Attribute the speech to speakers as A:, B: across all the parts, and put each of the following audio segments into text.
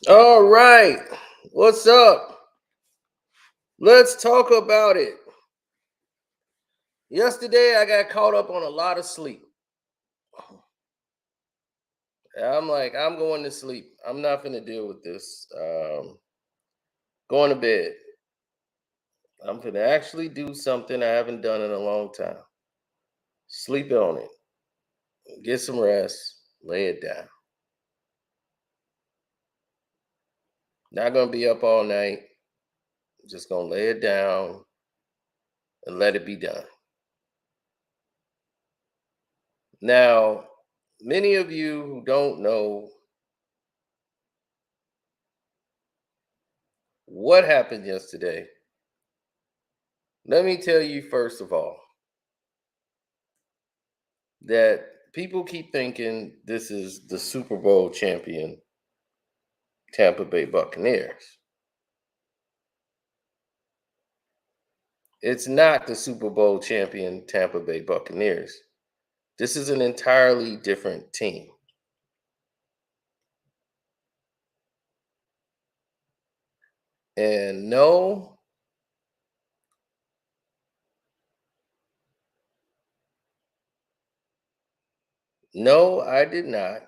A: All right. What's up? Let's talk about it. Yesterday, I got caught up on a lot of sleep. I'm like, I'm going to sleep. I'm not going to deal with this. Going to bed. I'm going to actually do something I haven't done in a long time. Sleep on it. Get some rest. Lay it down. Not going to be up all night. Just going to lay it down and let it be done. Now, many of you who don't know what happened yesterday, let me tell you first of all that people keep thinking this is the Super Bowl champion Tampa Bay Buccaneers. It's not the Super Bowl champion Tampa Bay Buccaneers. This is an entirely different team. And no, I did not.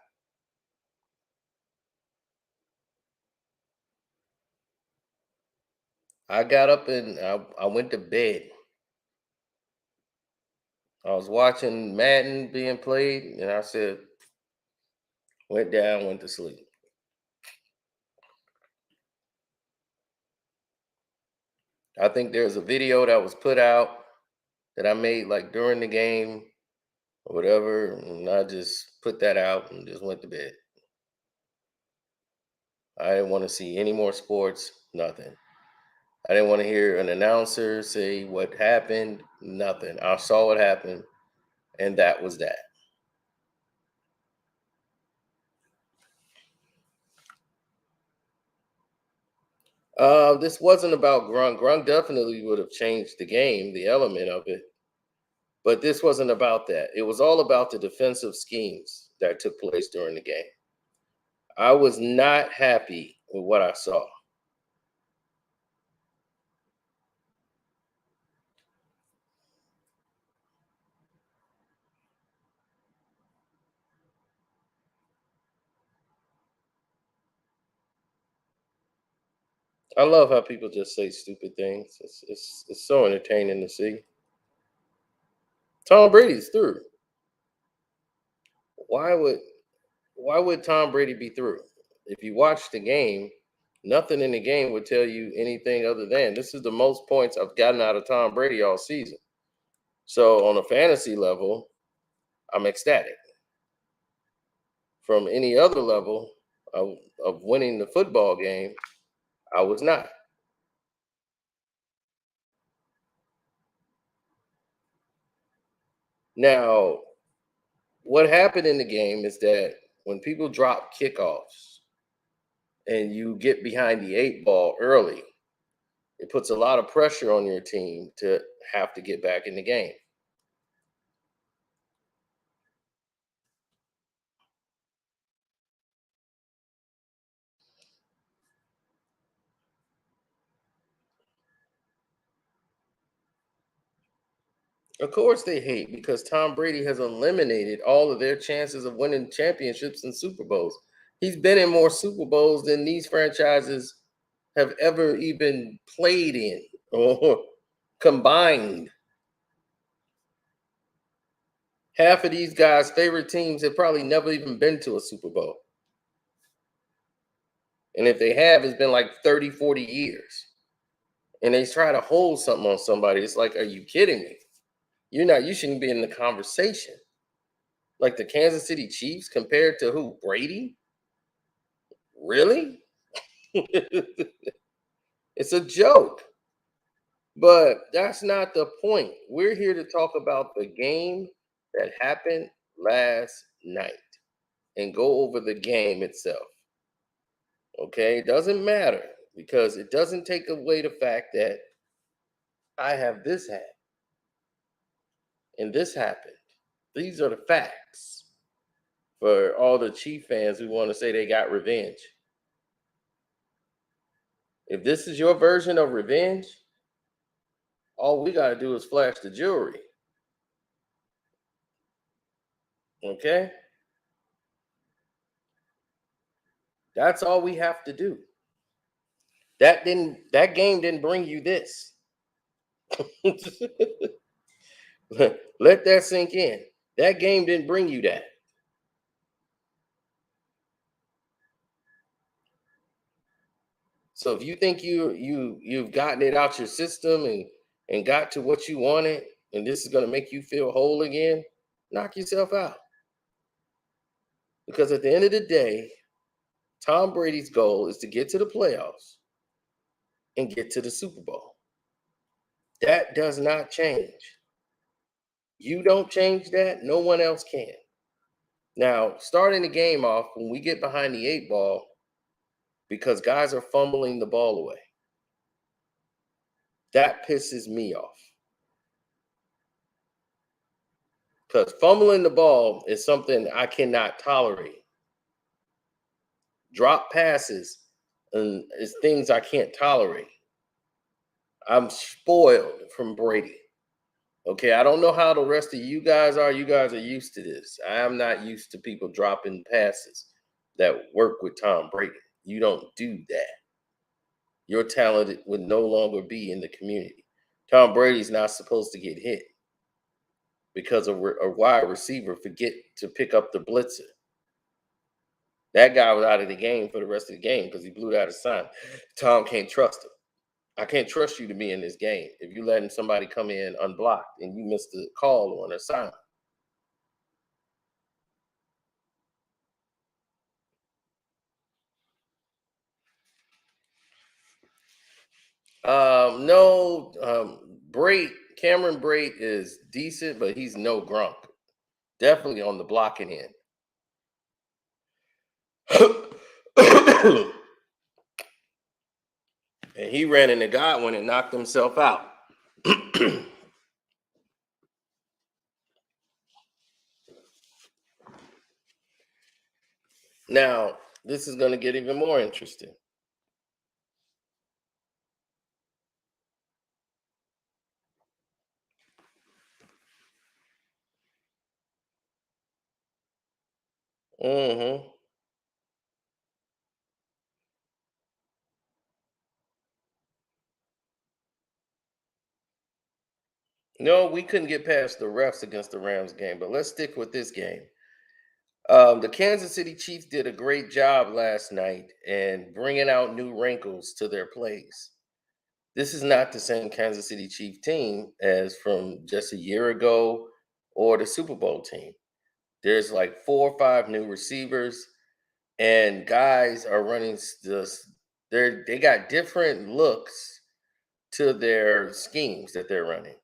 A: I got up and I went to bed. I was watching Madden being played, and I said, went down, went to sleep. I think there's a video that was put out that I made like during the game or whatever, and I just put that out and just went to bed. I didn't want to see any more sports, nothing. I didn't want to hear an announcer say what happened, nothing. I saw what happened, and that was that. This wasn't about Grunk. Grunk definitely would have changed the game, the element of it. But this wasn't about that. It was all about the defensive schemes that took place during the game. I was not happy with what I saw. I love how people just say stupid things. It's so entertaining to see. Tom Brady's through. Why would why would Tom Brady be through? If you watch the game, nothing in the game would tell you anything other than this is the most points I've gotten out of Tom Brady all season. So on a fantasy level, I'm ecstatic. From any other level of winning the football game, I was not. Now, what happened in the game is that when people drop kickoffs and you get behind the eight ball early, it puts a lot of pressure on your team to have to get back in the game. Of course, they hate because Tom Brady has eliminated all of their chances of winning championships and Super Bowls. He's been in more Super Bowls than these franchises have ever even played in or combined. Half of these guys' favorite teams have probably never even been to a Super Bowl. And if they have, it's been like 30, 40 years. And they try to hold something on somebody. It's like, are you kidding me? You shouldn't be in the conversation. Like the Kansas City Chiefs compared to who? Brady? Really? It's a joke. But that's not the point. We're here to talk about the game that happened last night and go over the game itself. Okay? It doesn't matter because it doesn't take away the fact that I have this hat and this happened. These are the facts for all the Chief fans who want to say they got revenge. If this is your version of revenge, all we got to do is flash the jewelry. Okay? That's all we have to do. That game didn't bring you this. Let that sink in. That game didn't bring you that. So if you think you've gotten it out your system and got to what you wanted, and this is going to make you feel whole again, knock yourself out. Because at the end of the day, Tom Brady's goal is to get to the playoffs and get to the Super Bowl. That does not change. You don't change that, no one else can. Now, starting the game off, when we get behind the 8 ball, because guys are fumbling the ball away, that pisses me off. Because fumbling the ball is something I cannot tolerate. Drop passes is things I can't tolerate. I'm spoiled from Brady. Okay, I don't know how the rest of you guys are. You guys are used to this. I am not used to people dropping passes that work with Tom Brady. You don't do that. Your talent would no longer be in the community. Tom Brady's not supposed to get hit because a wide receiver forget to pick up the blitzer. That guy was out of the game for the rest of the game because he blew out his sign. Tom can't trust him. I can't trust you to be in this game if you letting somebody come in unblocked and you missed the call on a sign. No, Cameron Brate is decent, but he's no Gronk. Definitely on the blocking end. And he ran into Godwin and knocked himself out. Now, this is going to get even more interesting. Mm-hmm. No, we couldn't get past the refs against the Rams game, but let's stick with this game. The Kansas City Chiefs did a great job last night in bringing out new wrinkles to their plays. This is not the same Kansas City Chief team as from just a year ago or the Super Bowl team. There's like 4 or 5 new receivers, and guys are running this. They got different looks to their schemes that they're running.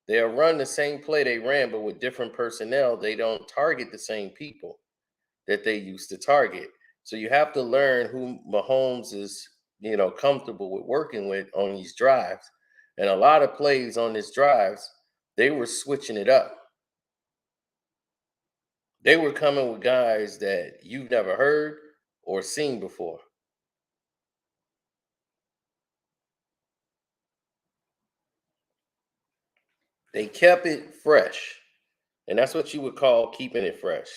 A: They'll run the same play they ran, but with different personnel. They don't target the same people that they used to target. So you have to learn who Mahomes is, comfortable with working with on these drives. And a lot of plays on these drives, they were switching it up. They were coming with guys that you've never heard or seen before. They kept it fresh. And that's what you would call keeping it fresh.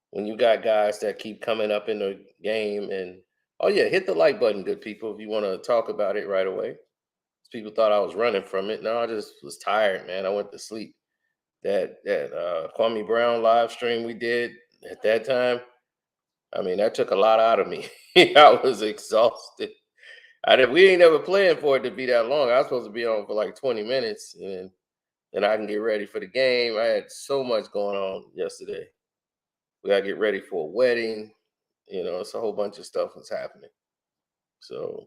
A: When you got guys that keep coming up in the game and oh yeah, hit the like button, good people, if you want to talk about it right away. People thought I was running from it. No, I just was tired, man. I went to sleep. That Kwame Brown live stream we did at that time, I mean, that took a lot out of me. I was exhausted. We ain't never planned for it to be that long. I was supposed to be on for like 20 minutes and then I can get ready for the game. I had so much going on yesterday. We gotta get ready for a wedding. It's a whole bunch of stuff that's happening. So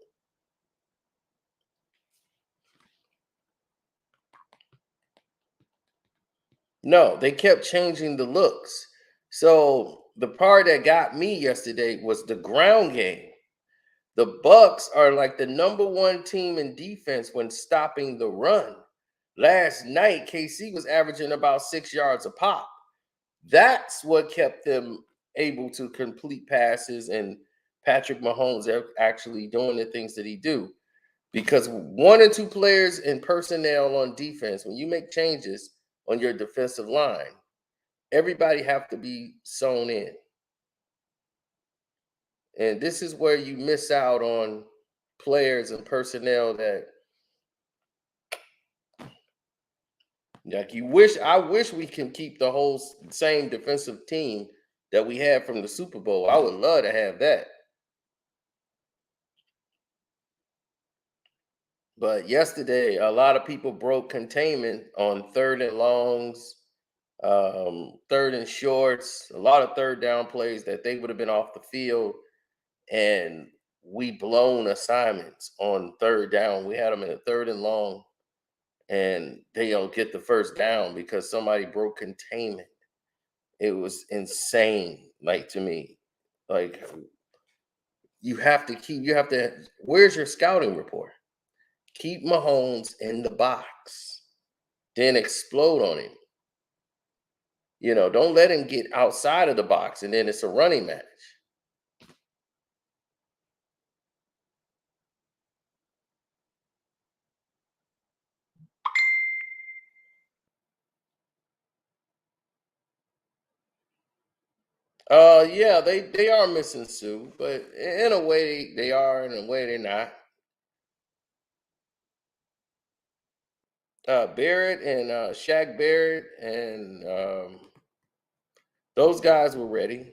A: no, they kept changing the looks. So the part that got me yesterday was the ground game. The Bucs are like the number 1 team in defense when stopping the run. Last night, KC was averaging about 6 yards a pop. That's what kept them able to complete passes and Patrick Mahomes actually doing the things that he do. Because one or two players in personnel on defense, when you make changes on your defensive line, everybody have to be sewn in. And this is where you miss out on players and personnel that like I wish we can keep the whole same defensive team that we had from the Super Bowl. I would love to have that. But yesterday, a lot of people broke containment on third and longs, third and shorts, a lot of third down plays that they would have been off the field. And we blown assignments on third down. We had them in a third and long, and they don't get the first down because somebody broke containment. It was insane, like to me. Like where's your scouting report? Keep Mahomes in the box, then explode on him. Don't let him get outside of the box and then it's a running match. Yeah, they are missing Sue, but in a way they are, in a way they're not. Barrett and Shaq Barrett and those guys were ready,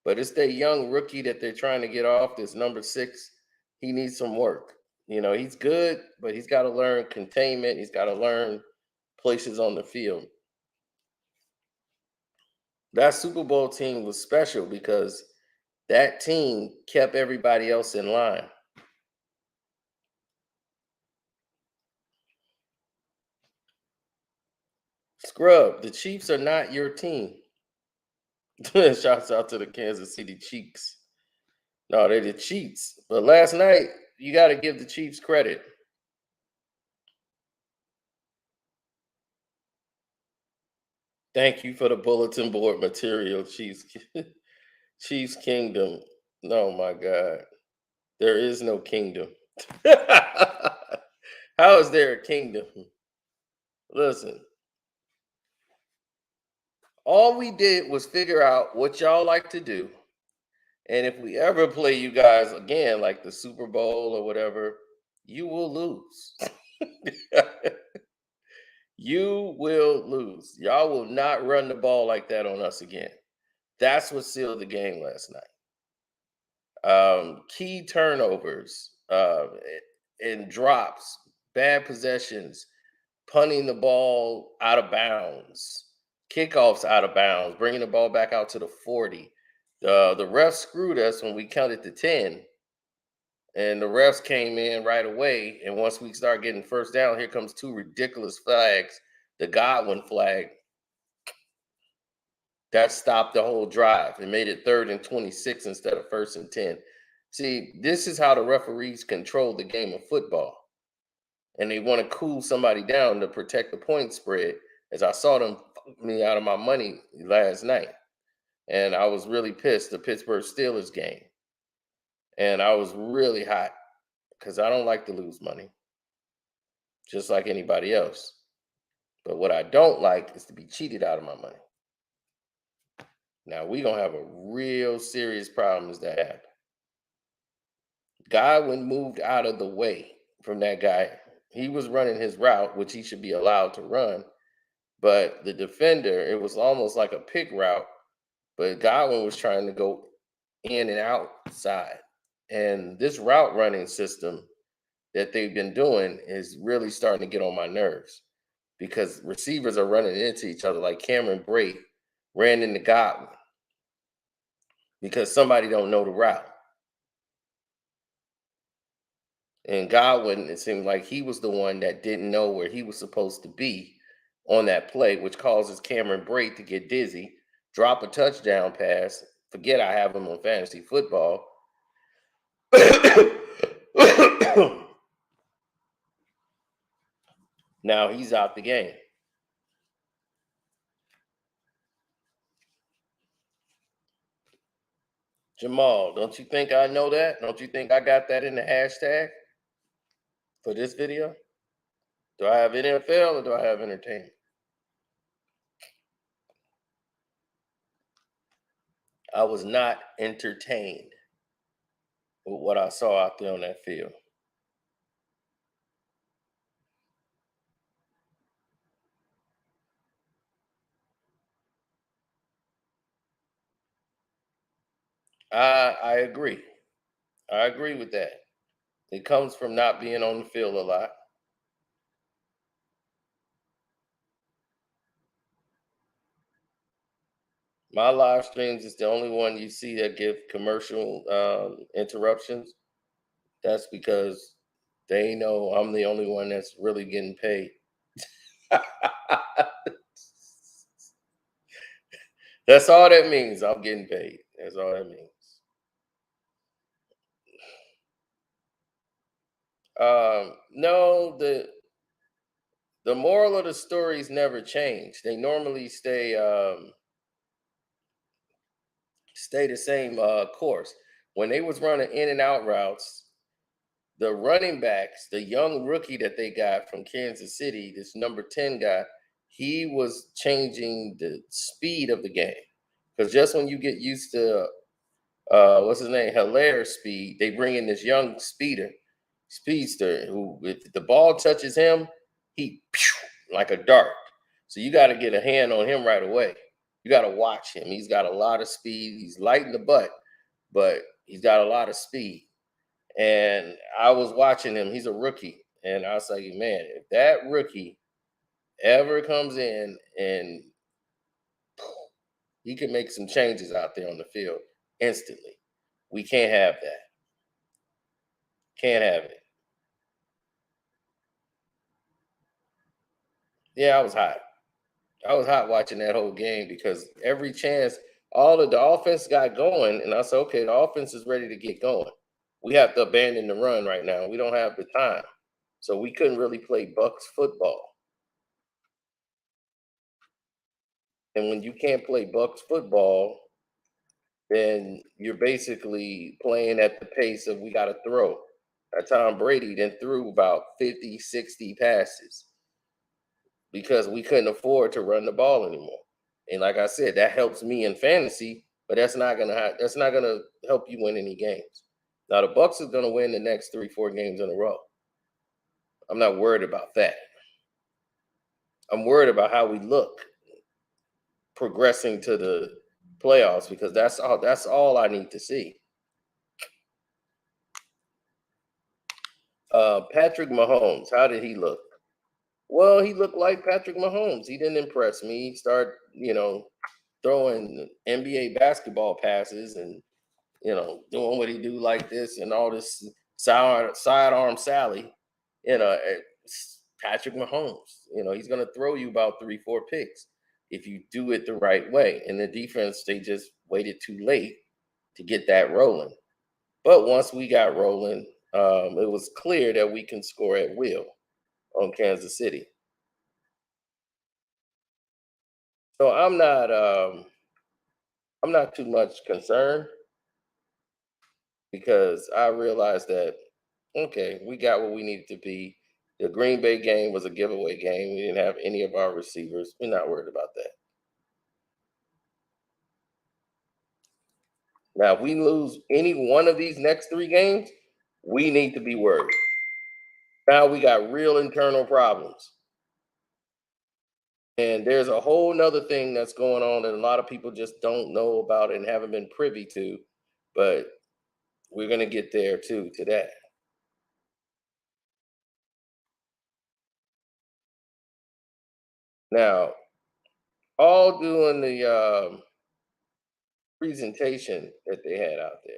A: but it's that young rookie that they're trying to get off. This number 6, he needs some work. He's good, but he's got to learn containment. He's got to learn places on the field. That Super Bowl team was special because that team kept everybody else in line. Scrub, the Chiefs are not your team. Shouts out to the Kansas City Chiefs. No, they're the Chiefs. But last night, you got to give the Chiefs credit. Thank you for the bulletin board material, Chiefs. Chiefs Kingdom. Oh my God. There is no kingdom. How is there a kingdom? Listen, all we did was figure out what y'all like to do. And if we ever play you guys again, like the Super Bowl or whatever, you will lose. You will lose. Y'all will not run the ball like that on us again. That's what sealed the game last night. Key turnovers and drops, bad possessions, punting the ball out of bounds, kickoffs out of bounds, bringing the ball back out to the 40. The refs screwed us when we counted to 10, and the refs came in right away. And once we start getting first down, here comes 2 ridiculous flags. The Godwin flag that stopped the whole drive and made it 3rd and 26 instead of 1st and 10. See, this is how the referees control the game of football. And they want to cool somebody down to protect the point spread, as I saw them fuck me out of my money last night. And I was really pissed, the Pittsburgh Steelers game. And I was really hot because I don't like to lose money, just like anybody else. But what I don't like is to be cheated out of my money. Now we're going to have a real serious problem as that happens. Godwin moved out of the way from that guy. He was running his route, which he should be allowed to run. But the defender, it was almost like a pick route. But Godwin was trying to go in and outside. And this route running system that they've been doing is really starting to get on my nerves because receivers are running into each other, like Cameron Brate ran into Godwin because somebody don't know the route. And Godwin, it seemed like he was the one that didn't know where he was supposed to be on that play, which causes Cameron Brate to get dizzy, drop a touchdown pass. Forget I have him on fantasy football. Now he's out the game. Jamal, don't you think I know that? Don't you think I got that in the hashtag? For this video, do I have NFL or do I have entertainment? I was not entertained with what I saw out there on that field. I agree. I agree with that. It comes from not being on the field a lot. My live streams is the only one you see that give commercial interruptions. That's because they know I'm the only one that's really getting paid. That's all that means. I'm getting paid. That's all that means. No, the moral of the stories never change. They normally stay the same course. When they was running in and out routes, the running backs, the young rookie that they got from Kansas City, this number 10 guy, he was changing the speed of the game. Because just when you get used to what's his name, Hilaire speed, they bring in this young speedster who if the ball touches him, he like a dart. So you got to get a hand on him right away. You got to watch him. He's got a lot of speed. He's light in the butt, but he's got a lot of speed. And I was watching him. He's a rookie. And I was like, man, if that rookie ever comes in and he can make some changes out there on the field instantly, we can't have that. Can't have it. Yeah, I was hot. I was hot watching that whole game because every chance all of the offense got going, and I said, okay, the offense is ready to get going. We have to abandon the run right now. We don't have the time. So we couldn't really play Bucs football. And when you can't play Bucs football, then you're basically playing at the pace of we got to throw. Tom Brady then threw about 50, 60 passes because we couldn't afford to run the ball anymore. And like I said, that helps me in fantasy, but that's not gonna help you win any games. Now the Bucs is gonna win the next 3, 4 games in a row. I'm not worried about that. I'm worried about how we look progressing to the playoffs because that's all I need to see. Patrick Mahomes, how did he look? Well, he looked like Patrick Mahomes. He didn't impress me. He started, throwing NBA basketball passes and doing what he do like this and all this sidearm Sally. It's Patrick Mahomes. He's gonna throw you about 3, 4 picks if you do it the right way. And the defense, they just waited too late to get that rolling. But once we got rolling, it was clear that we can score at will on Kansas City. So I'm not too much concerned because I realized that okay, we got what we needed to be. The Green Bay game was a giveaway game. We didn't have any of our receivers. We're not worried about that. Now, if we lose any one of these next 3 games, we need to be worried. Now we got real internal problems. And there's a whole nother thing that's going on that a lot of people just don't know about and haven't been privy to. But we're gonna get there too to that. Now, all doing the presentation that they had out there,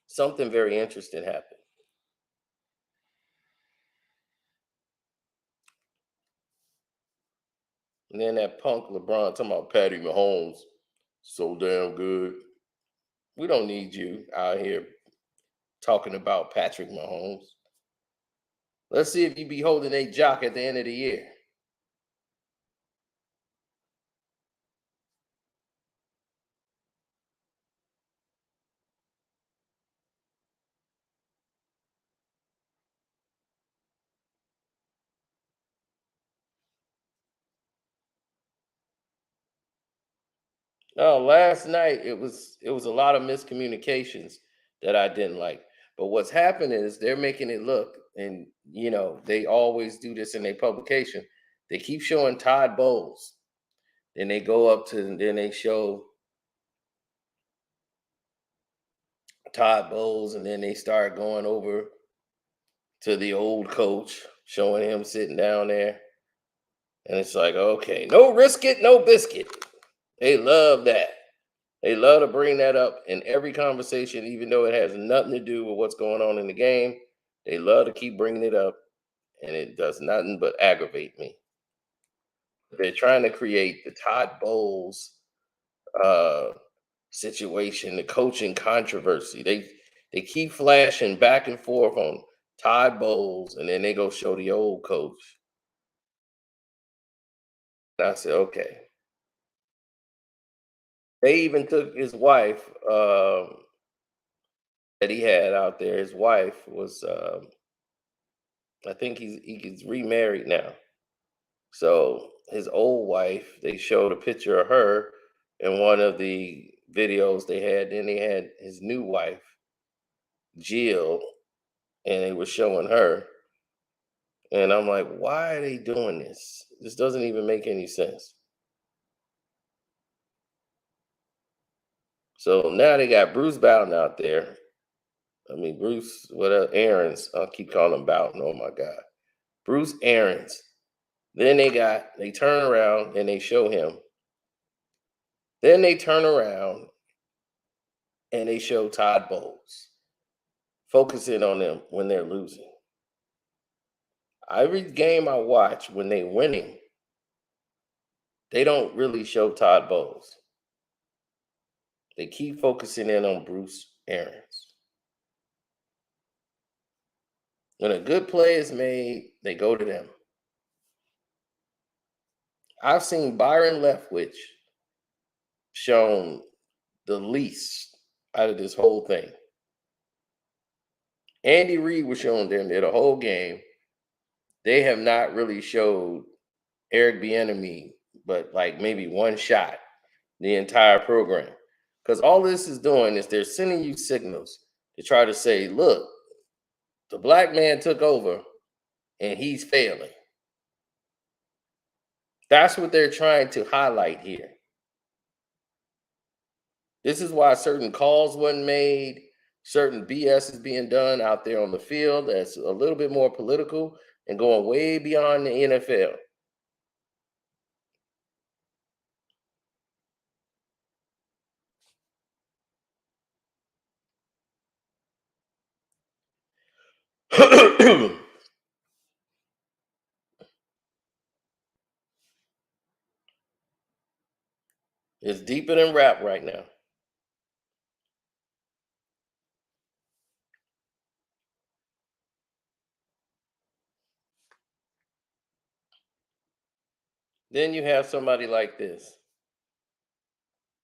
A: something very interesting happened. And then that punk LeBron talking about Patty Mahomes, so damn good. We don't need you out here talking about Patrick Mahomes. Let's see if you be holding a jock at the end of the year. No, last night it was a lot of miscommunications that I didn't like. But what's happening is they're making it look, and they always do this in their publication. They keep showing Todd Bowles. Then they go up to, then they show Todd Bowles, and then they start going over to the old coach, showing him sitting down there. And it's like, okay, no risk it, no biscuit. They love that. They love to bring that up in every conversation, even though it has nothing to do with what's going on in the game. They love to keep bringing it up, and it does nothing but aggravate me. They're trying to create the Todd Bowles uh, situation, the coaching controversy. They keep flashing back and forth on Todd Bowles, and then they go show the old coach. And I said, okay. They even took his wife that he had out there. His wife was, I think he's remarried now. So his old wife, they showed a picture of her in one of the videos they had. Then they had his new wife, Jill, and they were showing her. And I'm like, why are they doing this? This doesn't even make any sense. So now they got Bruce Bowden out there. I mean, Bruce, what Aaron's, I'll keep calling him Bowden. Oh my God. Bruce Aaron's. Then they turn around and they show him. Then they turn around and they show Todd Bowles, focusing on them when they're losing. Every game I watch, when they're winning, they don't really show Todd Bowles. They keep focusing in on Bruce Arians. When a good play is made, they go to them. I've seen Byron Leftwich shown the least out of this whole thing. Andy Reid was showing them there the whole game. They have not really showed Eric Bieniemy, but like maybe one shot the entire program. Because all this is doing is they're sending you signals to try to say, look, the black man took over and he's failing. That's what they're trying to highlight here. This is why certain calls wasn't made, certain BS is being done out there on the field that's a little bit more political and going way beyond the NFL. It's deeper than rap right now. Then you have somebody like this.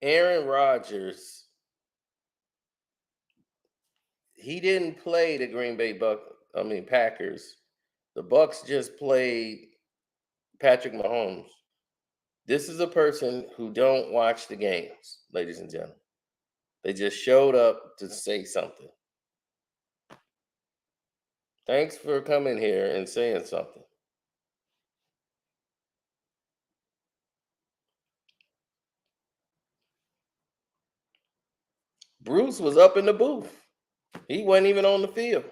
A: Aaron Rodgers, he didn't play the Green Bay Packers. The Bucs just played Patrick Mahomes. This is a person who don't watch the games, ladies and gentlemen. They just showed up to say something. Thanks for coming here and saying something. Bruce was up in the booth. He wasn't even on the field.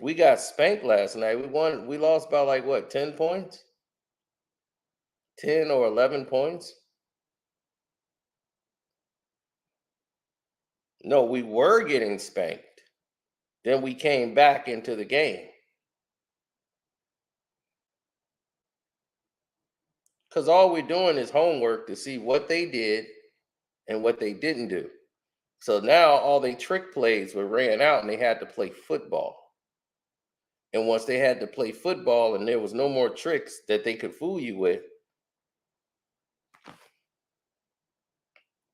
A: We got spanked last night. We lost by like what, 10 points? 10 or 11 points? No, we were getting spanked. Then we came back into the game. Because all we're doing is homework to see what they did and what they didn't do. So now all they trick plays were ran out and they had to play football. And once they had to play football and there was no more tricks that they could fool you with,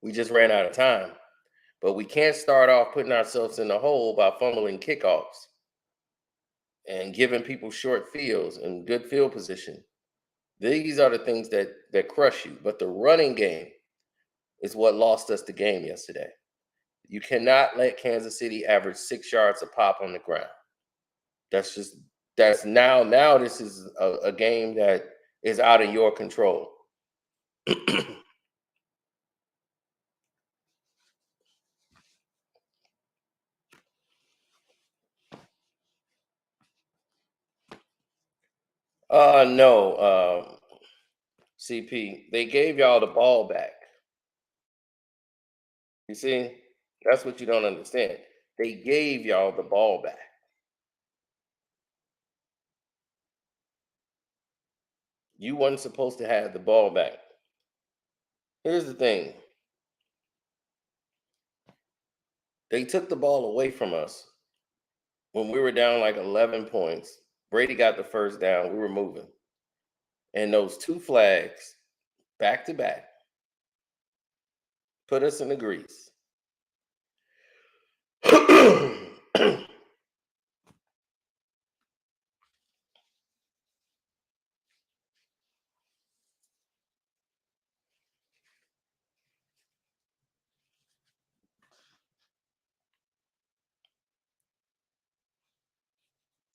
A: we just ran out of time. But we can't start off putting ourselves in the hole by fumbling kickoffs. and giving people short fields and good field position. These are the things that crush you. But the running game is what lost us the game yesterday. You cannot let Kansas City average 6 yards a pop on the ground. That's now this is a game that is out of your control. No, CP, they gave y'all the ball back. You see, that's what you don't understand. They gave y'all the ball back. You weren't supposed to have the ball back. Here's the thing. They took the ball away from us when we were down like 11 points. Brady got the first down. We were moving. And those 2 flags back to back put us in the grease.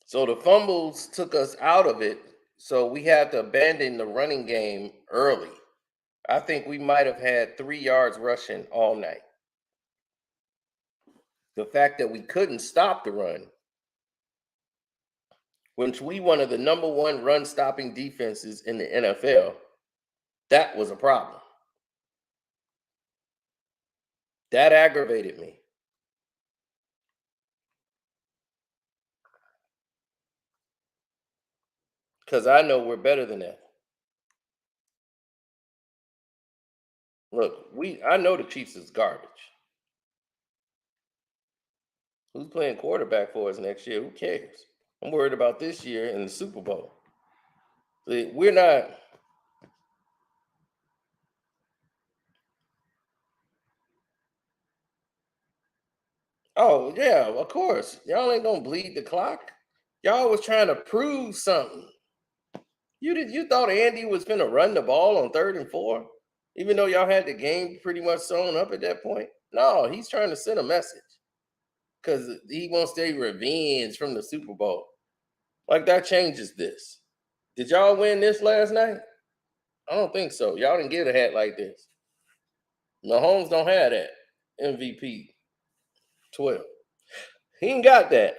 A: So the fumbles took us out of it. So we had to abandon the running game early. I think we might have had 3 yards rushing all night. The fact that we couldn't stop the run, which we one of the number 1 run stopping defenses in the NFL, that was a problem. That aggravated me. Because I know we're better than that. Look, I know the Chiefs is garbage. Who's playing quarterback for us next year? Who cares? I'm worried about this year in the Super Bowl. We're not. Oh, yeah, of course. Y'all ain't gonna bleed the clock. Y'all was trying to prove something. You thought Andy was gonna run the ball on 3rd and 4, even though y'all had the game pretty much sewn up at that point? No, he's trying to send a message because he wants their revenge from the Super Bowl. Like that changes this. Did y'all win this last night? I don't think so. Y'all didn't get a hat like this. Mahomes don't have that MVP 12. He ain't got that.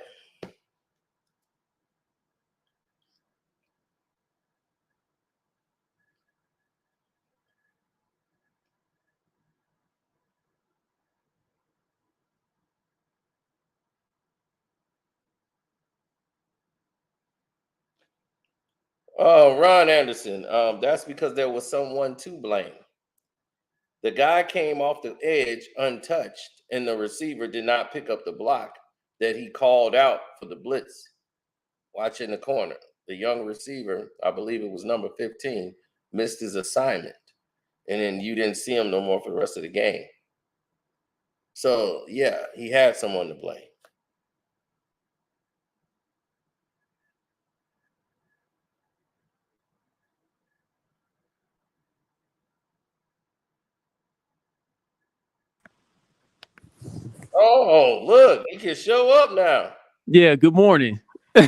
A: Oh, Ron Anderson. That's because there was someone to blame. The guy came off the edge untouched, and the receiver did not pick up the block that he called out for the blitz. Watch in the corner. The young receiver, I believe it was number 15, missed his assignment. And then you didn't see him no more for the rest of the game. So, yeah, he had someone to blame. Oh, look, he can show up now.
B: Yeah, good morning.
A: Oh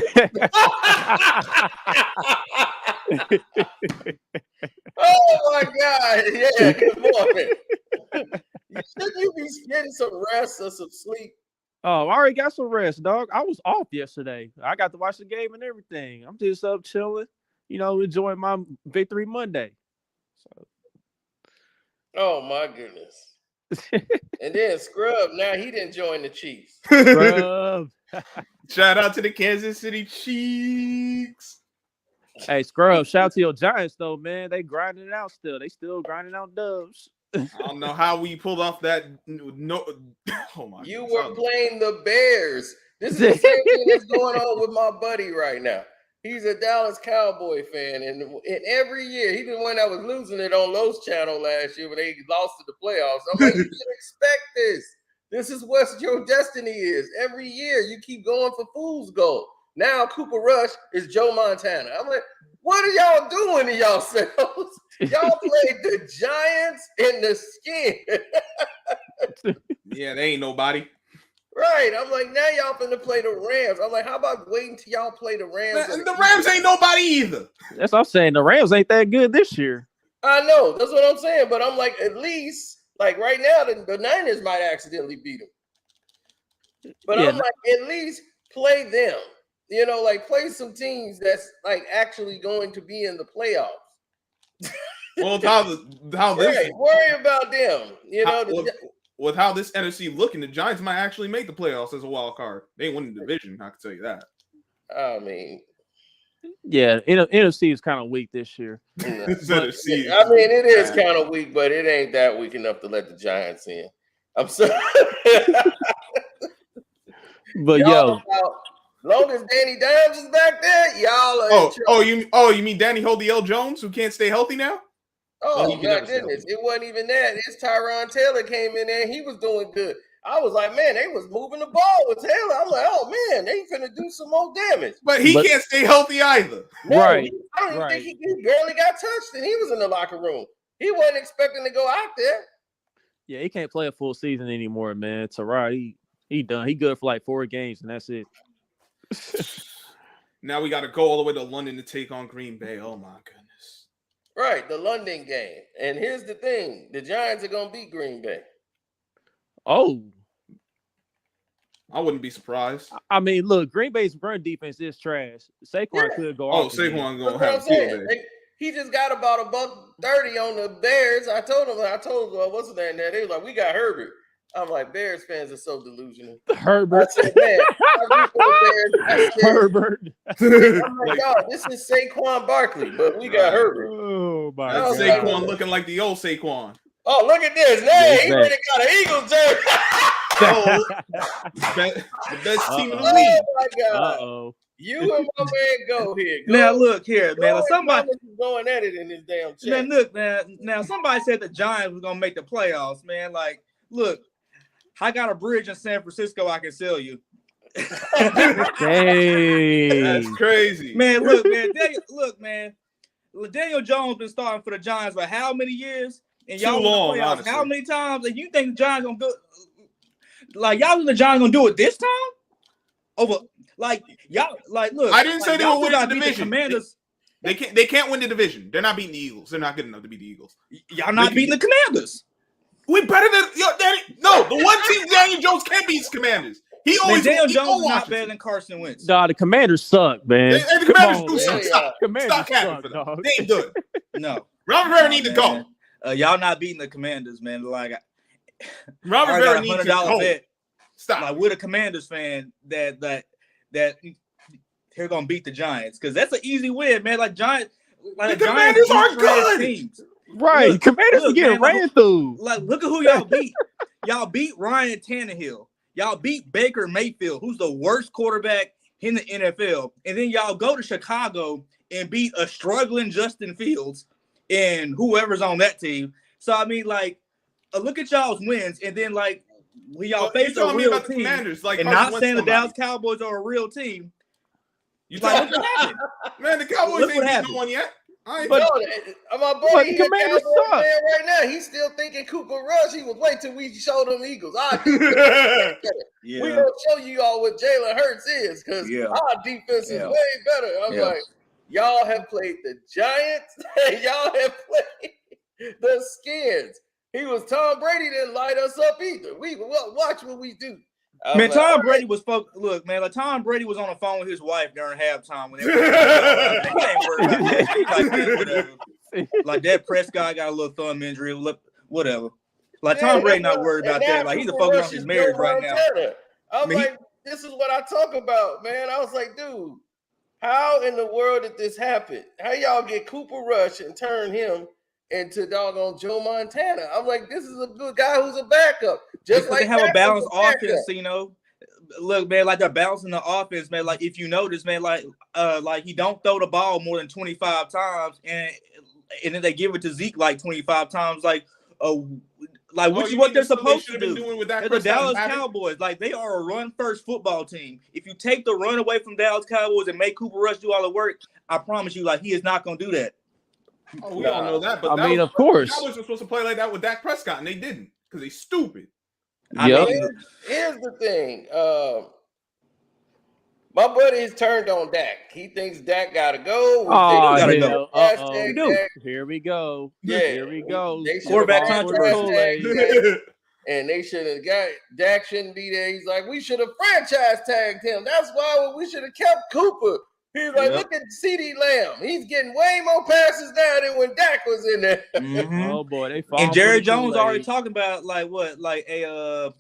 A: my God! Yeah, good morning. Shouldn't you be getting some rest or some sleep?
B: Oh, I already got some rest, dog. I was off yesterday. I got to watch the game and everything. I'm just up chilling, enjoying my victory Monday.
A: Oh my goodness! And then Scrub, now he didn't join the Chiefs.
B: Scrub.
C: Shout out to the Kansas City Chiefs.
B: Hey, Scrub, shout out to your Giants, though, man. They grinding it out still. They still grinding out dubs.
C: I don't know how we pulled off that. No, oh my!
A: You were playing the Bears. This is the same thing that's going on with my buddy right now. He's a Dallas Cowboy fan, and every year, he the one that was losing it on Lowe's channel last year when they lost to the playoffs. I'm like, you can expect this. This is what your destiny is. Every year, you keep going for fool's gold. Now Cooper Rush is Joe Montana. I'm like, what are y'all doing to yourselves? Y'all played the Giants in the skin.
C: Yeah, they ain't nobody.
A: Right. I'm like, now y'all finna play the Rams. I'm like, how about waiting till y'all play the Rams?
C: Man, the Rams ain't nobody either.
B: That's what I'm saying. The Rams ain't that good this year.
A: I know. That's what I'm saying. But I'm like, at least, like right now, the Niners might accidentally beat them. But I'm like, at least play them. You know, like play some teams that's like actually going to be in the playoffs.
C: Well, how this
A: right, worry about them. You know,
C: with how this NFC looking, the Giants might actually make the playoffs as a wild card. They ain't winning the division, I can tell you that.
A: I mean,
B: yeah, NFC is kind of weak this year.
A: I mean, it is kind of weak, but it ain't that weak enough to let the Giants in. I'm sorry.
B: But yo,
A: long as Danny Dimes is back there, y'all are
C: you mean Danny Hodiel Jones, who can't stay healthy now?
A: Oh, my goodness. It wasn't even that. It's Tyron Taylor came in there and he was doing good. I was like, man, they was moving the ball with Taylor. I'm like, oh, man, they finna do some more damage.
C: But he can't stay healthy either.
A: No,
B: right.
A: I don't even think he barely got touched and he was in the locker room. He wasn't expecting to go out there.
B: Yeah, he can't play a full season anymore, man. Tyrod, he done. He good for like 4 games and that's it.
C: Now we got to go all the way to London to take on Green Bay. Oh, my goodness.
A: Right, the London game. And here's the thing. The Giants are going to beat Green Bay.
B: Oh.
C: I wouldn't be surprised.
B: I mean, look, Green Bay's run defense is trash. Saquon could go off.
C: Saquon going to have a field day.
A: He just got about $130 on the Bears. I told what's his name there? They was like, we got Herbert. I'm like, Bears fans are so delusional.
B: Herbert.
A: I said, man,
B: Herbert.
A: I'm like, y'all, this is Saquon Barkley, but we got Herbert.
B: Oh, my God.
C: Saquon looking like the old Saquon.
A: Oh, look at this. Hey, he already got an Eagles jersey.
C: The best team in the league.
A: Oh, my God.
B: Uh-oh.
A: You and my man go here.
D: Now look here, man. Somebody
A: going at it in this damn chat.
D: Man, look, man. Now somebody said the Giants was gonna make the playoffs, man. Like, look, I got a bridge in San Francisco I can sell you.
B: Hey,
C: that's crazy,
D: man. Look, man. Daniel Jones been starting for the Giants for how many years? And y'all
C: too long, honestly.
D: How many times? And you think the Giants gonna go? Like y'all think the Giants gonna do it this time? Over, like y'all, like look.
C: I didn't say they were winning the division.
D: The Commanders.
C: They can't win the division. They're not beating the Eagles. They're not good enough to beat the Eagles.
D: Y'all not beating the Commanders.
C: We better than Danny. No, the one team Daniel Jones can't beat is Commanders.
D: Daniel Jones is not better than Carson Wentz.
B: Nah, the Commanders suck, man.
C: The Commanders do suck. Stop.
B: Commanders
C: Stop capping for them.
B: dog.
C: They ain't good.
D: No.
C: Robert Rivera need to go.
D: Y'all not beating the Commanders, man. Like
C: Robert Rivera needs to go.
D: Bet.
C: Stop.
D: Like we're a Commanders fan that they're gonna beat the Giants because that's an easy win, man. Like Giants, like
C: the Commanders are good.
D: Teams.
B: Right, look, Commanders are getting ran through.
D: Like, look at who y'all beat. Y'all beat Ryan Tannehill. Y'all beat Baker Mayfield, who's the worst quarterback in the NFL. And then y'all go to Chicago and beat a struggling Justin Fields and whoever's on that team. So, I mean, like, look at y'all's wins. And then, like, when y'all face a real team, like, and not saying the Dallas Cowboys are a real team.
C: You like, what happened? Man, the Cowboys ain't beat no one yet.
A: My boy, he Commanders suck right now. He's still thinking Cooper Rush. He was wait till we show them Eagles. We gonna show you all what Jalen Hurts is because our defense is way better. I'm like, y'all have played the Giants. Y'all have played the Skins. He was Tom Brady didn't light us up either. We watch what we do.
D: Man, Tom Brady was look, man. Like Tom Brady was on the phone with his wife during halftime when they were whatever. Like that Prescott got a little thumb injury, whatever. Like Tom Brady not worried about that. Like he's focused on his marriage right now.
A: I'm like, this is what I talk about, man. I was like, dude, how in the world did this happen? How y'all get Cooper Rush and turn him into doggone Joe Montana? I'm like, this is a good guy who's a backup. Just like
D: they have a balanced offense, you know. Look, man, like they're balancing the offense, man. Like if you notice, man, like he don't throw the ball more than 25 times, and then they give it to Zeke like 25 times. Like Like, which is what they're supposed to do.
C: Doing with Dak
D: They're the
C: Prescott
D: Dallas
C: having?
D: Cowboys. Like, they are a run-first football team. If you take the run away from Dallas Cowboys and make Cooper Rush do all the work, I promise you, like, he is not going to do that.
C: Oh, we all know that. But
B: I mean, of course.
C: The Cowboys were supposed to play like that with Dak Prescott, and they didn't because they stupid.
B: Yep.
A: Here's the thing. My buddy's turned on Dak. He thinks Dak gotta go.
B: Here we go.
A: Yeah,
B: Here we go.
A: They
D: Quarterback controversy.
A: And they should have got Dak shouldn't be there. He's like, we should have franchise tagged him. That's why we should have kept Cooper. He's like, look at CeeDee Lamb. He's getting way more passes now than when Dak was in there.
D: Mm-hmm.
B: Oh boy, they
D: and Jerry Jones already talking about like a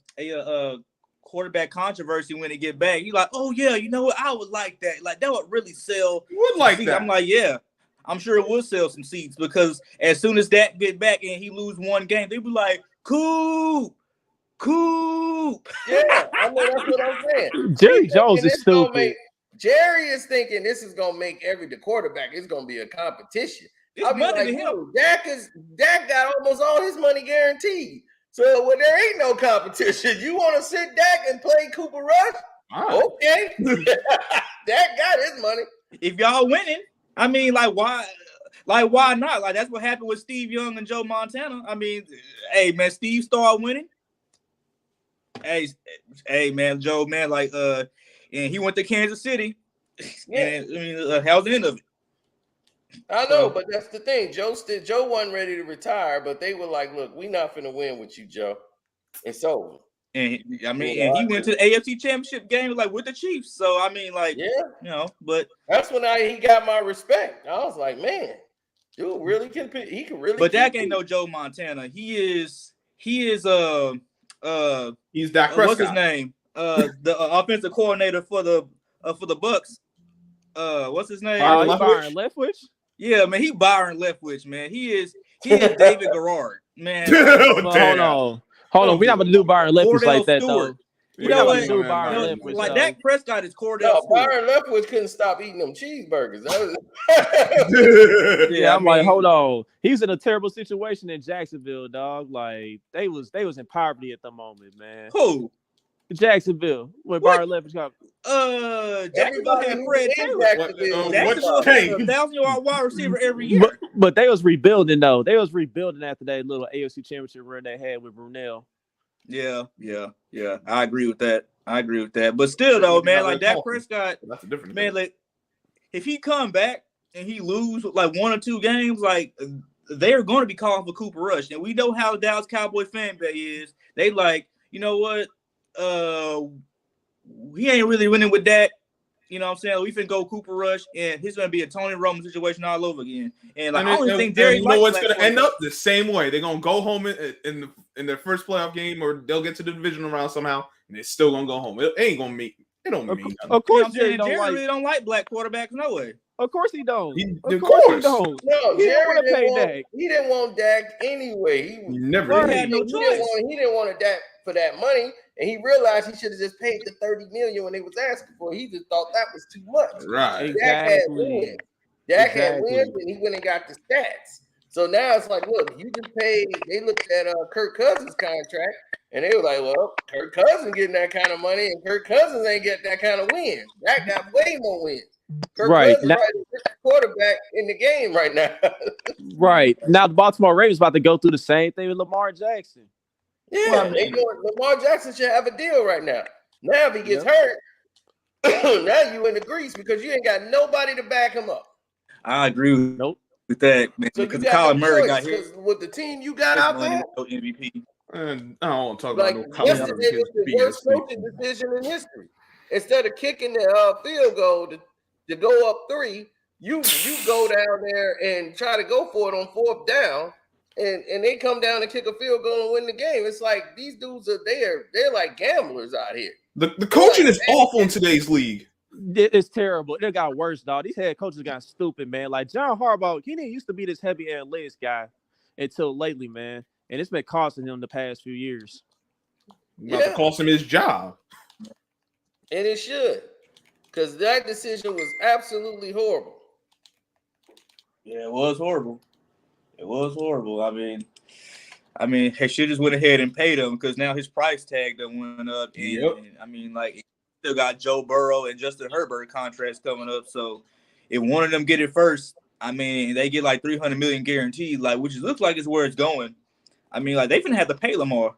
D: quarterback controversy when they get back. He's like, oh yeah, you know what? I would like that. Like that would really sell.
C: Would like
D: seats.
C: that.
D: I'm like, yeah. I'm sure it will sell some seats because as soon as Dak get back and he lose one game, they be like, cool.
A: Yeah, I mean that's what I'm saying.
B: Jerry Jones is stupid.
A: Jerry is thinking this is gonna make the quarterback. It's gonna be a competition.
D: It's money to him.
A: Dak got almost all his money guaranteed. So when there ain't no competition, you want to sit Dak and play Cooper Rush? Right. Okay, Dak got his money.
D: If y'all winning, I mean, like why not? Like that's what happened with Steve Young and Joe Montana. I mean, hey man, Steve started winning. Hey man, Joe man, like and he went to Kansas City.
A: Yeah.
D: And I mean, how's the end of it?
A: I know, but that's the thing. Joe wasn't ready to retire, but they were like, "Look, we're not finna win with you, Joe. It's over."
D: And I mean, and he went to the AFC Championship game like with the Chiefs. So I mean, like, but
A: that's when he got my respect. I was like, man, dude really can really.
D: But Dak ain't no Joe Montana. He's
C: Dak Prescott.
D: What's his name? The offensive coordinator for the Bucs. What's his name?
B: Byron Leftwich.
D: Yeah, man, he Byron Leftwich, man. He is David Garrard, man.
B: Hold on. We're not gonna do Byron Leftwich like that though.
D: You know what? Like Dak Prescott is Cordell.
A: Byron Leftwich couldn't stop eating them cheeseburgers.
B: I'm like, hold on. He's in a terrible situation in Jacksonville, dog. Like they was in poverty at the moment, man.
D: Who?
B: Jacksonville when Byron Leftwich got.
D: Jacksonville had Fred Taylor. Jacksonville had a 1,000-yard wide receiver every year.
B: But they was rebuilding though. They was rebuilding after that little AFC Championship run they had with Brunell.
D: Yeah. I agree with that. But still, though, man, like Dak Prescott,
C: that's a different
D: man. Like if he come back and he lose like one or two games, like they're going to be calling for Cooper Rush, and we know how Dallas Cowboy fan base is. They like, you know what? He ain't really winning with that. You know what I'm saying? We finna go Cooper Rush, and he's gonna be a Tony Romo situation all over again. And like, I don't think Jerry.
C: You know what's gonna end up the same way? They're gonna go home in their first playoff game, or they'll get to the divisional round somehow, and they're still gonna go home. It ain't gonna mean. It don't mean nothing.
B: Of course,
D: Jerry really don't like black quarterbacks. No way.
B: Of course he don't.
C: Of course
B: he don't.
A: No,
B: he
A: Jerry
B: didn't pay Dak.
A: He didn't want Dak anyway. He
C: never
D: had no choice.
A: He didn't want Dak for that money, and he realized he should have just paid the $30 million when they was asking for it. He just thought that was too much.
C: Right.
B: Exactly.
A: Dak had wins, and he went and got the stats. So now it's like, look, you just paid. They looked at Kirk Cousins' contract, and they were like, well, Kirk Cousins getting that kind of money, and Kirk Cousins ain't get that kind of wins. Dak got way more wins. Kirk Cousins is the quarterback in the game right now.
B: Right. Now the Baltimore Ravens about to go through the same thing with Lamar Jackson.
A: Yeah, Lamar Jackson should have a deal right now. Now if he gets hurt, now you in the grease because you ain't got nobody to back him up.
D: I agree with that, man.
A: So
D: because Colin Murray got hit
A: with the team you got out there.
D: MVP.
C: And I don't want to talk
A: like
C: about no Colin Murray.
A: Yesterday was the worst coaching decision in history. Instead of kicking the field goal to go up 3, you go down there and try to go for it on 4th down, and they come down and kick a field goal and win the game. It's like these dudes they're like gamblers out here.
C: The coaching is awful in today's league.
B: It's terrible. It got worse, dog. These head coaches got stupid, man. Like John Harbaugh, he didn't used to be this heavy analytics guy until lately, man. And it's been costing him the past few years.
C: About to cost him his job.
A: And it should. Because that decision was absolutely horrible.
D: Yeah, it was horrible. I mean, I mean, he should just went ahead and paid him because now his price tag done went up. And I mean, like, still got Joe Burrow and Justin Herbert contracts coming up. So if one of them get it first, I mean, they get like $300 million guaranteed, like, which looks like it's where it's going. I mean, like, they finna have to pay Lamar.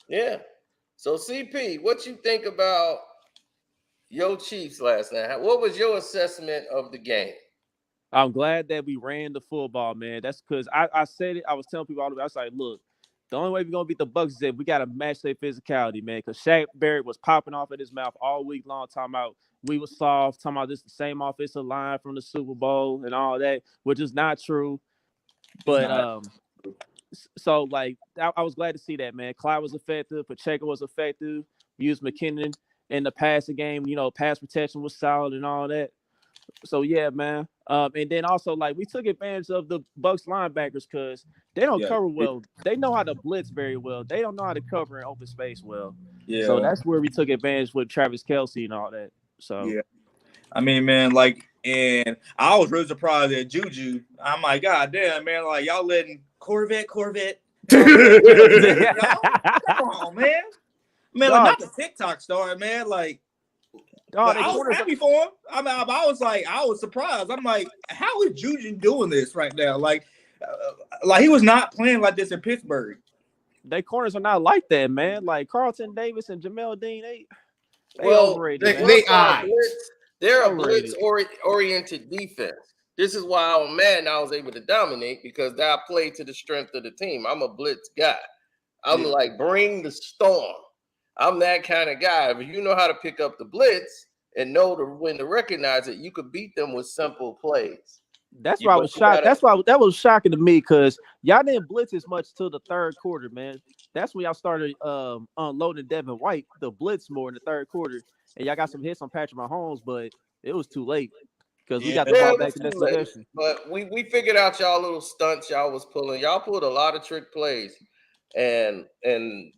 A: Yeah. So CP, what you think about your Chiefs last night? What was your assessment of the game?
B: I'm glad that we ran the football, man. That's because I said it. I was telling people all the way. I was like, look, the only way we're gonna beat the Bucs is if we gotta match their physicality, man. Because Shaq Barrett was popping off at his mouth all week long, talking about we were soft, talking about this the same offensive line from the Super Bowl and all that, which is not true. But so like I was glad to see that, man. Clyde was effective, Pacheco was effective. We used McKinnon in the passing game. You know, pass protection was solid and all that. So yeah, man. And then also like we took advantage of the Bucs linebackers because they don't cover well. They know how to blitz very well. They don't know how to cover in open space well. Yeah. So that's where we took advantage with Travis Kelce and all that. So
D: yeah. I mean, man, like, and I was really surprised at Juju. I'm like, God damn, man, like y'all letting Corvette. Come on, man. Man, like not the TikTok star, man. Like, I was happy for him. I mean, I was surprised. I'm like, how is Juju doing this right now? Like he was not playing like this in Pittsburgh.
B: They corners are not like that, man. Like Carlton Davis and Jamel Dean, they overrated.
A: They're a blitz-oriented defense. This is why on Madden I was able to dominate because I played to the strength of the team. I'm a blitz guy. I'm like, bring the storm. I'm that kind of guy. If you know how to pick up the blitz and know when to recognize it, you could beat them with simple plays.
B: That's why I was shocked. That's why that was shocking to me because y'all didn't blitz as much till the third quarter, man. That's when y'all started unloading Devin White, the blitz more in the third quarter. And y'all got some hits on Patrick Mahomes, but it was too late because we got the ball back in this possession.
A: But we figured out y'all little stunts y'all was pulling. Y'all pulled a lot of trick plays. And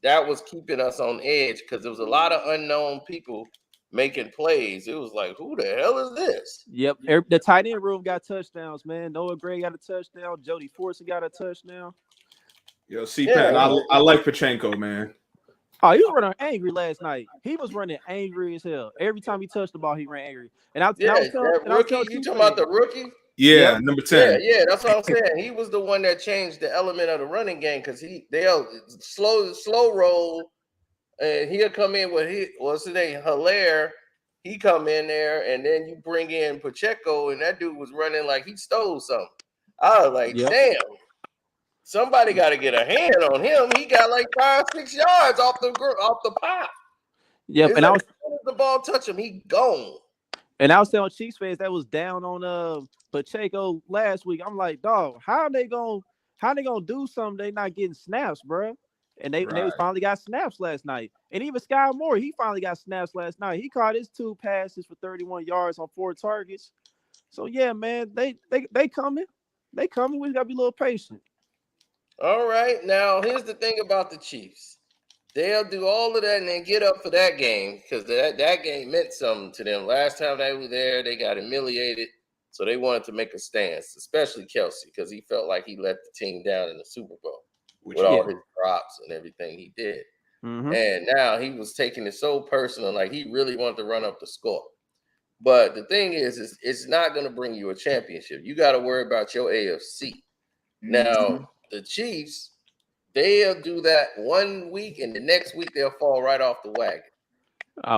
A: that was keeping us on edge because there was a lot of unknown people making plays. It was like, who the hell is this?
B: Yep. The tight end room got touchdowns, man. Noah Gray got a touchdown. Jody Fortson got a touchdown.
C: Yo, C-Pat, I like Pacheco, man.
B: Oh, he was running angry last night. He was running angry as hell. Every time he touched the ball, he ran angry. And I was telling
A: you talking about the rookie?
C: Yeah, number 10.
A: Yeah, that's what I'm saying. He was the one that changed the element of the running game because they'll slow roll, and he'll come in with what's his name, Hilaire. He come in there, and then you bring in Pacheco, and that dude was running like he stole something. I was like, damn, somebody got to get a hand on him. He got like 5-6 yards off the pop.
B: Yep,
A: and as soon as the ball touch him, he gone.
B: And I was telling Chiefs fans that was down on Pacheco last week. I'm like, dog, how they gonna do something? They not getting snaps, bro. And they finally got snaps last night. And even Sky Moore, he finally got snaps last night. He caught his 2 passes for 31 yards on 4 targets. So yeah, man, they coming. They coming. We gotta be a little patient.
A: All right. Now here's the thing about the Chiefs. They'll do all of that and then get up for that game because that game meant something to them. Last time they were there, they got humiliated. So they wanted to make a stance, especially Kelce, because he felt like he let the team down in the Super Bowl with all his drops and everything he did. Mm-hmm. And now he was taking it so personal, like he really wanted to run up the score. But the thing is it's not going to bring you a championship. You got to worry about your AFC. Mm-hmm. Now, the Chiefs, they'll do that one week, and the next week they'll fall right off the wagon.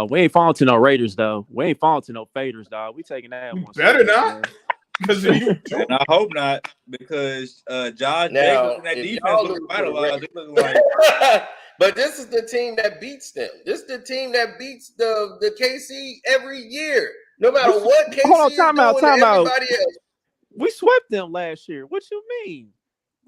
B: We ain't falling to no Raiders, though. We ain't falling to no Faders, dog. We taking that one.
C: Better not.
D: And I hope not, because Josh Jacobs and that defense look vitalized. It look like.
A: But this is the team that beats them. This is the team that beats the KC every year. No matter what KC is doing to everybody else.
B: We swept them last year. What you mean?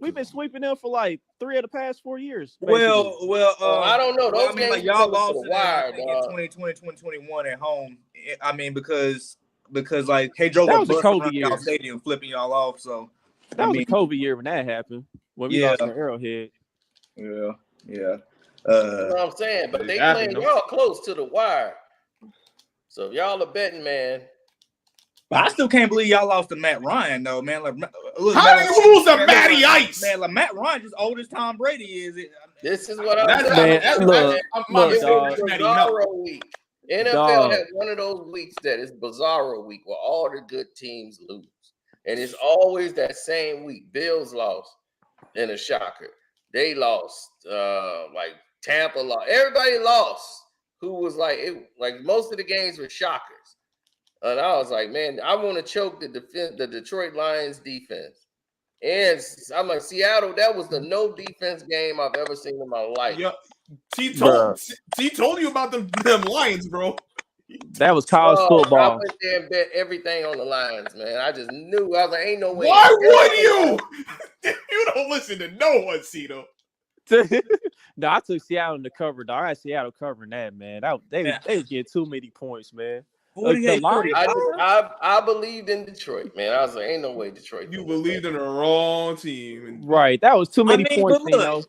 B: We've been sweeping them for like 3 of the past 4 years.
D: Well,
A: I don't know. Those
D: games, like y'all lost in 2020, 2021 at home. I mean, because like Hey Joe was a COVID year. Y'all stadium flipping y'all off. So
B: that was a COVID year when that happened. When we lost to Arrowhead.
D: Yeah.
A: That's what I'm saying. But they playing y'all close to the wire. So if y'all are betting, man,
D: But I still can't believe y'all lost to Matt Ryan, though, man. Like, look,
C: How do you lose to Matty Ice?
D: Man, like Matt Ryan just old as Tom Brady is.
A: This is what I'm
C: That's
A: saying.
C: that's
B: look,
A: It
B: dog.
A: was Bizarro week. NFL
B: Dog.
A: had one of those weeks that is Bizarro week where all the good teams lose. And it's always that same week. Bills lost in a shocker. They lost. Like Tampa lost. Everybody lost. Who was like most of the games were shockers. And I was like, man, I want to choke the Detroit Lions defense. And I'm like, Seattle, that was the no defense game I've ever seen in my life.
C: Yep. He told you about them Lions, bro.
B: That was college football.
A: I went there and bet everything on the Lions, man. I just knew. I was like, ain't no way.
C: Why would you? You don't listen to no one, Cito.
B: No, I took Seattle in the cover, dog. I had Seattle covering that, man. They was getting too many points, man.
A: I believed in Detroit, man. I was like, ain't no way Detroit.
C: You believed in the wrong team.
B: Right. That was too many points, you know.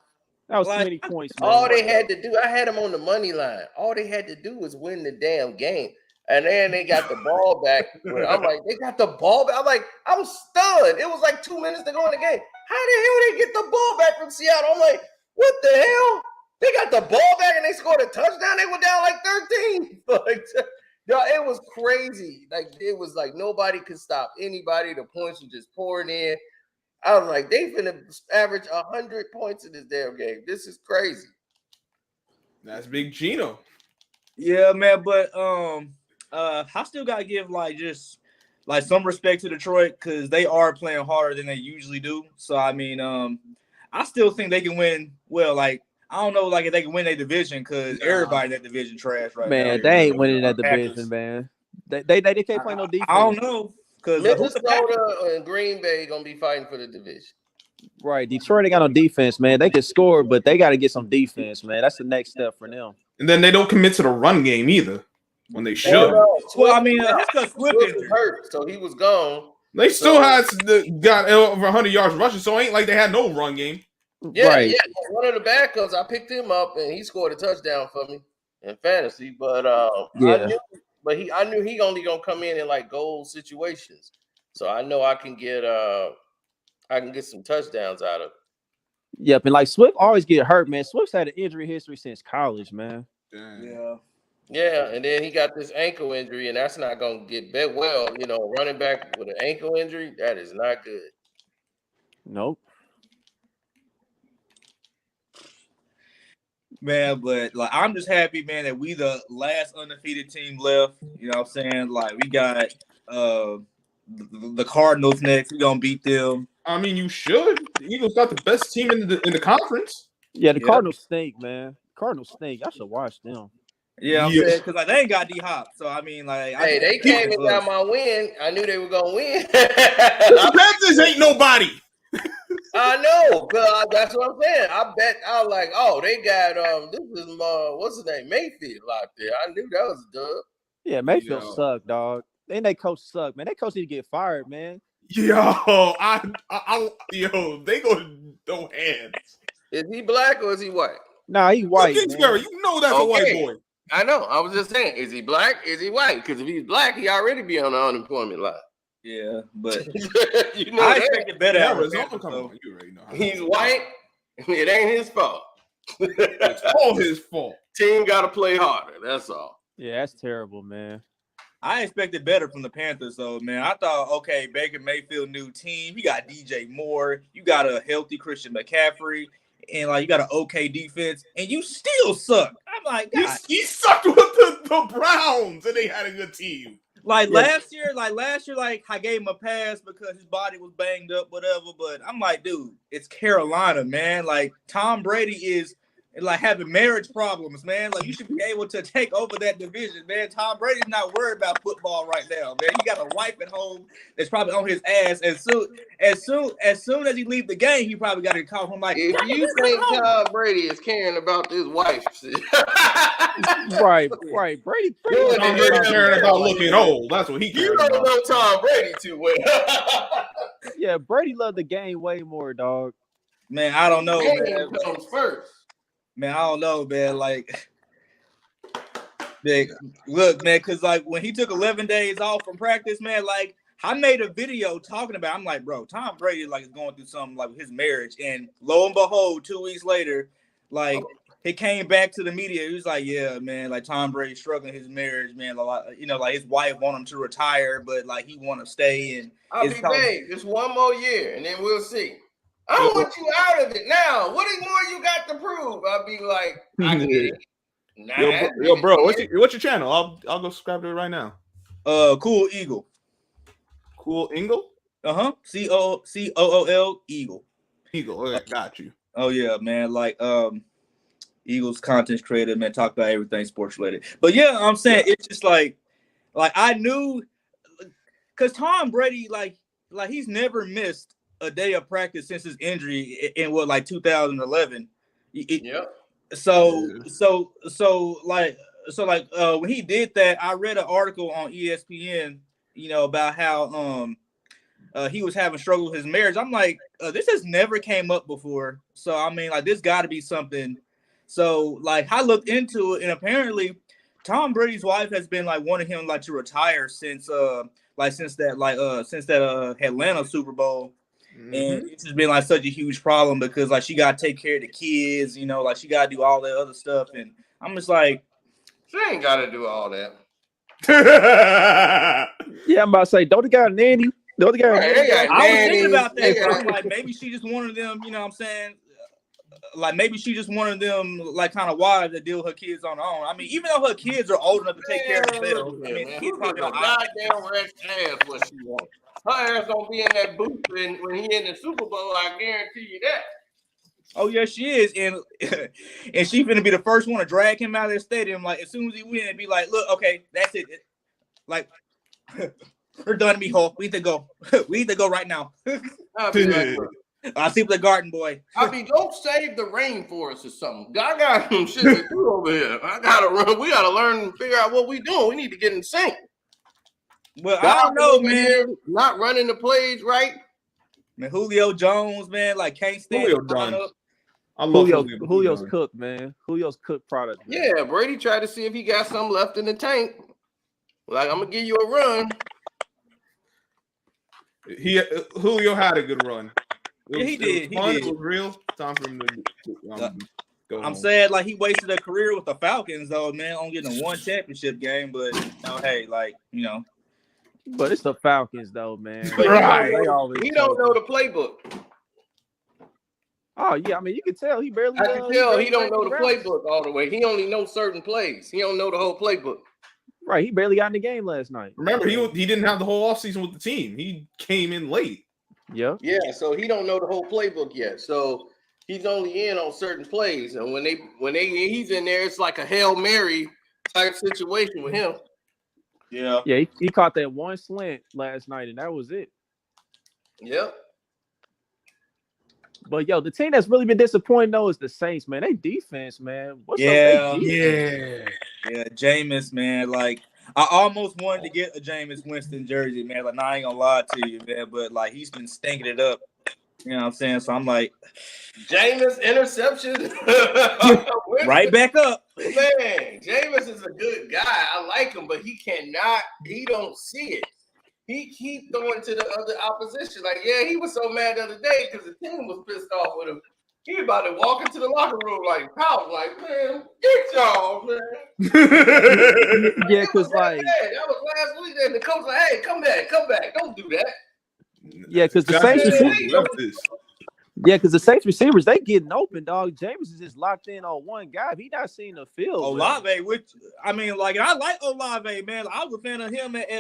B: That was too many points, man.
A: All they had to do, I had them on the money line. All they had to do was win the damn game. And then they got the ball back. I'm like, they got the ball back. I was stunned. It was like 2 minutes to go in the game. How the hell they get the ball back from Seattle? I'm like, what the hell? They got the ball back and they scored a touchdown. They were down like 13. It was crazy. It was like nobody could stop anybody. The points were just pouring in. I was like, they finna average 100 points in this damn game. This is crazy.
C: That's Big Gino.
D: Yeah, man, but I still gotta give just some respect to Detroit because they are playing harder than they usually do. So I mean, I still think they can win. Well, I don't know, if they can win their division because everybody in that division trash right now.
B: Man, they ain't winning that division, man. They can't play no defense.
D: I don't know. Because
A: Minnesota and Green Bay gonna be fighting for the division.
B: Right. Detroit ain't got no defense, man. They can score, but they got to get some defense, man. That's the next step for them.
C: And then they don't commit to the run game either when they should.
A: Well, I mean, Swift was hurt, so he was gone.
C: They still got over 100 yards rushing, so it ain't like they had no run game.
A: Yeah. One of the backups, I picked him up, and he scored a touchdown for me in fantasy. But I knew he only gonna come in goal situations, so I know I can get some touchdowns out of it.
B: Yep, and Swift always get hurt, man. Swift's had an injury history since college, man.
A: Yeah, and then he got this ankle injury, and that's not gonna get better. Well, running back with an ankle injury, that is not good.
B: Nope.
D: Man, but I'm just happy, man, that we the last undefeated team left. You know what I'm saying? We got the Cardinals next. We're gonna beat them.
C: I mean, you should. The Eagles got the best team in the conference.
B: Yeah, the Cardinals stink, man. Cardinals stink. I should watch them.
D: Yeah, I'm saying because they ain't got D-Hop. So I mean,
A: hey, they came and got my win. I knew they were gonna win.
C: The Panthers ain't nobody.
A: I know, cause that's what I'm saying. I bet I was like, oh, they got this is what's his name, Mayfield out there. I knew that was a dub.
B: Yeah, Mayfield suck, dog. They coach suck, man. That coach need to get fired, man.
C: Yo, they go no hands.
A: Is he black or is he white?
B: Nah, he white.
C: Kingsbury, you know that's a white boy.
A: I know. I was just saying, is he black? Is he white? Because if he's black, he already be on the unemployment line.
D: Yeah, but
A: I
D: expected better.
C: You already know.
A: He's white. It ain't his fault.
C: It's all his fault.
A: Team got to play harder. That's all.
B: Yeah, that's terrible, man.
D: I expected better from the Panthers, though, man. I thought, okay, Baker Mayfield, new team. You got DJ Moore. You got a healthy Christian McCaffrey. And, you got an okay defense. And you still suck. I'm like, God.
C: He sucked with the Browns, and they had a good team.
D: Last year, I gave him a pass because his body was banged up, whatever. But I'm like, dude, it's Carolina, man. Tom Brady is having marriage problems, man. You should be able to take over that division, man. Tom Brady's not worried about football right now, man. He got a wife at home that's probably on his ass. As soon as he leave the game, he probably got to call him
A: if you think Tom Brady is caring about this wife,
B: right. Brady
C: caring about looking old. That's what he cares about.
A: You don't know Tom Brady too well.
B: Yeah, Brady loved the game way more, dog.
D: Man, I don't know.
A: Game comes first.
D: Man, I don't know, man. Look, man, because like when he took 11 days off from practice, man, like I made a video talking about. I'm like, bro, Tom Brady like is going through something like with his marriage, and lo and behold, 2 weeks later, like he came back to the media. He was like, yeah, man, like Tom Brady struggling his marriage, man. Like, like his wife want him to retire, but like he want to stay. And
A: I'll be babe. Just one more year, and then we'll see. I don't want you out of it now. What more you got to prove? I'll be like, I can get it.
C: Yo, bro, what's your channel? I'll go subscribe to it right now.
D: Cool Eagle.
C: Cool Ingle?
D: COOL Eagle.
C: Eagle. Okay, got you.
D: Oh yeah, man. Like Eagles content creator, man, talk about everything sports related. But yeah, I'm saying it's just like I knew because Tom Brady, like he's never missed a day of practice since his injury in 2011. So when he did that, I read an article on ESPN, about how he was having struggle with his marriage. I'm like, this has never came up before. So I mean, like this got to be something. So like I looked into it, and apparently Tom Brady's wife has been like wanting him like to retire since that Atlanta Super Bowl. Mm-hmm. And it's just been like such a huge problem because like she got to take care of the kids, like she got to do all that other stuff. And I'm just like,
A: she ain't got to do all that.
B: Yeah, I'm about to say, don't the guy nanny? Don't the guy nanny?
D: I was thinking about that. But I'm like, maybe she just wanted them, you know what I'm saying? Like maybe she just wanted them like kind of wives that deal with her kids on her own. I mean, even though her kids are old enough to take care of themselves, I mean, he's probably
A: a goddamn rest ass what she wants. Her ass don't be in that booth when he in the Super Bowl. I guarantee you that.
D: Oh yeah, she is, and she finna be the first one to drag him out of the stadium. Like as soon as he win, and be like, "Look, okay, that's it. Like we're done, mijo. We need to go. We need to go right now." I'll see the garden boy.
A: Don't save the rainforest or something. I got some shit to do over here. I gotta run. We gotta learn and figure out what we doing. We need to get in sync.
D: Well, I don't know, man.
A: Not running the plays right.
D: Man, Julio Jones, man, like can't stand
C: Julio Jones.
B: I love Julio's cooked, man. Julio's cooked product. Man.
A: Yeah, Brady tried to see if he got something left in the tank. Like, I'm gonna give you a run.
C: Julio had a good run.
D: He did.
C: It was real. Time for him to go.
D: I'm sad, like he wasted a career with the Falcons, though, man. On getting one championship game, but hey, like
B: But it's the Falcons, though, man.
A: Right. He don't know the playbook.
B: Oh yeah, I mean you can tell he barely.
A: I can tell he don't know the playbook all the way. He only knows certain plays. He don't know the whole playbook.
B: Right, he barely got in the game last night.
C: Remember, he didn't have the whole offseason with the team. He came in late.
B: Yeah.
A: So he don't know the whole playbook yet. So he's only in on certain plays, and when he's in there, it's like a Hail Mary type situation with him.
D: Yeah.
B: Yeah, he caught that one slant last night, and that was it.
A: Yep.
B: But yo, the team that's really been disappointing though is the Saints, man. They defense, man.
D: Yeah. Jameis, man. Like I almost wanted to get a Jameis Winston jersey, man. Like, I ain't gonna lie to you, man. But like he's been stinking it up. You know what I'm saying? So I'm like,
A: Jameis interception.
D: Right back up.
A: Man, Jameis is a good guy. I like him, but he don't see it. He keep throwing to the other opposition. Like, yeah, he was so mad the other day because the team was pissed off with him. He was about to walk into the locker room like, pout, like, man, get y'all, man.
B: Yeah, because like
A: that was last week. And the coach like, hey, come back, don't do that.
B: Yeah, because the Saints the Saints receivers, they getting open, dog. James is just locked in on one guy. If he not seeing the field.
D: Olave, I like Olave, man. I was a fan of him at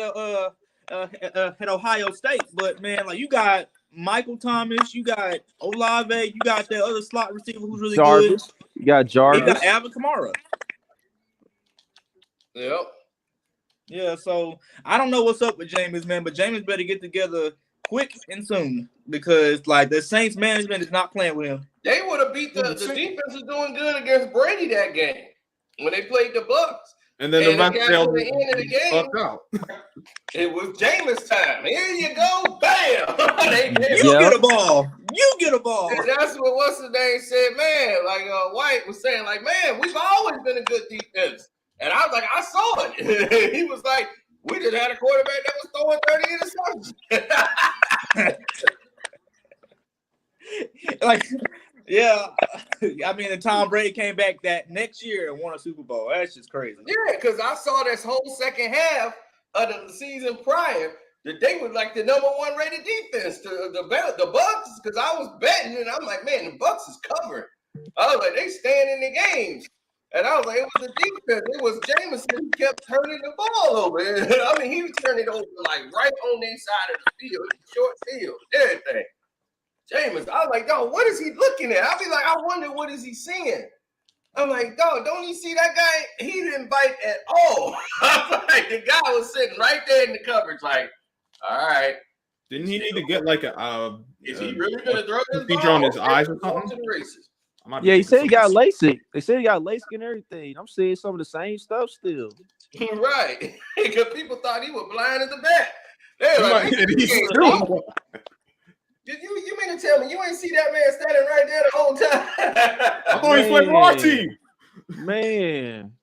D: Ohio State, but man, like you got Michael Thomas, you got Olave, you got that other slot receiver who's really
B: Jarvis.
D: good.
B: You got Jarvis.
D: You got Alvin Kamara.
A: Yep.
D: Yeah, so I don't know what's up with Jameis, man, but Jameis better get together quick and soon because like the Saints management is not playing with him.
A: They would have beat the defense is doing good against Brady that game when they played the Bucs.
C: And then the end of
A: the game,
C: out.
A: It was Jameis time. Here you go, bam!
D: You get a ball.
A: And that's what what's the name said, man. Like White was saying, like, man, we've always been a good defense. And I was like, I saw it. He was like, we just had a quarterback that was throwing 30 interceptions.
D: Like, yeah, I mean, and Tom Brady came back that next year and won a Super Bowl. That's just crazy.
A: Yeah, because I saw this whole second half of the season prior that they were like the #1 rated defense to the Bucs, because I was betting and I'm like, man, the Bucs is covering. I was like, they staying in the games. And I was like, it was the defense. It was Jameson who kept turning the ball over. I mean, he was turning it over like right on their side of the field, short field, everything. Jameson, I was like, dog, what is he looking at? I'll be like, I wonder what is he seeing? I'm like, dog, don't you see that guy? He didn't bite at all. I'm like, the guy was sitting right there in the coverage, like, all right.
C: Didn't he need to get like a
A: is he really gonna throw this
C: procedure
A: ball
C: on his eyes or something?
B: Yeah, he said he got LASIK. They said he got LASIK and everything. I'm seeing some of the same stuff still.
A: Right. Because people thought he was blind as a bat. They were like, you mean to tell me you ain't see that man standing right there the whole time?
C: I thought he played for our team.
B: Man.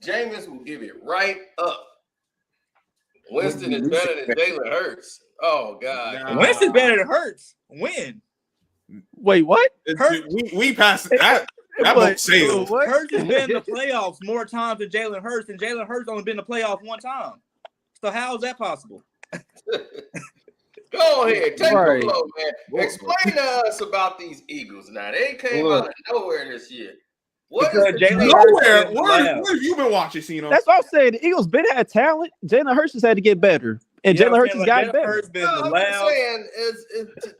A: Jameis will give it right up. Winston is better than Jalen Hurts. Oh, God.
D: Nah. Winston's better than Hurts. When?
B: Wait, what?
C: We passed that. That boat sailed.
D: Hurts has been in the playoffs more times than Jalen Hurts, and Jalen Hurts only been in the playoffs one time. So how is that possible?
A: Go ahead, take a blow, man. Explain to us about these Eagles now. They came out of nowhere this year. What is
C: Jalen Hurts? Where have you been watching, Cino?
B: That's what I'm saying. The Eagles been had talent. Jalen Hurts has had to get better. And Jalen Hurts has gotten better.
A: I'm just saying,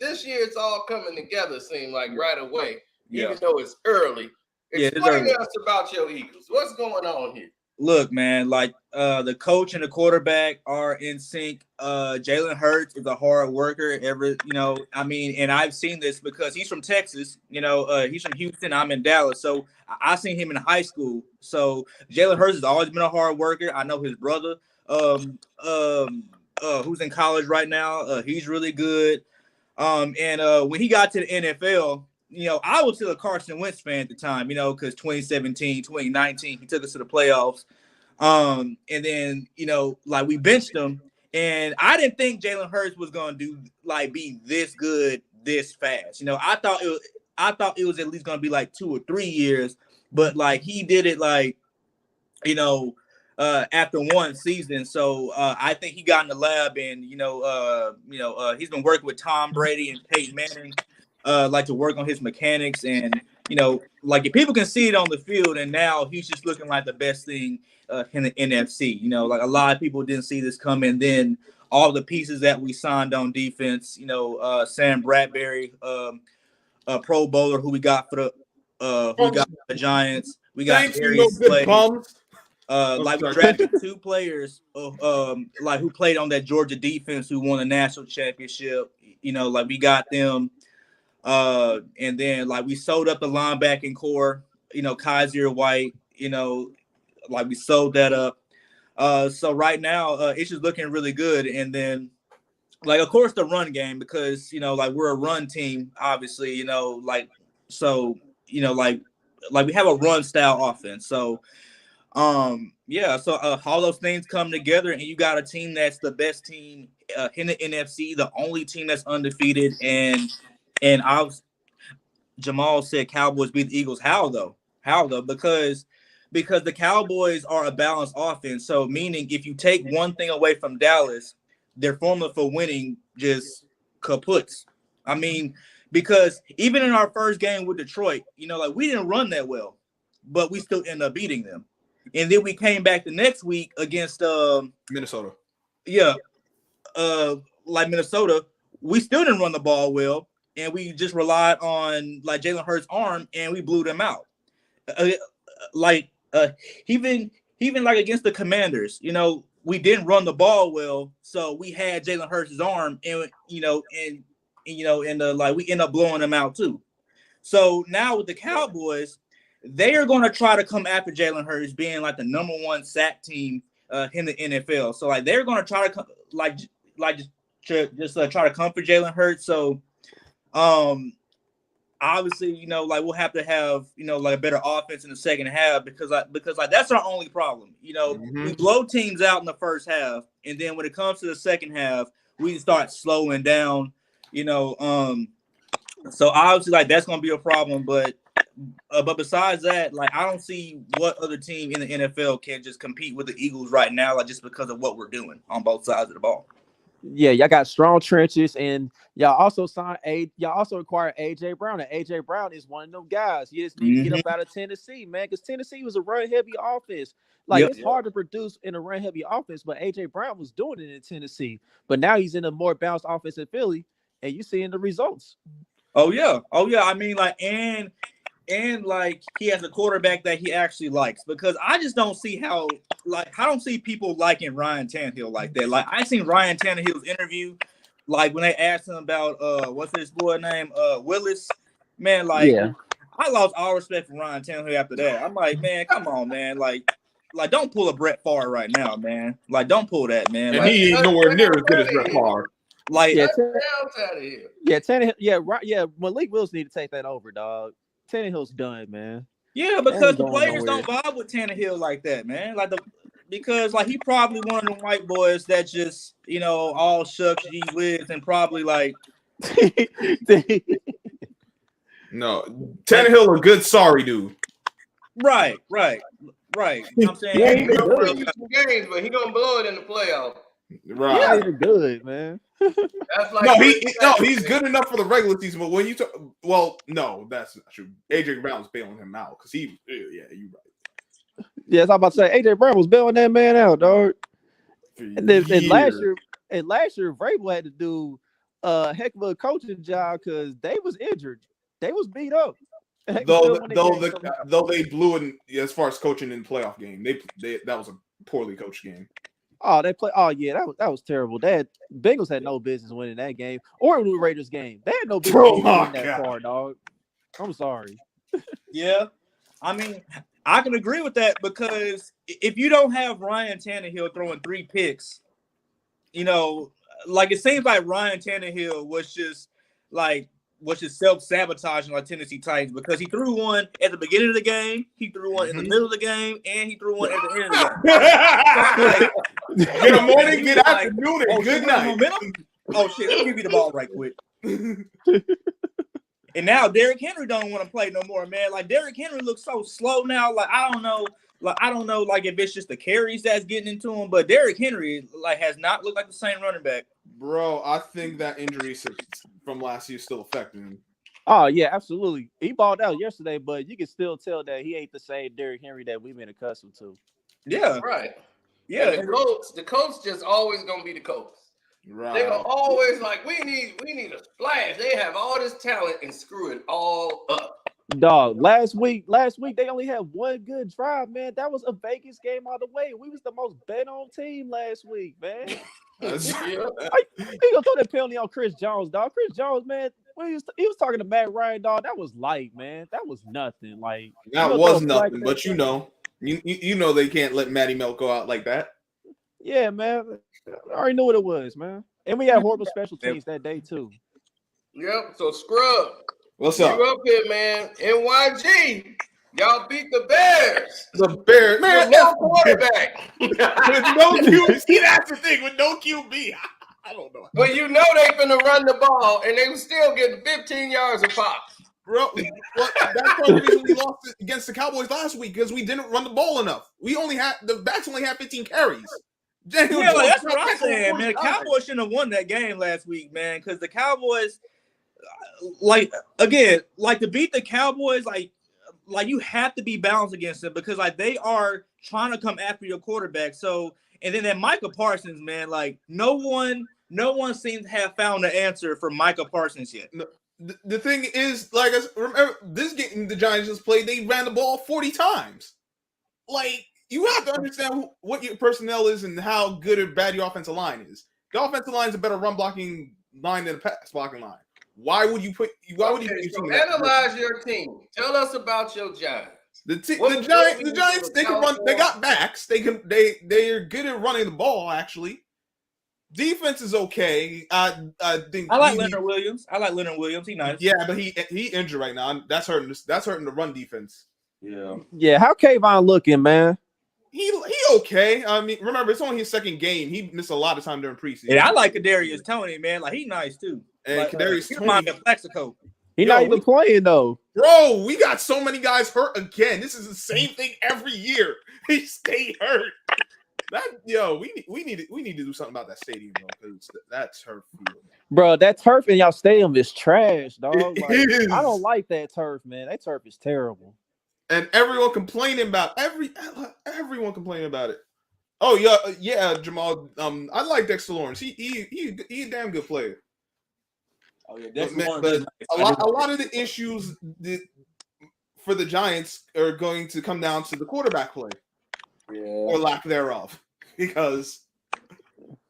A: this year it's all coming together, seem like right away, even though it's early. Explain to us about your Eagles. What's going on here?
D: Look, man, like the coach and the quarterback are in sync. Jalen Hurts is a hard worker. I mean, and I've seen this because he's from Texas. He's from Houston. I'm in Dallas, so I seen him in high school. So Jalen Hurts has always been a hard worker. I know his brother, who's in college right now. He's really good. And when he got to the NFL, I was still a Carson Wentz fan at the time, because 2017, 2019, he took us to the playoffs. And then, we benched him. And I didn't think Jalen Hurts was going to be this good this fast. I thought it was at least going to be like 2 or 3 years. But, he did it, after one season. So I think he got in the lab and, he's been working with Tom Brady and Peyton Manning. To work on his mechanics and, if people can see it on the field and now he's just looking like the best thing in the NFC. A lot of people didn't see this coming. Then all the pieces that we signed on defense, Sam Bradbury, a Pro Bowler who we got for the Giants. We got Darius Slay. We drafted 2 players who played on that Georgia defense who won a national championship. We got them. And then we sold up the linebacking core, Kaiser White, we sold that up. So right now, it's just looking really good. And then, of course, the run game, because, we're a run team, obviously, so we have a run style offense. So, so all those things come together and you got a team that's the best team in the NFC, the only team that's undefeated. And Jamal said Cowboys beat the Eagles. How though? Because the Cowboys are a balanced offense. So meaning if you take one thing away from Dallas, their formula for winning just kaputs. I mean, because even in our first game with Detroit, we didn't run that well, but we still ended up beating them. And then we came back the next week against
C: Minnesota.
D: Yeah. Minnesota, we still didn't run the ball well. And we just relied on Jalen Hurts' arm, and we blew them out. Even against the Commanders, we didn't run the ball well, so we had Jalen Hurts' arm, and we end up blowing them out too. So now with the Cowboys, they are going to try to come after Jalen Hurts, being the #1 sack team in the NFL. So they're going to try to try to come for Jalen Hurts. So. obviously, like we'll have to have, like a better offense in the second half because that's our only problem. We blow teams out in the first half, and then when it comes to the second half, we start slowing down. So obviously, like that's gonna be a problem. But besides that, like I don't see what other team in the NFL can just compete with the Eagles right now, like just because of what we're doing on both sides of the ball.
B: Yeah, y'all got strong trenches, and y'all also acquired AJ Brown, and AJ Brown is one of them guys. You just need to get up out of Tennessee, man, because Tennessee was a run heavy offense. Like it's hard to produce in a run heavy offense, but AJ Brown was doing it in Tennessee. But now he's in a more balanced offense in Philly, and you seeing the results.
D: Oh yeah. I mean, like, and like he has a quarterback that he actually likes, because I just don't see how, like, I don't see people liking Ryan Tannehill like that. Like I seen Ryan Tannehill's interview, like when they asked him about what's his boy name, Willis, man, like I lost all respect for Ryan Tannehill after that. I'm like, man, come on, man, like don't pull a Brett Favre right now, man. Like don't pull that, man.
C: And
D: like,
C: he ain't nowhere near as good as Brett Favre.
D: Like
B: Tannehill, Malik Willis need to take that over, dog. Tannehill's done, man.
D: Yeah, because the players don't vibe with Tannehill like that, man. Because he probably one of them white boys that just, all shucks, gee whiz, and probably like.
C: No, Tannehill a good sorry dude.
D: Right. You know what I'm saying?
A: Yeah, he gonna win some games, but he gonna blow it in the playoffs.
C: Right.
B: Yeah, he's good, man.
A: That's like
C: he's good enough for the regular season, but when you talk, no, that's not true. AJ Brown was bailing him out because you're right.
B: Yeah, I was about to say AJ Brown was bailing that man out, dog. And last year, Vrabel had to do a heck of a coaching job because they was injured, they was beat up.
C: Though they blew it as far as coaching in the playoff game, that was a poorly coached game.
B: Oh, they play. Oh yeah, that was terrible. Bengals had no business winning that game or the Raiders game. They had no business winning that far, dog. I'm sorry.
D: Yeah, I mean, I can agree with that because if you don't have Ryan Tannehill throwing 3 picks, like it seems like Ryan Tannehill was just self-sabotaging like Tennessee Titans, because he threw one at the beginning of the game, he threw one in the middle of the game, and he threw one at the end of the game.
C: Good morning, good afternoon, and good night.
D: Momentum? Oh shit, let me give you the ball right quick. And now Derrick Henry don't want to play no more, man. Like Derrick Henry looks so slow now. Like I don't know if it's just the carries that's getting into him, but Derrick Henry has not looked like the same running back.
C: Bro, I think that injury from last year is still affecting him.
B: Oh yeah, absolutely. He balled out yesterday, but you can still tell that he ain't the same Derrick Henry that we've been accustomed to.
D: Yeah,
A: right.
D: Yeah,
A: and the coach just always gonna be the coach.
C: Right.
A: They're gonna always we need a splash. They have all this talent and screw it all up.
B: Dog, last week they only had one good drive, man. That was a Vegas game all the way. We was the most bet on team last week, man. He gonna throw that penalty on Chris Jones, dog. Chris Jones, man, he was talking to Matt Ryan, dog. That was light, man. That was nothing. Like
C: that was nothing, but you know they can't let Matty Melt go out like that.
B: Yeah, man. I already knew what it was, man. And we had horrible special teams that day too.
A: Yep. So Scrub.
C: What's up?
A: You up here, man? NYG. Y'all beat the Bears.
C: The Bears, man.
A: No quarterback.
C: With no QB. See, that's the thing. With no QB. I don't know.
A: But they finna run the ball, and they were still getting 15 yards a pop.
C: Bro, that's probably the reason we lost against the Cowboys last week, because we didn't run the ball enough. The backs only had 15 carries.
D: That's what I'm saying, man. The Cowboys shouldn't have won that game last week, man, because the Cowboys, to beat the Cowboys, you have to be balanced against them, because they are trying to come after your quarterback. So, and then that Micah Parsons, man, no one seems to have found the answer for Micah Parsons yet.
C: No, the thing is, remember this game the Giants just played, they ran the ball 40 times. You have to understand what your personnel is and how good or bad your offensive line is. The offensive line is a better run blocking line than a pass blocking line. Why would you
A: analyze your team? Tell us about your Giants.
C: The Giants, they can run. They got backs. They're good at running the ball. Actually, Defense is okay. I think
D: I like Leonard Williams. He's nice.
C: Yeah, but he injured right now. That's hurting the run defense.
B: Yeah, how Kayvon looking, man?
C: He okay. I mean, remember it's only his second game. He missed a lot of time during preseason.
D: Yeah, I like Kadarius Toney, man. Like he's nice too.
C: And
D: like,
C: Kadarius
D: he
C: Toney,
D: reminds me of Plexico.
B: He's not even playing though.
C: Bro, we got so many guys hurt again. This is the same thing every year. He stayed hurt. We need to do something about that stadium though, because that turf field.
B: Bro, that turf in y'all stadium is trash, dog. Like,
C: is.
B: I don't like that turf, man. That turf is terrible.
C: And everyone complaining about everyone complaining about it. Oh yeah, Jamal. I like Dexter Lawrence. He a damn good player.
D: Oh yeah, Dexter Lawrence.
C: But a lot of the issues for the Giants are going to come down to the quarterback play, or lack thereof. Because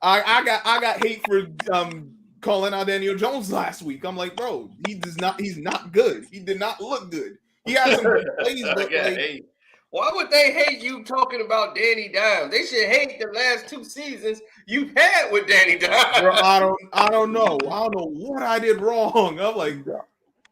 C: I got hate for calling out Daniel Jones last week. I'm like, bro, he's not good. He did not look good. He had some plays, but
A: why would they hate you talking about Danny Dimes? They should hate the last 2 seasons you've had with Danny Dimes.
C: Bro, I don't know. I don't know what I did wrong. I'm like,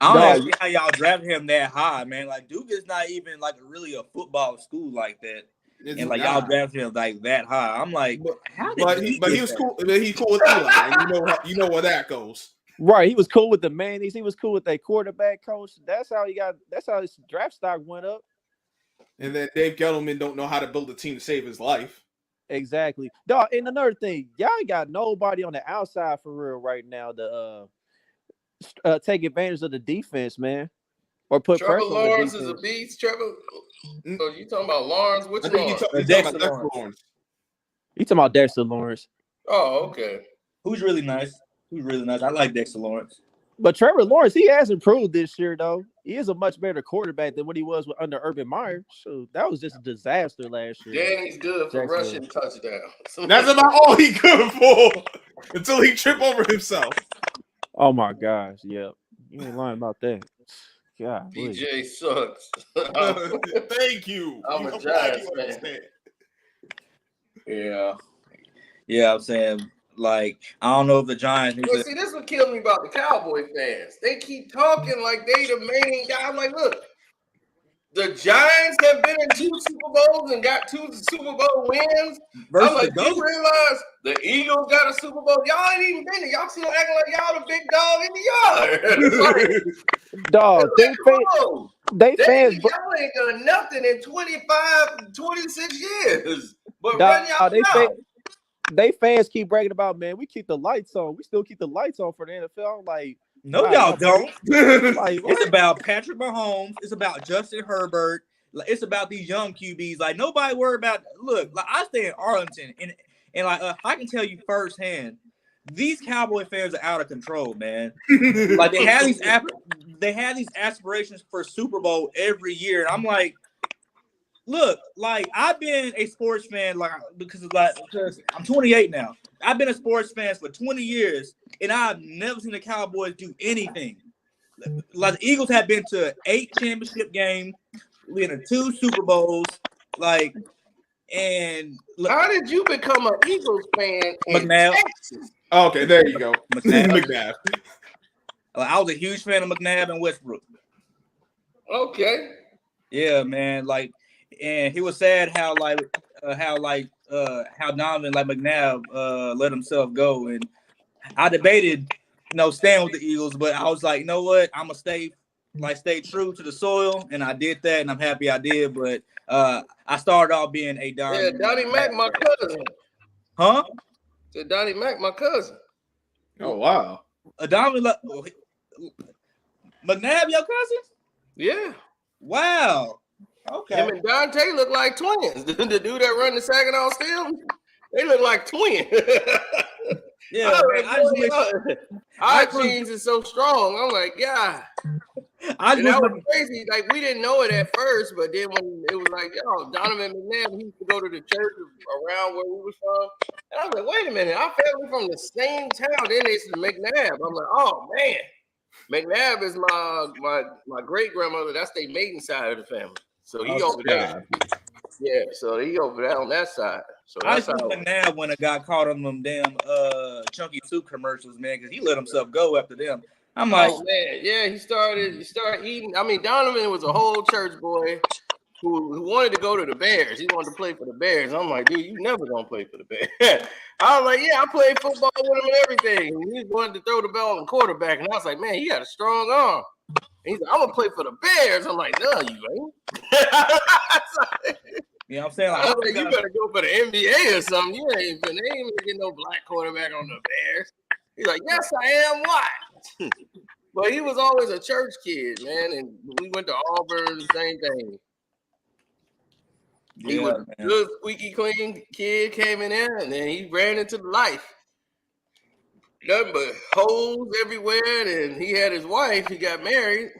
D: I don't understand how y'all drafted him that high, man. Like Duke is not even like really a football school like that. And like y'all drafted him like that high. I'm like, how did he
C: was cool. He's cool with Eli. And you know where that goes.
B: Right, he was cool with the Mannings. He was cool with their quarterback coach. That's how his draft stock went up.
C: And then Dave Gettleman don't know how to build a team to save his life.
B: Exactly, dog. And another thing, y'all ain't got nobody on the outside for real right now to take advantage of the defense, man, or put
A: Trevor
B: pressure
A: Lawrence
B: on the defense.
A: is a beast. Trevor. So you talking about Lawrence? Which Lawrence?
C: Dexter Lawrence.
B: You talking about Dexter Lawrence?
A: Oh, okay.
D: Who's really nice? I like Dexter Lawrence.
B: But Trevor Lawrence, he has improved this year, though. He is a much better quarterback than what he was under Urban Meyer. So that was just a disaster last year.
A: Danny's good for rushing touchdowns.
C: That's about all he good for until he trip over himself.
B: Oh my gosh, yeah. You ain't lying about that. God,
A: DJ sucks.
C: Thank you.
A: I'm a Giants fan.
D: Yeah, I'm saying, like, I don't know if the Giants.
A: Well, see, this what kills me about the Cowboy fans. They keep talking like they the main guy. I'm like, look, the Giants have been in 2 Super Bowls and got 2 Super Bowl wins. I'm like, do you realize the Eagles got a Super Bowl? Y'all ain't even been there. Y'all still acting like y'all the big dog in the yard.
B: Dog, they fans.
A: Y'all ain't done nothing in 25, 26 years. But
B: dog,
A: run y'all out.
B: They fans keep bragging about, man, we keep the lights on. We still keep the lights on for the NFL. I'm like,
D: no, y'all don't.
B: Like,
D: it's about Patrick Mahomes. It's about Justin Herbert. Like, it's about these young QBs. Like, nobody worry about. Look, like I stay in Arlington, and like I can tell you firsthand, these Cowboy fans are out of control, man. Like they have these aspirations for Super Bowl every year, and I'm like, look, like I've been a sports fan because I'm 28 now. I've been a sports fan for 20 years, and I've never seen the Cowboys do anything. Like the Eagles have been to 8 championship games, winning 2 Super Bowls. Like, and look,
A: how did you become an Eagles fan in
D: McNabb?
A: Texas?
C: Okay, there you go, McNabb.
D: I was a huge fan of McNabb and Westbrook.
A: Okay.
D: Yeah, man. Like, and he was sad how Donovan like McNabb let himself go, and I debated, staying with the Eagles, but I was like, you know what, I'm gonna stay true to the soil, and I did that, and I'm happy I did. But I started off bebeing a darn.
A: Yeah, Donnie Mack, my cousin.
D: Huh?
A: Said Donnie Mack, my cousin.
C: Oh wow.
D: Donovan McNabb, your cousin?
A: Yeah.
D: Wow. Okay.
A: Him and Dante look like twins. The dude that run the Saginaw Steel, they look like twins.
D: Yeah,
A: our genes is so strong. I'm like, yeah. And that was crazy. Like, we didn't know it at first, but then when it was like, yo, Donovan McNabb, he used to go to the church around where we was from. And I was like, wait a minute, our family from the same town. Then they said McNabb. I'm like, oh man, McNabb is my great grandmother. That's their maiden side of the family. So he over there. Yeah, so he over there on that side. So
D: I
A: that's
D: just
A: how.
D: wish McNabb when I got caught on them damn Chunky Soup commercials, man, because he let himself go after them. I'm like,
A: Oh man, yeah, he started eating. I mean, Donovan was a whole church boy who wanted to go to the Bears. He wanted to play for the Bears. I'm like, dude, you never gonna play for the Bears. I was like, yeah, I played football with him and everything. And he wanted to throw the ball and quarterback, and I was like, man, he got a strong arm. And he's like, I'm gonna play for the Bears. I'm like, no, you ain't.
D: you know what I'm saying?
A: I was like, you better go for the NBA or something. You ain't gonna get no black quarterback on the Bears. He's like, yes, I am. Why? But he was always a church kid, man, and we went to Auburn, the same thing. He was a good, squeaky clean kid, came in there, and then he ran into the life. Nothing but holes everywhere, and he had his wife. He got married,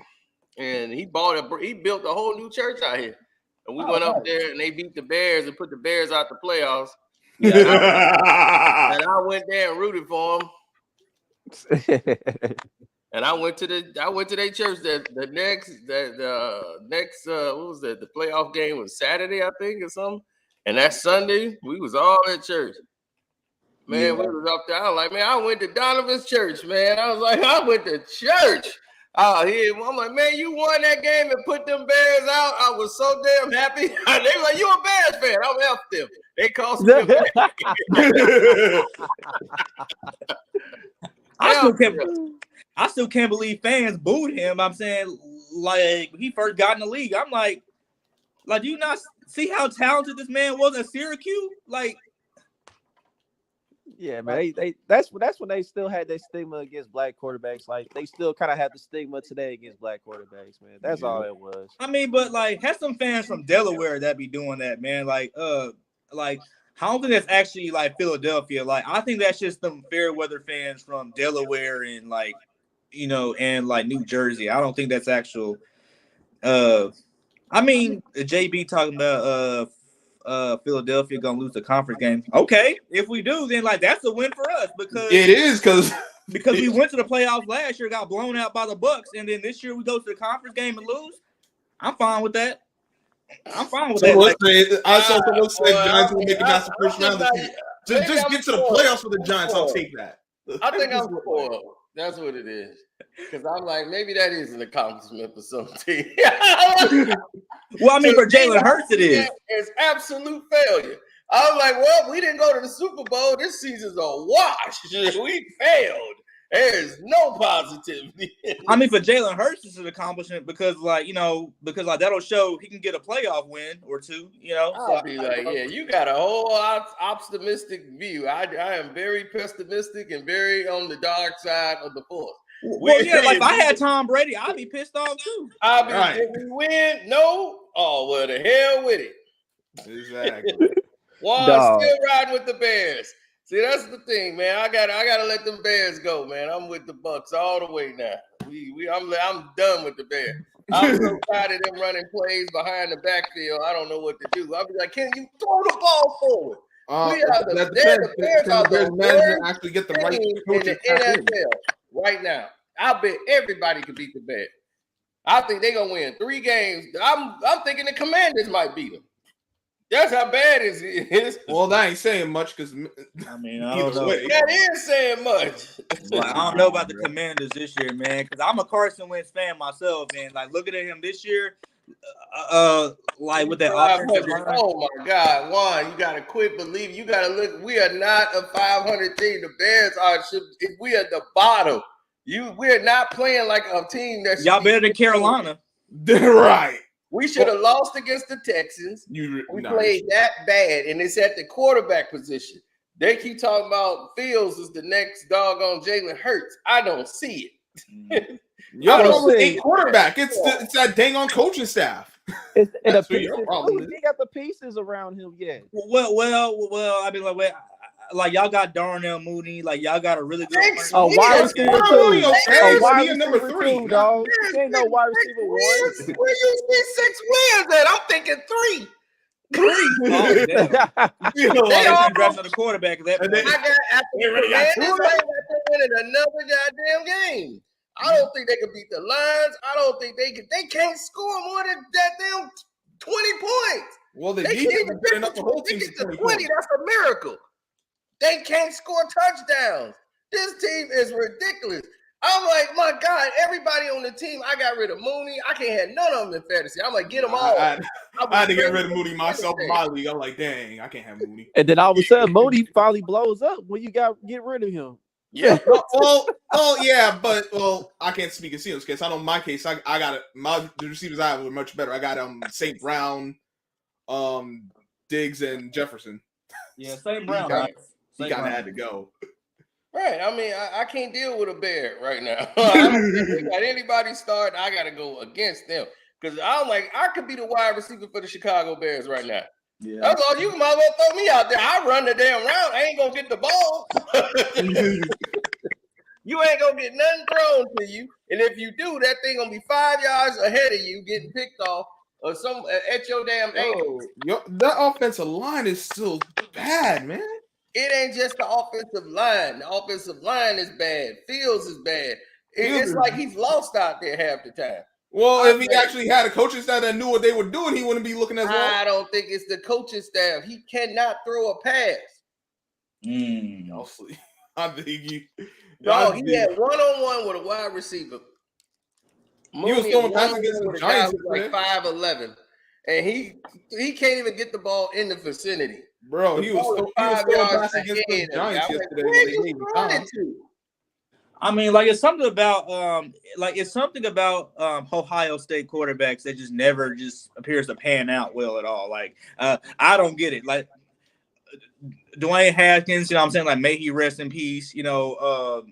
A: and he built a whole new church out here. And we went up there, and they beat the Bears and put the Bears out the playoffs. Yeah, and I went there and rooted for them. And I went to their church. The next what was that? The playoff game was Saturday, I think, or something. And that Sunday, we was all at church. Man, we was up there. I was like, man, I went to Donovan's church, man. I was like, I went to church. I'm like, man, you won that game and put them Bears out. I was so damn happy. They were like, you a Bears fan? I'm help them. They cost me a
D: I still can't believe fans booed him. I'm saying, like, when he first got in the league, I'm like, do you not see how talented this man was at Syracuse? Like,
B: yeah, man, that's when they still had that stigma against black quarterbacks. Like, they still kind of have the stigma today against black quarterbacks, man. That's all it was.
D: I mean, but like, have some fans from Delaware that be doing that, man. Like, I don't think that's actually like Philadelphia. Like, I think that's just some fair weather fans from Delaware and like, you know, and like New Jersey. I don't think that's actual. I mean, JB talking about Philadelphia gonna lose the conference game. Okay, if we do, then like that's a win for us because
C: it is because
D: we went to the playoffs last year, got blown out by the Bucs, and then this year we go to the conference game and lose. I'm fine with that. I'm fine with that.
C: I saw someone say Giants will make it past the first round. Just get to the playoffs for the Giants. I'll take that.
A: I think I'm spoiled. That's what it is. Because I'm like, maybe that is an accomplishment for some team.
D: Well, I mean, for Jalen Hurts, it is.
A: It's absolute failure. I was like, well, we didn't go to the Super Bowl. This season's a wash. We failed. There's no positivity.
D: I mean, for Jalen Hurts, it's an accomplishment because, like, you know, that'll show he can get a playoff win or two, you know.
A: I'll be like, yeah, you got a whole optimistic view. I am very pessimistic and very on the dark side of the force.
D: Well, yeah, like if I had Tom Brady, I'd be pissed off too.
A: Did we win? No. Oh, well, the hell with it.
C: Exactly.
A: Juan still riding with the Bears. See, that's the thing, man. I gotta let them Bears go, man. I'm with the Bucs all the way now. I'm done with the Bears. I'm so tired of them running plays behind the backfield. I don't know what to do. I'll be like, can you throw the ball forward? The Bears are the worst
C: actually get the right
A: team in the NFL right now. I bet everybody could beat the Bears. I think they're gonna win 3 games. I'm thinking the Commanders might beat them. That's how bad it is.
C: Well, that ain't saying much because
D: I mean, I don't know.
A: That is saying much.
D: Well, I don't know about the Commanders this year, man, because I'm a Carson Wentz fan myself, and like looking at him this year, like with that offensive line.
A: Oh my God, Juan, you gotta quit believing. You gotta look. We are not a 500 team. The Bears are. We are the bottom. We are not playing like a team that's
D: y'all better than Carolina.
C: Right.
A: We should have lost against the Texans. We played that bad, and it's at the quarterback position. They keep talking about Fields is the next doggone Jalen Hurts. I don't see it.
C: Y'all don't see quarterback. It's that dang on coaching staff.
B: He got the pieces around him yet.
D: Well. I mean, like y'all got Darnell Mooney. Like y'all got a really good
B: wide receiver too.
C: Wide receiver 3,
B: dog. Ain't no wide receiver 1.
A: Where you see 6 wins at? I'm thinking 3.
D: They all drafted the quarterback at that point.
A: They winning another goddamn game. I don't think they can beat the Lions. I don't think they can't score more than that damn 20 points.
C: Well, the
A: They
C: defense
A: can't
C: is
A: even
C: good enough to hold
A: they
C: teams
A: get
C: to
A: to
C: 20
A: 20.
C: points.
A: That's a miracle. They can't score touchdowns. This team is ridiculous. I'm like, my God, everybody on the team, I got rid of Mooney. I can't have none of them in fantasy. I'm like, get them all.
C: I had to get rid of Mooney myself in my league. I'm like, dang, I can't have Mooney.
B: And then all of a sudden, Mooney finally blows up when you get rid of him.
A: Yeah.
C: Yeah, but I can't speak in Cena's case. I know in my case, I got it. The receivers I have were much better. I got St. Brown, Diggs, and Jefferson.
D: Yeah, St. Brown.
C: He kind of had to go.
A: Right. I mean, I can't deal with a Bear right now. I don't think we got anybody starting. I got to go against them because I'm like, I could be the wide receiver for the Chicago Bears right now.
D: Yeah.
A: That's all. You might as well throw me out there. I run the damn route. I ain't gonna get the ball. You ain't gonna get nothing thrown to you, and if you do, that thing gonna be 5 yards ahead of you, getting picked off or some at your damn ankle.
C: That offensive line is still bad, man.
A: It ain't just the offensive line. The offensive line is bad. Fields is bad. It's like he's lost out there half the time.
C: Well, if he actually had a coaching staff that knew what they were doing, he wouldn't be looking as well.
A: I don't think it's the coaching staff. He cannot throw a pass.
C: I think he
A: had one-on-one with a wide receiver.
C: He was throwing passes against the Giants
A: like 5'11", and he can't even get the ball in the vicinity.
C: Bro, he was throwing passes against the Giants yesterday.
D: I mean, like it's something about Ohio State quarterbacks that just never just appears to pan out well at all. Like I don't get it. Like Dwayne Haskins, you know what I'm saying? Like may he rest in peace, you know.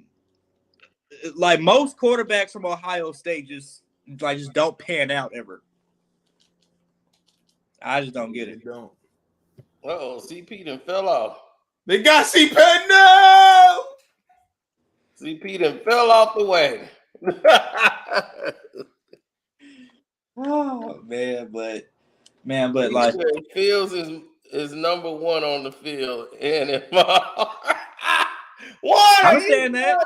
D: Like most quarterbacks from Ohio State just don't pan out ever. I just don't get it.
A: CP done fell off.
C: They got CP now.
A: CP done fell off the wagon.
D: Oh man, but like
A: Fields is number one on the field, and
D: I understand that.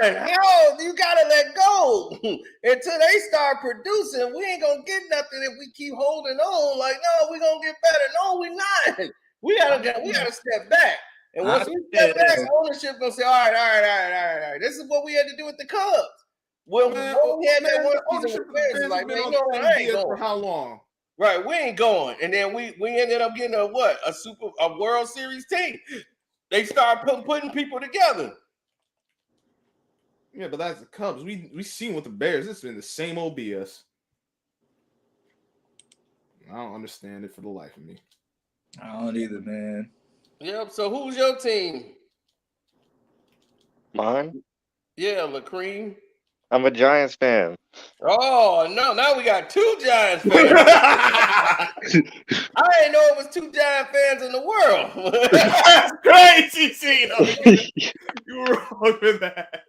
A: Hell, you gotta let go until they start producing. We ain't gonna get nothing if we keep holding on. Like, no, we gonna get better. No, we not. We gotta step back. And once we step back, ownership gonna say, all right. This is what we had to do with the Cubs. Well, we had that one season with the fans, like, man, you know what? I ain't going.
C: For how long?
A: Right, we ain't going. And then we ended up getting a World Series team. They start putting people together.
C: Yeah, but that's the Cubs. We seen with the Bears. It's been the same old BS. I don't understand it for the life of me.
D: I don't either, man.
A: Yep. So who's your team?
E: Mine?
A: Yeah, LaCream.
E: I'm a Giants fan.
A: Oh no! Now we got two Giants fans. I didn't know it was two Giant fans in the world.
C: That's crazy, Cena. You were wrong with that.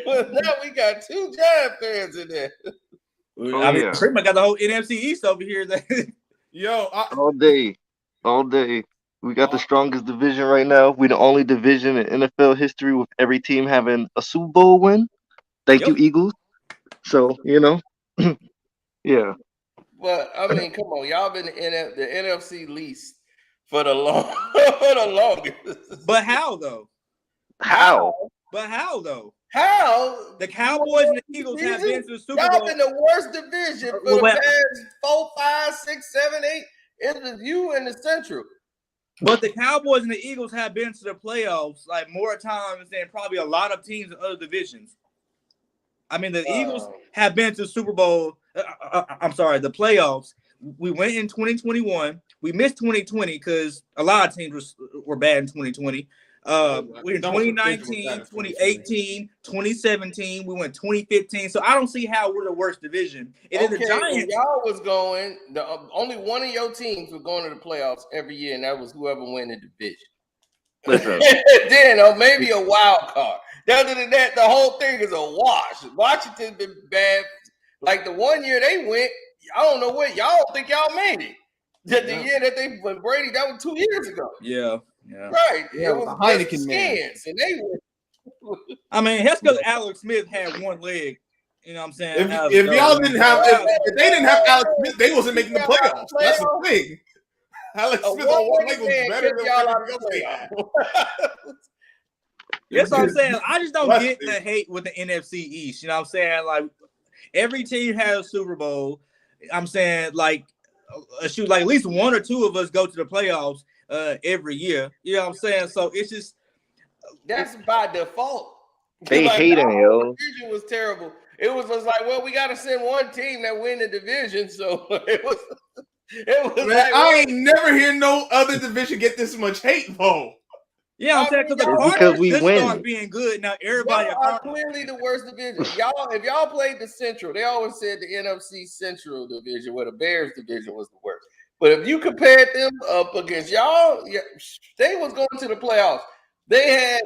A: Now we got two Giant fans in there.
D: I mean, pretty much got the whole NFC East over here.
E: All day. We got the strongest division right now. We the only division in NFL history with every team having a Super Bowl win. Thank you, Eagles. So, you know, yeah.
A: But I mean, come on, y'all been in the NFC least for the longest.
D: But how though?
E: How?
D: But how though?
A: How?
D: The Cowboys and the Eagles have been to the Super Bowl.
A: Y'all been the worst division for the past 4, 5, 6, 7, 8. It was you in the Central.
D: But the Cowboys and the Eagles have been to the playoffs like more times than probably a lot of teams in other divisions. I mean, the Eagles have been to the Super Bowl. The playoffs. We went in 2021. We missed 2020 because a lot of teams were bad in 2020. We in 2019, 2018, 2017. We went 2015. So I don't see how we're the worst division. And the Giants,
A: y'all was going. Only one of your teams was going to the playoffs every year, and that was whoever won the division.
E: Listen.
A: Then, maybe a wild card. Other than that, the whole thing is a wash. Washington's been bad. Like the 1 year they went, I don't know what y'all think y'all made it. The year that they went Brady, that was 2 years ago.
D: Yeah.
A: Right.
C: Yeah, it was the Heineken man.
A: And they went.
D: I mean, that's because Alex Smith had one leg. You know what I'm saying?
C: If y'all didn't have, if they didn't have Alex Smith, they wasn't making the playoffs. That's the thing. Alex Smith on one leg was better than
A: y'all out
C: everything else they had.
D: That's what I'm saying. I just don't get the hate with the NFC East. You know what I'm saying? Like every team has a Super Bowl. I'm saying like at least one or two of us go to the playoffs every year. You know what I'm saying? So it's just
A: that's by default.
E: They hating, yo.
A: The division was terrible. It was just like, well, we got to send one team that win the division. So it was
C: Man,
A: like,
C: I ain't never hear no other division get this much hate, though.
D: yeah, I'm saying because the Cardinals just start being good. Now everybody
A: are clearly the worst division. If y'all played the Central, they always said the NFC Central division, where the Bears division was the worst. But if you compared them up against y'all, they was going to the playoffs. They had,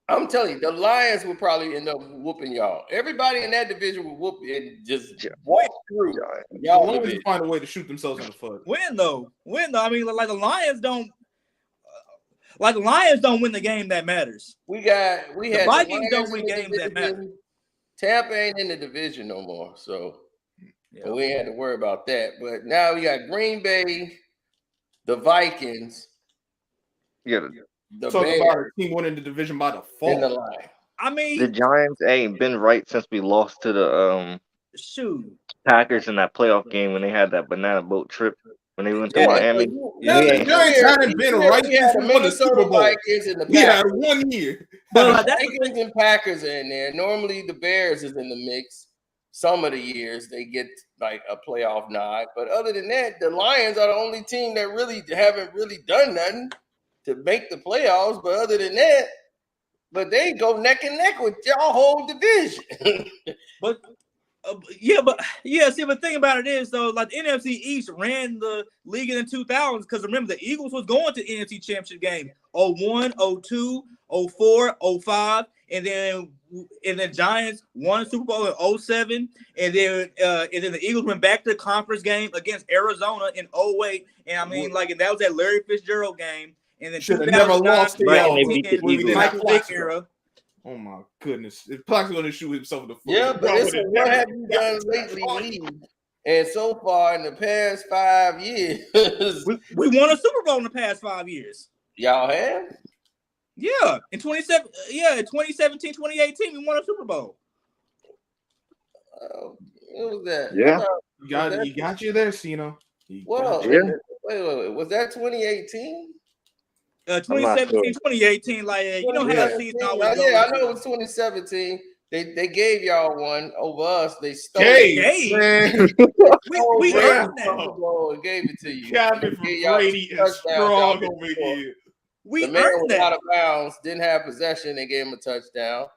A: I'm telling you, the Lions would probably end up whooping y'all. Everybody in that division would whoop and just walk through.
C: Y'all always find a way to shoot themselves in the foot.
D: When though? I mean, like the Lions don't. Like the Lions don't win the game that matters.
A: The
D: Vikings don't win games that matter.
A: Tampa ain't in the division no more, so we ain't had to worry about that. But now we got Green Bay, the Vikings.
E: Yeah.
C: Talking about a team winning the division by default.
A: In the line.
D: I mean,
E: the Giants ain't been right since we lost to the Packers in that playoff game when they had that banana boat trip. When they went to Miami.
C: The Giants hadn't been right since we won the Super Bowl. We had 1 year.
A: But the Vikings and Packers are in there. Normally, the Bears is in the mix. Some of the years, they get like a playoff nod. But other than that, the Lions are the only team that really haven't really done nothing to make the playoffs. But other than that, they go neck and neck with y'all whole division.
D: See, the thing about it is though, like the NFC East ran the league in the 2000s because remember the Eagles was going to the NFC Championship game 01, 02, 04, 05, and then Giants won the Super Bowl in 07, and then the Eagles went back to the conference game against Arizona in 08, and I mean and that was that Larry Fitzgerald game, and then
C: should have never lost to
D: the Michael Vick era.
C: Oh my goodness! If Plaxico's going to shoot himself in the foot,
A: yeah, but what have you done lately, Lee? And so far in the past 5 years,
D: we won a Super Bowl in the past 5 years.
A: Y'all have?
D: Yeah, in 2017, 2018, we won a Super Bowl.
A: What was that?
E: Yeah,
C: you got you there, Cino.
A: Wait, was that 2018?
D: 2017, 2018, like you know how season always goes.
A: Yeah, I know it was 2017. They gave y'all one over us. They stole
C: it.
D: We earned that.
A: And gave it to you.
C: Captain for Brady is strong over here.
A: The man was out of bounds, didn't have possession. They gave him a touchdown.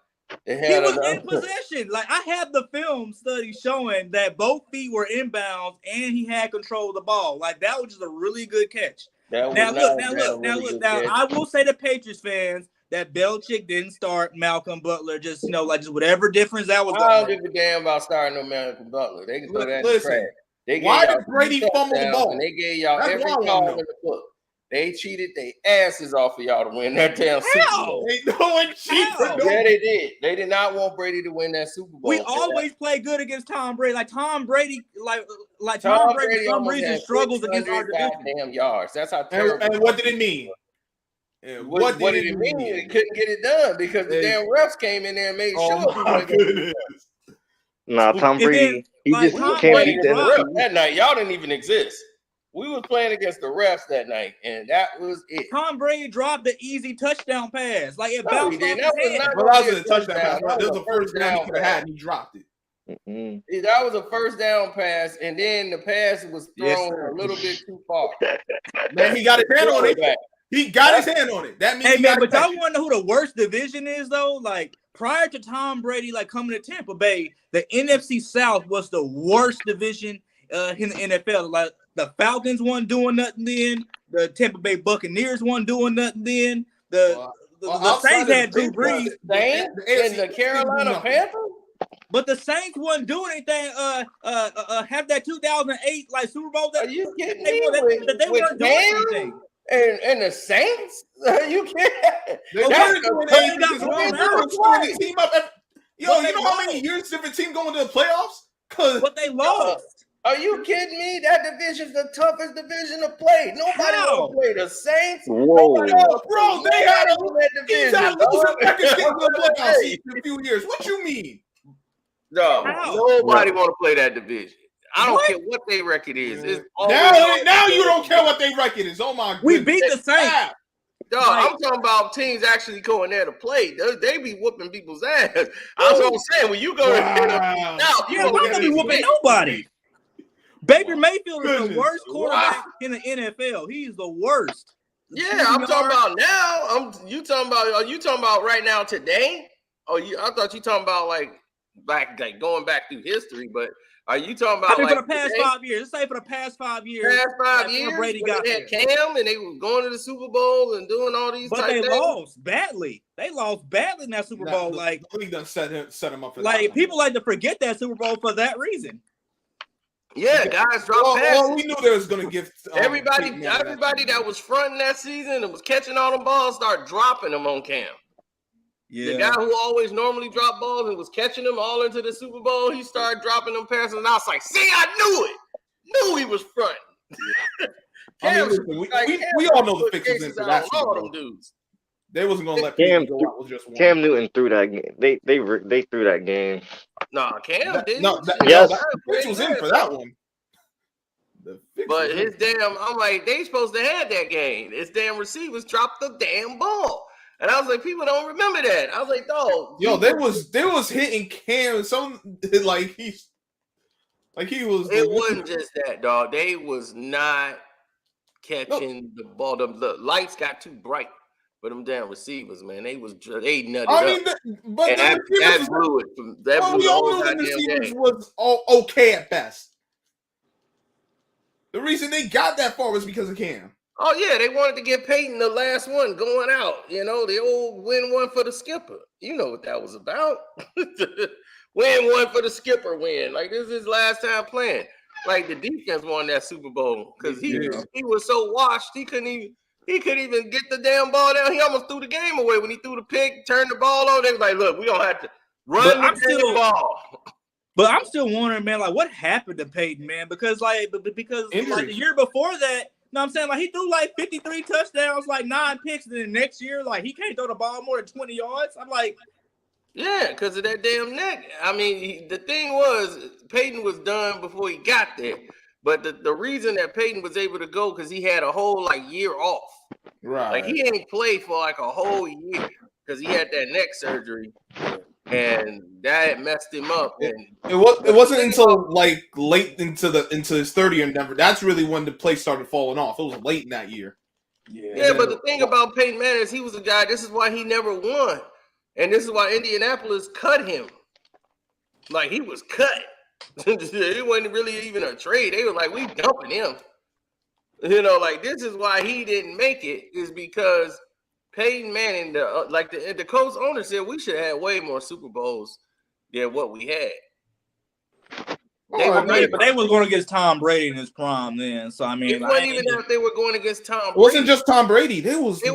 D: He was in possession. Like I have the film study showing that both feet were inbounds and he had control of the ball. Like that was just a really good catch. Now look. I will say to Patriots fans that Belichick didn't start Malcolm Butler. Just just whatever difference that was.
A: I don't give a damn about starting no Malcolm Butler. They can throw that in trash.
C: Why did Brady fumble the ball?
A: And they gave y'all every call in the book. They cheated their asses off of y'all to win that damn Super Bowl.
C: No one cheated.
A: Yeah, they did. They did not want Brady to win that Super Bowl.
D: We always play good against Tom Brady. Like Tom Brady, Tom Brady for some reason struggles against our division.
A: Damn yards. That's how terrible.
C: And what did it mean?
A: What did it mean? They couldn't get it done because the damn refs came in there and made sure.
E: Nah, Tom Brady. He just can't beat the
A: refs that night. Y'all didn't even exist. We were playing against the refs that night, and that was it.
D: Tom Brady dropped the easy touchdown pass. Like it bounced off his head.
C: That was a touchdown pass. That was the first down he could have had, and he dropped it.
A: That was a first down pass, and then the pass was thrown a little bit too far.
C: Man, he got his hand on it. He got his hand on it. That means
D: but y'all want to know who the worst division is, though? Like, prior to Tom Brady, coming to Tampa Bay, the NFC South was the worst division in the NFL. Like, the Falcons weren't doing nothing then. The Tampa Bay Buccaneers weren't doing nothing then. The Saints had Drew Brees.
A: And the Carolina Panthers?
D: But the Saints wasn't doing anything. Have that 2008 Super Bowl.
A: Are you kidding
D: me? They weren't doing anything.
A: And the Saints? You can't.
C: Yo, you know how many years different team going to the playoffs?
D: But they lost.
A: Are you kidding me? That division's the toughest division to play. Nobody want to play the Saints.
E: Whoa.
C: Bro, they had
A: division.
C: losing records getting to the playoffs in a few years. What you mean?
A: No, nobody want to play that division. I don't care what their record is. It's
C: now you don't care what their record is. Oh my goodness.
D: We beat the Saints.
A: Dog, I'm talking about teams actually going there to play. They be whooping people's ass. That's what I'm saying. When you go
C: Wow.
D: You're not gonna be whooping nobody. Baker Mayfield is the worst quarterback in the NFL. He's the worst.
A: Yeah, I'm talking about now. Are you talking about right now today? I thought you talking about like going back through history, but are you talking about
D: for the past 5 years? Let's say for the past 5 years.
A: Past 5 years,
D: Brady
A: when
D: got
A: they had Cam and they were going to the Super Bowl and doing all these.
D: But they lost badly. They lost badly in that Super Bowl.
C: The league done set him up for
D: like
C: that.
D: People like to forget that Super Bowl for that reason.
A: Yeah, guys dropped passes.
C: Well, we knew they was going to give
A: everybody that was fronting that season and was catching all the balls start dropping them on Cam. Yeah. The guy who always normally dropped balls and was catching them all into the Super Bowl, he started dropping them passes, and I was like, "See, I knew it. Knew he was fronting."
C: We all know the fixes in for that Super Bowl.
A: Dudes.
C: They wasn't going to let Cam go out with just one.
E: Cam Newton threw that game. They threw that game.
A: Nah, Cam didn't.
C: The fix was in for that one.
A: But his damn, I'm like, they supposed to have that game. His damn receivers dropped the damn ball. And I was like, people don't remember that. I was like, dog.
C: Yo, they was hitting Cam. He was.
A: It wasn't just that, dog. They was not catching the ball. The lights got too bright for them damn receivers, man. They nutted up.
C: But
A: that blew it. We all know the
C: receivers was okay at best. The reason they got that far was because of Cam.
A: Oh, yeah, they wanted to get Peyton the last one going out. You know, the old win one for the skipper. You know what that was about. Win one for the skipper win. Like, this is his last time playing. Like, the defense won that Super Bowl because he was so washed, he couldn't even get the damn ball down. He almost threw the game away when he threw the pick, turned the ball over. They was like, look, we don't have to run the ball.
D: But I'm still wondering, man, like, what happened to Peyton, man? Because like the year before that, you know what I'm saying? Like, he threw like 53 touchdowns, like 9 picks, and then next year, like, he can't throw the ball more than 20 yards. I'm like,
A: yeah, because of that damn neck. I mean, the thing was, Peyton was done before he got there. But the reason that Peyton was able to go because he had a whole year off.
C: Right.
A: Like, he ain't played for like a whole year because he had that neck surgery. And that messed him up. And
C: it wasn't until like late into his 30 year endeavor. That's really when the play started falling off. It was late in that year.
A: Yeah, but the thing about Peyton Manning is he was a guy. This is why he never won, and this is why Indianapolis cut him. Like, he was cut. It wasn't really even a trade. They were like, we dumping him. You know, like, this is why he didn't make it, is because Peyton Manning, the coach owner said we should have way more Super Bowls than what we had.
D: But they was going against Tom Brady in his prime then. So I mean,
A: it wasn't even that they were going against Tom Brady.
C: It wasn't just Tom Brady. They were losing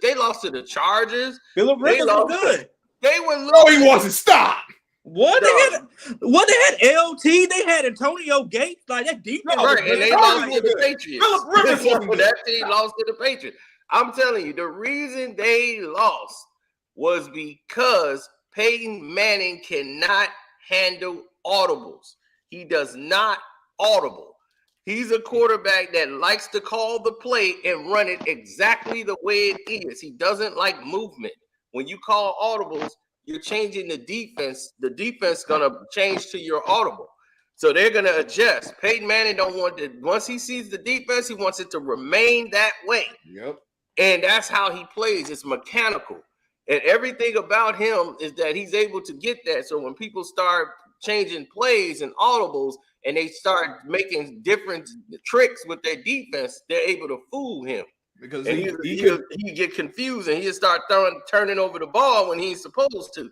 C: they lost to the Chargers.
D: Philip Rivers was good.
A: They were losing.
C: No, he wasn't. Stop.
D: What they had LT, they had Antonio Gates, like that defense.
A: Right, and they lost to the Patriots.
C: Philip Rivers wasn't
A: that team lost to the Patriots. I'm telling you, the reason they lost was because Peyton Manning cannot handle audibles. He does not audible. He's a quarterback that likes to call the play and run it exactly the way it is. He doesn't like movement. When you call audibles, you're changing the defense. The defense is going to change to your audible. So they're going to adjust. Peyton Manning don't want to. Once he sees the defense, he wants it to remain that way.
C: Yep.
A: And that's how he plays. It's mechanical. And everything about him is that he's able to get that. So when people start changing plays and audibles and they start making different tricks with their defense, they're able to fool him. Because he get confused and he'll start turning over the ball when he's supposed to.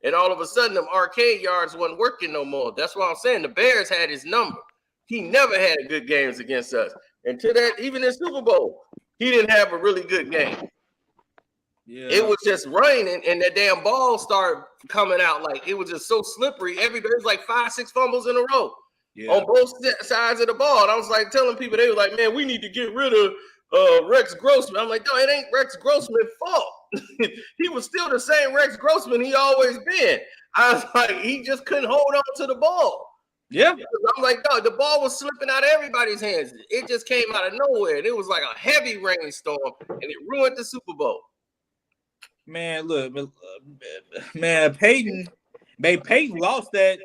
A: And all of a sudden, them arcade yards wasn't working no more. That's why I'm saying the Bears had his number. He never had good games against us. And to that, even in Super Bowl, he didn't have a really good game.
D: Yeah.
A: It was just raining, and the damn ball started coming out. Like, it was just so slippery. Everybody was like 5-6 fumbles in a row on both sides of the ball. And I was like telling people, they were like, man, we need to get rid of Rex Grossman. I'm like, no, it ain't Rex Grossman's fault. He was still the same Rex Grossman he always been. I was like, he just couldn't hold on to the ball.
D: Yeah.
A: I'm like, no, the ball was slipping out of everybody's hands. It just came out of nowhere. And it was like a heavy rainstorm, and it ruined the Super Bowl.
D: Man, look, man, Peyton lost that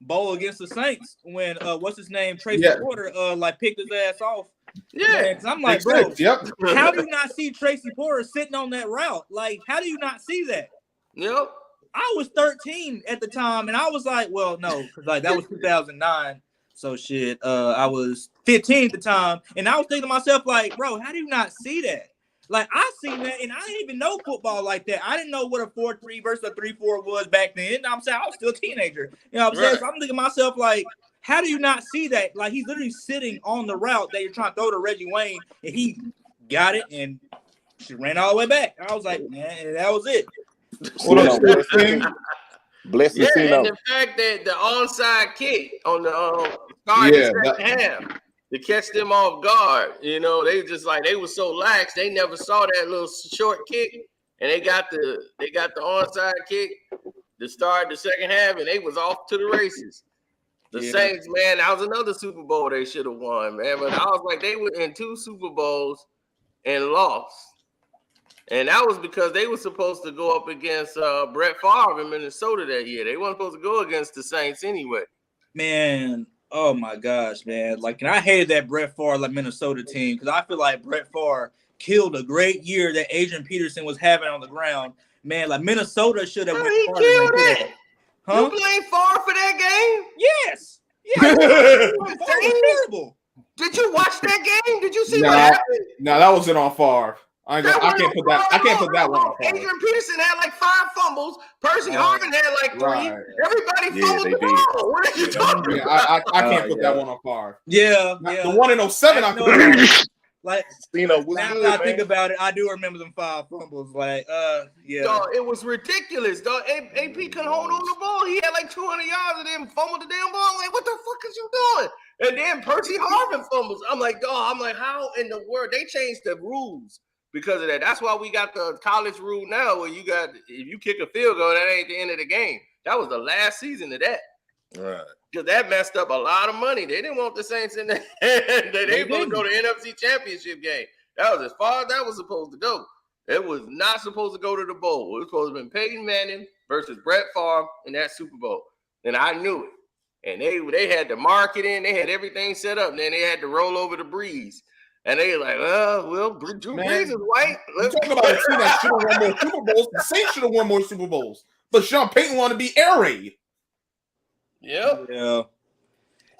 D: bowl against the Saints when what's his name, Tracy Porter, like picked his ass off.
A: Yeah,
D: because I'm like, bro, how do you not see Tracy Porter sitting on that route? Like, how do you not see that?
A: Yep.
D: I was 13 at the time, and I was like, well, no, because like that was 2009. So shit, I was 15 at the time, and I was thinking to myself, like, bro, how do you not see that? Like, I seen that, and I didn't even know football like that. I didn't know what a 4-3 versus a 3-4 was back then. You know what I'm saying? I was still a teenager. You know what I'm saying? So I'm thinking to myself, like, how do you not see that? Like, he's literally sitting on the route that you're trying to throw to Reggie Wayne, and he got it, and she ran all the way back. I was like, man, and that was it.
F: Bless
A: yeah,
F: you,
A: and the fact that the onside kick on the start of the second half to catch them off guard, you know, they just like they were so lax, they never saw that little short kick, and they got the onside kick to start the second half, and they was off to the races. The Saints, man, that was another Super Bowl they should have won, man. But I was like, they were in 2 Super Bowls and lost. And that was because they were supposed to go up against Brett Favre in Minnesota that year. They weren't supposed to go against the Saints anyway.
D: Man, oh my gosh, man. Like, and I hated that Brett Favre, like, Minnesota team, because I feel like Brett Favre killed a great year that Adrian Peterson was having on the ground. Man, like, Minnesota should have went farther than they could have.
A: Huh? You blame Favre for that game?
D: Yes. Yeah. Favre was terrible.
A: Did you watch that game? Did you see what happened?
C: No, that wasn't on Favre. I can't put that one on Favre.
A: Adrian Peterson had like 5 fumbles. Percy Harvin had like 3.
C: Right.
A: Everybody fumbled the ball. What are you talking about?
C: I can't put that one on Favre.
D: Yeah.
C: The one in 07, I could.
D: Like,
F: now
D: I think about it, I do remember them 5 fumbles. Like, yeah.
A: Dog, it was ridiculous. Dog, AP couldn't hold on the ball. He had like 200 yards and then fumbled the damn ball. I'm like, what the fuck is you doing? And then Percy Harvin fumbles. I'm like, how in the world? They changed the rules because of that. That's why we got the college rule now where if you kick a field goal, that ain't the end of the game. That was the last season of that.
F: Right.
A: Because that messed up a lot of money. They didn't want the Saints in there. They were going to go to the NFC Championship game. That was as far as that was supposed to go. It was not supposed to go to the bowl. It was supposed to have been Peyton Manning versus Brett Favre in that Super Bowl. And I knew it. And they had the marketing. They had everything set up. And then they had to roll over the Breeze. And they were like, Drew Brees is white.
C: Let's talk about a team that should have won more Super Bowls. The Saints should have won more Super Bowls. But Sean Payton wanted to be air raid.
A: Yep.
D: Yeah.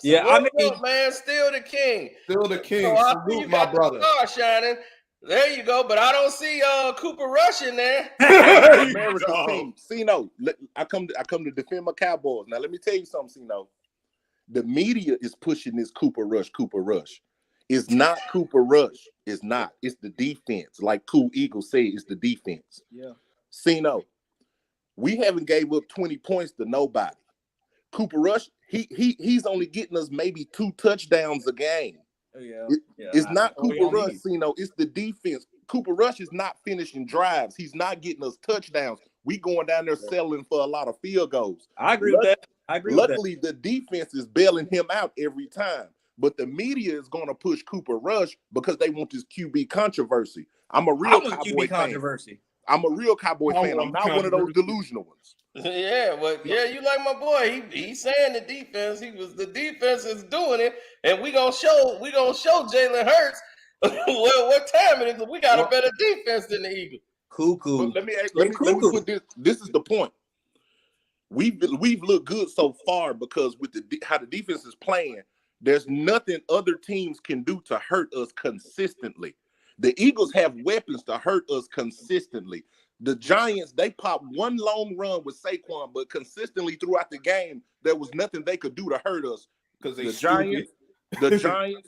A: Yeah, I mean, man, still the king.
C: Still the king.
A: So I
C: Salute my brother.
A: Star shining. There you go. But I don't see Cooper Rush in there.
F: American team. Cino, I come to defend my Cowboys. Now let me tell you something, Cino. The media is pushing this Cooper Rush. It's not Cooper Rush. It's not. It's the defense. Like Cool Eagle said, it's the defense.
D: Yeah.
F: Cino, we haven't gave up 20 points to nobody. Cooper Rush, he's only getting us maybe 2 touchdowns a game.
D: Oh, yeah.
F: It's not Cooper Rush, Cino. It's the defense. Cooper Rush is not finishing drives. He's not getting us touchdowns. We going down there settling for a lot of field goals.
D: I agree with that.
F: Luckily, the defense is bailing him out every time. But the media is going to push Cooper Rush because they want this QB controversy. I'm a real Cowboy fan. I'm a real Cowboy fan. I'm not one of those delusional ones.
A: Yeah, but you like my boy. He's saying the defense. The defense is doing it, and we gonna show Jalen Hurts what time it is. We got a better defense than the Eagles.
D: Cool.
F: Let me put this. This is the point. We've looked good so far because with how the defense is playing, there's nothing other teams can do to hurt us consistently. The Eagles have weapons to hurt us consistently. The Giants, they popped one long run with Saquon, but consistently throughout the game, there was nothing they could do to hurt us.
C: Because
F: the Giants,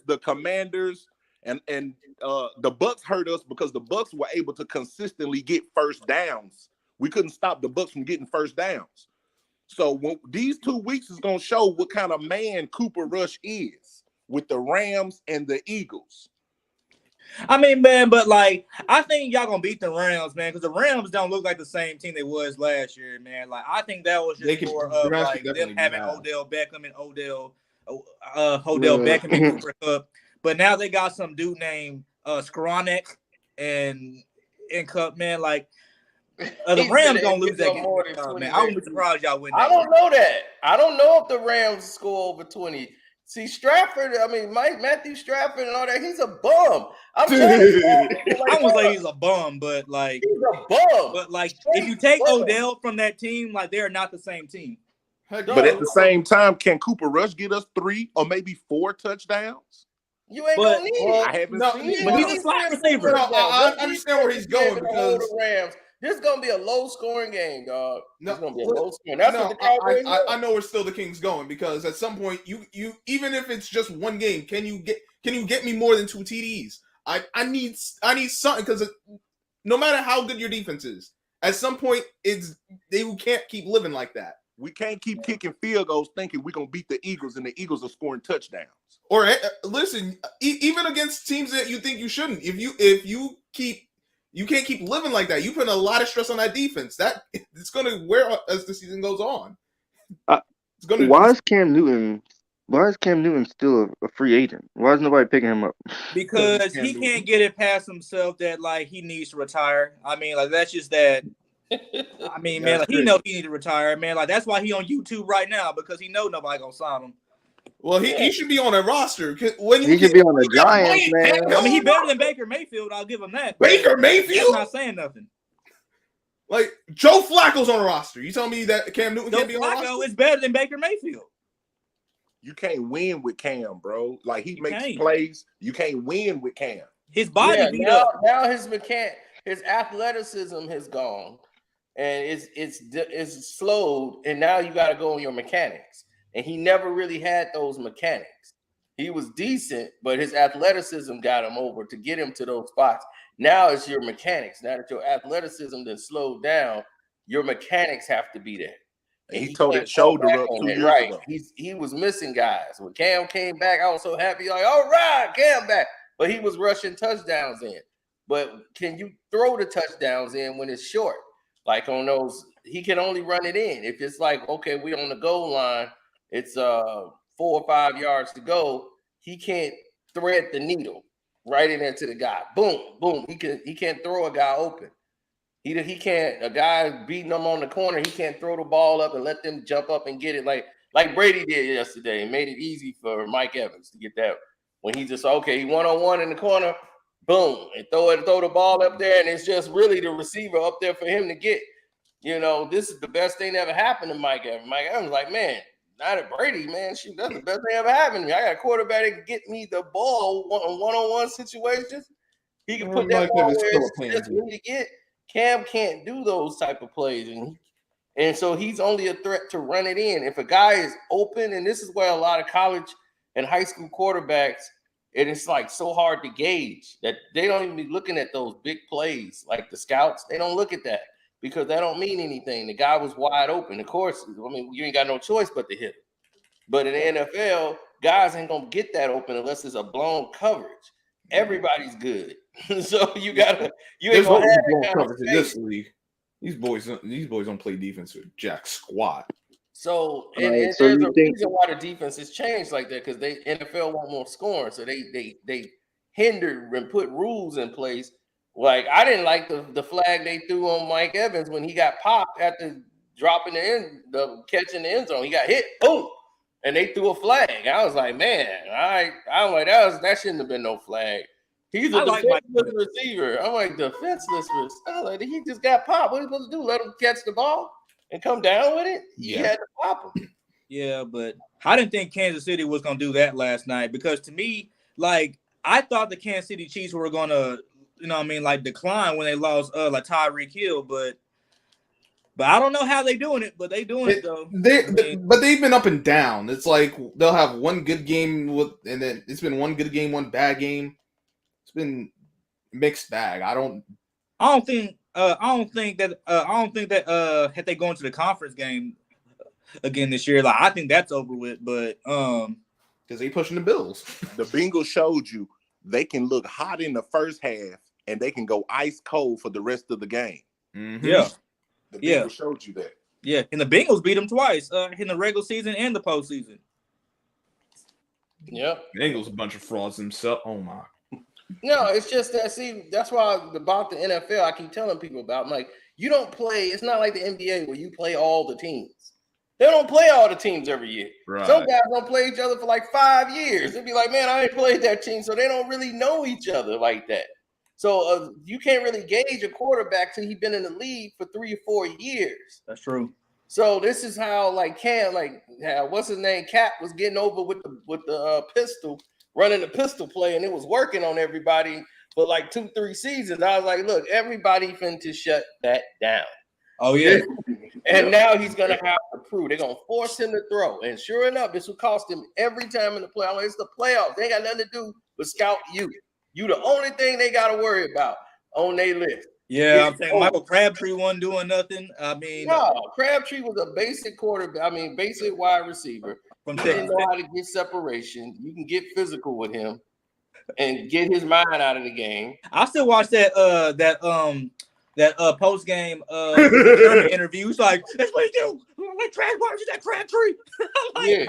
F: the Commanders, And the Bucs hurt us because the Bucs were able to consistently get first downs. We couldn't stop the Bucs from getting first downs. So these 2 weeks is gonna show what kind of man Cooper Rush is with the Rams and the Eagles.
D: I mean, man, but like I think y'all gonna beat the Rams, man, because the Rams don't look like the same team they was last year, man. Like I think that was just more of like them having Odell Beckham and Odell Beckham and Cooper Kupp. But now they got some dude named Skronek and Cup, man. Like the Rams gonna lose that game, man. I wouldn't be surprised y'all win that.
A: I don't know that. I don't know if the Rams score over 20. See, Stratford, I mean, Matthew Stratford and all that, he's a bum. I'm telling you.
D: I won't say he's a bum, but like
A: he's a bum.
D: But like if you take Odell from that team, like they're not the same team.
F: But at the same time, can Cooper Rush get us 3 or maybe 4 touchdowns?
A: You ain't gonna need it.
F: I haven't seen it.
D: But he's a slot receiver.
C: I understand where he's going because
A: the Rams. This is gonna be a low-scoring game, dog. It's gonna be a low-scoring. That's what the Cowboys.
C: I know where still the Kings going because at some point, you even if it's just one game, can you get me more than 2 TDs? I need something because no matter how good your defense is, at some point they can't keep living like that.
F: We can't keep kicking field goals thinking we're gonna beat the Eagles and the Eagles are scoring touchdowns.
C: Or listen, even against teams that you think you shouldn't, you can't keep living like that. You put a lot of stress on that defense. That it's going to wear as the season goes on.
E: Why is Cam Newton still a free agent? Why is nobody picking him up?
D: Because he can't get it past himself that like he needs to retire. I mean, like that's just that. I mean, man, like he know he need to retire, man. Like that's why he on YouTube right now because he know nobody gonna sign him.
C: Well, he should be on a roster.
E: He should be on the Giants, man.
D: I mean, he better than Baker Mayfield. I'll give him that.
C: Baker Mayfield?
D: That's not saying nothing.
C: Like, Joe Flacco's on a roster. You telling me that Cam Newton can't be on a roster?
D: Flacco is better than Baker Mayfield.
F: You can't win with Cam, bro. Like, he makes plays. You can't win with Cam.
D: His body beat up.
A: Now his athleticism has gone. And it's slowed. And now you got to go on your mechanics. And he never really had those mechanics. He was decent, but his athleticism got him over to get him to those spots. Now it's your mechanics. Now that your athleticism then slowed down, your mechanics have to be there.
F: And he tore that shoulder up 2 years ago.
A: He was missing guys. When Cam came back, I was so happy. Like, all right, Cam back. But he was rushing touchdowns in. But can you throw the touchdowns in when it's short? Like on those, he can only run it in. If it's like, okay, we're on the goal line, it's 4 or 5 yards to go. He can't thread the needle right in there to the guy. Boom, boom. He can't throw a guy open. He can't. A guy beating him on the corner. He can't throw the ball up and let them jump up and get it like Brady did yesterday. Made it easy for Mike Evans to get that when he just he 1-on-1 in the corner. Boom, and throw the ball up there, and it's just really the receiver up there for him to get. You know, this is the best thing that ever happened to Mike Evans. Mike Evans was like, man. Not at Brady, man. Shoot, that's the best thing ever happened to me. I got a quarterback that can get me the ball on one-on-one situations. He can put that ball where it's just me to get. Cam can't do those type of plays, and so he's only a threat to run it in. If a guy is open, and this is where a lot of college and high school quarterbacks, and it's like so hard to gauge that they don't even be looking at those big plays like the scouts. They don't look at that. Because that don't mean anything. The guy was wide open. Of course, I mean, you ain't got no choice but to hit him. But in the NFL, guys ain't going to get that open unless it's a blown coverage. Everybody's good. So you ain't going to have that
C: coverage in this league. These boys don't play defense with jack squat.
A: So, and there's a reason why the defense has changed like that because NFL want more scoring. So they hindered and put rules in place. Like, I didn't like the flag they threw on Mike Evans when he got popped after dropping the catch in the end zone. He got hit, boom, and they threw a flag. I was like, man, I'm like, that shouldn't have been no flag. He's a defenseless receiver. I'm like, defenseless. I was like, he just got popped. What are you supposed to do? Let him catch the ball and come down with it? Yeah. He had to pop him.
D: Yeah, but I didn't think Kansas City was going to do that last night because to me, like, I thought the Kansas City Chiefs were going to decline when they lost like Tyreek Hill, but I don't know how they doing it, but they doing it though.
C: But they've been up and down. It's like they'll have one good game and then it's been one good game, one bad game. been mixed bag. I don't
D: think that had they gone to the conference game again this year, like I think that's over with. But
C: because they pushing the Bills.
F: The Bengals showed you they can look hot in the first half and they can go ice cold for the rest of the game.
C: Mm-hmm.
D: Yeah,
F: the Bengals showed you that.
D: Yeah, and the Bengals beat them twice in the regular season and the postseason.
A: Yep.
C: Bengals a bunch of frauds themselves. Oh my.
A: No, it's just that. See, that's why about the NFL, I keep telling people about. I'm like, you don't play. It's not like the NBA where you play all the teams. They don't play all the teams every year.
C: Right.
A: Some guys don't play each other for like 5 years. They'll be like, man, I ain't played that team, so they don't really know each other like that. So you can't really gauge a quarterback till he's been in the league for 3 or 4 years.
D: That's true.
A: So this is how what's his name? Cap was getting over with the pistol, running the pistol play, and it was working on everybody for like 2-3 seasons. I was like, look, everybody finna shut that down.
D: Oh yeah.
A: And now he's gonna have to prove. They're gonna force him to throw. And sure enough, this will cost him every time in the playoffs. It's the playoffs. They ain't got nothing to do with scout you. You the only thing they gotta worry about on their list.
D: Yeah, I'm saying Michael Crabtree wasn't doing nothing. I mean,
A: no, Crabtree was a basic quarterback. I mean, basic wide receiver. He didn't know how to get separation. You can get physical with him and get his mind out of the game.
D: I still watch that post game interview. He's like, that's what he do. Like trash, why is that Crabtree?
A: Yeah.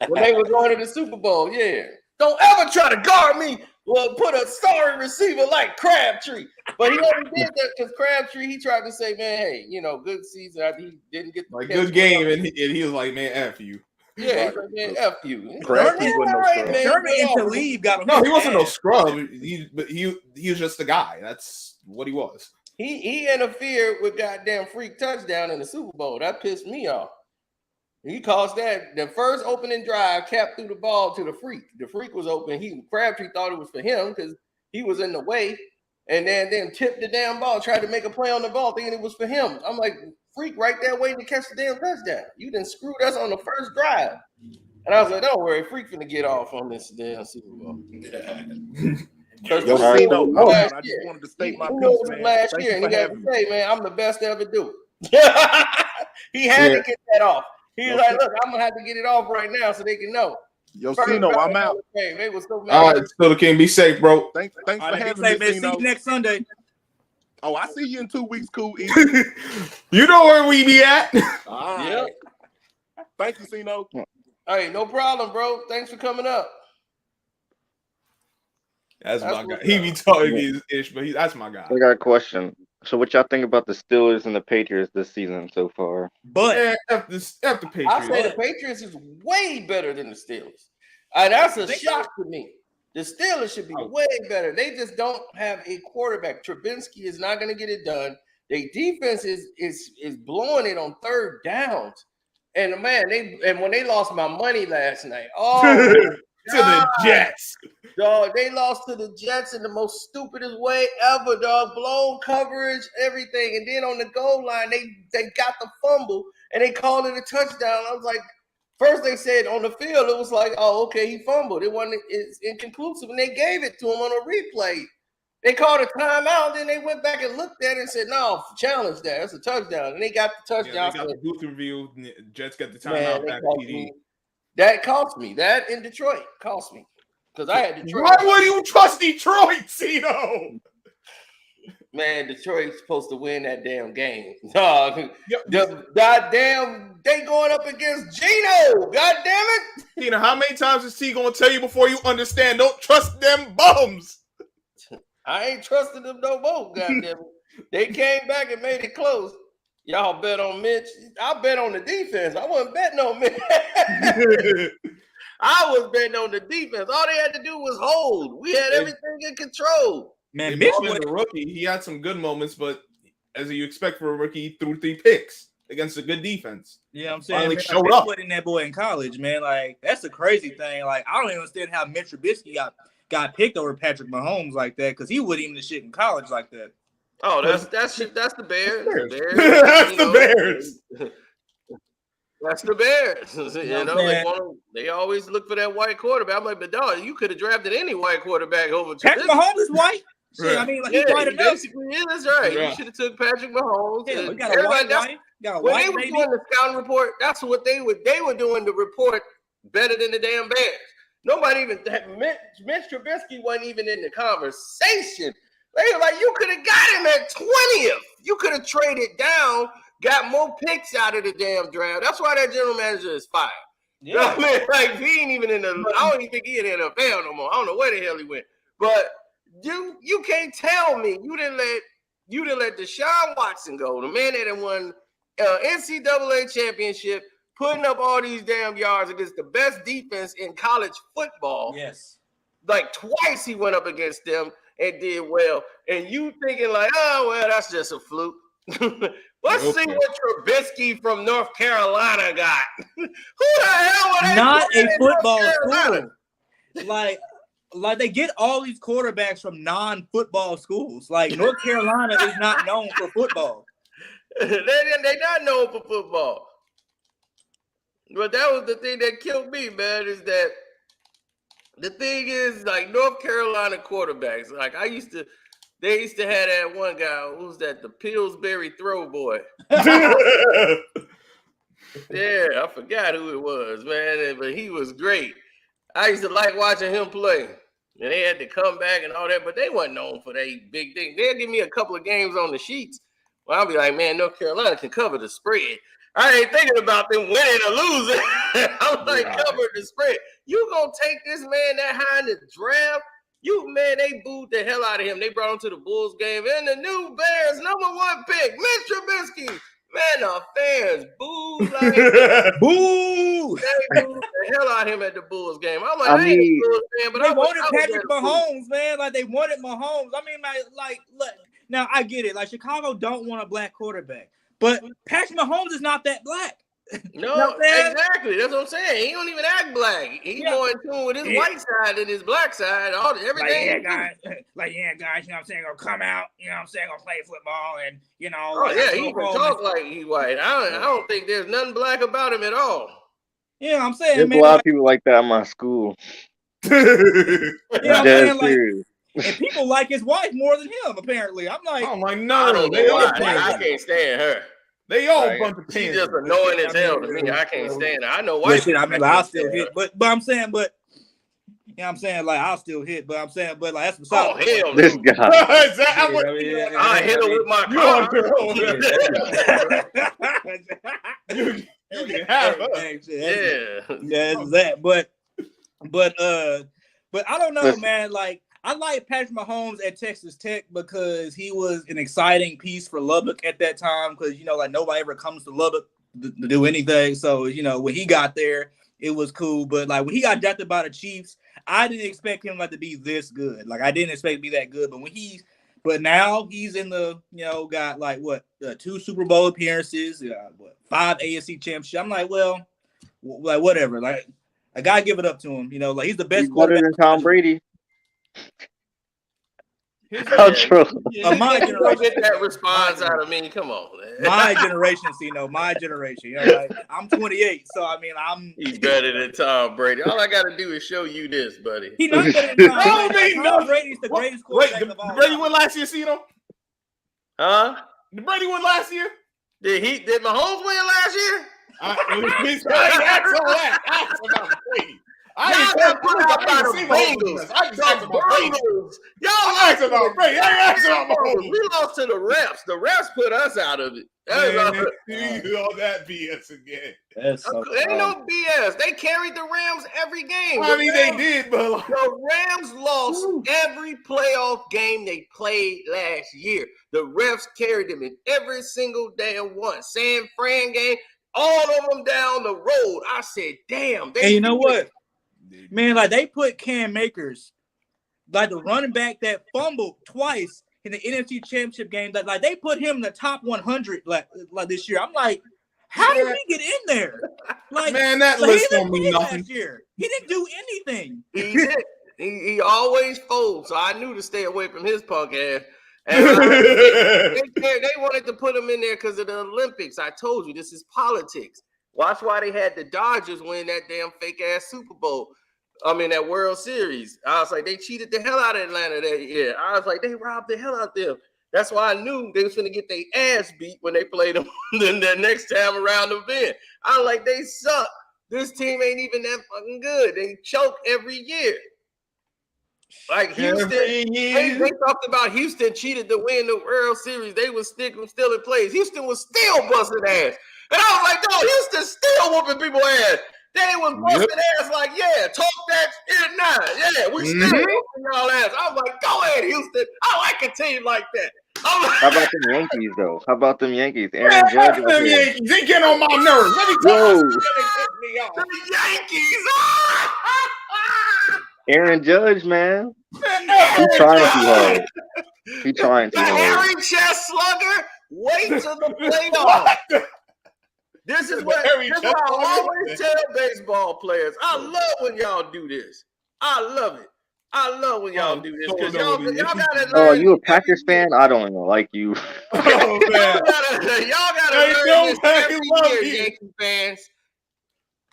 A: When they were going to the Super Bowl, yeah. Don't ever try to guard me. Well, put a sorry receiver like Crabtree. But he only did that because Crabtree, he tried to say, man, hey, good season. He didn't get
C: the good game, and he was like, man, F you.
A: Yeah, he's like, man, F you.
F: Crabtree wasn't no scrub.
D: Sherman and Talib got him.
C: No, he wasn't no scrub. He was just a guy. That's what he was.
A: He interfered with goddamn freak touchdown in the Super Bowl. That pissed me off. He caused that. The first opening drive, Cap threw the ball to the freak. The freak was open. Crabtree thought it was for him because he was in the way, and then tipped the damn ball, tried to make a play on the ball, thinking it was for him. I'm like, freak right there waiting to catch the damn touchdown. You done screwed us on the first drive. And I was like, don't worry, freak finna get off on this damn Super Bowl.
F: I just wanted to state my piece, man.
A: Last year, and he had to say, man, I'm the best to ever do it. He had to get that off. He was like, look, I'm gonna have to get it off right now so they can know.
F: Yo, Cino, I'm out.
A: They was so mad.
C: All right, still King, be safe, bro.
F: Thanks for having me,
D: See you next Sunday.
F: Oh, I see you in 2 weeks, cool.
C: You know where we be at.
F: All right. Yep. Thank you, Cino.
A: Hey, no problem, bro. Thanks for coming up.
C: That's my guy. He be talking ish, but that's my guy.
E: I got a question. So, what y'all think about the Steelers and the Patriots this season so far?
C: But after the Patriots,
A: I say the Patriots is way better than the Steelers. That's a shock to me. The Steelers should be way better. They just don't have a quarterback. Trubinsky is not going to get it done. Their defense is blowing it on third downs. And man, when they lost my money last night,
C: to the Jets.
A: Dog, they lost to the Jets in the most stupidest way ever, dog. Blown coverage, everything. And then on the goal line, they got the fumble and they called it a touchdown. I was like, first they said on the field, it was like, oh, okay, he fumbled. It's inconclusive. And they gave it to him on a replay. They called a timeout, then they went back and looked at it and said, no, challenge that. That's a touchdown. And they got the touchdown.
C: Yeah, they got the booth review. Jets got the timeout back PD.
A: That cost me. That in Detroit cost me. Because I had Detroit.
C: Why would you trust Detroit, Cino?
A: Man, Detroit's supposed to win that damn game. Dog. Goddamn, they going up against Geno. God damn it.
C: Cino, how many times is T going to tell you before you understand? Don't trust them bums.
A: I ain't trusting them no more, goddamn it. They came back and made it close. Y'all bet on Mitch. I bet on the defense. I wasn't betting on Mitch. I was betting on the defense. All they had to do was hold. We had everything in control.
C: Man, Mitch was a rookie. He had some good moments, but as you expect for a rookie, he threw 3 picks against a good defense.
D: Yeah, I'm saying Mitch wasn't that boy in college, man. Like, that's the crazy thing. Like, I don't even understand how Mitch Trubisky got picked over Patrick Mahomes like that, because he wasn't even the shit in college like that.
A: Oh, that's the Bears.
C: That's the Bears.
A: That's the Bears.
D: You know
A: They always look for that white quarterback. I'm like, but dog, you could have drafted any white quarterback over
D: Patrick
A: Trubisky.
D: Mahomes is white. Shit, I mean, like, he's white
A: he
D: enough.
A: basically is right.
C: Yeah.
A: You should have took Patrick Mahomes.
D: Hell,
A: and
D: we got a white
A: everybody-
D: wife. Got a
A: when
D: white
A: they were
D: baby.
A: doing the scouting report, that's what they were doing to report better than the damn Bears. Nobody even Mitch Trubisky wasn't even in the conversation. They were like, you could have got him at 20th. You could have traded down, got more picks out of the damn draft. That's why that general manager is fired.
D: Yeah.
A: You know what I mean? Like, he ain't even in the. I don't even think he in the NFL no more. I don't know where the hell he went. But you can't tell me you didn't let Deshaun Watson go, the man that won NCAA championship, putting up all these damn yards against the best defense in college football.
D: Yes.
A: Like twice he went up against them and did well. And you thinking like, oh, well, that's just a fluke. Let's see what Trubisky from North Carolina got. Who the hell would
D: Not a football school. Like they get all these quarterbacks from non-football schools. Like North Carolina is not known for football.
A: They're not known for football. But that was the thing that killed me, man, is that the thing is, like, North Carolina quarterbacks, like, they used to have that one guy, who's that, the Pillsbury throw boy. Yeah, I forgot who it was, man, but he was great. I used to like watching him play. And they had to come back and all that, but they weren't known for that big thing. They'll give me a couple of games on the sheets. Well, I'll be like, man, North Carolina can cover the spread. I ain't thinking about them winning or losing. I'm like, cover the spread. You gonna take this man that high in the draft? They booed the hell out of him. They brought him to the Bulls game. And the new Bears #1 pick, Mitch Trubisky. Man, the fans booed like
D: boo.
A: They booed the hell out of him at the Bulls game. I'm like, I ain't a Bulls fan, but
D: they wanted Patrick Mahomes, man. Like they wanted Mahomes. I mean, like, look. Now I get it. Like Chicago don't want a black quarterback, but Patrick Mahomes is not that black.
A: No, exactly. That's what I'm saying. He don't even act black. He's more in tune with his white side than his black side. Everything.
D: Guys, you know what I'm saying, gonna come out, you know what I'm saying, gonna play football and, you know.
A: Oh, yeah, he can talk like he white. I don't think there's nothing black about him at all.
D: Yeah, I'm saying,
E: there's
D: man.
E: There's a lot of people like that in my school.
D: Yeah, I'm saying, like, and people like his wife more than him, apparently. I'm like,
C: oh my no,
A: I can't stand her.
C: They all bunch of
A: She's just annoying as hell to me. I can't stand her. I know why.
D: I mean, I'll still hit, but I'm saying, you know what I'm saying, like, I'll still hit, but I'm saying, but like, that's beside
A: the hell.
E: This guy.
A: I hit her with my car.
C: You can have her.
D: Yeah, it's that. But I don't know, man. Like, I like Patrick Mahomes at Texas Tech because he was an exciting piece for Lubbock at that time. Because, you know, like, nobody ever comes to Lubbock to do anything. So, you know, when he got there, it was cool. But like when he got drafted by the Chiefs, I didn't expect him like to be this good. Like I didn't expect to be that good. But now he's in the, you know, got like 2 Super Bowl appearances, 5 AFC championships. I'm like, well, like whatever. Like I gotta give it up to him. You know, like he's the best quarterback.
E: Better than Tom Brady.
A: My generation get that response out of me. Come on, man.
D: My generation, my generation. You know, like I'm 28, so I mean,
A: He's better than Tom Brady. All I got to do is show you this, buddy.
D: He's not better than Tom Brady. Tom Brady's the greatest quarterback of all time.
C: Brady won last year, Cito?
A: Huh?
C: Did Brady win last year?
A: Did Mahomes win last year?
C: Ask about Brady. I ain't talking about the Bengals. I just asked about Bengals.
A: Y'all
C: asked about Brady. I ain't asked about Mahomes.
A: We lost to the refs. The refs put us out of it.
C: All that BS again.
A: Ain't no BS. They carried the Rams every game.
C: I mean, they did, but
A: the Rams lost every playoff game they played last year. The refs carried them in every single damn one. San Fran game, all of them down the road. I said, damn.
D: And you know what? Man, like they put Cam Akers, like the running back that fumbled twice in the NFC Championship game. Like they put him in the top 100 like this year. I'm like, how did he get in there? Like,
C: man, that list don't mean nothing.
D: Last year. He didn't do anything.
A: He did. He always folds. So I knew to stay away from his punk ass. And they wanted to put him in there because of the Olympics. I told you this is politics. Watch why they had the Dodgers win that damn fake ass Super Bowl. I mean, that World Series. I was like, they cheated the hell out of Atlanta that year. I was like, they robbed the hell out of them. That's why I knew they was going to get their ass beat when they played them the next time around the bend. I was like, they suck. This team ain't even that fucking good. They choke every year. Like Houston, they talked about Houston cheated to win the World Series. They was still in place. Houston was still busting ass. And I was like, no, Houston still whooping people ass. They was busting ass like, yeah, talk that shit now. Yeah, we still whooping y'all ass. I was like, go ahead, Houston. I like a team like that.
E: How about them Yankees, though? How about them Yankees? Aaron Judge was
C: them
E: here.
C: Yankees. They get on my nerves. Let me
E: Yo.
A: The Yankees.
E: Aaron Judge, man. He's trying too hard. He's trying too hard.
A: Hairy chest slugger, wait till the playoffs. This is what I always tell baseball players. I love when y'all do this. I love it. I love when y'all do this because y'all gotta learn.
E: Oh, you a Packers fan? I don't even like you.
C: Oh, man.
A: Y'all gotta learn this every year, Yankee fans.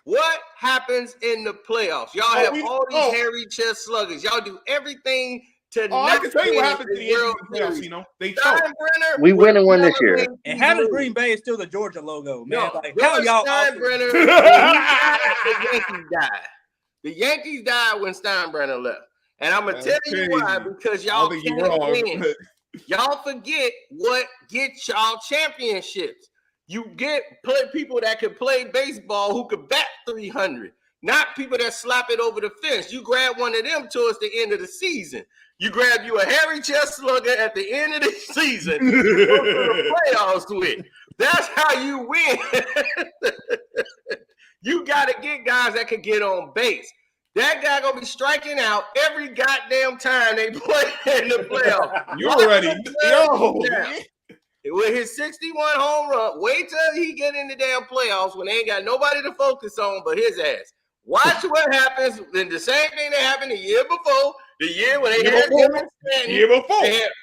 A: What happens in the playoffs? Y'all have all these hairy chest sluggers. Y'all do everything to
C: I can tell you what happened to the Yankees in the playoffs, you know. They choked.
E: We win and win this year.
D: And having Green Bay is still the Georgia logo, man.
A: No,
D: like, how y'all
A: Steinbrenner, the Yankees died. The Yankees died when Steinbrenner left. And I'm going to tell you why, because y'all can't win. Y'all forget what gets y'all championships. You get people that can play baseball who could bat 300, not people that slap it over the fence. You grab one of them towards the end of the season. You grab you a hairy chest slugger at the end of the season. Go to the playoffs with. That's how you win. You got to get guys that can get on base. That guy gonna be striking out every goddamn time they play in the playoffs.
C: You already, yo.
A: With his 61 home run, wait till he get in the damn playoffs when they ain't got nobody to focus on but his ass. Watch what happens. Then the same thing that happened the year before, the year when they had him and Stanton.
C: Year before.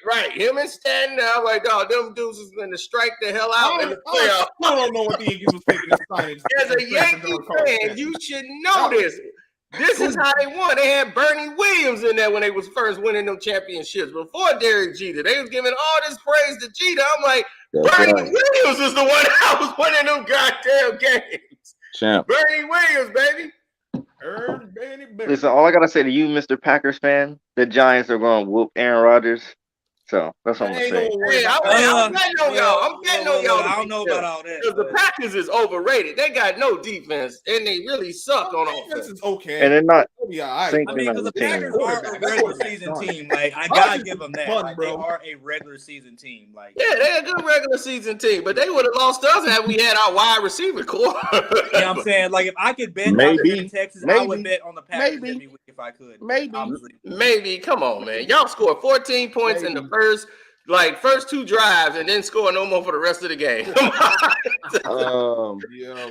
A: Right, him and Stanton. I'm like, oh, them dudes is going to strike the hell out in the playoffs.
C: I don't know what the Yankees was thinking this time.
A: As a Yankee fan, you should know this. This is how they won. They had Bernie Williams in there when they was first winning them championships. Before Derek Jeter, they was giving all this praise to Jeter. I'm like, Bernie Williams is the one that was winning them goddamn games.
G: Champ.
A: Bernie Williams, baby.
E: Listen, all I gotta say to you, Mr. Packers fan, the Giants are going to whoop Aaron Rodgers. So that's what I'm gonna say.
A: Hey, I'm betting on y'all. I'm betting on y'all.
D: I don't know about all that.
A: Because the Packers is overrated. They got no defense, and they really suck on offense.
C: Is okay.
E: And they're not.
C: I
E: mean,
D: because the Packers are a regular season team. Like, I gotta give them that. Like, they are a regular season team. Like,
A: yeah, they're a good regular season team, but they would have lost us had we had our wide receiver core.
D: You know what I'm saying? Like, if I could bet in Texas, I would bet on the Packers every week if I could.
A: Maybe. Come on, man. Y'all scored 14 points in the first two drives and then score no more for the rest of the game.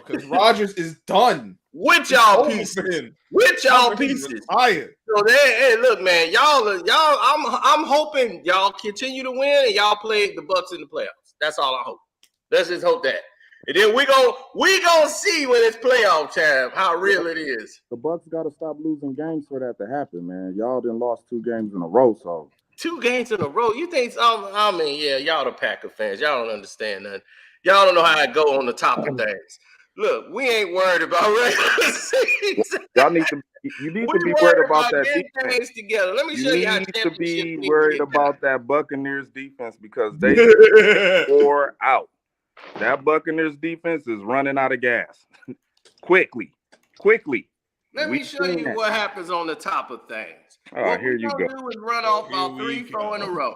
C: Because Rodgers is done.
A: With y'all pieces. With y'all pieces.
C: Tired.
A: So hey, look, man, y'all. I'm hoping y'all continue to win and y'all play the Bucs in the playoffs. That's all I hope. Let's just hope that. And then we gonna see when it's playoff time how real it is.
G: The Bucs got to stop losing games for that to happen, man. Y'all done lost 2 games in a row, so.
A: 2 games in a row. You think? I mean, yeah, y'all the Packer fans. Y'all don't understand nothing. Y'all don't know how I go on the top of things. Look, we ain't worried about regular season.
G: Y'all need to. You need to be worried about that defense.
A: Together. Let me show you how.
G: You need to be worried about that Buccaneers defense because they wore out. That Buccaneers defense is running out of gas. Quickly.
A: Let me show you what happens on the top of things.
G: Oh, here you go.
A: Do is run off about 3-4 in a row.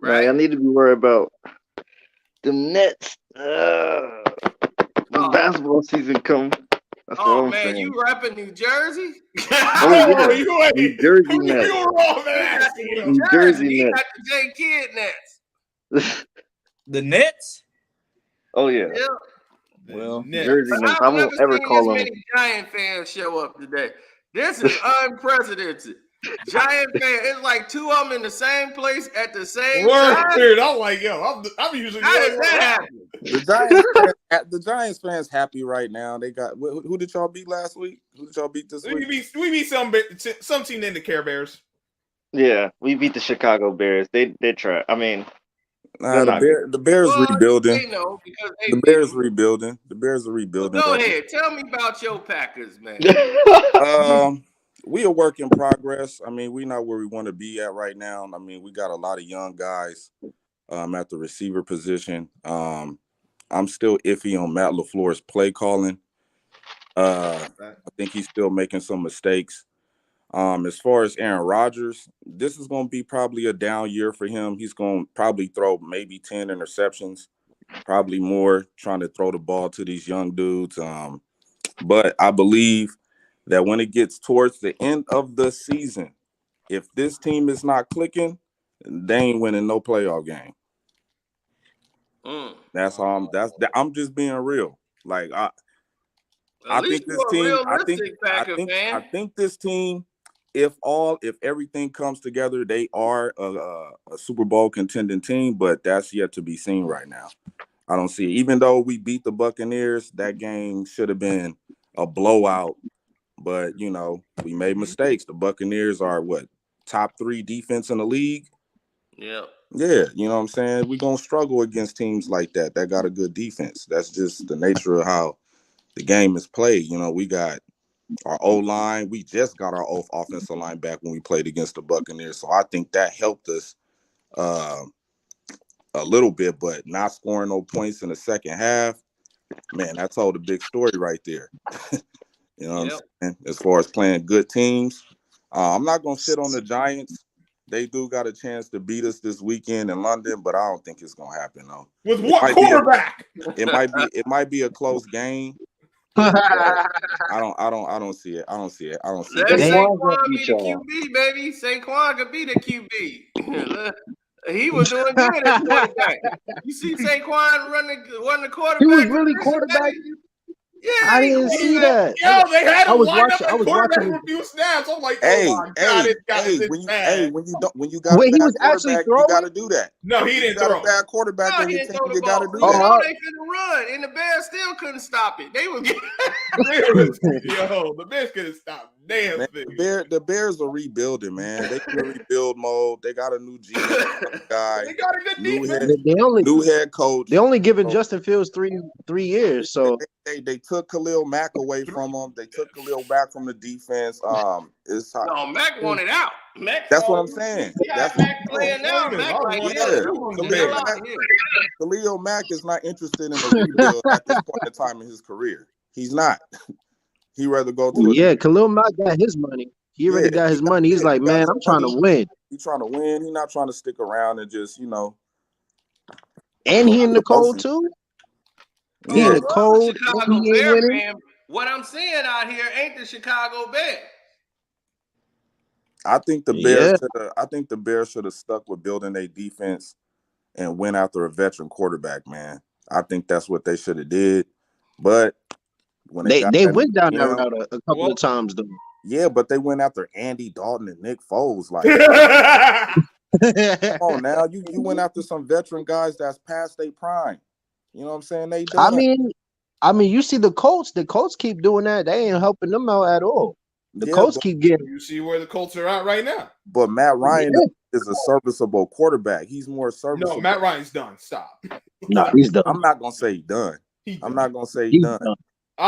E: Right? I need to be worried about the Nets. The basketball season come. That's what I'm saying.
A: You repping New Jersey?
E: New Jersey Nets.
A: New Jersey Nets. You got the J Kidd Nets.
D: The Nets?
E: Oh yeah.
D: Well,
E: Jersey Nets. I won't ever call them.
A: Many Giant fans show up today. This is unprecedented. Giant fan. It's like two of them in the same place at the same time.
C: Word. I'm like, yo, I'm usually.
A: How did that happen?
G: The Giants fans happy right now. They got who did y'all beat last week? Who did y'all beat this week?
C: We beat some team named the Care Bears.
E: Yeah, we beat the Chicago Bears. They try. I mean,
G: the Bears rebuilding.
A: They know because
G: the Bears rebuilding. The Bears are rebuilding.
A: Well, go ahead. Tell me about your Packers, man.
G: We are work in progress. I mean, we're not where we want to be at right now. I mean, we got a lot of young guys at the receiver position. I'm still iffy on Matt LaFleur's play calling. I think he's still making some mistakes. As far as Aaron Rodgers, this is going to be probably a down year for him. He's going to probably throw maybe 10 interceptions, probably more, trying to throw the ball to these young dudes. But I believe that when it gets towards the end of the season, if this team is not clicking, they ain't winning no playoff game. That's how I'm just being real. Like I think this team. I think this team. If everything comes together, they are a Super Bowl contending team. But that's yet to be seen right now. I don't see it. Even though we beat the Buccaneers, that game should have been a blowout. But we made mistakes. The Buccaneers are top 3 defense in the league.
A: Yeah.
G: Yeah, you know what I'm saying? We're going to struggle against teams like that got a good defense. That's just the nature of how the game is played. We got our O-line. We just got our offensive line back when we played against the Buccaneers. So I think that helped us a little bit, but not scoring no points in the second half, man, that told a big story right there. You know what I'm saying? As far as playing good teams. I'm not going to shit on the Giants. They do got a chance to beat us this weekend in London, but I don't think it's gonna happen though.
C: With what quarterback?
G: It might be a close game. I don't see it. I don't see it.
A: Let Saquon be the QB, baby. Saquon could be the QB. He was doing good at quarterback. You see Saquon run the quarterback.
H: He was really quarterback.
A: Yeah,
H: I didn't see that.
C: Yo, they had him line up
H: I was
C: quarterback
H: watching
C: for a few snaps. I'm like,
G: when you got
H: Wait,
G: a
H: he
G: bad
H: was actually
G: quarterback,
H: throwing?
G: you got to do that.
C: No, he didn't throw.
G: A bad quarterback,
A: no, he didn't throw the
G: you got to do
A: ball.
G: that.
A: They couldn't run, and the Bears still couldn't stop it. They were getting
C: the Bears couldn't stop damn thing.
G: The Bears are rebuilding, man. They in rebuild mode. They got a new GM guy.
C: They got a good defense.
G: New head coach.
H: They only given Justin Fields three years, so
G: they took Khalil Mack away from him. They took Khalil back from the defense.
A: Mack wanted out.
G: That's what I'm saying. That's
A: Mack playing now.
G: Khalil Mack is not interested in a rebuild at this point in time in his career. He's not. He rather go to
H: Khalil Mack got his money. He already got his money. He's like, man, I'm trying to win.
G: He's trying to win. He's not trying to stick around and just,
H: And he in the cold too. He in the cold.
A: What I'm seeing out here ain't the Chicago Bears.
G: I think the Bears. I think the Bears should have stuck with building a defense and went after a veteran quarterback. Man, I think that's what they should have did. But when
H: they went down that route a couple of times though.
G: Yeah, but they went after Andy Dalton and Nick Foles. Like, come on now, you went after some veteran guys that's past their prime. You know what I'm saying? They done.
H: I mean, you see the Colts. The Colts keep doing that. They ain't helping them out at all. The Colts keep getting.
C: You see where the Colts are at right now.
G: But Matt Ryan is a serviceable quarterback. He's more serviceable.
C: No, Matt Ryan's done. Stop.
H: No, he's done.
G: I'm not gonna say he's done. I'm not gonna say he's done.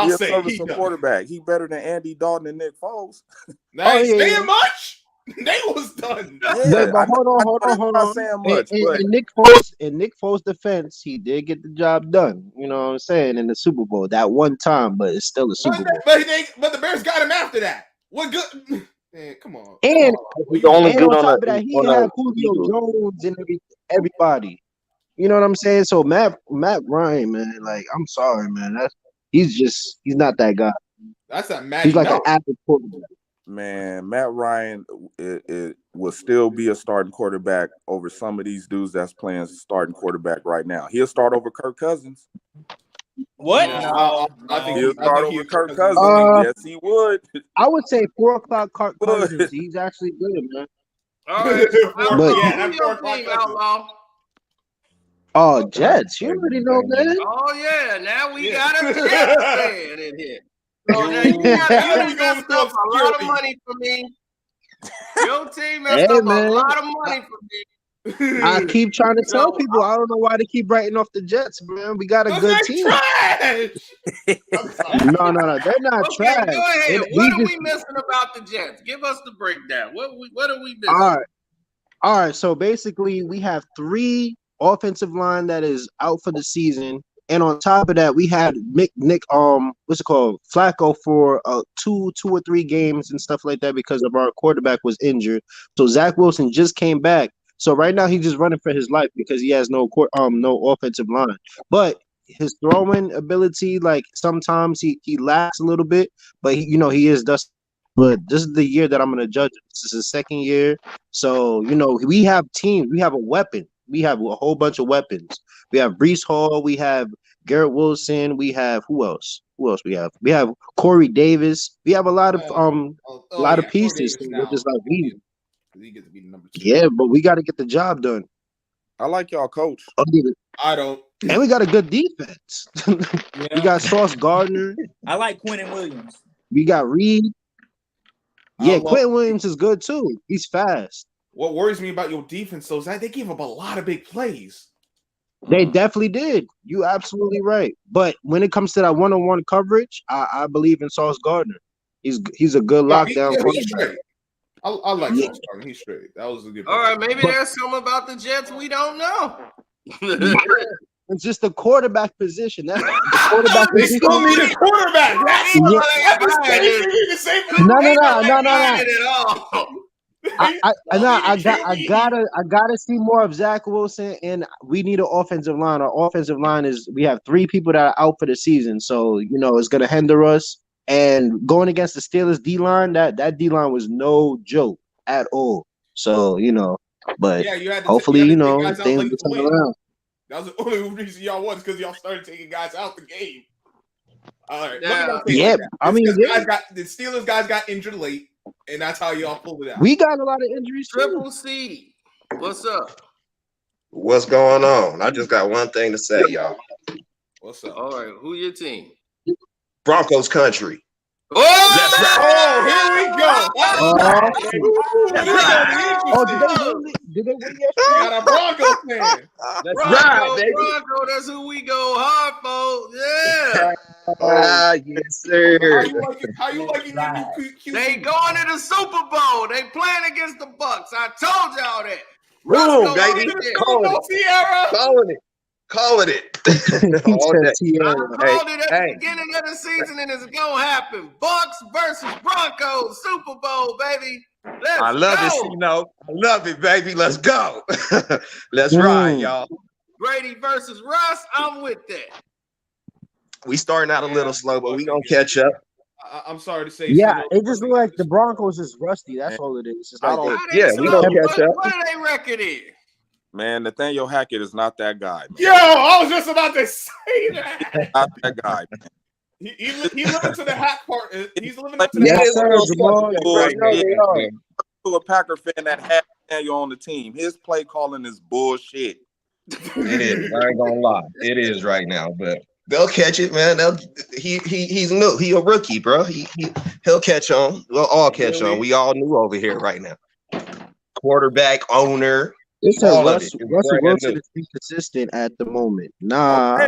G: He's a serviceable quarterback. He better than Andy Dalton and Nick Foles.
C: That ain't saying much. They was done.
H: Yeah, but hold on.
G: Not saying much,
H: in Nick Foles' defense, he did get the job done. You know what I'm saying? In the Super Bowl that one time, but it's still a Super Bowl.
C: But the Bears got him after that. What good? Man, come on.
H: And
E: the only good
H: on top
E: on
H: of that, he had Julio Jones and everybody. You know what I'm saying? So Matt Ryan, man, like I'm sorry, man. He's not that guy.
C: That's a Matt.
H: He's like an average quarterback.
G: Man, Matt Ryan it will still be a starting quarterback over some of these dudes that's playing starting quarterback right now. He'll start over Kirk Cousins.
D: What?
C: I think
G: He'll start over Kirk Cousins. Yes, he would.
H: I would say 4 o'clock Kirk
G: Would.
H: Cousins. He's actually good, man.
A: All right. So
H: But-
A: who's your team, Outlaw?
H: Oh, Jets. You already know, man.
A: Oh yeah, now we got a Jets fan in here. So now you messed up a lot of money for me. Your team messed up
H: man.
A: a lot of money for me.
H: I keep trying to tell people. I don't know why they keep writing off the Jets, man. We got a good team.
C: Trash.
H: No, they're not
A: Okay,
H: trash.
A: go ahead.
H: We
A: What are
H: just-
A: we missing about the Jets? Give us the breakdown. What are we missing?
H: All right. So basically, we have 3 offensive line that is out for the season, and on top of that, we had Flacco for 2 or 3 games and stuff like that because of our quarterback was injured. So Zach Wilson just came back. So right now he's just running for his life because he has no offensive line. But his throwing ability, like sometimes he lacks a little bit, but he is dust. But this is the year that I'm gonna judge him. This is his second year. So, we have teams, we have a weapon. We have a whole bunch of weapons. We have Breece Hall, we have Garrett Wilson, we have who else? We have Corey Davis. We have a lot of pieces. We're just like
C: he gets to be the number 2.
H: yeah, but we got to get the job done.
G: I like y'all, coach.
C: I don't.
H: And we got a good defense. We got Sauce Gardner.
D: I like Quentin Williams.
H: We got Reed. Yeah, Quentin Williams is good too. He's fast.
C: What worries me about your defense, though, is that they gave up a lot of big plays.
H: They definitely did. You absolutely right. But when it comes to that one-on-one coverage, I believe in Sauce Gardner. He's a good lockdown
C: quarterback. I like Sauce Gardner. He's straight. That was a good.
A: All right, maybe there's something about the Jets we don't know.
H: It's just the quarterback position. That's the quarterback
C: They
H: position.
C: still need a quarterback.
H: I gotta see more of Zach Wilson, and we need an offensive line. Our offensive line we have 3 people that are out for the season, so it's gonna hinder us. And going against the Steelers D line, that D line was no joke at all. So but hopefully things will turn around.
C: That was the only reason y'all won, because y'all started taking guys out the game. All right.
H: The
C: Steelers guys got injured late, and that's how y'all pulled it out.
H: We got a lot of injuries.
A: Triple C. What's up?
I: What's going on? I just got one thing to say, y'all.
C: What's up?
A: All right. Who your team?
I: Broncos country.
A: Oh,
I: let's
C: here we go.
H: Did they win
C: yesterday? We got a Broncos fan.
I: Let's ride, baby.
A: Bronco, that's who we go hard for. Yeah.
I: Yes, sir.
C: How you liking your new QC?
A: They going to the Super Bowl. They playing against the Bucs. I told y'all that.
I: Boom, baby. Calling it.
A: I called it at the beginning of the season, and it's gonna happen. Bucs versus Broncos, Super Bowl, baby.
I: I love it, Cino. I love it, baby. Let's go. Let's ride, y'all.
A: Brady versus Russ. I'm with that.
I: We starting out a little slow, but we gonna catch up.
C: I'm sorry to say.
H: Yeah, it just look like the Broncos is rusty. That's all it is. It's like
I: we gonna catch up.
A: What are they record is?
G: Man, Nathaniel Hackett is not that guy, man.
C: Yo, I was just about to say that.
G: Not that guy, man.
C: He's living to the hack part. He's living up to the hack.
G: To a Packer fan that had Nathaniel on the team, his play calling is bullshit.
I: It is. I ain't gonna lie. It is right now, but they'll catch it, man. He's new. He a rookie, bro. He'll catch on. We'll all catch on. We all new over here right now. Quarterback, owner.
H: It says Russell Wilson is inconsistent at the moment. Nah.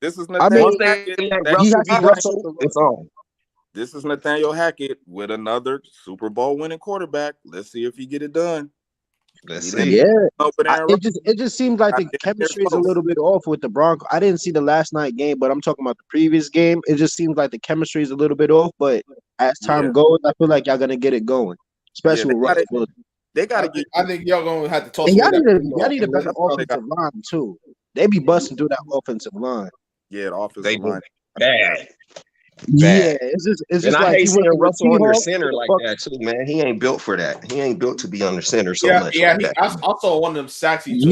G: This is Nathaniel Hackett.
I: It's on.
G: This is Nathaniel Hackett with another Super Bowl winning quarterback. Let's see if he get it done.
I: Let's see.
H: Yeah. It just seems like the chemistry is a little bit off with the Broncos. I didn't see the last night game, but I'm talking about the previous game. It just seems like the chemistry is a little bit off, but as time goes, I feel like y'all gonna get it going. Especially with Russell Wilson.
G: They gotta get.
C: I think y'all gonna have to talk.
H: Y'all need a better offensive line too. They be busting through that offensive line.
G: Yeah, the offensive line
I: bad.
H: Yeah, it's just
I: and
H: like
I: I hate seeing Russell under
H: Seahawks,
I: center like that too, man. He ain't built for that. He ain't built to be under center so much.
C: Yeah,
I: like
C: I saw one of them sacks.
H: He's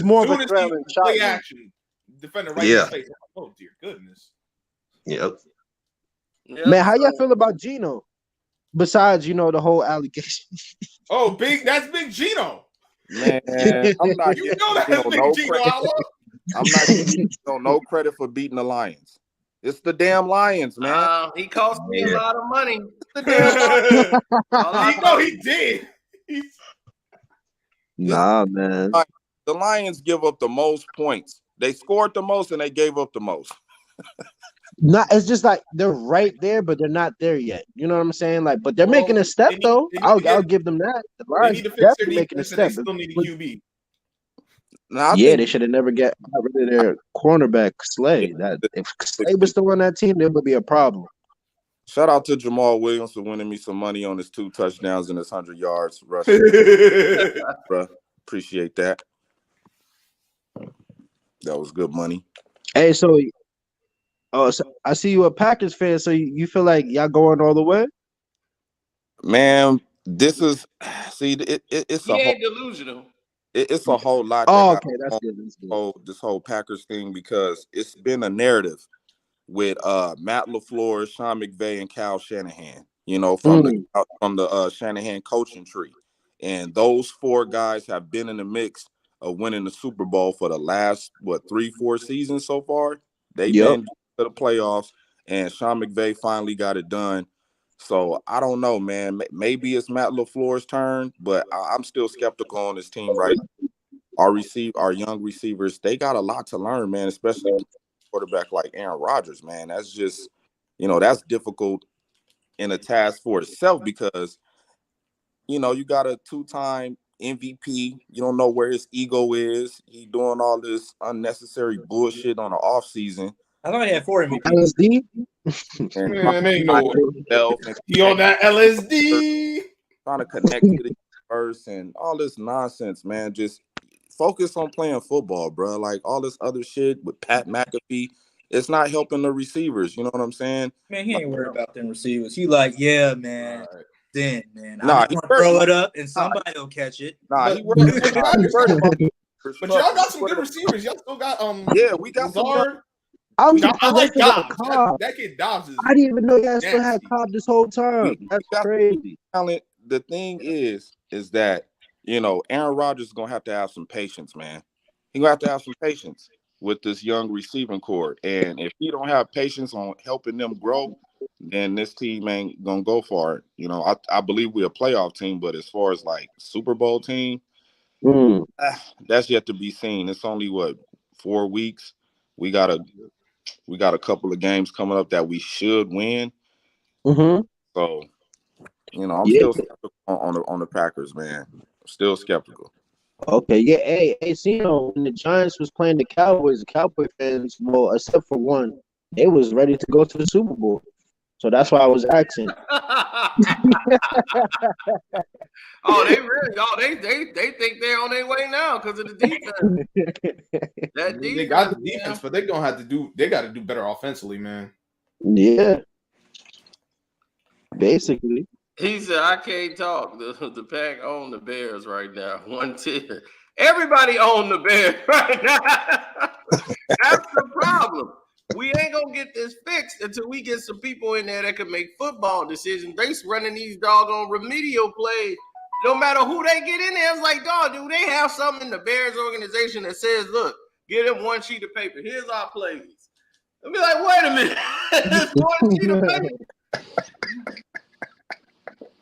H: more of a threat than
C: play action. defender right in his face. Oh dear goodness.
I: Yep.
H: Man, how y'all feel about Gino? Besides, the whole allegation.
C: Oh, that's Big Gino.
G: Man, I'm not
C: You
G: giving
C: know that's
G: Gino
C: Big
G: no
C: Gino,
G: credit.
C: Allo.
G: I'm not giving Gino no credit for beating the Lions. It's the damn Lions, man.
A: He cost me a lot of money.
G: It's the damn Lions.
C: He did.
H: Nah, man.
G: The Lions give up the most points. They scored the most and they gave up the most.
H: It's just like they're right there, but they're not there yet. You know what I'm saying? Like, but they're making a step though. I'll give them that. The
C: They need
H: Lions
C: to fix their
H: definitely making a
C: defense, and
H: step.
C: they still need a QB.
H: They should have never got rid of their cornerback Slay. If Slay was still on that team, there would be a problem.
G: Shout out to Jamal Williams for winning me some money on his 2 touchdowns and his 100 yards rushing. Bruh, appreciate that. That was good money.
H: Hey, so I see you a Packers fan, so you feel like y'all going all the way?
G: Man, this is it's
A: he ain't delusional.
G: It's a whole lot.
H: Oh, okay, that's good.
G: This whole Packers thing, because it's been a narrative with Matt LaFleur, Sean McVay, and Kyle Shanahan. From the Shanahan coaching tree, and those 4 guys have been in the mix of winning the Super Bowl for the last 3-4 seasons so far. They've been to the playoffs, and Sean McVay finally got it done. So I don't know, man. Maybe it's Matt LaFleur's turn, but I'm still skeptical on this team right now. Our young receivers, they got a lot to learn, man, especially a quarterback like Aaron Rodgers, man. That's just, that's difficult in a task for itself, because, you got a 2-time MVP. You don't know where his ego is. He doing all this unnecessary bullshit on the offseason.
D: I thought he had 4 MVPs.
H: LSD?
C: Man, ain't no he on that LSD.
G: Trying to connect to the universe and all this nonsense, man. Just focus on playing football, bro. Like, all this other shit with Pat McAfee, it's not helping the receivers. You know what I'm saying?
D: Man, he ain't worried about them receivers. He like, yeah, man. Right. Then, man,
G: I'm
D: gonna throw it up and somebody will catch it.
C: But y'all got some good receivers. Y'all still got
G: we got some.
H: I
C: like Dobbs. That kid Dobbs is.
H: I didn't even know y'all still had Cobb this whole time. That's crazy.
G: Talent. The thing is that Aaron Rodgers is gonna have to have some patience, man. He's gonna have to have some patience with this young receiving core, and if he don't have patience on helping them grow, then this team ain't gonna go far. I believe we're a playoff team, but as far as like Super Bowl team, that's yet to be seen. It's only 4 weeks. We got a couple of games coming up that we should win.
H: Mm-hmm.
G: So, I'm still skeptical on the Packers, man. I'm still skeptical.
H: Okay, yeah. Hey, see, when the Giants was playing the Cowboys, the Cowboy fans, well, except for one, they was ready to go to the Super Bowl. So that's why I was asking.
A: They think they're on their way now because of the defense.
C: They got the defense, but they got to do better offensively, man.
H: Yeah. Basically.
A: He said, I can't talk. The Pack own the Bears right now. 1-10. Everybody own the Bears right now. That's the problem. We ain't going to get this fixed until we get some people in there that can make football decisions. They running these doggone remedial plays. No matter who they get in there, it's like, dog, do they have something in the Bears organization that says, look, get them one sheet of paper. Here's our plays. I'll be like, wait a minute. It's one sheet of paper.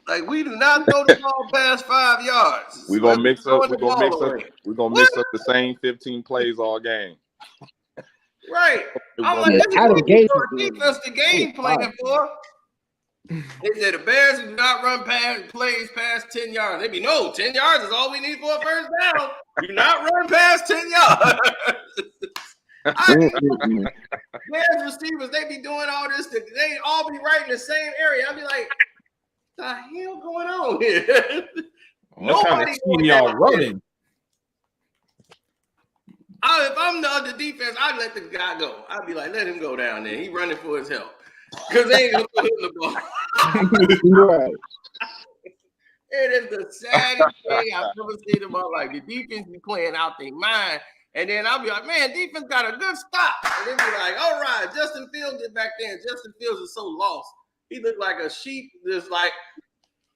A: Like, we do not throw the ball past 5 yards.
G: We're gonna mix up the same 15 plays all game.
A: Right. I'm like, this is what you defense the game plan for. They said the Bears do not run plays past 10 yards. They be 10 yards is all we need for a first down. Do not run past 10 yards. Bears receivers, they be doing all this. They all be right in the same area. I'll be like, the hell going on here? Nobody
C: y'all running.
A: If I'm the other defense, I'd let the guy go. I'd be like, let him go down there. He running for his help. Because they ain't going to put him the ball.
H: Right.
A: It is the saddest thing I've ever seen in my life. The defense be playing out their mind, And then I'll be like, man, defense got a good stop. And then be like, all right, Justin Fields is back there. Justin Fields is so lost. He looked like a sheep just like,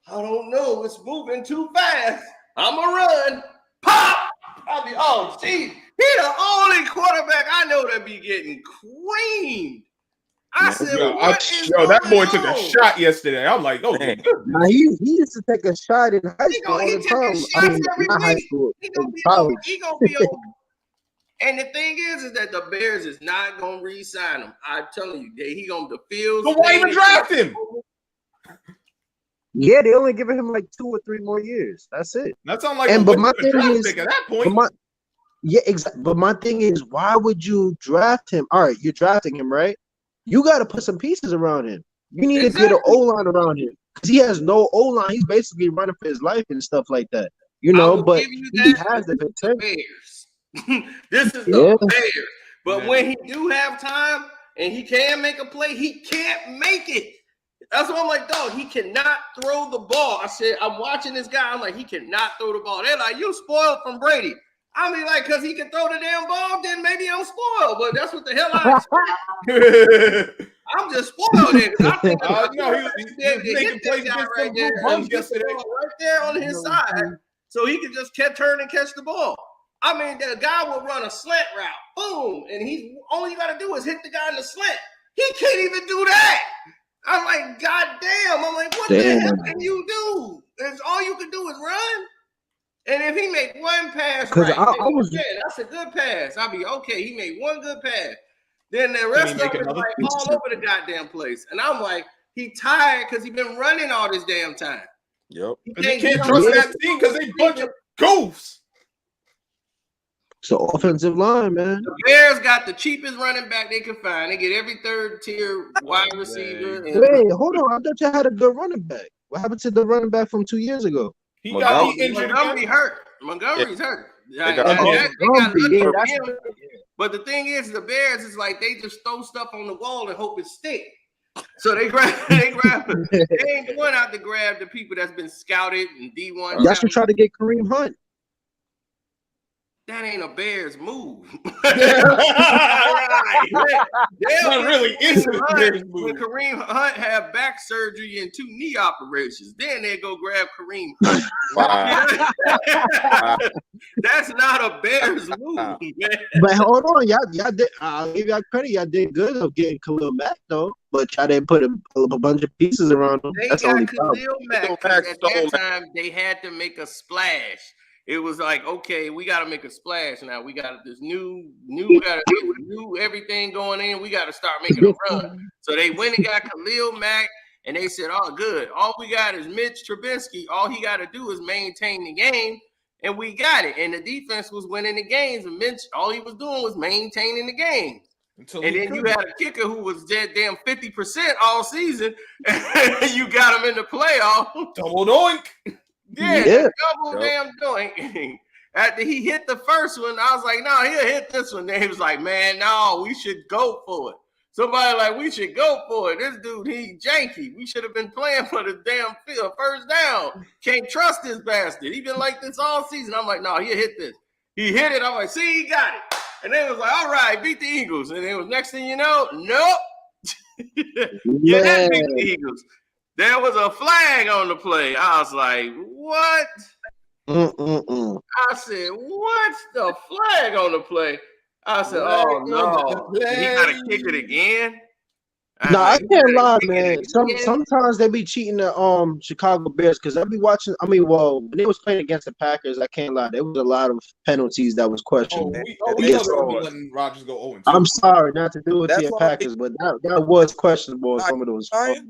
A: I don't know, it's moving too fast. I'm going to run. Pop! I'll be, oh, gee, he the only quarterback I know that be getting creamed. I said,
C: that boy took a shot yesterday. I'm like, oh, man.
H: Now, he used to take a shot in high school all the time. I mean, not high school, in college.
A: He gonna be over. And the thing is that the Bears is not gonna re-sign him. I'm telling you, he gonna the Fields.
C: So why even draft him?
H: Yeah, they only giving him like 2 or 3 more years. That's it.
C: That sounds like
H: but my thing is,
C: at that point.
H: Exactly. But my thing is, why would you draft him? All right, you're drafting him, right? You got to put some pieces around him. You need to get an O-line around him because he has no O-line. He's basically running for his life and stuff like that. You know, but he has the potential.
A: This is the Bears. But when he do have time and he can make a play, he can't make it. That's why I'm like, dog, he cannot throw the ball. I said, I'm watching this guy. I'm like, he cannot throw the ball. They're like, you spoiled from Brady. I mean, like, because he can throw the damn ball, then maybe I'm spoiled. But that's what the hell I'm just spoiled. I think he hit this guy right there on his side. So he could just turn and catch the ball. I mean, the guy will run a slant route. Boom. And all you got to do is hit the guy in the slant. He can't even do that. I'm like, God damn. I'm like, what the hell can you do? All you can do is run. And if he make one pass right, that's a good pass. I'll be okay. He made one good pass. Then the rest of it is like all over the goddamn place. And I'm like, he tired because he been running all this damn time.
G: Yep.
C: He can't trust that team because they bunch of goofs.
H: So offensive line, man.
A: The Bears got the cheapest running back they can find. They get every third tier wide receiver.
H: Wait, hold on. I thought you had a good running back. What happened to the running back from 2 years ago?
C: He got injured.
A: Montgomery's hurt. But the thing is, the Bears is like they just throw stuff on the wall and hope it sticks. So they grab it. They ain't going out to grab the people that's been scouted and D1.
H: Y'all should try to get Kareem Hunt.
A: That ain't a Bears move.
C: That really is a Bears move.
A: When Kareem Hunt have back surgery and 2 knee operations, then they go grab Kareem Hunt. That's not a Bears move, man.
H: But hold on, y'all did. I'll give y'all credit. Y'all did good of getting Khalil Mack though, but y'all didn't put a bunch of pieces around him.
A: They got Khalil Mack because at that time they had to make a splash. It was like, okay, we got to make a splash now. We got this new everything going in. We got to start making a run. So they went and got Khalil Mack, and they said, oh, good. All we got is Mitch Trubisky. All he got to do is maintain the game, and we got it. And the defense was winning the games, and Mitch, all he was doing was maintaining the game. And then you had a kicker who was damn 50% all season, and you got him in the playoff.
C: Double doink.
A: Yeah. Double damn doink. After he hit the first one, I was like, no, he'll hit this one. Then he was like, man, no, we should go for it. Somebody like, we should go for it. This dude, he janky. We should have been playing for the damn field. First down. Can't trust this bastard. He been like this all season. I'm like, no, he'll hit this. He hit it. I'm like, see, he got it. And then it was like, all right, beat the Eagles. And it was next thing you know, nope. You didn't beat the Eagles. There was a flag on the play. I was like, what? I said, what's the flag on the play? I said, oh, no. He got to kick it again?
H: I can't lie, man. Sometimes they be cheating the Chicago Bears because I be watching. I mean, when they was playing against the Packers, I can't lie. There was a lot of penalties that was questioned.
C: We letting Rodgers go 0-2.
H: I'm sorry not to do it to your Packers, but that was questionable. Some of those.
G: I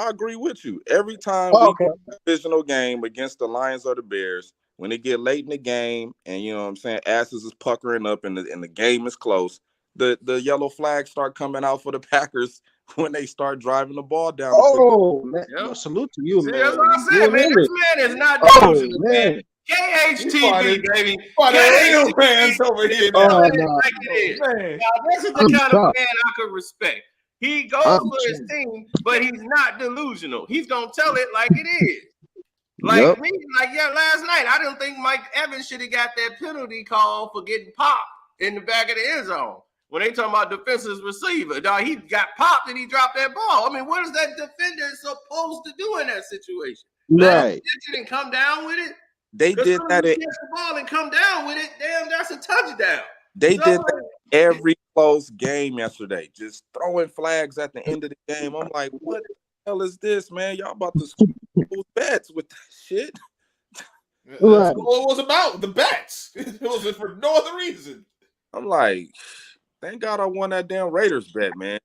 G: agree with you. Every time we play a divisional game against the Lions or the Bears, when they get late in the game, and you know what I'm saying, asses is puckering up, and the game is close. The yellow flags start coming out for the Packers when they start driving the ball down.
H: Oh, man. Yep. Salute to you, man.
A: That's what I said, man. This man is not delusional, man. KHTV, baby.
C: KHTV fans over here.
A: Like it is. Now, this is the kind of man I could respect. He goes for his team, but he's not delusional. He's going to tell it like it is. Like me, last night, I didn't think Mike Evans should have got that penalty call for getting popped in the back of the end zone. When they talking about defensive receiver, dog, he got popped and he dropped that ball. I mean, what is that defender supposed to do in that situation?
H: Right.
A: And come down with it.
G: They did that.
A: Catch the ball and come down with it. Damn, that's a touchdown.
G: They did that every close game yesterday, just throwing flags at the end of the game. I'm like, what the hell is this, man? Y'all about to score bets with that shit?
C: That's what it was about, the bets. It was for no other reason.
G: I'm like, thank God I won that damn Raiders bet, man.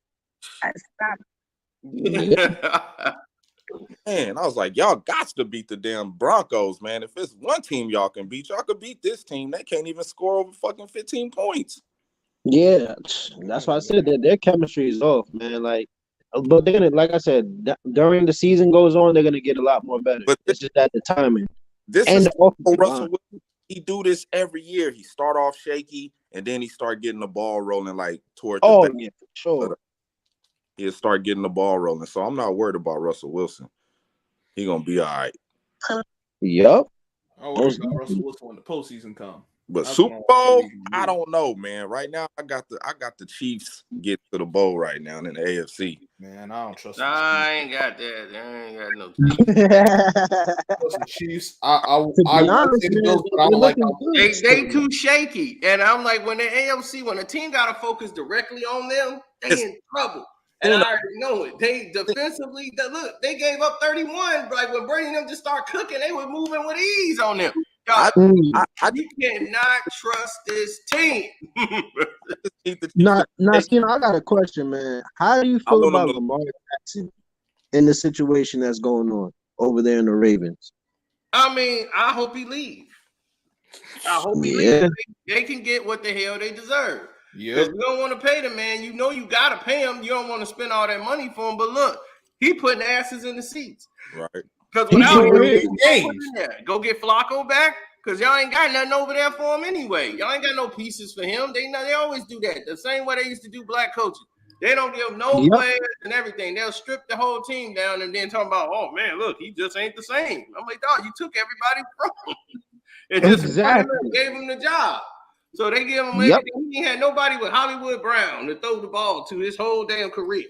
G: Man, I was like, y'all got to beat the damn Broncos, man. If it's one team y'all can beat, y'all could beat this team. They can't even score over fucking 15 points.
H: Yeah, that's why I said that their chemistry is off, man. Like, but they're gonna, like I said, during the season goes on, they're gonna get a lot more better. But it's just at the timing.
G: This
H: and
G: is
H: the
G: Russell Wilson. He do this every year. He start off shaky, and then he start getting the ball rolling like toward the back.
H: Yeah, for sure.
G: He'll start getting the ball rolling. So I'm not worried about Russell Wilson. He gonna be all right.
H: Yep.
C: I worry about Russell Wilson when the postseason come.
G: But Super Bowl, I don't know, man. Right now, I got the Chiefs get to the bowl right now in the AFC.
C: Man, I don't trust.
A: I ain't got that. I ain't got no Chiefs.
C: The Chiefs. I would say the Bills, but I don't like how
A: they too shaky. And I'm like, when the AFC, when a team got to focus directly on them, they in trouble. And I already know it. They defensively, look, they gave up 31. Like when Brady and them just start cooking, they were moving with ease on them. You cannot trust this team.
H: Now, Skin, I got a question, man. How do you feel about Lamar Jackson in the situation that's going on over there in the Ravens?
A: I mean, I hope he leaves. I hope he leaves. They can get what the hell they deserve. Yeah. Because you don't want to pay the man. You know you got to pay him. You don't want to spend all that money for him. But look, he putting asses in the seats.
G: Right.
A: Because without him, go get Flacco back. Because y'all ain't got nothing over there for him anyway. Y'all ain't got no pieces for him. They always do that. The same way they used to do black coaches. They don't give no players and everything. They'll strip the whole team down and then talk about, oh, man, look, he just ain't the same. I'm like, dog, you took everybody from him. And just gave him the job. So they give him everything. He ain't had nobody with Hollywood Brown to throw the ball to his whole damn career.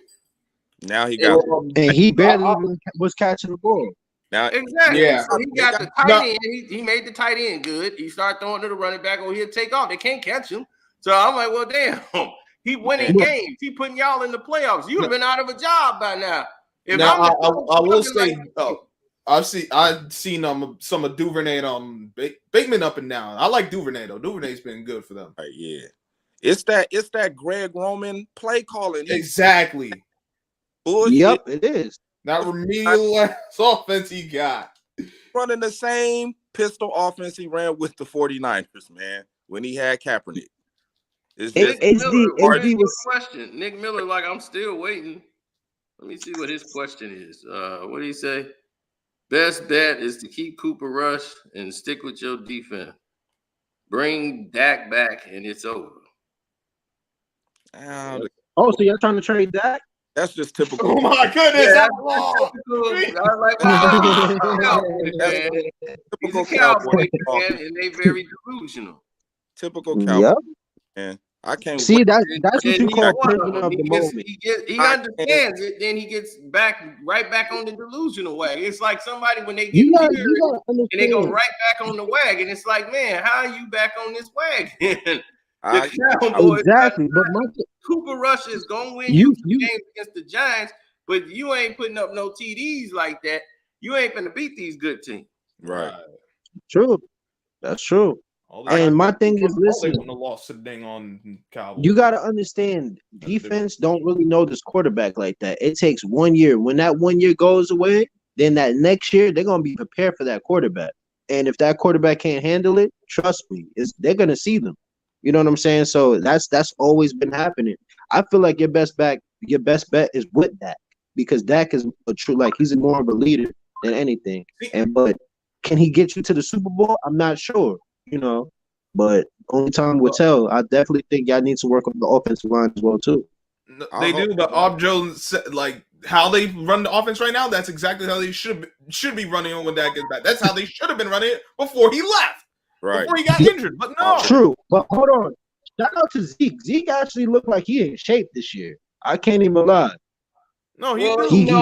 G: Now he got
H: and he barely was catching the ball.
G: Now,
A: exactly. Yeah. So he got the tight end. He made the tight end good. He started throwing to the running back, or he'll take off. They can't catch him. So I'm like, well, damn. He winning games. He putting y'all in the playoffs. You'd have been out of a job by now.
C: I will say, I've seen some of Duvernay Bateman up and down. I like Duvernay though. Duvernay's been good for them.
G: Yeah, it's that Greg Roman play calling.
C: Exactly.
G: Bullshit.
H: Yep, it is.
C: That remedial offense he got.
G: Running the same pistol offense he ran with the 49ers, man, when he had Kaepernick.
A: Question. Nick Miller, like, I'm still waiting. Let me see what his question is. What did he say? Best bet is to keep Cooper Rush and stick with your defense. Bring Dak back and it's over.
H: So you're trying to trade Dak?
G: That's just typical.
C: Oh my goodness!
A: Yeah, I was like, wow. He's a Cowboy fan, and they very delusional.
G: Typical Cowboy. Man, I can't
H: see that's what you call prisoner of the moment.
A: He understands it, then he gets right back on the delusional wagon. It's like somebody when they get and they go right back on the wagon. It's like, man, how are you back on this wagon?
H: Exactly, but
A: Cooper Rush is gonna win you games against the Giants, but you ain't putting up no TDs like that. You ain't gonna beat these good teams.
G: Right.
H: True. That's true. And my thing is, listen, you got to understand, defense don't really know this quarterback like that. It takes 1 year. When that 1 year goes away, then that next year they're gonna be prepared for that quarterback. And if that quarterback can't handle it, trust me, they're gonna see them. You know what I'm saying? So that's always been happening. I feel like your best bet is with Dak, because Dak is a true, like, he's more of a leader than anything. But can he get you to the Super Bowl? I'm not sure, but only time will tell. I definitely think y'all need to work on the offensive line as well too.
C: They do, but Ob Jones said, like, how they run the offense right now, that's exactly how they should be running it when Dak gets back. That's how they should have been running it before he left, before he got injured. But no.
H: True. But hold on. Shout out to Zeke. Zeke actually looked like he in shape this year. I can't even lie.
C: No,
H: he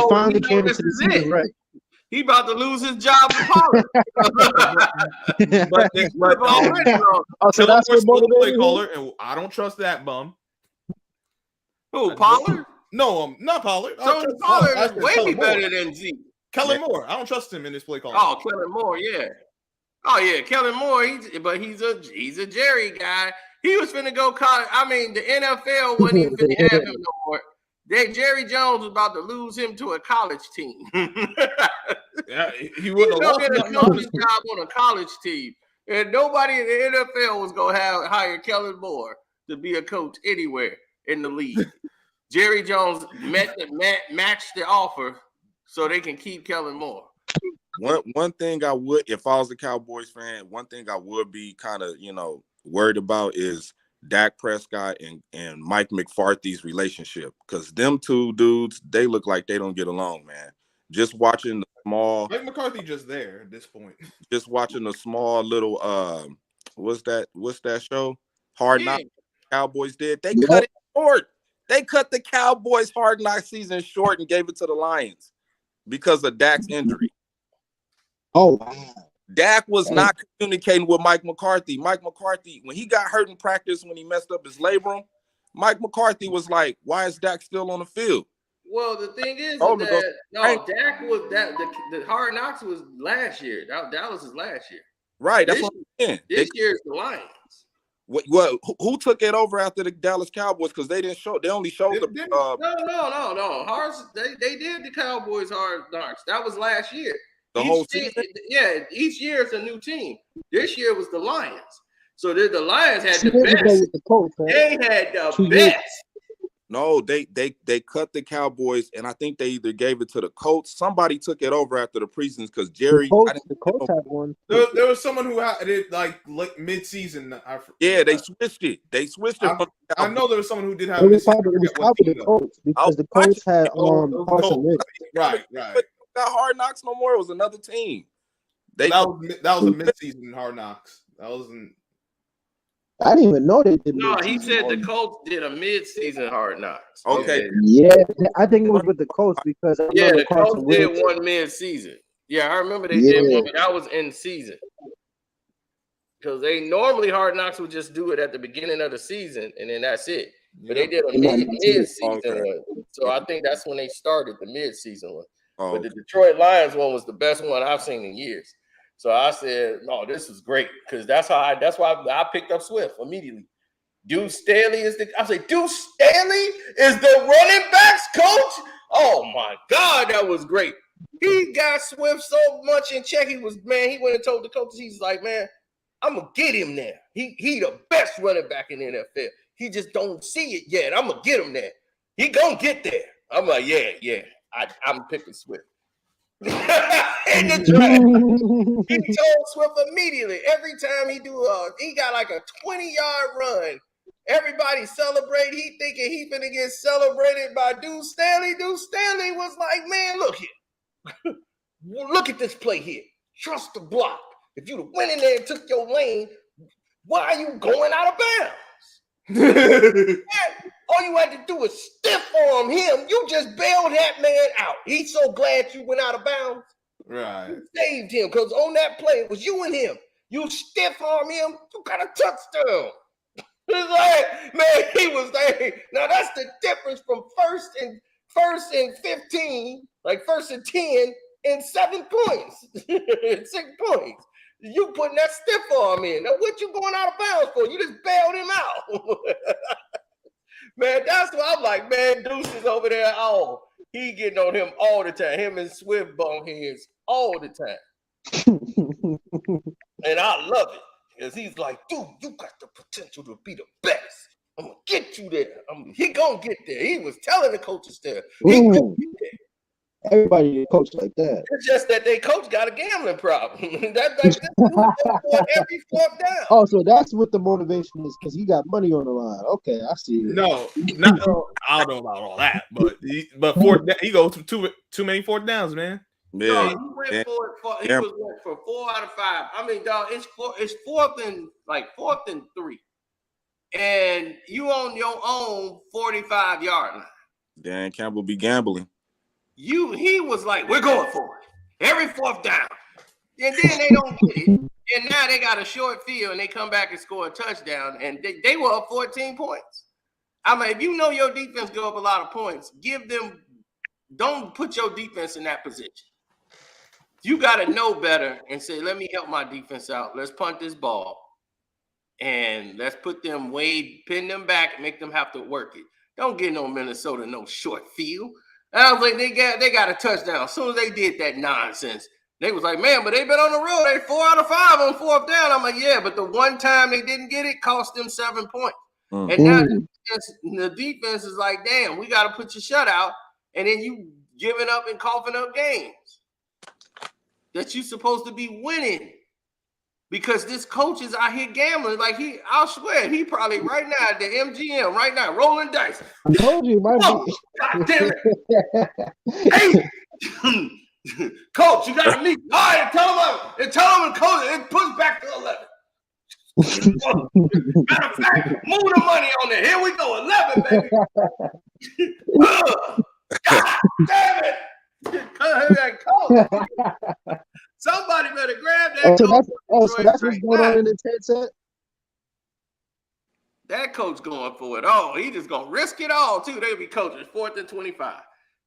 H: finally came into the season right.
A: He about to lose his job to Pollard.
C: So that's the play caller, and I don't trust that bum.
A: Who, Pollard?
C: No, not Pollard.
A: So Pollard is way better than Zeke.
C: Kellen Moore. I don't trust him in this play caller.
A: Oh, Kellen Moore, yeah. Oh yeah, Kellen Moore. He's a Jerry guy. He was finna go college. I mean, the NFL wasn't even finna have him no more. Jerry Jones was about to lose him to a college team.
C: Yeah, he wouldn't have
A: get a coaching job on a college team, and nobody in the NFL was gonna hire Kellen Moore to be a coach anywhere in the league. Jerry Jones matched the offer so they can keep Kellen Moore.
G: One thing I would, if I was a Cowboys fan, one thing I would be kind of worried about is Dak Prescott and Mike McCarthy's relationship, because them two dudes, they look like they don't get along, man. Just watching the small
C: Mike McCarthy just there at this point.
G: Just watching the small little what's that show? Hard Knocks Cowboys did. They cut it short. They cut the Cowboys Hard Knocks season short and gave it to the Lions because of Dak's injury.
H: Oh wow.
G: Dak was not communicating with Mike McCarthy. Mike McCarthy, when he got hurt in practice, when he messed up his labrum, Mike McCarthy was like, "Why is Dak still on the field?"
A: Well, the thing is that Dak was the Hard Knocks was last year. Dallas is last year.
G: Right. That's what I'm saying.
A: This year's the Lions.
G: What? Who took it over after the Dallas Cowboys? Because they didn't show. They only showed the.
A: No. They did the Cowboys Hard Knocks. That was last year.
G: The whole season?
A: Yeah, each year it's a new team. This year was the Lions. So the Lions had the best. They had the best.
G: No, they cut the Cowboys, and I think they either gave it to the Colts. Somebody took it over after the preseason because Jerry.
H: The Colts had one.
C: There was someone who had it like mid-season.
G: Yeah, they switched it.
C: I know there was someone who did have
H: it. Was probably the Colts because the Colts had Carson Wentz.
C: Right.
G: Not Hard Knocks no more. It was another team.
C: That was a mid-season Hard Knocks. That wasn't.
H: I didn't even know they did.
A: No, he said the Colts did a mid-season Hard Knocks.
G: Okay.
H: Yeah, I think it was with the Colts because
A: the Colts did one mid-season. Yeah, I remember they did one, but that was in season. Because they normally Hard Knocks would just do it at the beginning of the season, and then that's it. But they did a mid-season one. So I think that's when they started the mid-season one.
G: Oh.
A: But the Detroit Lions one was the best one I've seen in years. So I said, no, this is great. Because that's why I picked up Swift immediately. Deuce Staley is the running backs coach. Oh my God, that was great. He got Swift so much in check. He went and told the coaches, he's like, man, I'm gonna get him there. He the best running back in the NFL. He just don't see it yet. I'm gonna get him there. He gonna get there. I'm like, yeah. I'm picking Swift. In the draft, he told Swift immediately. Every time he got like a 20-yard run. Everybody celebrate. He thinking he finna get celebrated by Deuce Staley. Deuce Staley was like, man, look here. Look at this play here. Trust the block. If you'd have went in there and took your lane, why are you going out of bounds? All you had to do was stiff arm him. You just bailed that man out. He's so glad you went out of bounds.
C: Right.
A: You saved him because on that play, it was you and him. You stiff arm him, you got a touchdown. It's like, man, he was there. Now that's the difference from first and 15, like first and 10 and 7 points. 6 points. You putting that stiff arm in. Now what you going out of bounds for? You just bailed him out. Man, that's what I'm like, man, Deuce is over there. Oh, he getting on him all the time. Him and Swift boneheads all the time. And I love it. Because he's like, dude, you got the potential to be the best. I'm going to get you there. He going to get there. He was telling the coaches there. He going to get there.
H: Everybody coach like that.
A: It's just that they coach got a gambling problem. That's like this dude goes for every fourth down.
H: Oh, so that's what the motivation is because he got money on the line. Okay, I see it.
C: No, not. I don't know about all that, but he goes for too many fourth downs, man.
A: No,
G: Yeah.
A: he went he was went for 4 out of 5. I mean, dog, it's fourth and 3. And you on your own 45-yard line.
G: Dan Campbell be gambling.
A: He was like, we're going for it. Every fourth down. And then they don't get it. And now they got a short field and they come back and score a touchdown. And they were up 14 points. I mean, if you know your defense go up a lot of points, don't put your defense in that position. You got to know better and say, let me help my defense out. Let's punt this ball. And let's pin them back, make them have to work it. Don't get no Minnesota no short field. And I was like, they got a touchdown. As soon as they did that nonsense, they was like, man, but they've been on the road. They 4 out of 5 on fourth down. I'm like, yeah, but the one time they didn't get it cost them 7 points. Mm-hmm. And now the defense is like, damn, we got to put your shutout. And then you giving up and coughing up games that you're supposed to be winning. Because this coach is out here gambling. Like I'll swear, he probably right now at the MGM, right now, rolling dice.
H: I told you, my
A: God damn it. Hey, coach, you got to leave. All right, tell him, coach, it push back to 11. Matter of fact, move the money on there. Here we go, 11, baby. God damn it. Coach. Somebody better grab that.
H: So that's what's going on in the 10 set.
A: That coach going for it all. He just gonna risk it all too. They'll be coaching 4th and 25.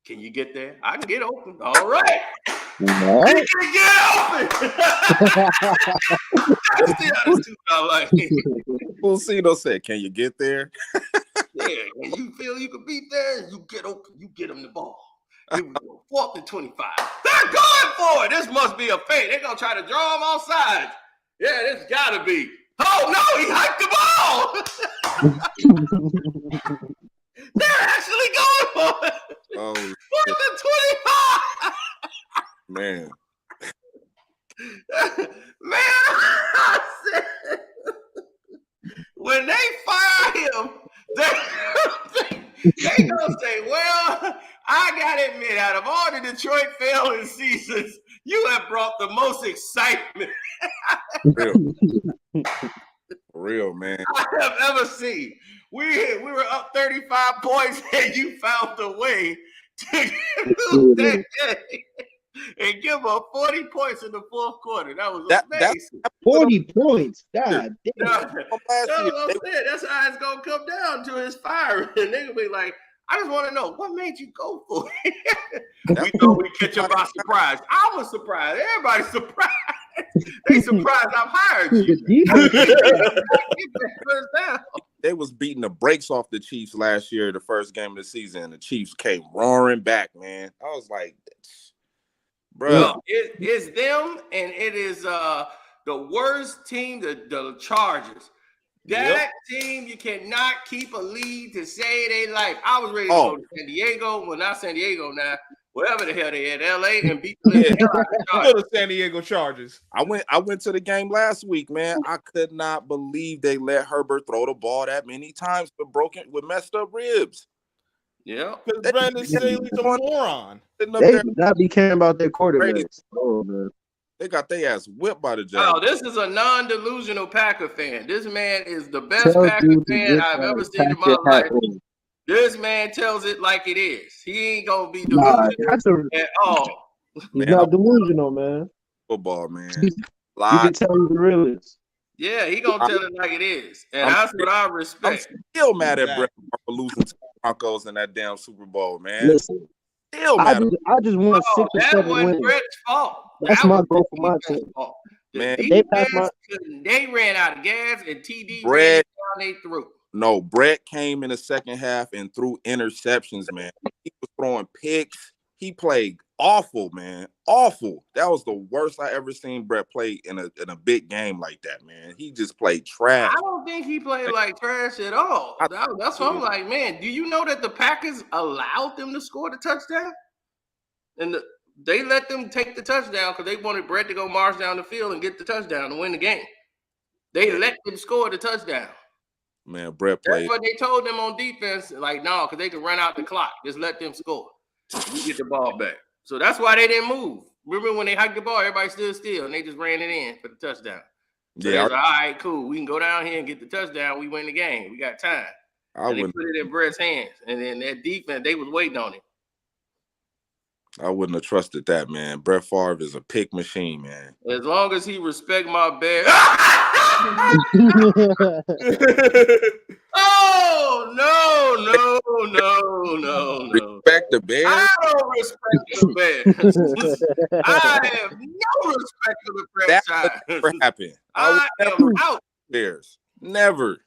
A: Can you get there? I can get open. All right. He can get open. That's the attitude I like.
G: Fulcino said, "Can you get there?"
A: Yeah. When you feel you can beat there, you get open. You get them the ball. Here we go. 4th and 25. They're going for it. This must be a feint. They're going to try to draw them off sides. Yeah, this got to be. Oh, no, he hiked the ball. They're actually going for it.
G: Oh,
A: 4th and 25.
G: man.
A: Man, I said, when they fire him, they gonna say, well, I gotta admit, out of all the Detroit failing seasons, you have brought the most excitement
G: Real, man.
A: I have ever seen. We were up 35 points and you found a way to lose that game and give up 40 points in the fourth quarter. That was amazing.
H: 40 points. God damn.
A: That's how it's gonna come down to his firing. And they're gonna be like, I just want to know what made you go for it. We thought we'd catch him by surprise. I was surprised. Everybody's surprised. They surprised I've hired you.
G: They was beating the brakes off the Chiefs last year, the first game of the season. The Chiefs came roaring back, man. I was like, bro.
A: No, it's them, and it is the worst team, the Chargers. That team, you cannot keep a lead to save their life. I was ready to go to San Diego. Well, not San Diego now. Wherever the hell they at, LA, and beat the hell out of
C: the San Diego Chargers.
G: I went to the game last week, man. I could not believe they let Herbert throw the ball that many times with messed up ribs.
A: Yeah.
C: Because Brandon Staley's a moron.
H: They do not be caring about their quarterbacks. Oh, man.
G: They got their ass whipped by the Giants.
A: Oh, this is a non-delusional Packer fan. This man is the best Packer fan I've ever seen in my life. This man tells it like it is. He ain't gonna be delusional at all.
H: He's not delusional, man.
G: Football, man.
H: You can tell him the real is.
A: Yeah, he gonna tell it like it is, and that's what I respect.
G: I'm still mad at Brett for losing to the Broncos in that damn Super Bowl, man.
H: Listen, I just want 6 or 7 wins.
A: That wasn't Brett's fault.
H: That's my goal for my team.
G: Man,
A: they ran out of gas, and TD ran down they through.
G: No, Brett came in the second half and threw interceptions, man. He was throwing picks. He played awful, man. Awful. That was the worst I ever seen Brett play in a big game like that, man. He just played trash.
A: I don't think he played like trash at all. That's what I'm like, man. Do you know that the Packers allowed them to score the touchdown? And they let them take the touchdown because they wanted Brett to go march down the field and get the touchdown to win the game. They let them score the touchdown.
G: Man, Brett played.
A: That's what they told them on defense. Like, no, because they could run out the clock. Just let them score. We get the ball back. So that's why they didn't move. Remember when they hiked the ball, everybody stood still, and they just ran it in for the touchdown. So yeah, like, all right, cool. We can go down here and get the touchdown. We win the game. We got time. And they put it in Brett's hands. And then that defense, they was waiting on it.
G: I wouldn't have trusted that, man. Brett Favre is a pick machine, man.
A: As long as he respect my Bears. Oh, no.
G: Respect the Bears?
A: I don't respect the Bears. I have no respect for the franchise.
G: That would never happen.
A: I am out.
G: Bears. Never.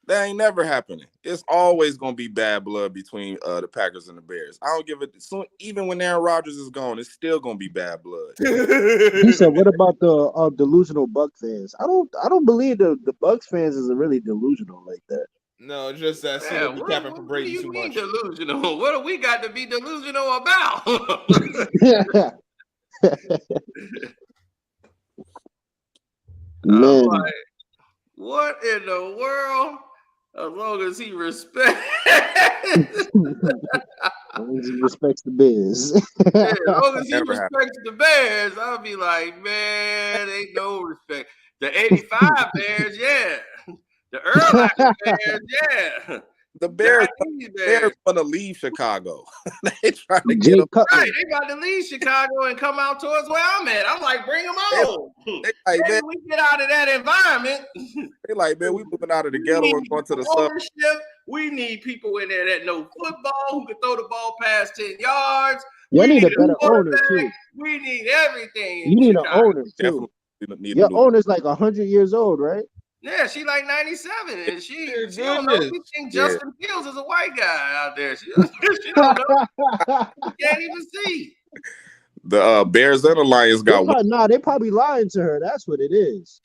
G: That ain't never happening. It's always gonna be bad blood between the Packers and the Bears. I don't give it. Even when Aaron Rodgers is gone, it's still gonna be bad blood.
H: He said, "What about the delusional Bucs fans?" I don't believe the Bucs fans is really delusional like that.
C: No, just that Cena be capping for Brady too much.
A: Delusional. What do we got to be delusional about?
H: Man.
A: Like, what in the world? As long as he respects.
H: As long as he respects the Bears.
A: Yeah, as long as he respects the Bears, I'll be like, man, ain't no respect. The 85 Bears, yeah. The Urlacher Bears, yeah.
G: The Bears want to leave Chicago. They trying to get them.
A: Right, they about to leave Chicago and come out towards where I'm at. I'm like, bring them on.
G: Like, man,
A: we get out of that environment.
G: They like, man, we moving out of the ghetto and going to the
A: ownership. We need people in there that know football, who can throw the ball past 10 yards.
H: You need a better owner too.
A: We need everything.
H: You need an owner too. Your owner's like 100 years old, right?
A: Yeah, she like 97, and she don't know. She think Justin Fields is a white guy out there. She don't know. She can't even see.
G: The Bears and the Lions got
H: they probably lying to her. That's what it is.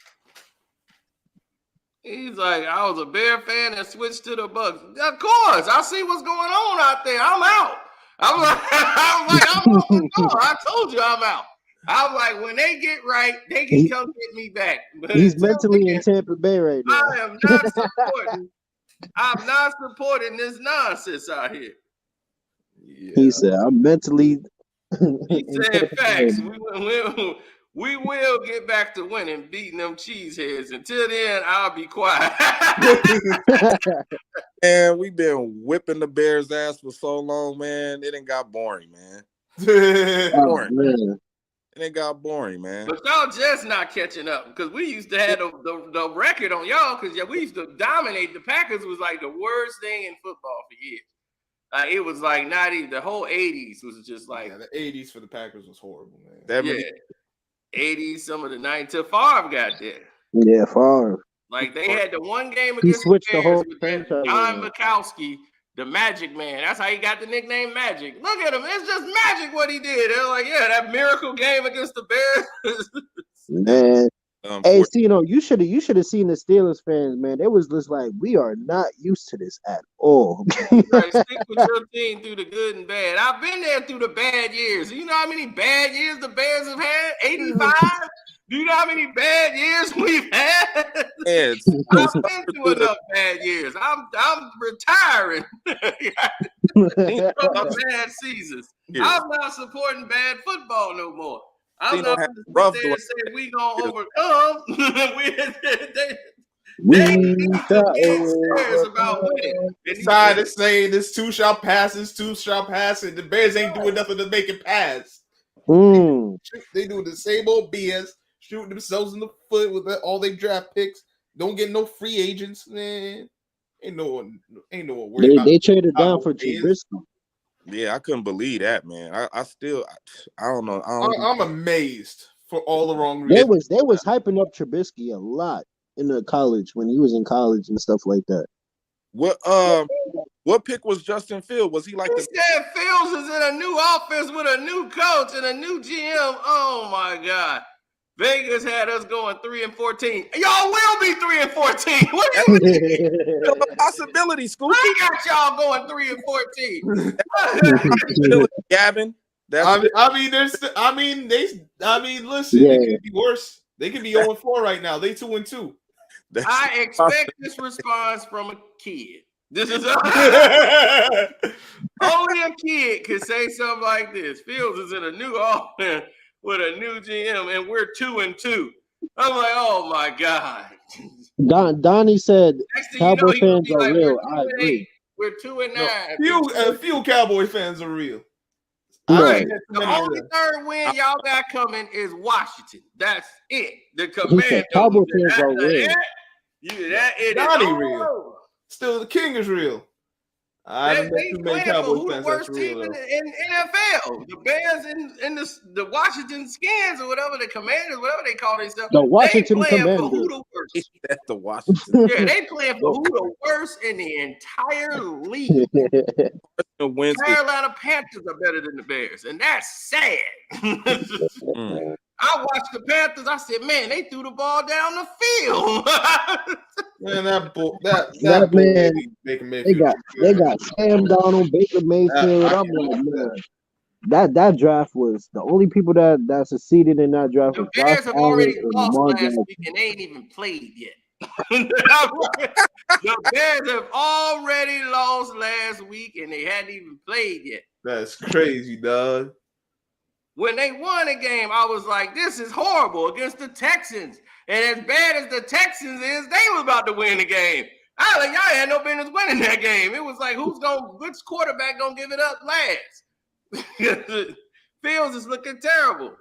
A: He's like, I was a Bear fan and switched to the Bucs. Of course, I see what's going on out there. I'm out. I'm I told you I'm out. I'm like, when they get right, they can come get me back. But
H: he's mentally in Tampa Bay right now.
A: I am not supporting. I'm not supporting this nonsense out here.
H: Yeah. He said, I'm mentally.
A: He said facts. We will get back to winning, beating them cheeseheads. Until then, I'll be quiet.
G: And we've been whipping the Bears' ass for so long, man. It ain't got boring, man.
H: Man.
G: And it got boring, man.
A: But y'all just not catching up because we used to have the record on y'all because we used to dominate. The Packers was like the worst thing in football for years. It was like not even the whole 80s was just like
C: the 80s for the Packers was horrible, man.
A: 80s, some of the 90s till Favre got there.
H: Yeah, Favre.
A: Like they had the one game against
H: the
A: Bears
H: whole
A: with
H: franchise.
A: John Mikowski, the Magic Man. That's how he got the nickname Magic. Look at him. It's just magic what he did. They're like, yeah, that miracle game against the Bears.
H: Man. Hey, Cino, you should have seen the Steelers fans, man. They was just like, we are not used to this at all.
A: Right, stick with your team through the good and bad. I've been there through the bad years. You know how many bad years the Bears have had? 85? Do you know how many bad years we've had? I've been through enough bad years. I'm retiring from bad seasons. I'm not supporting bad football no more. I'm not going to say we gonna overcome. They serious about winning.
C: Inside is saying this two shall pass, and the Bears ain't doing nothing to make it pass. They do the same old BS, shooting themselves in the foot with all their draft picks. Don't get no free agents, man. Ain't no one worried about.
H: They traded down for Trubisky.
G: Yeah, I couldn't believe that, man. I don't know.
C: I'm amazed for all the wrong reasons.
H: They was hyping up Trubisky a lot in the college when he was in college and stuff like that.
G: What pick was Justin Fields? Was he like
A: Fields is in a new offense with a new coach and a new GM? Oh my God. Vegas had us going 3-14. Y'all will be 3-14. What do you mean?
G: A possibility, Scoop.
A: I got y'all going 3-14.
G: Gavin.
C: Listen,
H: Yeah.
C: it could be worse. They could be 0-4 right now. They 2-2.
A: I expect this response from a kid. This is only a kid could say something like this. Fields is in a new offense with a new GM, and we're 2-2. I'm like, oh my God.
H: Donnie said Cowboy fans are
A: like,
H: real. I agree.
A: We're 2-9.
C: No, few Cowboy fans are real.
H: Right.
A: The only third win y'all got coming is Washington. That's it. The
H: He said
A: Commanders.
H: Cowboy fans are real.
A: That it
C: Donnie
A: is
C: real. Still, the king is real. I don't
A: they
C: too many
A: playing for
C: Cowboy
A: who the
C: fans
A: worst
C: that's
A: team
C: real,
A: in NFL. The Bears and the Washington Skins or whatever, the Commanders, whatever they call themselves.
H: The Washington
A: they playing
H: Commanders.
A: for who the worst.
G: That's the Washington.
A: Yeah, they playing for who the worst in the entire league. Carolina Panthers are better than the Bears, and that's sad. I watched the Panthers. I said, man, they threw the ball down the field.
C: Man, that
H: man,
C: Baker
H: they
C: Mayfield.
H: got Sam Donald, Baker Mayfield. I'm like, man, that draft was the only people that succeeded in that draft.
A: The
H: was
A: Bears
H: Josh
A: have
H: Allen
A: already
H: and
A: lost
H: Lamar
A: last
H: Jackson.
A: week, and they ain't even played yet. The Bears have already lost last week, and they hadn't even played yet.
C: That's crazy, dog.
A: When they won a game, I was like, this is horrible against the Texans. And as bad as the Texans is, they was about to win the game. I was like, y'all had no business winning that game. It was like, which quarterback gonna give it up last? Fields is looking terrible.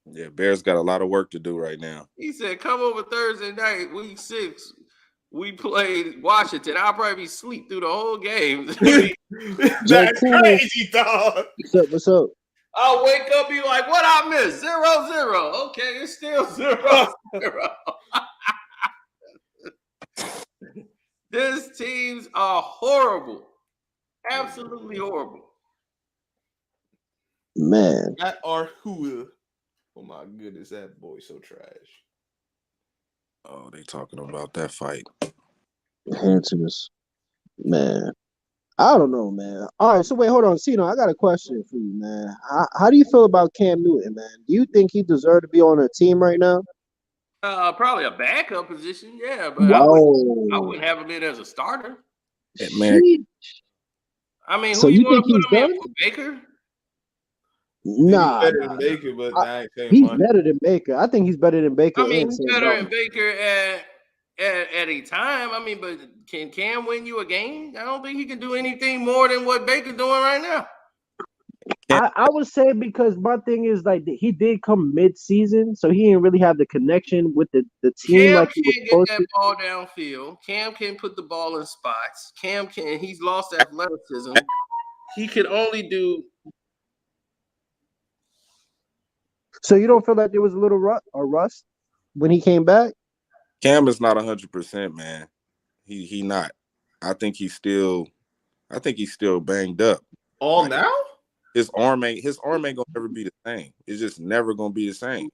G: Yeah, Bears got a lot of work to do right now.
A: He said, come over Thursday night, week 6. We played Washington. I'll probably be asleep through the whole game.
C: That's crazy, dog.
H: What's up?
A: I'll wake up, be like, what I missed? 0-0. Okay, it's still 0-0. These teams are horrible. Absolutely horrible.
H: Man.
C: That are who? Oh my goodness, that boy's so trash.
G: Oh, they talking about that fight.
H: Hanson's. Man. I don't know, man. All right, so wait, hold on. Cino, I got a question for you, man. How do you feel about Cam Newton, man? Do you think he deserved to be on a team right now?
A: Probably a backup position, yeah, but I wouldn't have him in as a starter.
G: Yeah, man.
A: I mean,
H: so
A: who
H: you think
A: he's
H: he's done?
A: Baker?
H: Nah,
C: he's better than Baker, but I ain't saying
H: he's
C: much.
H: better than Baker. I think he's better than Baker.
A: I mean, he's better than Baker at a time. I mean, but can Cam win you a game? I don't think he can do anything more than what Baker's doing right now.
H: I would say because my thing is like he did come mid-season, so he didn't really have the connection with the team.
A: Cam
H: like he was
A: can't get that ball downfield. Cam can't put the ball in spots. He's lost athleticism. He can only do.
H: So you don't feel like there was a little rust when he came back?
G: Cam is not 100%, man. He not. I think he's still banged up.
C: All now?
G: His arm ain't gonna ever be the same. It's just never gonna be the same.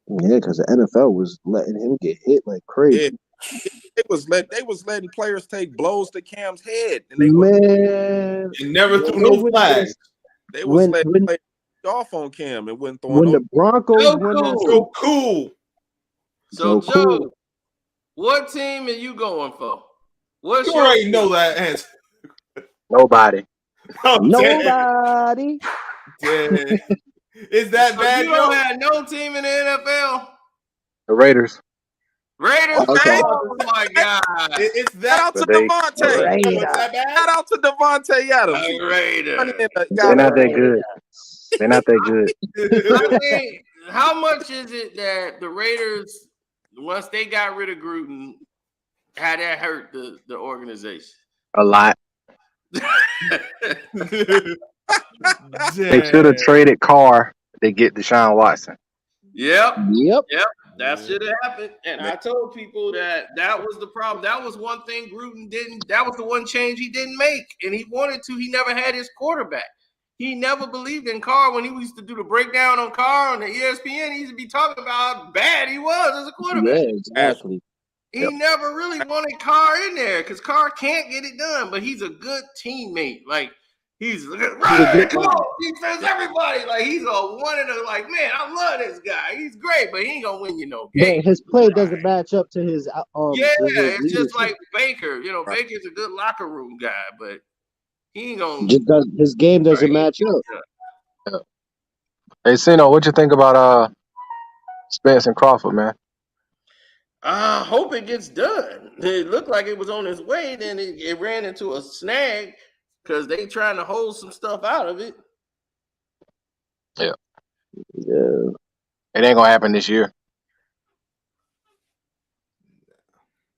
H: Yeah, because the NFL was letting him get hit like crazy.
G: Yeah. They was letting players take blows to Cam's head, and
C: they never threw no flags.
G: They was letting players off on Cam and wouldn't throw.
H: When the Broncos won
C: so cool.
A: So Joe, what team are you going for?
C: You already know that answer.
J: Nobody.
C: Oh,
H: nobody.
C: Damn. Is that bad?
A: You don't have no team in the NFL?
J: The Raiders.
A: Okay. Oh my God!
C: It's that.
G: Shout out to Devontae. Shout out to Devontae Adams.
J: They're not that good. They're not that good.
A: I mean, how much is it that the Raiders, once they got rid of Gruden, how that hurt the organization?
J: A lot. They should have traded Carr to get Deshaun Watson.
A: Yep. That should have happened. And I told people that was the problem. That was one thing Gruden didn't. That was the one change he didn't make, and he wanted to. He never had his quarterback. He never believed in Carr when he used to do the breakdown on Carr on the ESPN. He used to be talking about how bad he was as a quarterback.
H: Yeah, exactly.
A: He never really wanted Carr in there because Carr can't get it done, but he's a good teammate. Like, he's right, come on, defense, everybody. Like, he's a one of the, like, man, I love this guy. He's great, but he ain't gonna win you no game.
H: But his play doesn't match up to his
A: it's just like Baker. You know, Baker's a good locker room guy, but he ain't gonna
H: his game doesn't match up.
J: Hey, Cino, what you think about Spence and Crawford, man?
A: I hope it gets done. It looked like it was on its way, then it ran into a snag because they trying to hold some stuff out of it.
J: Yeah. It ain't gonna happen this year.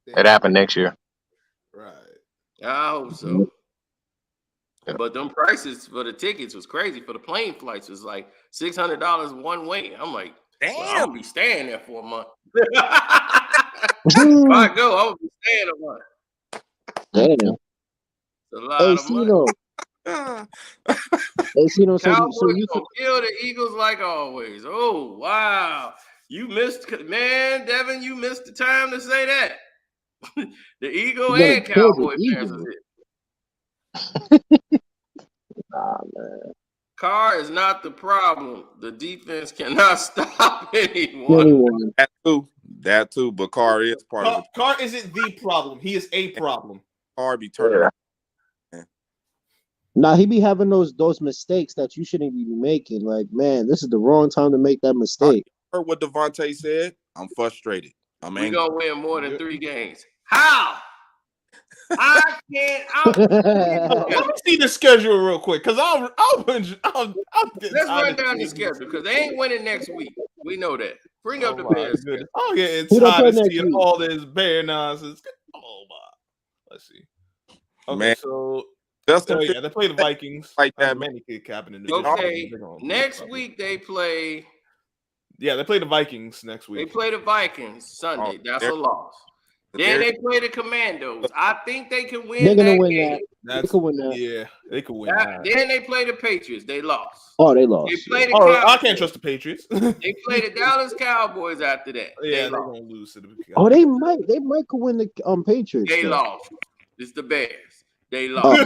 J: It happened next year.
C: Right.
A: I hope so. Yeah. But them prices for the tickets was crazy. For the plane flights was like $600 one way. I'm like, damn, well, I'm gonna be staying there for a month. If I go, I'm gonna be staying a month.
H: Damn.
A: It's a lot of money.
H: Cowboys
A: gonna kill the Eagles like always. Oh wow, you missed, man, Devin. You missed the time to say that. The Eagle and Cowboy fans is it.
H: Nah, man.
A: Carr is not the problem. The defense cannot stop anyone.
G: That too. But Carr is part of it.
C: Carr isn't the problem. He is a problem.
G: Carr be turning.
H: Nah, he be having those mistakes that you shouldn't be making. Like, man, this is the wrong time to make that mistake.
G: I heard what Devontae said. I'm frustrated.
A: We're gonna win more than 3 games. How? I can't.
C: Let me see the schedule real quick, because I'll
A: let's run down the schedule because they ain't winning next week. We know that. Bring up the Bears.
C: Oh yeah, it's hard to see all this Bear nonsense. Oh my. Let's see. Okay, man. So they play the Vikings.
G: Like that,
C: many could happen in the
A: okay. Next week they play.
C: Yeah, they play the Vikings next week.
A: They play the Vikings Sunday. That's a loss. Then they play the Commandos. I think they can win.
H: They're gonna
A: win
H: that. They can win that.
C: Yeah, they can win that.
A: Then they play the Patriots. They lost.
H: Oh, they lost.
A: They play the Cowboys.
C: I can't trust the Patriots.
A: They play the Dallas Cowboys after that.
C: Yeah, they're gonna lose to the Cowboys.
H: Oh, they might win the Patriots.
A: They lost. It's the Bears. They lost.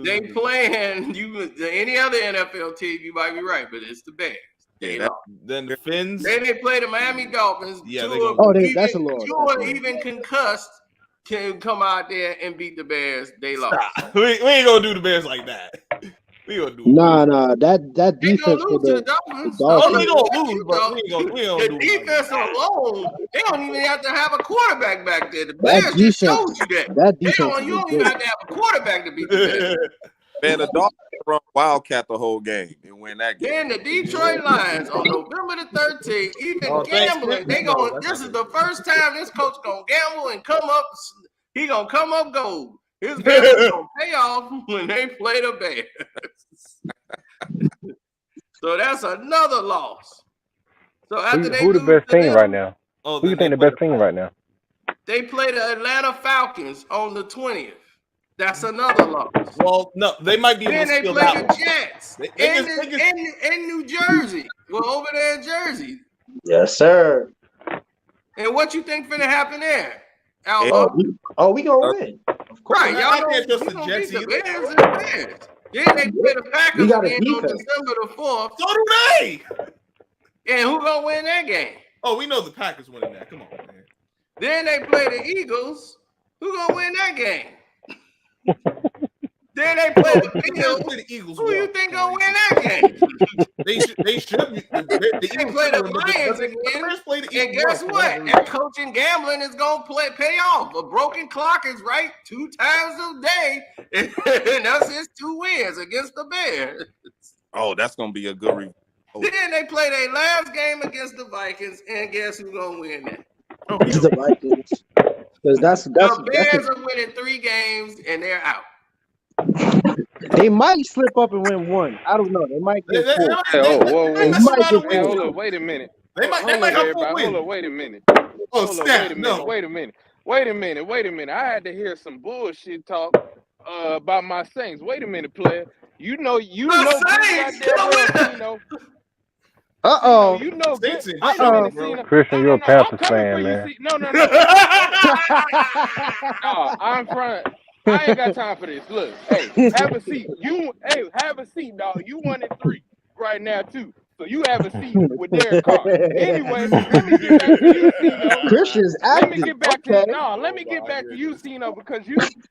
A: They playing any other NFL team. You might be right, but it's the Bears.
C: Then the Finns.
A: Then they play the Miami Dolphins.
C: Yeah,
H: that's a loss.
A: Tua, even concussed, can come out there and beat the Bears. They lost.
C: We ain't gonna do the Bears like that. We gonna do
H: nah. That defense
A: for the Dolphins.
C: They gonna lose, but we ain't
A: the defense alone, they don't even have to have a quarterback back there. The Bears just showed you that.
H: That defense.
A: You don't even have to have a quarterback to beat the Bears.
G: Man, the Dolphins run Wildcat the whole game and win that game.
A: Then the Detroit Lions on November the 13th, even gambling, they going. This is the first time this coach gonna gamble and come up. He gonna come up gold. His gambling gonna pay off when they play the Bears. So that's another loss. So after
J: who the best team right now? Who you think the best team right now?
A: They play the Atlanta Falcons on the 20th. That's another loss.
C: Well, no, they might be.
A: Then they play the Jets in New Jersey. Well, over there in Jersey.
H: Yes, sir.
A: And what you think finna happen there?
H: We gonna win. Of course.
A: Right, y'all can't just the Jets either. Bears and the Bears. Then they play the Packers again on December the 4th.
C: So do they.
A: And who gonna win that game?
C: Oh, we know the Packers winning that. Come on, man.
A: Then they play the Eagles. Who gonna win that game? Then they play the Bills.
C: The Eagles.
A: Who you think gonna win that game?
C: They should. They
A: play the Lions again. And guess what? That coaching gambling is gonna pay off. A broken clock is right 2 times a day, and that's his 2 wins against the Bears.
G: Oh, that's gonna be a good review.
A: Then they play their last game against the Vikings, and guess who's gonna win that?
H: It's the Vikings. Because
A: the Bears are winning 3 games and they're out.
H: They might slip up and win 1. I don't know. They might get 4.
K: Hold on, wait a minute.
C: They might have 4 wins.
K: Hold on, wait a minute.
C: Oh, snap!
K: Wait a minute. I had to hear some bullshit talk about my Saints. Wait a minute, player. You know
C: The
K: good
C: Saints,
K: goddamn well,
C: get away.
K: Cino.
H: Uh-oh.
K: You know good.
C: Saints in
K: Wait a
C: trouble,
K: minute,
C: bro.
K: Cino.
J: Christian, you're a
K: I'm
J: Panthers
K: coming for
J: fan,
K: you,
J: man.
K: see. No. No, I'm front. I ain't got time for this. Look, hey, have a seat. Have a seat, dog. You 1-3 right now too. So you have a seat with Derek Carr. Anyway, let me get back to you, Cino.
H: Christian's
K: Let me
H: active.
K: get back
H: Okay.
K: let me get back to you, Cino, because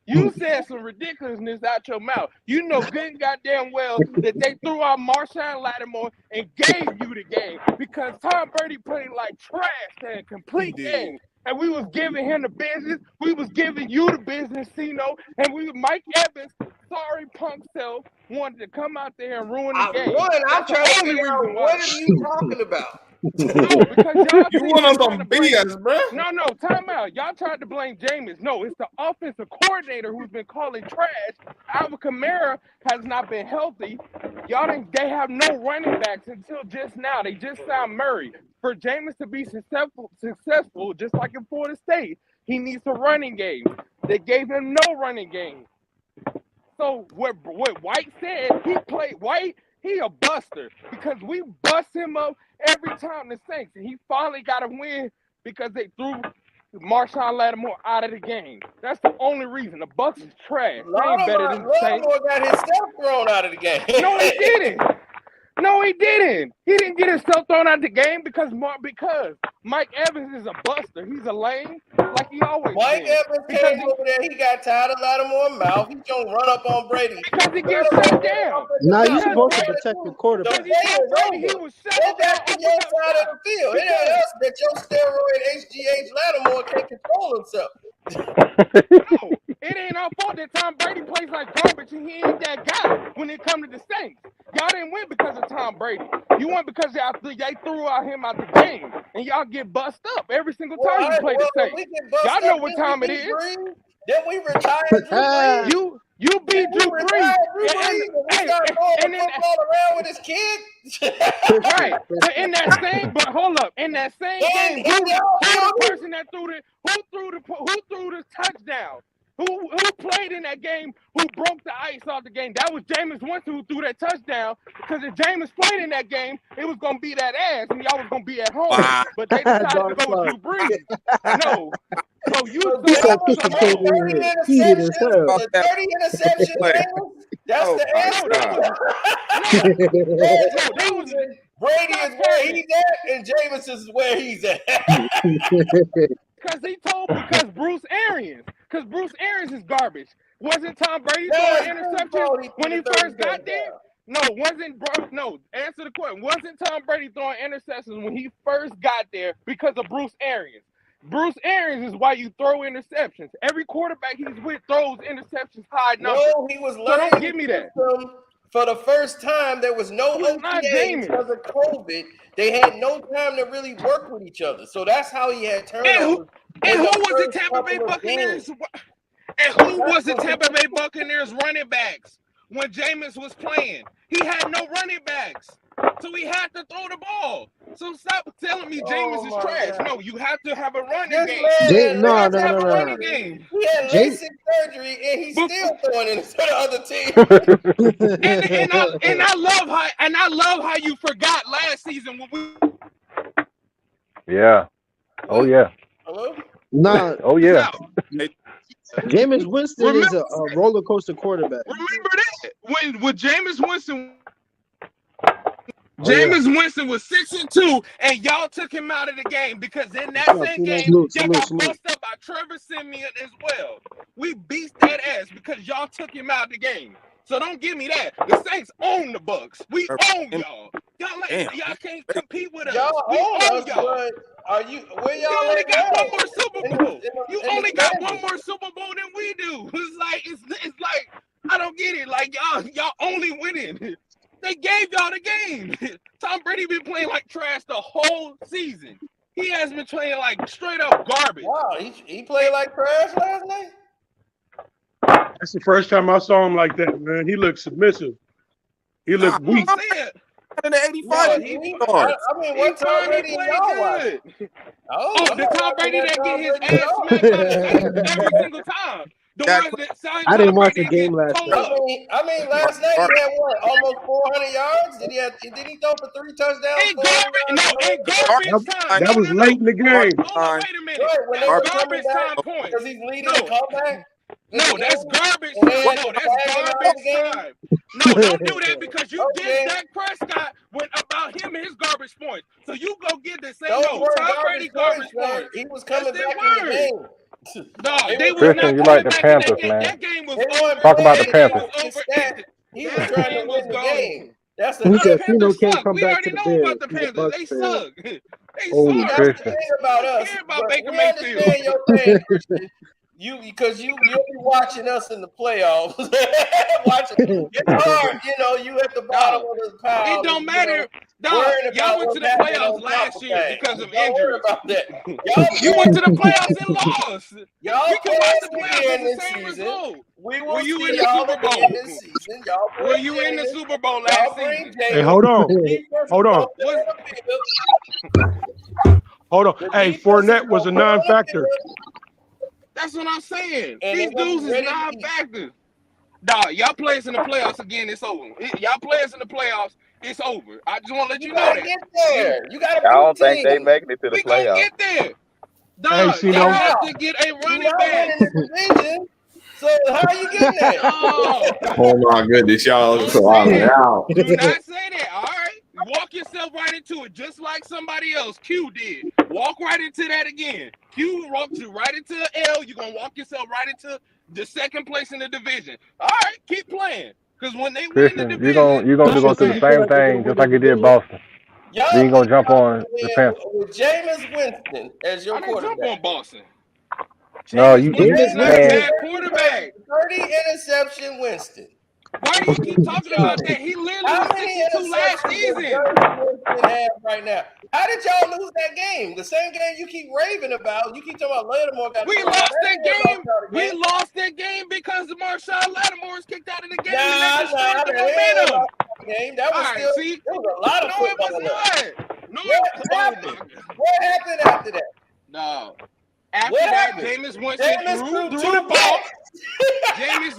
K: you said some ridiculousness out your mouth. You know good and goddamn well that they threw out Marshawn Lattimore and gave you the game because Tom Brady played like trash that complete game. And we was giving him the business. We was giving you the business, Cino. And Mike Evans, sorry punk self, wanted to come out there and ruin the game.
A: I'm trying to figure out what are you talking about?
K: No, because y'all
C: You went on some BS, bro.
K: No, time out. Y'all tried to blame Jameis. No, it's the offensive coordinator who's been calling trash. Alvin Kamara has not been healthy. They have no running backs until just now. They just signed Murray. For Jameis to be successful, just like in Florida State, he needs a running game. They gave him no running game. So what White said, he a buster because we bust him up every time the Saints. And he finally got a win because they threw Marshawn Lattimore out of the game. That's the only reason. The Bucs is trash. They ain't better than the Saints.
A: Lattimore got himself thrown out of the game.
K: No, he didn't. No, he didn't. He didn't get himself thrown out the game because Mike Evans is a buster. He's a lame, like he always
A: Mike
K: been.
A: Evans came over there. He got tired of Lattimore's mouth. He's going to run up on Brady.
K: Because he gets shut down.
H: Now you're supposed to protect the quarterback.
A: He was shut back to your side of the field. It ain't us that your steroid HGH Lattimore can't control himself.
K: No, it ain't our fault that Tom Brady plays like garbage and he ain't that guy when it comes to the Saints. Y'all didn't win because of Tom Brady. You won because they threw him out the game, and y'all get bust up every single time you play the Saints. Y'all know what time it is.
A: Then we retired Drew Brees.
K: You beat Drew Brees.
A: And then football around with his kid.
K: Right. But hold up. In that same game, who the person that threw the touchdown? Who played in that game? Who broke the ice off the game? That was Jameis Winston who threw that touchdown. Because if Jameis played in that game, it was gonna be that ass, and y'all was gonna be at home.
G: Wow.
K: But they decided to go with Drew Brees. No. So you
H: said Christian came in here heated as hell.
A: The 30 interceptions. That's the answer. Brady is where he's at, and Jameis is where he's at.
K: Because Bruce Arians. Because Bruce Arians is garbage. Wasn't Tom Brady throwing interceptions when he first got there? No, answer the question. Wasn't Tom Brady throwing interceptions when he first got there because of Bruce Arians? Bruce Arians is why you throw interceptions. Every quarterback he's with throws interceptions high numbers.
A: No, he was
K: so
A: learning.
K: Don't give me that.
A: For the first time, there was no OTA because of COVID. They had no time to really work with each other. So that's how he had turnovers.
K: And who was the Tampa Bay Buccaneers? And who was the Tampa Bay Buccaneers running backs when Jameis was playing? He had no running backs. So he had to throw the ball. So stop telling me Jameis is trash. God. No, you have to have a running game.
H: No.
K: Running game.
A: He had LASIK surgery and he's still throwing it to the other team.
K: and I love how you forgot last season when we.
J: Yeah. Oh yeah.
A: Hello?
H: Nah.
J: Oh yeah.
H: Jameis Winston is a roller coaster quarterback.
K: Remember that when Jameis Winston. Winston was 6-2, and y'all took him out of the game because in that same game, y'all got bust up by Trevor Siemian as well. We beat that ass because y'all took him out of the game. So don't give me that. The Saints own the Bucs. We own y'all. Y'all can't compete with us.
A: Y'all
K: we
A: own us,
K: y'all.
A: Where y'all
K: only got one more Super Bowl.
A: You
K: only got one more Super Bowl than we do. It's like I don't get it. Like y'all only winning. They gave y'all the game. Tom Brady been playing like trash the whole season. He has been playing like straight up garbage.
A: Wow, he played like trash last night?
L: That's the first time I saw him like that, man. He looked submissive. He looked weak.
G: In the 85 yards.
A: I mean, what Tom Brady y'all watch?
K: The Tom Brady that get his ass smacked by the Saints every single time. The
G: Dak
K: ones that signed
H: I didn't
K: Tom
H: watch
K: Brady
H: the game
K: get
H: last
K: told
H: night.
K: up.
A: I mean, last night he had what, almost 400 yards? Did he throw for 3 touchdowns?
K: In garbage time.
L: That
K: No,
L: was
K: no,
L: late in the
K: no.
L: game.
K: Hold on, wait a minute.
A: Right, when they
K: That's
A: were coming
K: garbage
A: back
K: time points.
A: because he's leading the comeback.
K: No, that's garbage
A: And they
K: time.
A: had
K: No,
A: the
K: that's
A: flag and all
K: garbage
A: the game?
K: time. No, don't do that because you
A: Okay.
K: did Dak Prescott went about him and his garbage points. So you go get the same.
A: Those
K: No,
A: weren't
K: Tom Brady garbage
A: points,
K: points.
A: He was coming
K: Yes,
A: back
K: they
A: in the
K: were.
A: game.
K: No, they was
J: Christian,
K: not
J: you like the
K: coming back in
J: Panthers,
K: that game.
J: man.
K: That game was
A: They
K: over.
A: weren't
J: Talk about the
A: playing
J: Panthers.
A: against the stat. He was
K: That
A: trying to
K: game
A: win
K: was
A: the
K: gone.
A: game. That's
H: He
A: the
H: said Cino
K: Panthers
H: can't
K: suck.
H: come
K: We
H: back
K: already
H: to the
K: know about
H: Bears.
K: the
H: He's a
K: Panthers.
H: Bucs
K: They
H: fan.
K: suck. They
H: Holy
K: suck.
A: That's the
J: Christian.
A: thing about
K: I don't
A: us.
K: care about
A: But
K: Baker
A: we
K: Mayfield.
A: understand your thing, Christian. Because you'll be watching us in the playoffs. It's hard, you at the bottom of the pile.
K: It don't matter.
A: Worrying
K: Y'all
A: about
K: went
A: what's
K: to the
A: happening
K: playoffs
A: on top
K: last
A: of
K: year
A: things.
K: because of
A: Don't worry
K: injuries.
A: about that.
K: You went to the playoffs and lost.
A: Y'all
K: We can watch the
A: play
K: playoffs
A: again
K: as the
A: this
K: same
A: season.
K: result.
A: We will
K: Were you
A: see
K: in the
A: y'all
K: Super
A: again
K: Bowl?
A: this season. Y'all
K: Were
A: bring
K: you in the
A: Jameis.
K: Super Bowl
A: Y'all
K: last
A: bring
K: season?
L: Hey,
A: Jameis.
L: hold on.
A: Defense
L: Hold
A: is
L: on.
A: gonna fill the field.
L: Hold on.
A: The
L: Hey,
A: defense is
L: Fournette was a
A: gonna fill the
L: non-factor.
A: field.
K: That's what I'm saying.
A: And
K: These
A: they're gonna
K: dudes
A: be
K: is
A: ready to
K: non-factors. Dog, y'all play us in the playoffs again, it's over. Y'all play us in the playoffs, it's over. I just want to let you know
A: gotta
K: that.
A: get there. You gotta
E: I don't
A: beat
E: think they
A: teams.
E: making it to the
K: We gonna
E: playoffs.
K: get there.
L: Hey,
K: Dog,
L: Cino.
K: y'all have to get a
A: You're
K: running
A: not
K: back.
A: winning the division. So how are you getting there?
K: No.
M: Oh my goodness, y'all
K: Don't
M: so
K: say
M: out
K: that.
M: out.
K: Do not say that. All right. Walk yourself right into it, just like somebody else. Q did. Walk right into that again. Q walked you right into L. You're gonna walk yourself right into the second place in the division. All right, keep playing. Because when they win the
J: Christian,
K: division,
J: you're gonna
K: come
J: go through
K: back.
J: the same thing just like you did Boston.
A: Y'all
J: Then you're gonna
A: think
J: jump
A: y'all
J: on
A: can
J: the
A: win
J: Panthers.
A: with Jameis Winston as your
K: I didn't jump
A: quarterback.
K: on Boston.
J: No,
K: Jameis
J: you
K: Winston's not a
J: man.
K: bad quarterback.
A: 30 interception Winston.
K: Why do you keep talking about that? He literally
A: How
K: was
A: many
K: 62 last
A: interceptions
K: season.
A: does Winston have right now? How did y'all lose that game? The same game you keep raving about. You keep talking about Lattimore got
K: We lost that game. We lost that game because Marshawn Lattimore was kicked out of the game and that destroyed the momentum.
A: Game. That was
K: All right,
A: still
K: see?
A: there was a lot of
K: No, it
A: football
K: was
A: left.
K: not. No,
A: What happened? What happened after that?
K: No. After
A: What
K: that,
A: happened?
K: Jameis Winston
A: Jameis
K: threw the ball. Jameis,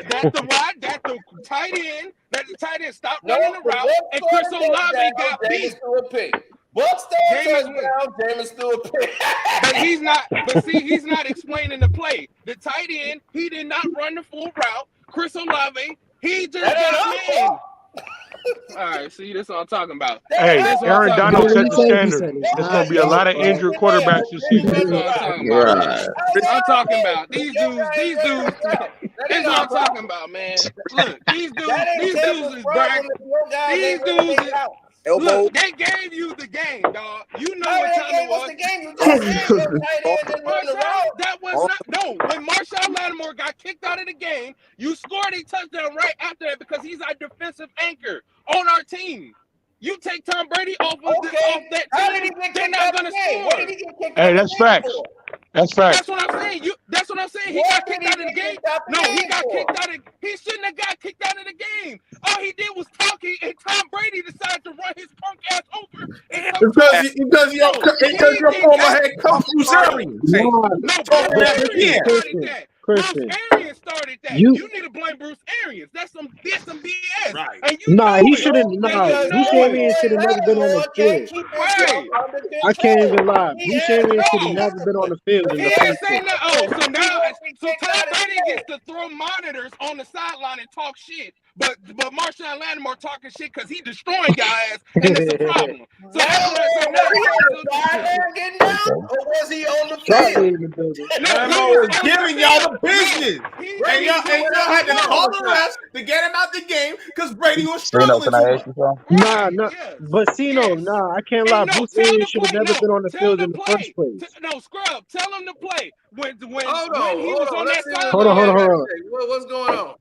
K: that's the tight end. That the tight end stopped running the route, and Chris Olave got beat.
A: Bucs
K: Jameis
A: touchdown. Jameis threw a pick.
K: But he's not. But see, he's not explaining the play. The tight end, he did not run the full route. Chris Olave, he just got man. All right, see, that's what I'm talking about.
L: Hey, Aaron Donald set the standard. There's going to be a lot of injured quarterbacks this season.
K: That's what I'm talking about, man. I'm talking about these dudes. That's what I'm talking about, man. Look, these dudes is bragging. These dudes is. Look, they gave you the game, dog. You know what time it was.
A: The game you just said
K: that was not no. When Marshawn Lattimore got kicked out of the game, you scored a touchdown right after that because he's our defensive anchor on our team. You take Tom Brady off that team, they're not gonna score.
L: Hey, that's facts. That's facts.
K: That's what I'm saying. That's what I'm saying. He got kicked out of the game. No, he got kicked out of. He shouldn't have got kicked out of the game. All he did was talking, and Tom Brady decided to run his punk ass over.
M: Because your former head coach Bruce Arians.
K: Bruce Arians started that. You need to blame Bruce Arians. That's some BS.
H: Right.
K: And you
H: he shouldn't. Bruce Arians should have never been on the field.
K: Right.
H: I can't even lie. Bruce Arians should have never been on the field in the first place.
K: So Tom Brady gets to throw monitors on the sideline and talk shit, but Marshawn Lattimore talking shit because he destroying guys, and it's a problem. So
A: getting down, or was he on the field?
M: Lattimore was giving y'all the business, and y'all had to call the refs to get him out the game because Brady was struggling too much.
H: Nah, but I can't lie. Bruce Arians should have never been on the field in the first place.
K: No, Scrub, tell him to play when he
A: Hold
K: was on that side.
H: Hold on.
A: What's going on?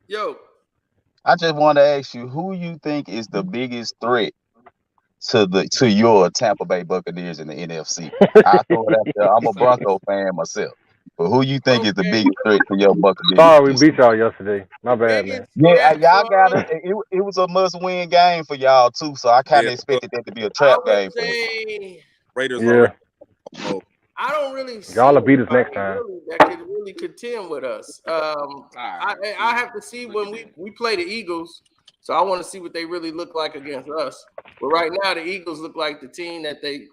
A: Yo.
N: I just want to ask you, who you think is the biggest threat to your Tampa Bay Buccaneers in the NFC? I throw it out there. I'm a Bronco fan myself, but who you think is the biggest threat to your Buccaneers?
J: Sorry, we beat y'all yesterday. My bad, man.
N: Yeah, y'all got it. It was a must-win game for y'all too, so I kind of expected that to be a trap game for you.
G: Raiders
J: Yeah.
A: I don't really see
J: Y'all will beat us
A: anybody
J: next time.
A: that could really contend with us. I have to see when we play the Eagles, so I want to see what they really look like against us. But right now, the Eagles look like the team that they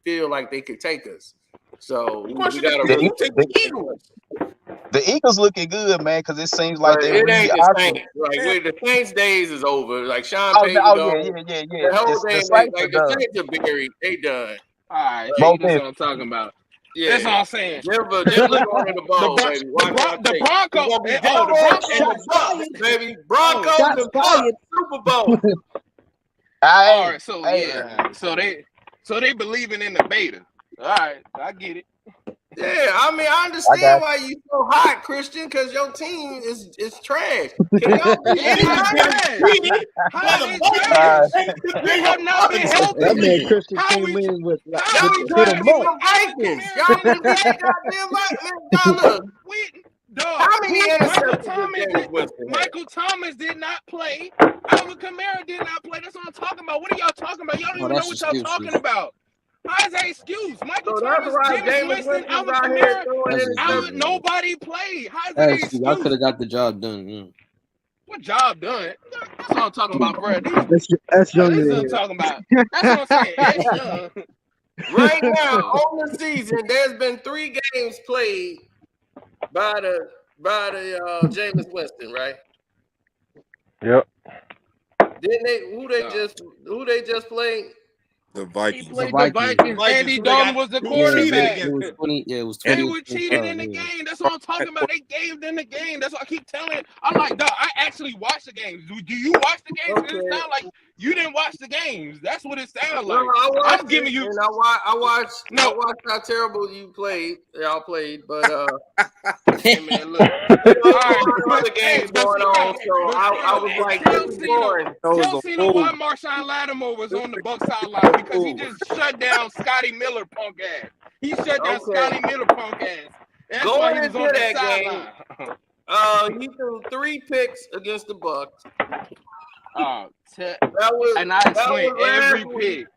A: feel like they could take us. So we got to really take the Eagles.
N: The Eagles looking good, man, because it seems like they
A: it
N: really
A: ain't the Saints. Like the Saints days is over. Like Sean Payton gone.
N: Yeah.
A: The whole thing, the Saints are buried. They done.
K: All right, see, that's what I'm talking about.
A: Yeah,
K: that's what I'm saying.
A: Denver going to the ball, baby.
K: The Broncos,
A: the Bucs, baby. Broncos and Bucs, Super Bowl.
K: All right, so yeah, so they believing in the beta. All right, I get it.
A: Yeah, I mean, I understand why you so hot, Christian, because your team is trash. Can y'all be
D: They have not been healthy.
H: That man Christian came in with hit him up.
A: Vikings. Y'all goddamn how many interceptions?
K: Michael Thomas did not play. Alvin Kamara did not play. That's what I'm talking about. What are y'all talking about? Y'all don't even know what y'all talking about. How is that excuse? Michael Thomas, James Winston, Alvin Kamara, nobody played. How is that excuse?
O: I could have got the job done. Yeah.
K: What job done? That's what I'm talking about, bro.
H: That's young.
K: That's what I'm talking about. That's what I'm saying. That's young.
A: Right now, on the season, there's been 3 games played by the Jameis Winston, right?
J: Yep.
A: Didn't they? Who they just played?
G: The Vikings.
K: He played the Vikings. Andy Dalton was the quarterback.
O: It was 20. Yeah, it was 20.
K: They were cheating in the game. That's what I'm talking about. They gave them the game. That's what I keep telling. I'm like, dog, I actually watched the games. Do you watch the games? Okay. It sounds like you didn't watch the games. That's what it sounds like.
A: No,
K: I'm giving you.
A: And I watched how terrible you played. Y'all played, but
K: hey, man, look.
A: Other games going on, so I was like,
K: Chelsea knew why Marshawn Lattimore was on the Bucs sideline because he just shut down Scotty Miller punk ass. He shut down Scotty Miller punk ass. That's why he was on that
A: sideline. He threw 3 picks against the Bucs.
K: And I explained every pick.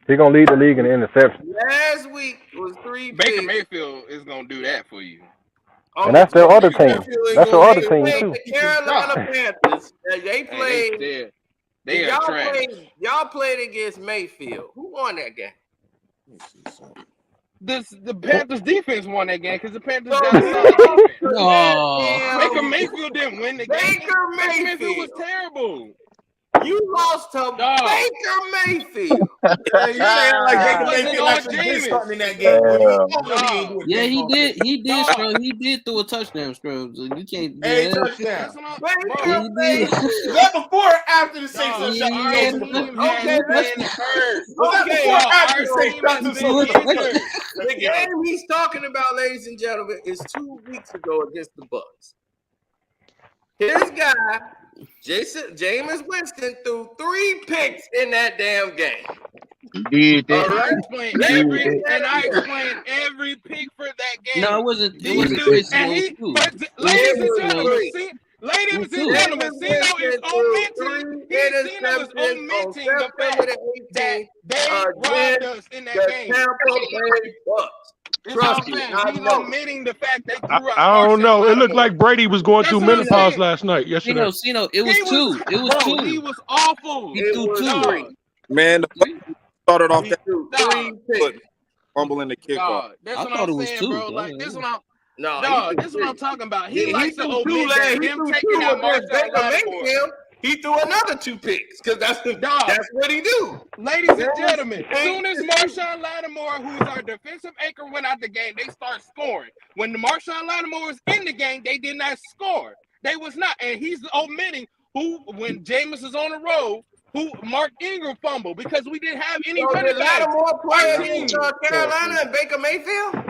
J: He's gonna lead the league in the interception.
A: Last week was 3 picks.
K: Baker Mayfield is gonna do that for you.
J: And that's their other team. That's their other team too.
A: The Carolina Panthers. They played. Y'all played against Mayfield. Who won that game?
K: The Panthers defense won that game because the Panthers got a solid defense.
O: No.
K: Baker Mayfield didn't win the game.
A: Baker
K: Mayfield was terrible.
A: You lost to Baker Mayfield.
M: You saying like Baker Mayfield actually did something in that game.
O: Yeah, he did. He did, Scrub. He did throw a touchdown, Scrub. So you can't.
M: Hey, touchdown.
O: He did.
M: Was that before or after the Saints?
A: Okay, the game he's talking about, ladies and gentlemen, is 2 weeks ago against the Bucs. His guy, Jameis Winston, threw 3 picks in that damn game.
N: He did.
K: I explained every pick for that game.
O: No, it wasn't. It wasn't
K: ladies and gentlemen, Zeno is omitting the fact that they robbed us in that game.
A: Trust me,
K: he's omitting the fact they threw out.
L: I don't know. It looked like Brady was going through menopause last night. Yesterday.
O: Zeno, it was 2. It was 2.
K: He was awful.
O: He threw 2.
G: Man, the started off that 3 fumble in the kickoff.
K: That's what I'm saying, bro. Like this one. This is what I'm talking about. He likes to omit him taking out Marshawn.
A: He threw another 2 picks because that's what he do.
K: Ladies and gentlemen, as soon as Marshawn Lattimore, who's our defensive anchor, went out the game, they start scoring. When the Marshawn Lattimore was in the game, they did not score. They was not, and he's omitting when Jameis is on the road. Mark Ingram fumbled because we didn't have any running backs.
A: Lattimore play against Carolina and Baker Mayfield?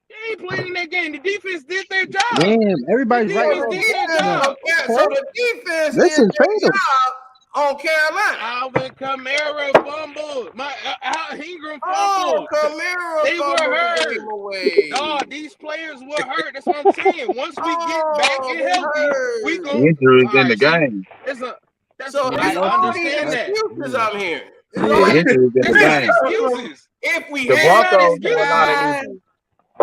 K: They ain't playing in that game. The defense did their job.
H: Damn, everybody's right.
A: So the defense did their job on Carolina.
K: Alvin Kamara fumbled. Ingram fumbled.
A: Kamara
K: they were hurt. Dog, these players were hurt. That's what I'm saying. Once we get back and healthy, we go.
N: Injuries in the game.
A: So I understand that. Excuses I'm hearing.
N: Yeah, history is in the game.
K: Excuses.
A: If we
N: The
A: had
N: Broncos
A: this
N: had a lot of
A: guy,
N: injuries.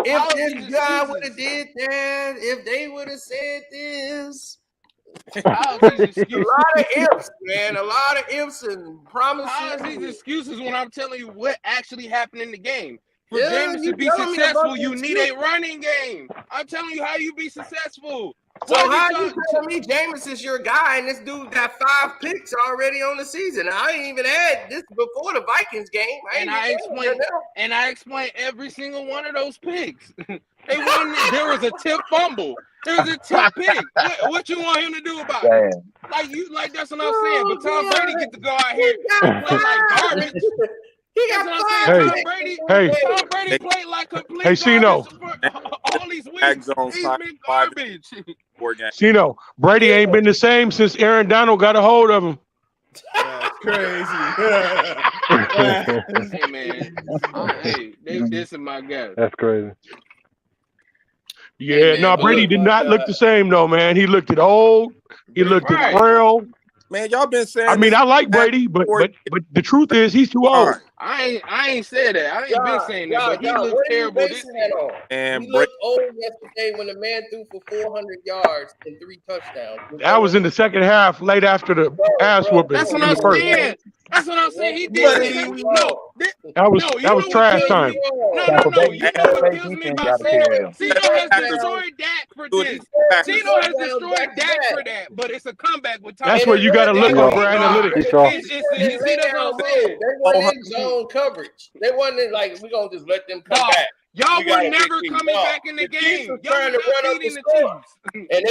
A: if this guy would have did that, if they would have said this.
K: How's these
A: A
K: excuses?
A: lot of ifs, man. A lot of ifs and promises.
K: How's these excuses when I'm telling you what actually happened in the game? For
A: Yeah,
K: James
A: you
K: to be
A: telling me about
K: successful,
A: the
K: you need a
A: excuses.
K: running game. I'm telling you how you be successful.
A: So
K: Why
A: how
K: you
A: you telling me Jameis is your guy and this dude got 5 picks already on the season? I ain't even had this before the Vikings game.
K: I explained every single one of those picks. They won. There was a tip fumble. There was a tip pick. What you want him to do about it? Like that's what I'm saying. But Tom Brady get to go out here and play like garbage.
A: He
K: That's
A: got
K: what I'm
A: 5
K: saying.
A: picks.
K: Tom Brady played like complete
L: Hey, Cino.
K: garbage for all these
G: Mac
K: weeks.
G: Jones
K: He's
G: top
K: been
G: 5
K: garbage.
L: Cino, Brady ain't been the same since Aaron Donald got a hold of him.
C: That's crazy.
K: Hey man, hey, this is my guy.
J: That's crazy.
L: Yeah,
K: Hey, man,
L: no,
K: but
L: Brady
K: look,
L: did not look the same though, man. He looked old. He looked
K: Right.
L: frail.
G: Man, y'all been saying.
L: I mean,
G: this
L: I like Brady, but the truth is he's too old.
K: I ain't said that. I ain't been saying that, but he looked
A: what are you
K: terrible this
A: basing that on?
G: And
A: He looked old yesterday when the man threw for 400 yards and 3 touchdowns.
L: That was in the second half, late after the ass whooping
K: That's
L: in
K: what I'm
L: the first.
K: saying. That's what I'm saying. He did the same.
L: That was trash time.
K: No. You know what kills me
N: defense
K: about
N: got to carry them.
K: Cino has destroyed Dak for this. Cino has destroyed Dak for that, but it's a comeback with Tom.
L: That's where you got to look
J: Yeah.
L: for analytics.
K: See, that's what I'm saying.
A: They weren't in zone coverage. They wasn't in, like, we're going to just let them come back.
K: Y'all
A: We gotta
K: were never
A: get
K: coming
A: these
K: back in the
A: The Chiefs
K: game.
A: was
K: Y'all
A: trying
K: were
A: to run
K: not
A: up the
K: beating the
A: score.
K: Chiefs.
A: And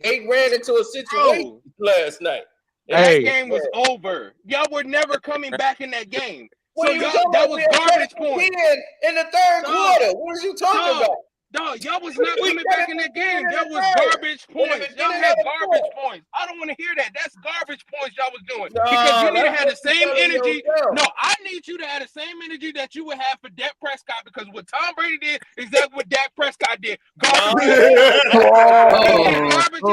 A: they ran into a situation last night.
K: That game was over. Y'all were never coming back in that game.
A: What
K: So
A: are you
K: y'all,
A: talking
K: that
A: about?
K: was
A: We had
K: garbage
A: credit
K: points.
A: in the third quarter. What are you talking about?
K: Dog, y'all was not
A: We
K: coming
A: got
K: back
A: it
K: in that
A: at the
K: game.
A: beginning
K: That
A: of
K: was
A: the third.
K: garbage
A: In the
K: points. Y'all
A: beginning
K: had
A: of the
K: garbage
A: fourth.
K: points. I don't want to hear that. That's garbage points y'all was doing.
A: Nah,
K: Because you need to
A: that's
K: have the
A: what you
K: same
A: telling
K: energy.
A: yourself.
K: No, I need you to have the same energy that you would have for Dak Prescott, because what Tom Brady did is exactly what Dak Prescott did. Garbage. He did garbage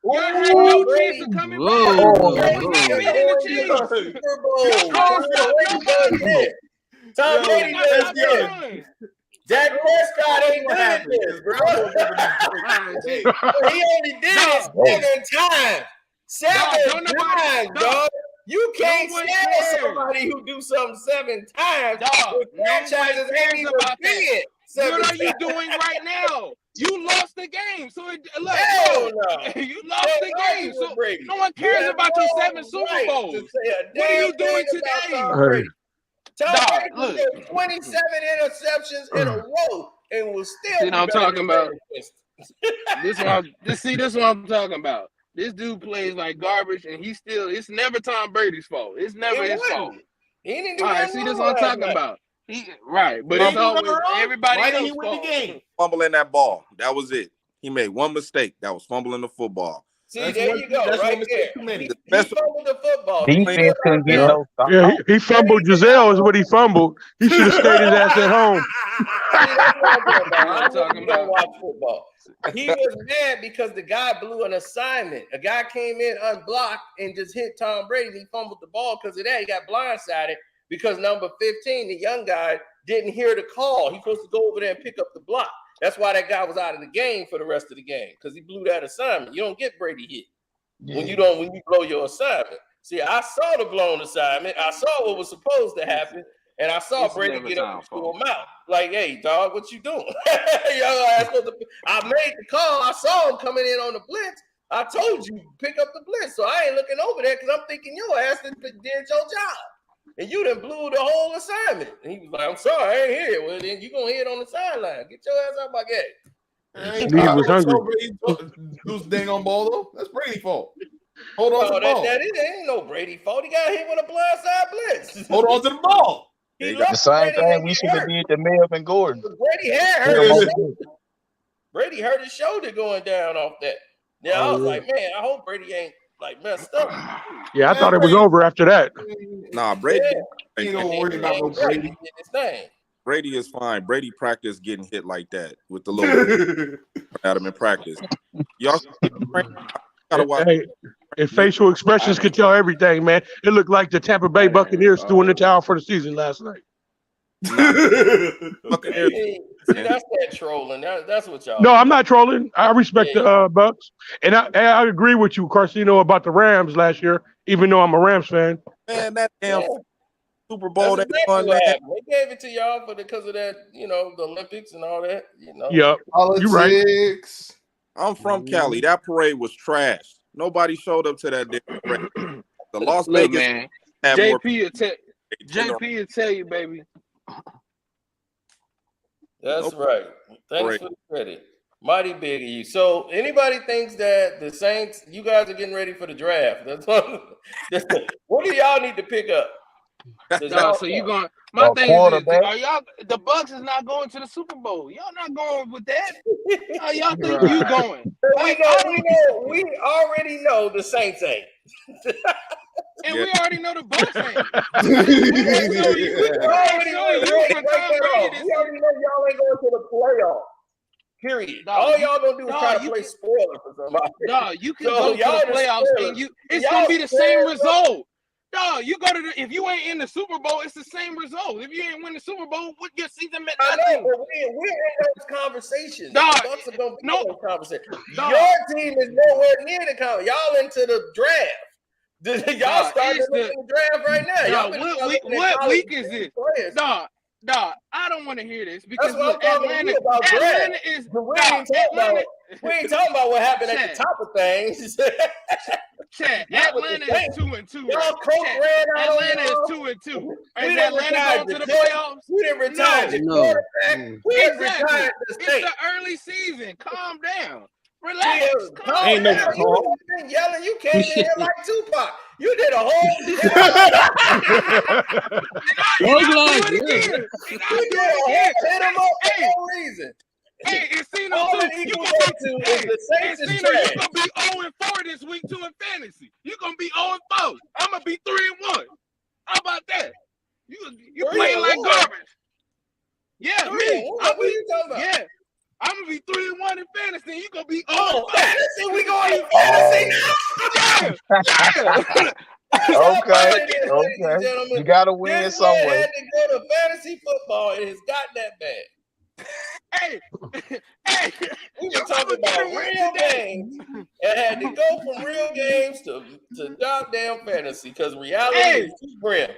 K: Y'all had no chance of coming back. Y'all was not beating the Chiefs.
A: Super Bowl.
K: Y'all couldn't stop nobody.
A: Tom Brady
K: Y'all
A: does
K: stop
A: this.
K: none.
A: Dak Prescott ain't good at this, bro. He only did it 7 times. 7 times, dog. You can't stand somebody who do something 7 times.
K: Dog,
A: franchises ain't even big.
K: What are you doing right now? You lost the game. So look,
A: Hell
K: no.
A: no.
K: You lost the game. So no one cares about your 7 Super Bowls. What are you doing today?
A: Tom Brady threw 27 interceptions in a row and was still.
K: See what I'm talking about? This is what I'm talking about. This dude plays like garbage, and it's never Tom Brady's fault. It's never his fault.
A: He didn't do
K: All right,
A: nothing
K: see, this
A: wrong
K: what I'm
A: last
K: talking
A: night.
K: about. But it's always everybody else's fault.
G: Fumbling that ball. That was it. He made one mistake. That was fumbling the football.
A: See, there you go, right there. He fumbled the football.
N: Defense couldn't get no stop.
L: Yeah, he fumbled. Giselle is what he fumbled. He should have stayed his ass at home.
A: I know you don't watch football. He was mad because the guy blew an assignment. A guy came in unblocked and just hit Tom Brady. He fumbled the ball because of that. He got blindsided because number 15, the young guy, didn't hear the call. He's supposed to go over there and pick up the block. That's why that guy was out of the game for the rest of the game, because he blew that assignment. You don't get Brady hit when you blow your assignment. See, I saw the blown assignment. I saw what was supposed to happen, and I saw Brady get up and throw him out. Like, hey, dog, what you doing? I made the call. I saw him coming in on the blitz. I told you, pick up the blitz. So I ain't looking over there because I'm thinking your ass did your job. And you done blew the whole assignment. And he was like, I'm sorry, I ain't here. Well, then you going to hit on the sideline. Get your ass out my game.
L: He was hungry.
C: Lose dang on ball, though. That's Brady's fault. Hold on to the ball.
A: That ain't no Brady fault. He got hit with a blindside blitz.
C: Hold on to the ball.
N: The same thing we should have did to Melvin Gordon.
A: Brady hurt Brady hurt his shoulder going down off that. Yeah, I was like, man, I hope Brady ain't like messed up.
L: Yeah, I thought it was over after that.
G: Nah, Brady.
C: Ain't no worry about no Brady.
G: Brady is fine. Brady practiced getting hit like that with the little at him in practice. Y'all gotta watch
L: And facial expressions could tell everything, man. It looked like the Tampa Bay Buccaneers threw in the towel for the season last night.
G: Buccaneers.
A: See, that's that trolling. That's what y'all.
L: No,
A: do.
L: I'm not trolling. I respect the Bucs, and I agree with you, Carcino, about the Rams last year. Even though I'm a Rams fan,
G: Man, that damn
A: Yeah.
G: Super Bowl
A: That's
G: they
A: exactly
G: won,
A: what
G: man.
A: happened. They gave it to y'all because of that, the Olympics and all that.
L: Yep, you're right.
C: Politics.
G: I'm from Cali. That parade was trash. Nobody showed up to that damn parade. The Las
K: Look,
G: Vegas
K: man.
G: had more.
K: JP will tell you, baby.
A: That's right. Thanks for the credit. Mighty big of you. So anybody thinks that the Saints, you guys are getting ready for the draft. What do y'all need to pick up?
K: No, so you going? My thing is, are y'all? The Bucs is not going to the Super Bowl. Y'all not going with that. Y'all think you going?
A: We already know the Saints ain't.
K: And we already know the Bucs ain't.
A: We already know y'all ain't going to the playoffs. Period. All y'all gonna do is try to play spoiler for somebody.
K: Dog, you can go to the playoffs and it's gonna be the same result. Dog, you go to if you ain't in the Super Bowl, it's the same result. If you ain't win the Super Bowl, what your season meant nothing.
A: I know, but we're in those conversations.
K: Dog,
A: the Bucs are gonna be in those conversations. Your team is nowhere near the conversation. Y'all into the draft. Y'all starting to look in the draft right now.
K: Dog, what week is this? Dog, I don't want to hear this because
A: that's what I'm talking about.
K: Atlanta is.
A: We ain't talking about what happened at the top of things.
K: Chad, Atlanta is 2-2.
A: Y'all coach ran out.
K: Atlanta is 2-2. Is Atlanta going to the playoffs?
A: We didn't retire the quarterback. We didn't retire the state.
K: It's the early season. Calm down. Relax.
A: Ain't no talk. Yelling, you came in here like Tupac. You did a whole. You did a whole hit him up for no reason.
K: Hey, Encino, you gonna be 0-4 this week too in fantasy. You gonna be 0-4. I'm gonna be 3-1. How about that? You playing like garbage. Yeah, me.
A: What are you talking about?
K: Yeah. I'm gonna be 3-1 in fantasy, and you gonna be
A: 0-5. Fantasy, we going to fantasy now? Yeah.
N: Okay. You gotta win
A: this
N: some
A: man
N: way.
A: had to go to fantasy football. It has got that bad.
K: Hey,
A: we were talking about real games and had to go from real games to goddamn fantasy because reality is too grim.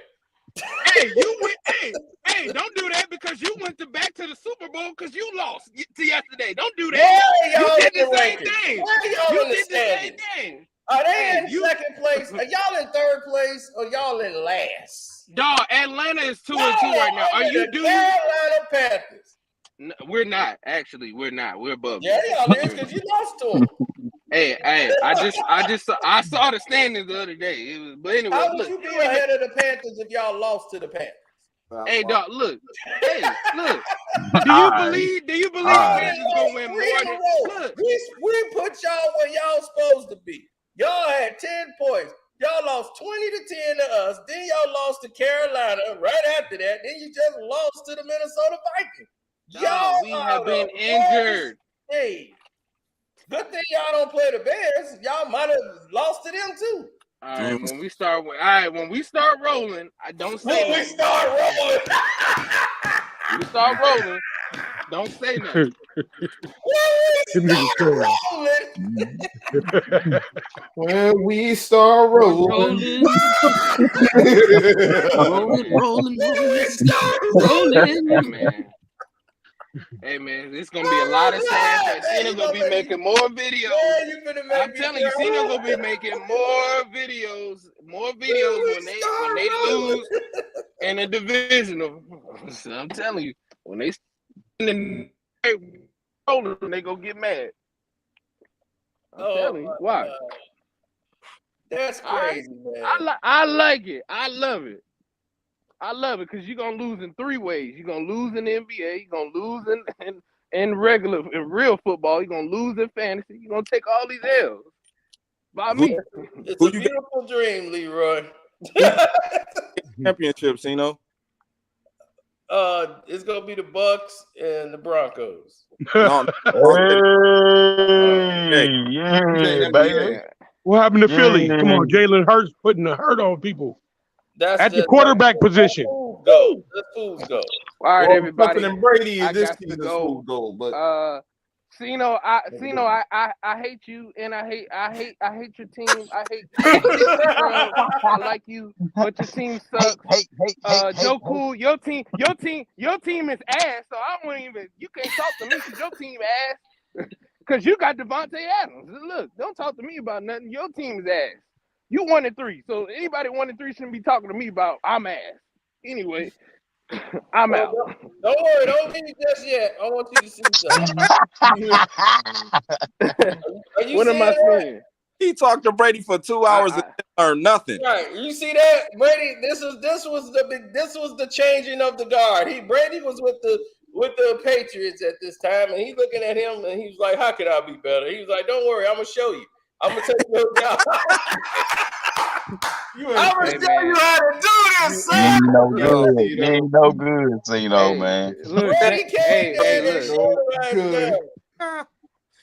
K: Hey, don't do that because you went back to the Super Bowl because you lost to yesterday. Don't do that.
A: Yeah,
K: you did the same thing.
A: You did the same thing. Are they in second place? Are y'all in third place or y'all in last?
K: Dog, Atlanta is 2-2 right now. Are you doing
A: Carolina Panthers?
K: No, we're not. Actually, we're not. We're above.
A: Yeah, y'all is because you lost to them.
K: Hey, I saw the standings the other day. But anyway,
A: how would you be ahead of the Panthers if y'all lost to the Panthers?
K: Hey, dog, look. Hey, look. Do you believe Panthers gonna win more than look?
A: We put y'all where y'all supposed to be. Y'all had 10 points. Y'all lost 20-10 to us. Then y'all lost to Carolina right after that. Then you just lost to the Minnesota Vikings.
K: Y'all, we have been injured.
A: Hey, good thing y'all don't play the Bears. Y'all might have lost to them too.
K: All right, when we start rolling, I don't say
A: when we start rolling.
K: We start rolling. Don't say nothing.
C: When we start rolling.
K: Man. Hey man, it's gonna be a lot of sad. Cena gonna be making more videos. I'm telling you, Cena gonna be making more videos when they lose in the divisional. I'm telling you, when they rolling, they gonna get mad. I'm telling you, why?
A: That's crazy, man.
K: I like it. I love it. I love it because you're gonna lose in 3 ways. You're gonna lose in the NBA, you're gonna lose in real football, you're gonna lose in fantasy, you're gonna take all these L's. By me.
A: It's a beautiful dream, Leroy.
G: Championships,
A: It's gonna be the Bucs and the Broncos.
N: Hey, yeah, baby.
L: What happened to Philly?
N: Yeah.
L: Come on, Jalen Hurts putting the hurt on people
A: That's
L: at the
A: the
L: quarterback position.
A: fools go. The fools go.
K: All right,
C: Well,
K: everybody.
C: Buffett and Brady
K: I
C: is this
K: got to
C: season's
K: go.
C: food goal, but
K: Cino, I hate you, and I hate your team. I hate Scrub. I like you, but your team sucks. Joe Cool, your team is ass. So I won't even. You can't talk to me because your team ass. Because you got Devontae Adams. Look, don't talk to me about nothing. Your team is ass. You 1-3. So anybody 1-3 shouldn't be talking to me about I'm ass. Anyway, I'm out.
A: Don't worry, don't leave just yet. I want you to see something. Are you
K: What am I
A: that?
K: seeing?
G: He talked to Brady for 2 hours and learned nothing.
A: Right, you see that, Brady? This was the changing of the guard. Brady was with the Patriots at this time, and he looking at him, and he was like, "How can I be better?" He was like, "Don't worry, I'm gonna show you. I'm gonna take your job. I'm gonna show you how to do this,
N: You
A: son."
N: ain't no good. You ain't no good, Cino, man.
K: Look,
A: Brady came in and showed him.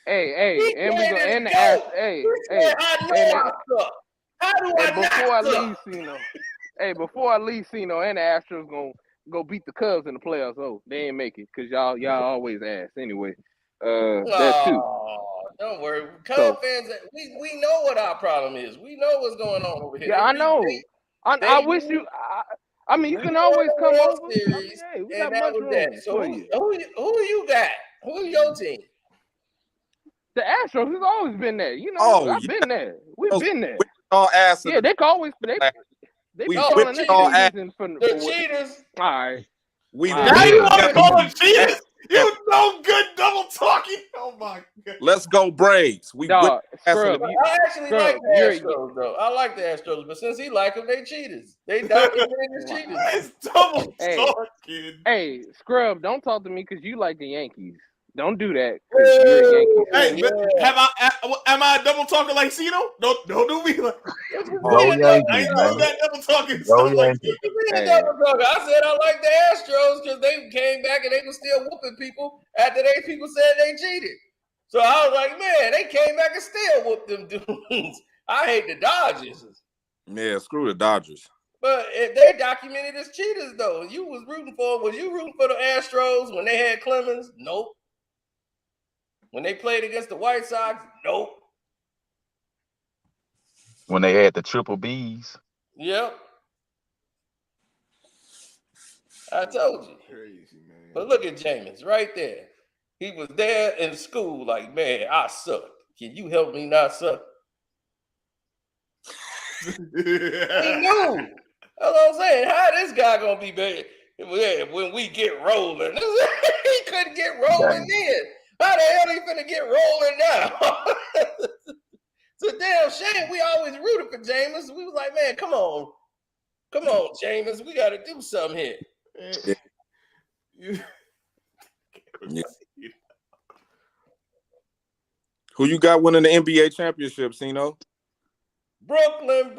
K: Hey, and we go and the ass. Hey,
A: How do I
K: before I
A: not
K: leave, Cino. Hey, before I leave, Cino, and the Astros gonna go beat the Cubs in the playoffs. Oh, they ain't make it because y'all always ass anyway. That too.
A: Don't worry, Cub fans. We know what our problem is. We know what's going on over here.
K: Yeah, I know. I wish you. I mean, you can always come over.
A: Series,
K: Hey, we
A: and
K: got
A: that
K: much
A: was
K: room
A: that. So
K: for
A: who
K: you.
A: you got? Who's your team?
K: The Astros has always been there. You know, I've been there. We've been there. Yeah, they can always they be calling us cheaters for
A: cheaters.
K: All right.
C: Now you want to call them cheaters? You no good double talking. Oh my god.
G: Let's go Braves.
K: Dog, Scrub,
A: I actually like the Astros, though. I like the Astros, but since he like them, they cheaters. They documented as cheaters.
C: It's double talking.
K: Hey, Scrub, don't talk to me because you like the Yankees. Don't do that. You're a Yankee fan.
C: Hey, am I a double talker like Cino? Don't do me like.
N: Go Yankees,
C: I ain't
N: man.
C: doing that double talking
N: Go
C: stuff like
N: Yankees.
A: I said I like the Astros because they came back and they were still whooping people after people said they cheated. So I was like, man, they came back and still whooped them dudes. I hate the Dodgers.
G: Yeah, screw the Dodgers.
A: But they documented as cheaters, though. Was you rooting for the Astros when they had Clemens? Nope. When they played against the White Sox? Nope.
N: When they had the triple Bs.
A: Yep. I told you.
C: Crazy, man.
A: But look at Jameis right there. He was there in school like, man, I suck. Can you help me not suck? He knew. That's what I'm saying. How this guy gonna be better when we get rolling? He couldn't get rolling then. How the hell he finna get rolling now? It's a damn shame. We always rooted for Jameis. We was like, man, come on, Jameis. We got to do something here.
G: Yeah. Who you got winning the NBA championship, Cino?
A: Brooklyn.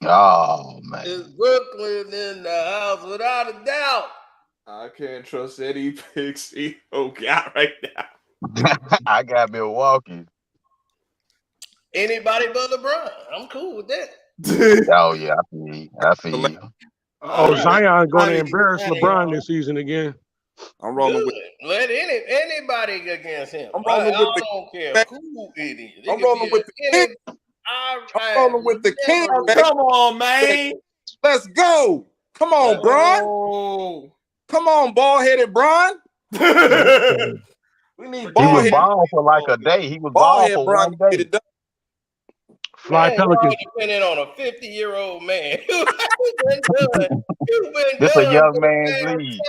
N: Oh man,
A: it's Brooklyn in the house without a doubt.
C: I can't trust any picks Cino got right now.
N: I got Milwaukee.
A: Anybody but LeBron. I'm cool with that.
N: Oh yeah, I feel you.
L: Oh, Zion's going to embarrass LeBron this season again.
G: I'm rolling with.
A: Let anybody against him.
G: I'm rolling
A: I
G: with
A: don't care who it is.
G: I'm rolling with the king. I'm rolling with the king.
C: Come on, man.
G: Let's go. Come on, Bron. Come on, ball-headed Bron. We need ball-headed.
N: He was ball for like a day. He was ball for
G: Bron
N: 1 day.
L: Fly Pelicans.
A: Depending on a 50-year-old man.
N: This a young man's league.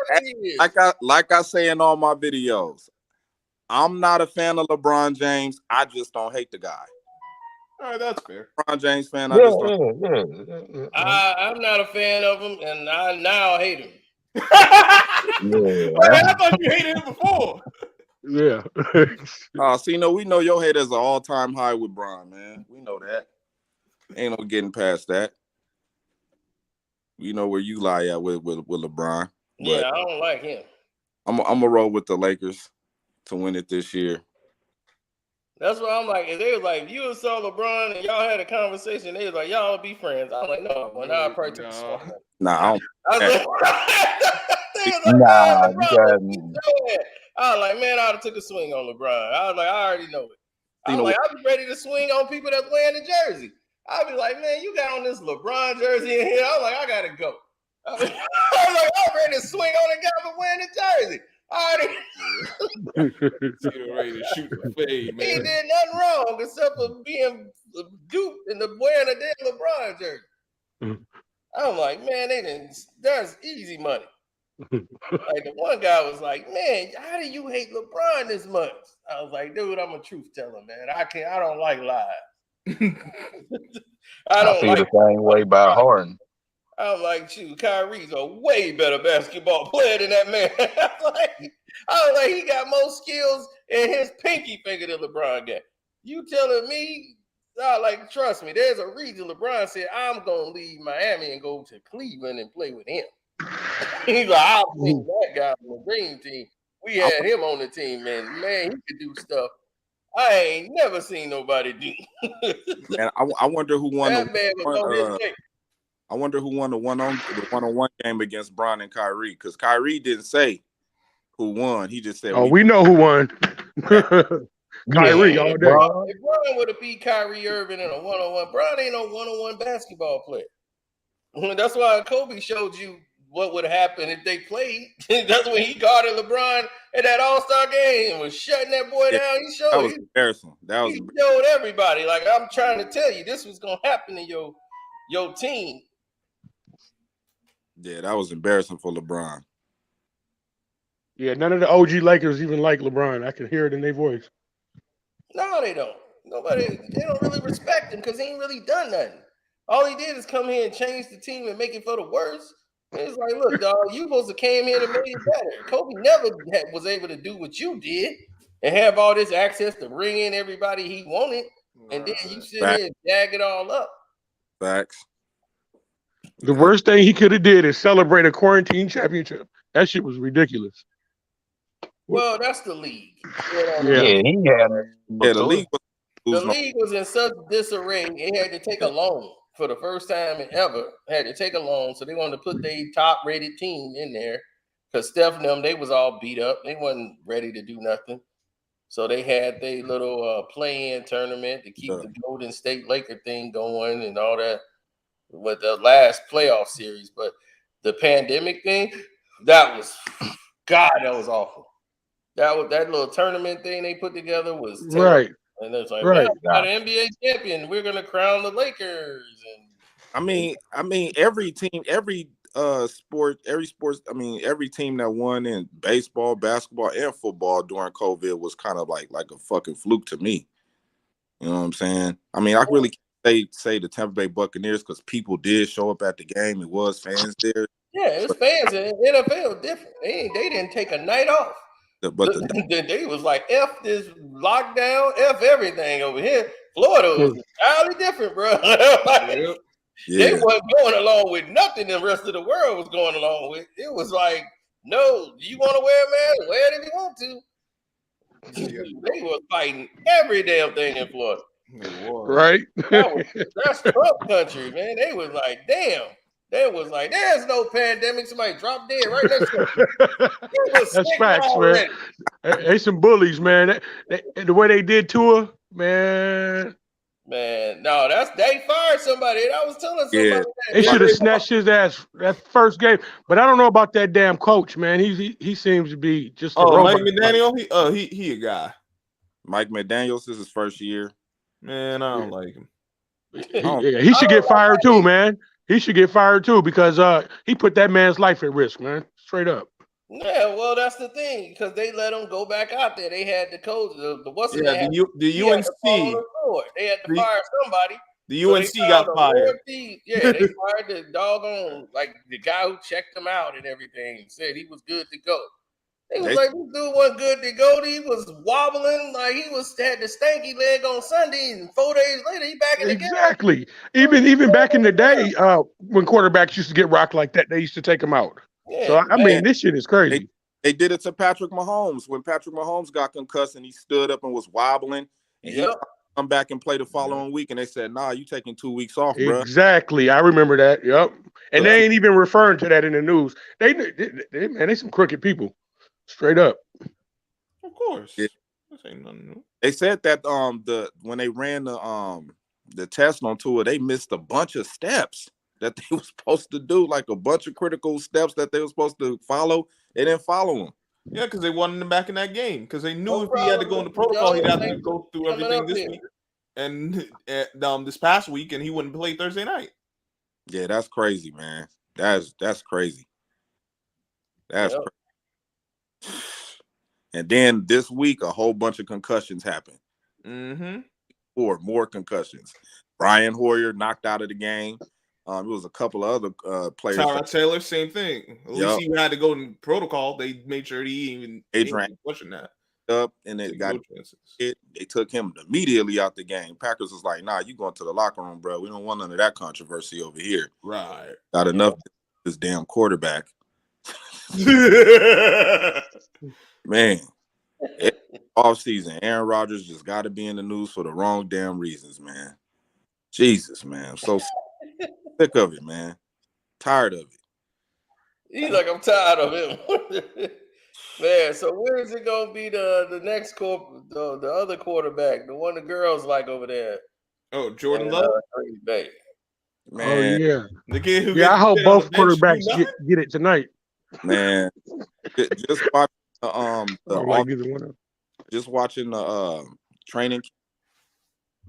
G: Like I say in all my videos, I'm not a fan of LeBron James. I just don't hate the guy.
C: All right, that's fair.
G: LeBron James fan. I just don't.
A: I'm not a fan of him, and I now hate him.
C: Wait, I thought you hated him before.
L: Yeah.
G: See, we know your hate is an all-time high with Bron, man. We know that. Ain't no getting past that. We know where you lie at with LeBron.
A: Yeah, I don't like him.
G: I'm gonna roll with the Lakers to win it this year.
A: That's what I'm like. And they was like, if you saw LeBron and y'all had a conversation, they was like, y'all be friends. I'm like, no. Well, now I probably took a swing.
G: Nah, I don't.
A: I was like, they was like,
N: Nah,
A: man,
N: you
A: LeBron,
N: got
A: I was like, man, I would have took a swing on LeBron. I was like, I already know it. I
G: You
A: was
G: know,
A: like, I'll be ready to swing on people that's wearing the jersey. I'll be like, man, you got on this LeBron jersey in here. I'm like, I gotta go. I was like, I'm ready to swing on the guy for wearing the jersey. I already
K: ready to shoot the fade, man.
A: He did nothing wrong except for being duped and wearing a damn LeBron jersey. I'm like, man, that's easy money. Like the one guy was like, man, how do you hate LeBron this much? I was like, dude, I'm a truth teller, man. I don't like lies.
N: I feel the same way about Harden.
A: I'm like, shoot, Kyrie's a way better basketball player than that man. I was like, he got more skills in his pinky finger than LeBron got. You telling me? Like, trust me, there's a reason LeBron said, I'm going to leave Miami and go to Cleveland and play with him. He's like, I'll play that guy on the dream team. We had him on the team, and man, he could do stuff I ain't never seen nobody do.
G: Man, I wonder who won
A: that man was on his way.
G: I wonder who won the one-on-one game against Bron and Kyrie, because Kyrie didn't say who won. He just said,
L: "Oh, we know who won." Kyrie all day.
A: If Bron would have beat Kyrie Irving in a one-on-one, Bron ain't no one-on-one basketball player. That's why Kobe showed you what would happen if they played. That's when he guarded LeBron at that All-Star game and was shutting that boy down. He showed
G: that was embarrassing.
A: He showed everybody. Like, I'm trying to tell you, this was gonna happen to your team.
G: Yeah, that was embarrassing for LeBron.
L: Yeah, none of the OG Lakers even like LeBron. I can hear it in their voice.
A: No, they don't. They don't really respect him because he ain't really done nothing. All he did is come here and change the team and make it for the worse. And it's like, look, dog, you supposed to came here and made it better. Kobe never was able to do what you did and have all this access to bring in everybody he wanted. And then you sit here and jag it all up.
G: Facts.
L: The worst thing he could have did is celebrate a quarantine championship. That shit was ridiculous.
A: Well, that's the league.
N: Yeah, he had.
G: Yeah, the league
A: was in such disarray. It had to take a loan for the first time ever. Had to take a loan, so they wanted to put their top-rated team in there because Steph and them, they was all beat up. They wasn't ready to do nothing. So they had their little play-in tournament to keep the Golden State Laker thing going and all that with the last playoff series. But the pandemic thing, that was awful. That little tournament thing they put together was terrible.
L: Right.
A: And it's like,
L: right.
A: We got an NBA champion. We're gonna crown the Lakers. And
G: I mean, every team, every sport, every team that won in baseball, basketball, and football during COVID was kind of like a fucking fluke to me. You know what I'm saying? I mean, I really can't say the Tampa Bay Buccaneers because people did show up at the game. It was fans there.
A: Yeah, it's fans. And NFL different. They didn't take a night off. But they was like, F this lockdown, F everything over here. Florida was entirely different, bro. They wasn't going along with nothing the rest of the world was going along with. It was like, no, you want to wear a mask? Wear it if you want to. They was fighting every damn thing in Florida.
L: Right.
A: That's Trump country, man. They was like, damn. They was like, there's no pandemic. Somebody dropped dead right next to them.
L: That's facts, man. They some bullies, man. The way they did to her, man.
A: Man, no, they fired somebody. I was telling somebody that.
L: They should have snatched his ass that first game. But I don't know about that damn coach, man. He seems to be just a robot.
C: Mike McDaniel, he a guy.
G: Mike McDaniels is his first year.
C: Man, I don't like him.
L: He should get fired too, man. He should get fired too because he put that man's life at risk, man. Straight up.
A: Yeah, well, that's the thing because they let him go back out there. They had the coach, the
C: the UNC.
A: They had to fire somebody.
C: The UNC got fired.
A: They fired the doggone the guy who checked him out and everything. Said he was good to go. They was like, this dude wasn't good to go. He was wobbling like he had the stanky leg on Sunday, and 4 days later he back in the game.
L: Exactly. Even back in the day, when quarterbacks used to get rocked like that, they used to take them out. Yeah, so I mean, this shit is crazy.
G: They did it to Patrick Mahomes when Patrick Mahomes got concussed and he stood up and was wobbling, And he come back and play the following week, and they said, "Nah, you taking 2 weeks off, bro."
L: Exactly. I remember that. Yep. And they ain't even referring to that in the news. They man, they some crooked people. Straight up.
C: Of course.
G: Yeah.
C: This ain't nothing new.
G: They said that when they ran the test on Tua, they missed a bunch of steps that they were supposed to do, like a bunch of critical steps that they were supposed to follow. They didn't follow them.
C: Yeah, because they wanted him back in that game. Because they knew if he had to go into protocol, he'd have to go through everything this week and this past week, and he wouldn't play Thursday night.
G: Yeah, that's crazy, man. That's crazy. That's crazy. And then this week, a whole bunch of concussions happened.
C: Mm-hmm.
G: Or more concussions. Brian Hoyer knocked out of the game. It was a couple of other players.
C: Tyrod Taylor, same thing. At least he had to go in protocol. They made sure he even pushing that
G: up, and they got it. They took him immediately out the game. Packers was like, "Nah, you going to the locker room, bro. We don't want none of that controversy over here."
C: Right.
G: Got enough of this damn quarterback. Man, off season, Aaron Rodgers just got to be in the news for the wrong damn reasons, man. Jesus, man, I'm so sick of it, man. Tired of it.
A: He's like, I'm tired of him. Man, so where is it gonna be the next the other quarterback, the one the girls like over there?
C: Oh, Jordan Love.
L: Man. Oh yeah, the kid who I hope both quarterbacks get it tonight.
G: Man, just watching the training.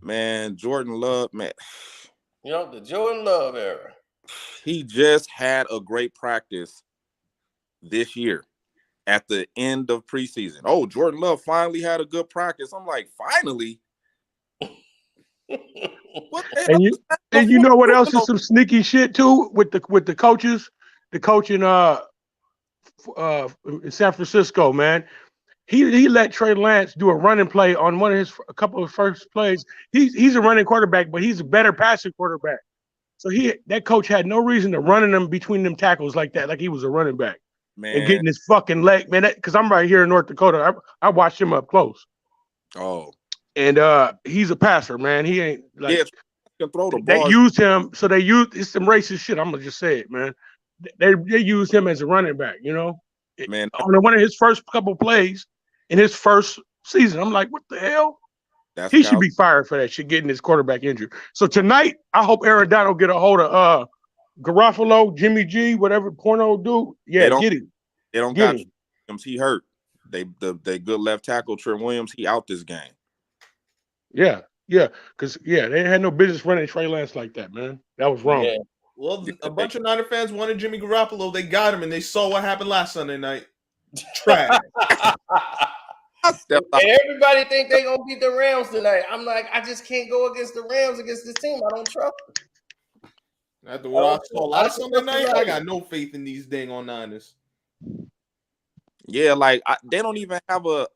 G: Man, Jordan Love, man.
A: You know, the Jordan Love era.
G: He just had a great practice this year at the end of preseason. Oh, Jordan Love finally had a good practice. I'm like, finally?
L: What the hell? And you know what else is some sneaky shit too with the coaches, the coach in San Francisco, man. He let Trey Lance do a running play on a couple of first plays. He's a running quarterback, but he's a better passing quarterback. So that coach had no reason to running him between them tackles like that, like he was a running back, man. And getting his fucking leg, man. Because I'm right here in North Dakota, I watched him up close.
G: Oh,
L: and he's a passer, man. He ain't like
G: can throw the ball.
L: They used him, so it's some racist shit. I'm gonna just say it, man. They used him as a running back, you know.
G: Man,
L: on one of his first couple plays in his first season, I'm like, what the hell? He should be fired for that shit, getting his quarterback injured. So tonight, I hope Aaron Donald get a hold of Garofalo, Jimmy G, whatever porno dude. Yeah, get him.
G: They don't got him. He hurt. They good left tackle Trent Williams. He out this game.
L: Yeah, because they had no business running Trey Lance like that, man. That was wrong. Yeah.
C: Well, a bunch of Niner fans wanted Jimmy Garoppolo. They got him, and they saw what happened last Sunday night. Trash.
A: And everybody think they're gonna beat the Rams tonight. I'm like, I just can't go against the Rams against this team. I don't trust them.
C: After what I saw last Sunday night, I got no faith in these dang on Niners.
G: Yeah, like they don't even have a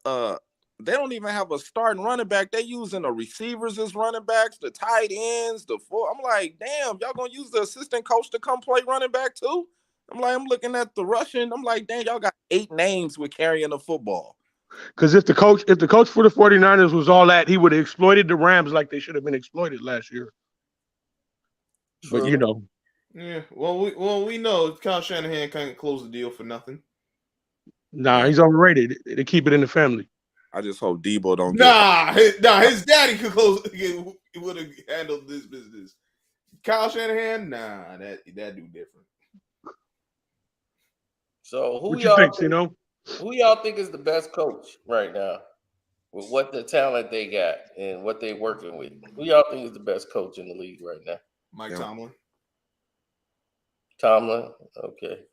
G: starting running back. They using the receivers as running backs, the tight ends, I'm like, damn, y'all gonna use the assistant coach to come play running back too? I'm looking at the rushing. I'm like, dang, y'all got 8 names with carrying the football.
L: Because if the coach for the 49ers was all that, he would have exploited the Rams like they should have been exploited last year. But you know.
C: Yeah, well, we know Kyle Shanahan can't close the deal for nothing.
L: Nah, he's overrated. They keep it in the family.
G: I just hope Debo don't.
C: His daddy could close. He would have handled this business. Kyle Shanahan, nah, that dude different.
A: So
L: who y'all
A: think is the best coach right now with what the talent they got and what they working with? Who y'all think is the best coach in the league right now?
C: Mike Tomlin.
A: Tomlin, okay.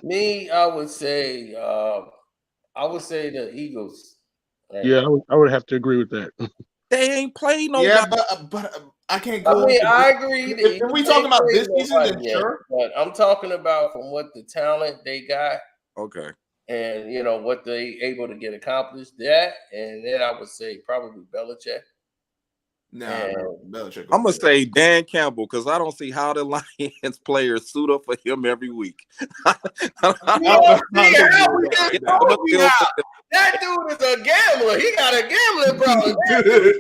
A: Me, I would say the Eagles.
L: Right? Yeah, I would have to agree with that.
G: They ain't played no.
C: Yeah, but I can't go.
A: I agree.
C: If we talking about this season, then sure.
A: But I'm talking about from what the talent they got.
G: Okay.
A: And what they able to get accomplished. That, and then I would say probably Belichick.
C: Belichick.
G: I'm gonna say Dan Campbell because I don't see how the Lions players suit up for him every week.
A: That dude is a gambler. He got a gambling problem. That dude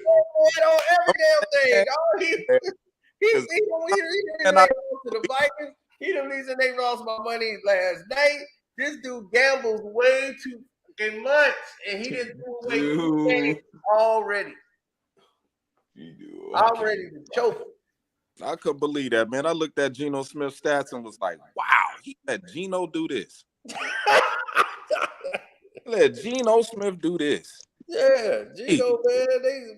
A: on every damn thing. He the reason they lost to the Vikings. He the reason they lost my money last night. This dude gambles way too fucking much, and he didn't do away with the game already. I'm ready to choke him.
G: I couldn't believe that, man. I looked at Geno Smith's stats and was like, wow, he let Geno do this. Let Geno Smith do this.
A: Yeah, Geno,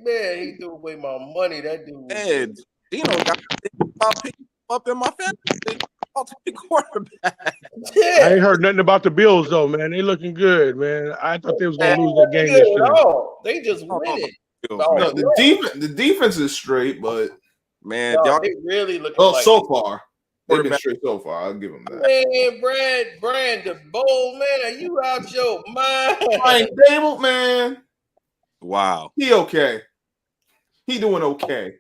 A: man, he threw away my money. That dude.
G: Man, Geno got picking up in my fantasy quarterback.
A: Yeah.
L: I ain't heard nothing about the Bills though, man. They looking good, man. I thought they was gonna lose that game this year.
A: They just win it.
C: No, the defense is straight, but
G: man,
C: y'all
A: they really look.
C: so far. They've been straight so far. I'll give them that.
A: Man, Brand the bold man, are you out your mind?
C: Brian Dable, man.
G: Wow.
C: He okay. He doing okay.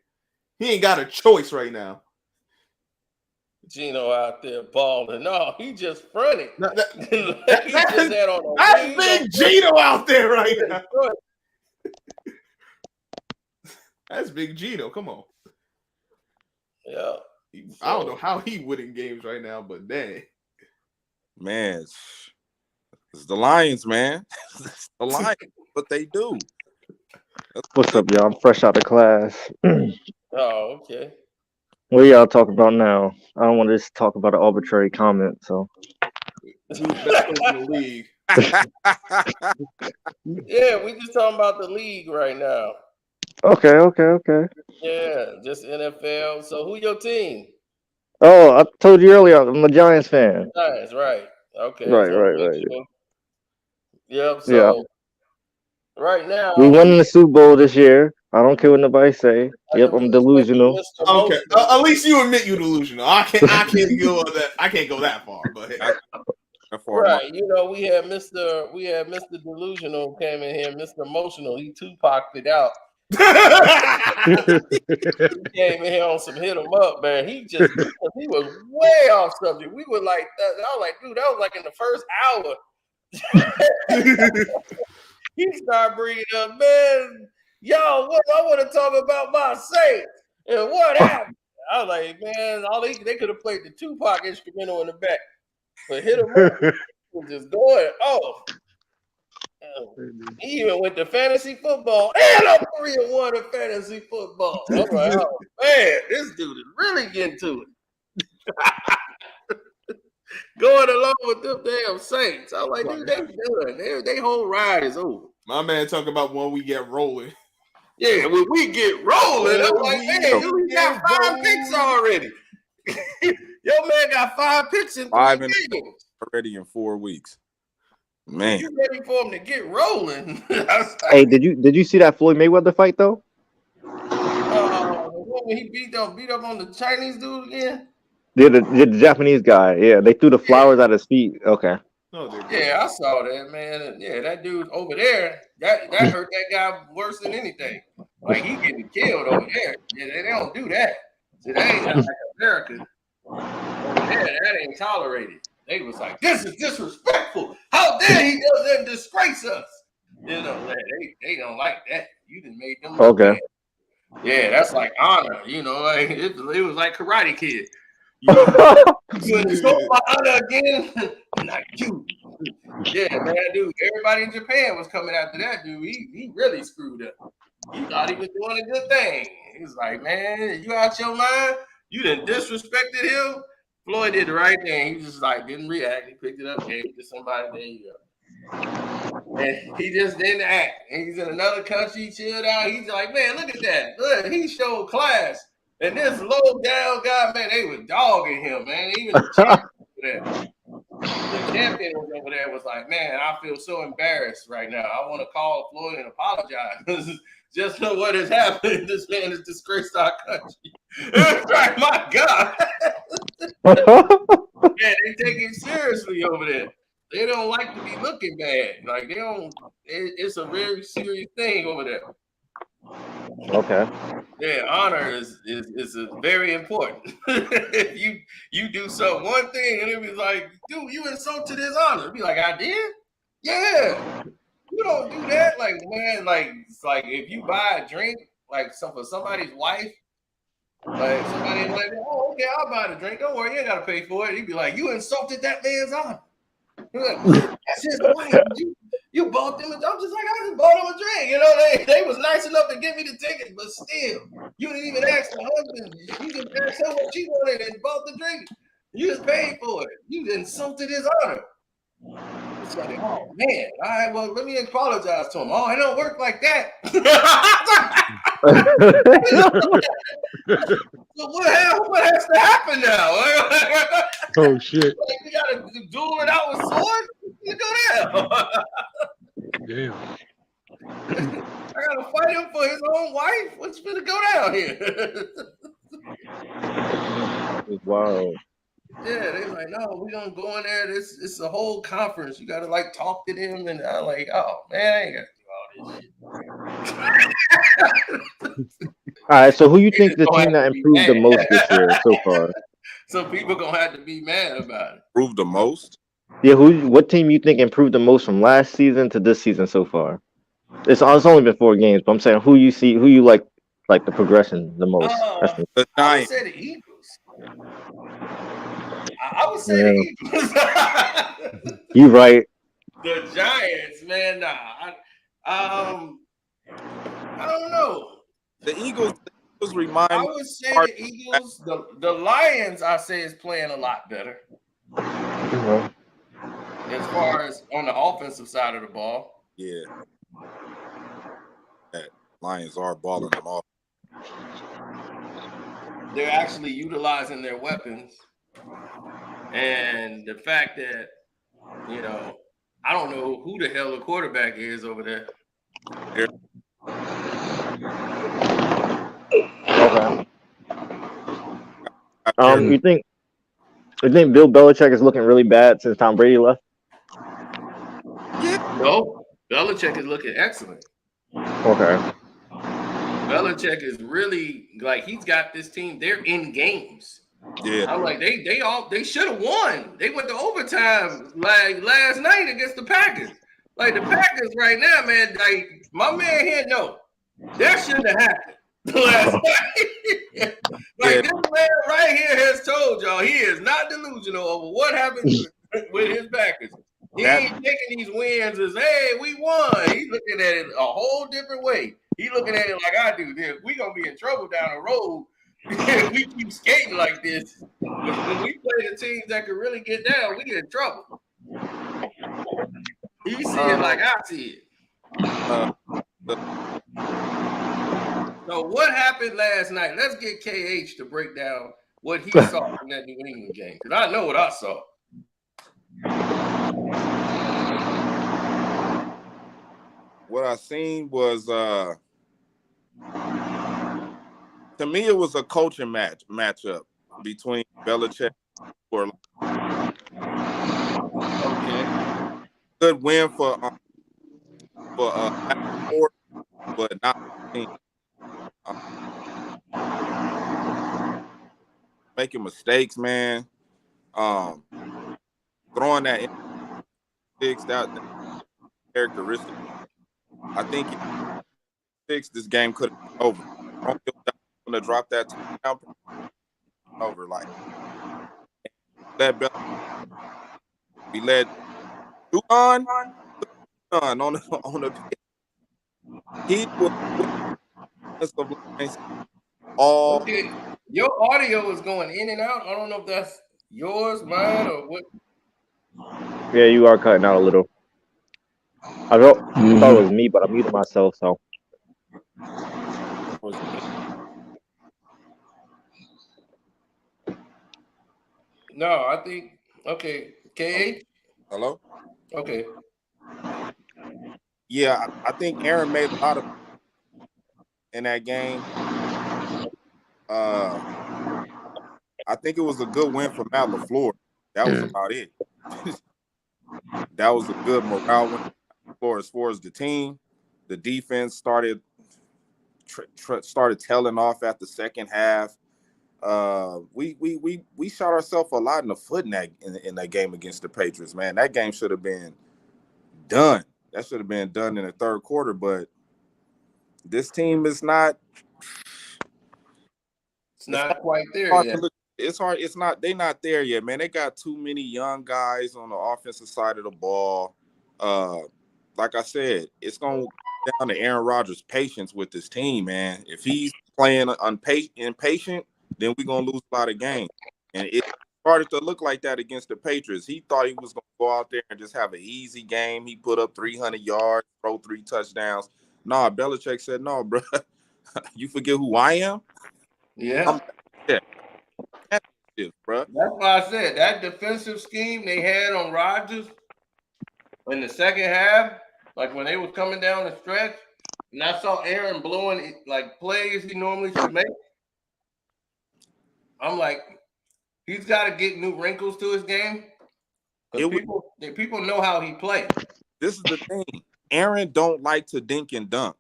C: He ain't got a choice right now.
A: Geno out there balling. No, he just fronted.
C: That's
A: big
C: Geno out there right now. That's big Geno. Come on.
A: Yeah.
C: I don't know how he winning games right now, but dang.
G: Man, it's the Lions, man. It's the Lions, what they do.
E: What's up, y'all? I'm fresh out of class.
A: Oh, okay.
E: What y'all talking about now? I don't want to just talk about an arbitrary comment, so.
C: Who's best coach in the league?
A: Yeah, we just talking about the league right now.
E: Okay.
A: Yeah, just NFL. So who your team?
E: Oh, I told you earlier, I'm a Giants fan.
A: Giants, right. Okay.
E: Right.
A: Yep, so right now
E: we won the Super Bowl this year. I don't care what nobody say. Yep, I'm delusional.
C: Okay, at least you admit you're delusional. I can't go that. I can't go that far, but hey.
A: Right, you know, we had Mr. Delusional came in here, Mr. Emotional. He Tupac'd it out. He came in here on some hit 'em up, man. He was way off subject. We were like, I was like, dude, that was like in the first hour. He started bringing up, man, y'all, what I want to talk about my Saints and what happened. I was like, man, they could have played the Tupac instrumental in the back, but hit 'em up was just going off. He even went to fantasy football, and I'm 3-1 in fantasy football. I'm like, oh man, this dude is really getting to it. Going along with them damn Saints. I'm like, dude, they done. They whole ride is over.
C: My man talking about when we get rolling.
A: Yeah, when we get rolling, I'm like, man, dude, he got 5 picks already. Your man got 5 picks in 3 games
G: already in 4 weeks. Man,
A: you ready for him to get rolling?
E: Hey, did you see that Floyd Mayweather fight though?
A: When he beat up on the Chinese dude again?
E: The Japanese guy. Yeah, they threw the flowers at his feet. Okay.
A: Yeah, I saw that, man. Yeah, that dude over there, that hurt that guy worse than anything. Like, he getting killed over there. Yeah, they don't do that. See, that ain't like America. Over there, that ain't tolerated. They was like, this is disrespectful. How dare he does that and disgrace us? You know, they don't like that. You done made them look bad. Yeah, that's like honor. You know, like it was like Karate Kid. You know, you insult my honor again? Not you. Yeah, man, dude. Everybody in Japan was coming after that dude. He really screwed up. He thought he was doing a good thing. He was like, man, you out your mind? You done disrespected him? Floyd did the right thing. He just like didn't react. He picked it up, gave it to somebody. There you go. And he just didn't act. And he's in another country, chilled out. He's like, man, look at that. Look, he showed class. And this low down guy, man, they was dogging him, man. Even the champion was over there was like, man, I feel so embarrassed right now. I want to call Floyd and apologize. Just know what has happened. This man has disgraced our country. Right, my God. Man, they take it seriously over there. They don't like to be looking bad. Like, they don't. It's a very serious thing over there.
E: Okay.
A: Yeah, honor is very important. If you do one thing and it was like, dude, you insulted his honor. Be like, I did? Yeah. You don't do that, like man, like it's like if you buy a drink, like for somebody's wife, like somebody like, oh, okay, I'll buy the drink. Don't worry, you ain't gotta pay for it. He'd be like, you insulted that man's honor. You're like, what? That's his wife. You bought them a drink. I'm just like, I just bought him a drink. You know, they was nice enough to give me the ticket, but still, you didn't even ask the husband. You just asked her what she wanted and bought the drink. You just paid for it. You insulted his honor. It's like, oh man, all right, well, let me apologize to him. Oh, it don't work like that. So what has to happen now?
L: Oh shit!
A: Like, we gotta duel it out with swords? You go there.
L: Damn.
A: I gotta fight him for his own wife. What's gonna go down here?
E: Wow.
A: Yeah, they like, no, we gonna go in there. It's a whole conference. You gotta like talk to them, and I'm like, oh man, I ain't gotta do all this shit.
E: All right, so who you think the team that improved the most this year so far?
A: So people gonna have to be mad about it.
G: Improved the most?
E: Yeah, what team you think improved the most from last season to this season so far? It's only been 4 games, but I'm saying who you like the progression the most.
G: The
A: I would say the Eagles. I would say the Eagles.
E: You right.
A: The Giants, man, nah. I don't know.
G: The Eagles remind me.
A: I would say the Eagles. The Lions, I say, is playing a lot better. As far as on the offensive side of the ball.
G: Yeah. Lions are balling them off.
A: They're actually utilizing their weapons. And the fact that, I don't know who the hell the quarterback is over there.
E: Okay. You think Bill Belichick is looking really bad since Tom Brady left?
A: No, Belichick is looking excellent.
E: Okay.
A: Belichick is really like he's got this team. They're in games.
G: Yeah.
A: I'm like they should have won. They went to overtime like last night against the Packers. Like the Packers right now, man. Like my man here, no, that shouldn't have happened last night. Like this man right here has told y'all he is not delusional over what happened with his Packers. He ain't taking these wins as, hey, we won. He's looking at it a whole different way. He's looking at it like I do. We're going to be in trouble down the road if we keep skating like this. When we play the teams that can really get down, we get in trouble. He see it like I see it. So what happened last night? Let's get KH to break down what he saw from that New England game. Because I know what I saw.
G: What I seen was to me it was a coaching matchup between Belichick and okay. Good win for but not making mistakes, man. Throwing that fixed out characteristic. I think this game could have been over. Going to drop that touchdown over like we led on the he was all
A: okay. Your audio is going in and out. I don't know if that's yours, mine, or what.
E: Yeah, you are cutting out a little. I thought it was me, but I muted myself, so.
A: No, I think okay. KH?
G: Hello?
A: Okay.
G: Yeah, I think Aaron made a lot of in that game. I think it was a good win for Matt LaFleur. That was about it. That was a good morale win for as far as the team. The defense started tailing off at the second half. We shot ourselves a lot in the foot in that game against the Patriots, man. That game should have been done. That should have been done in the third quarter, but this team is not.
A: It's not quite there yet.
G: It's hard. It's not. They're not there yet, man. They got too many young guys on the offensive side of the ball. Like I said, it's going down to Aaron Rodgers' patience with this team, man. If he's playing impatient, then we're gonna lose a lot of games. And it started to look like that against the Patriots. He thought he was gonna go out there and just have an easy game. He put up 300 yards, throw 3 touchdowns. Nah, Belichick said, "No, bro, you forget who I am."
A: Yeah.
G: Bro.
A: That's why I said that defensive scheme they had on Rodgers in the second half, like when they was coming down the stretch, and I saw Aaron blowing like plays he normally should make. I'm like, he's got to get new wrinkles to his game because people know how he plays.
G: This is the thing. Aaron don't like to dink and dunk.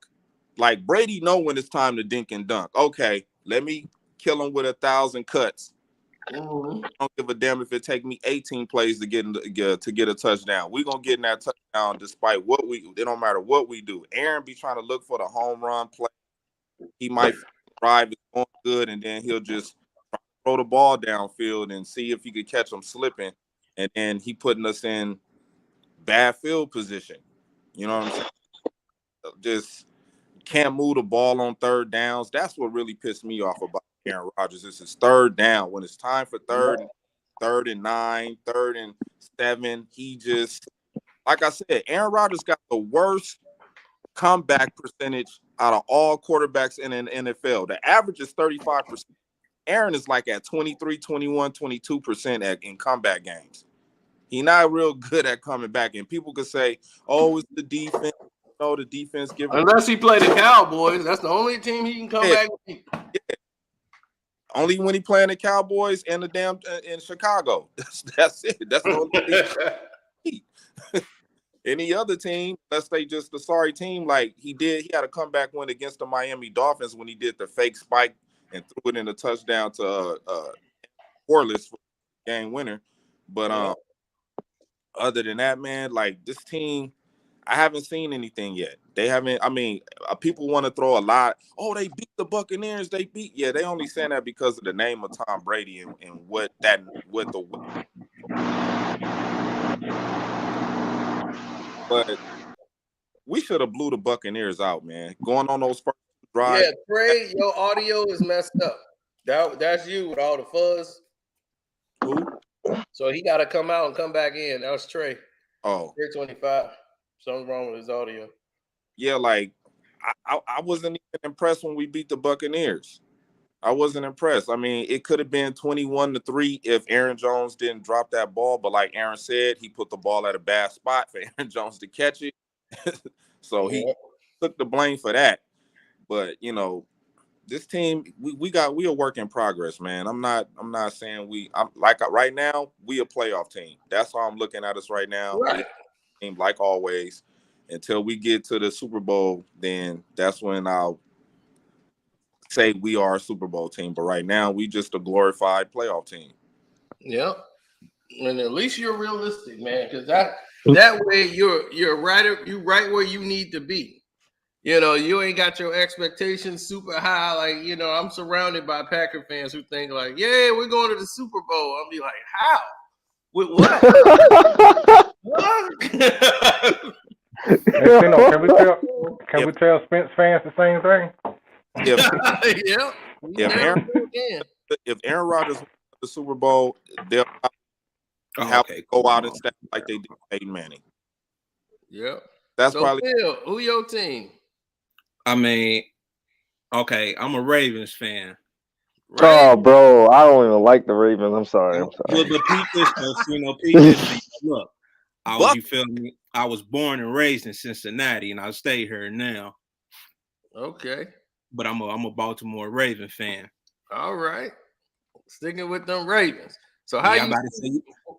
G: Like Brady know when it's time to dink and dunk. Okay, let me kill him with 1,000 cuts.
A: Mm-hmm.
G: I don't give a damn if it take me 18 plays to get a touchdown. We're gonna get in that touchdown despite what it don't matter what we do. Aaron be trying to look for the home run play. He might drive it going good, and then he'll just throw the ball downfield and see if he could catch him slipping. And then he putting us in bad field position. You know what I'm saying? Just can't move the ball on third downs. That's what really pissed me off about Aaron Rodgers. This is third down. When it's time for third and 9, 3rd and 7, he just, like I said, Aaron Rodgers got the worst comeback percentage out of all quarterbacks in the NFL. The average is 35%. Aaron is like at 23, 21, 22% in comeback games. He's not real good at coming back. And people could say, oh, it's the defense. No, the defense giving.
A: Unless he play the Cowboys, that's the only team he can come back with.
G: Yeah. Only when he playing the Cowboys and the damn in Chicago. That's it. That's the only thing. Any other team, let's say just the sorry team, like he had a comeback win against the Miami Dolphins when he did the fake spike and threw it in the touchdown to Corliss for game winner. But other than that, man, like this team, I haven't seen anything yet. They haven't. I mean, people want to throw a lot. Oh, they beat the Buccaneers. Yeah, they only saying that because of the name of Tom Brady and what the. But we should have blew the Buccaneers out, man. Going on those first drives.
A: Yeah, Trey, your audio is messed up. That's you with all the fuzz.
G: Who?
A: So he got to come out and come back in. That was Trey.
G: Oh,
A: Trey 25. Something's wrong with his audio.
G: Yeah, like I wasn't even impressed when we beat the Buccaneers. I wasn't impressed. I mean, it could have been 21-3 if Aaron Jones didn't drop that ball. But like Aaron said, he put the ball at a bad spot for Aaron Jones to catch it. So he took the blame for that. But you know, this team, we are a work in progress, man. I'm not saying I'm like right now, we a playoff team. That's how I'm looking at us right now.
A: Right.
G: Team, like always. Until we get to the Super Bowl, then that's when I'll say we are a Super Bowl team. But right now, we just a glorified playoff team.
A: Yep. And at least you're realistic, man, because that way you're right where you need to be. You know, you ain't got your expectations super high. Like, you know, I'm surrounded by Packer fans who think like, yeah, we're going to the Super Bowl. I'll be like, how? With what? What?
L: Can we tell Spence fans the same thing?
G: If Aaron Rodgers wins the Super Bowl, they'll have to go out and step like they did Peyton Manning.
A: Yep.
G: That's probably
A: Phil, who your team?
O: I mean, okay, I'm a Ravens fan.
E: Oh, bro, I don't even like the Ravens. I'm sorry.
O: Well, but peep this, peep this. Look, you feel me? I was born and raised in Cincinnati, and I stay here now.
A: Okay.
O: But I'm a Baltimore Raven fan.
A: All right. Sticking with them Ravens. So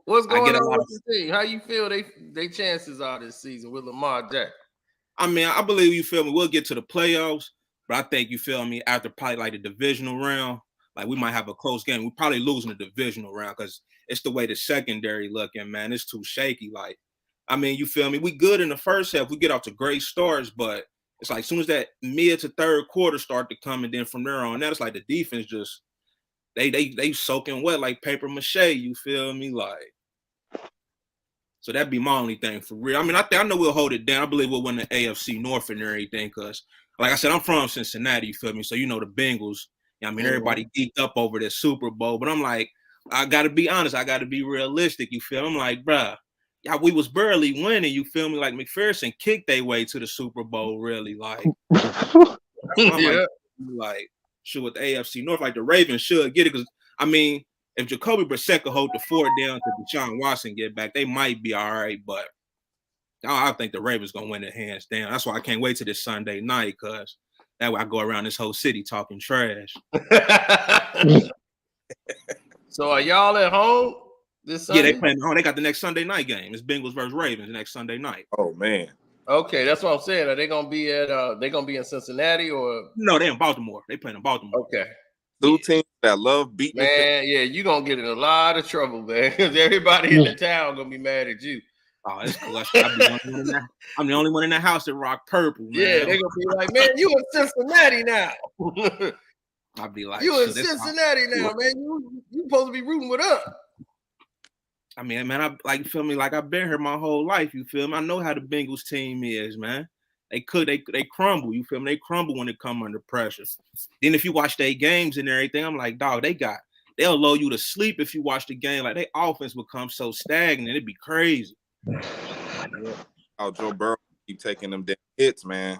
A: what's going on with the team? How you feel they chances are this season with Lamar Jackson?
O: I mean, I believe, you feel me, we'll get to the playoffs, but I think, you feel me, after probably like the divisional round, like we might have a close game. We're probably losing the divisional round because it's the way the secondary looking, man. It's too shaky. Like, I mean, you feel me? We good in the first half. We get out to great starts, but it's like as soon as that mid to third quarter start to come, and then from there on, it's like the defense just they soaking wet like paper mache. You feel me? Like, so that'd be my only thing for real. I mean, I know we'll hold it down. I believe we'll win the AFC North and everything, because, like I said, I'm from Cincinnati. You feel me? So you know the Bengals. I mean, everybody geeked up over that Super Bowl, but I'm like, I got to be honest. I got to be realistic. You feel me? I'm like, bruh, yeah, we was barely winning. You feel me? Like McPherson kicked their way to the Super Bowl, really. Like,
A: Yeah.
O: like, shoot, with the AFC North, like the Ravens should get it. Because, I mean, if Jacoby Brissett could hold the fort down to Deshaun Watson get back, they might be all right. But I think the Ravens going to win it hands down. That's why I can't wait till this Sunday night, because that way I go around this whole city talking trash.
A: So are y'all at home this Sunday?
O: Yeah, they playing at home. They got the next Sunday night game. It's Bengals versus Ravens next Sunday night.
G: Oh man.
A: Okay, that's what I'm saying. Are they gonna be at they gonna be in Cincinnati or
O: no, they're in Baltimore. They playing in Baltimore.
A: Okay.
G: Two teams that love beating.
A: Man, yeah, you're gonna get in a lot of trouble, man, because everybody in the town gonna be mad at you.
O: Oh, it's cool. I'm the only one in the house that rock purple, man.
A: Yeah, they're gonna be like, man, you in Cincinnati now.
O: I'll be like,
A: you in Cincinnati now, man. You supposed to be rooting with us.
O: I mean, man, I like, feel me, like I've been here my whole life. You feel me? I know how the Bengals team is, man. They crumble. You feel me? They crumble when they come under pressure. Then if you watch their games and everything, I'm like, dog, they'll lull you to sleep if you watch the game. Like, their offense becomes so stagnant, it'd be crazy.
G: Oh, Joe Burrow keep taking them damn hits, man.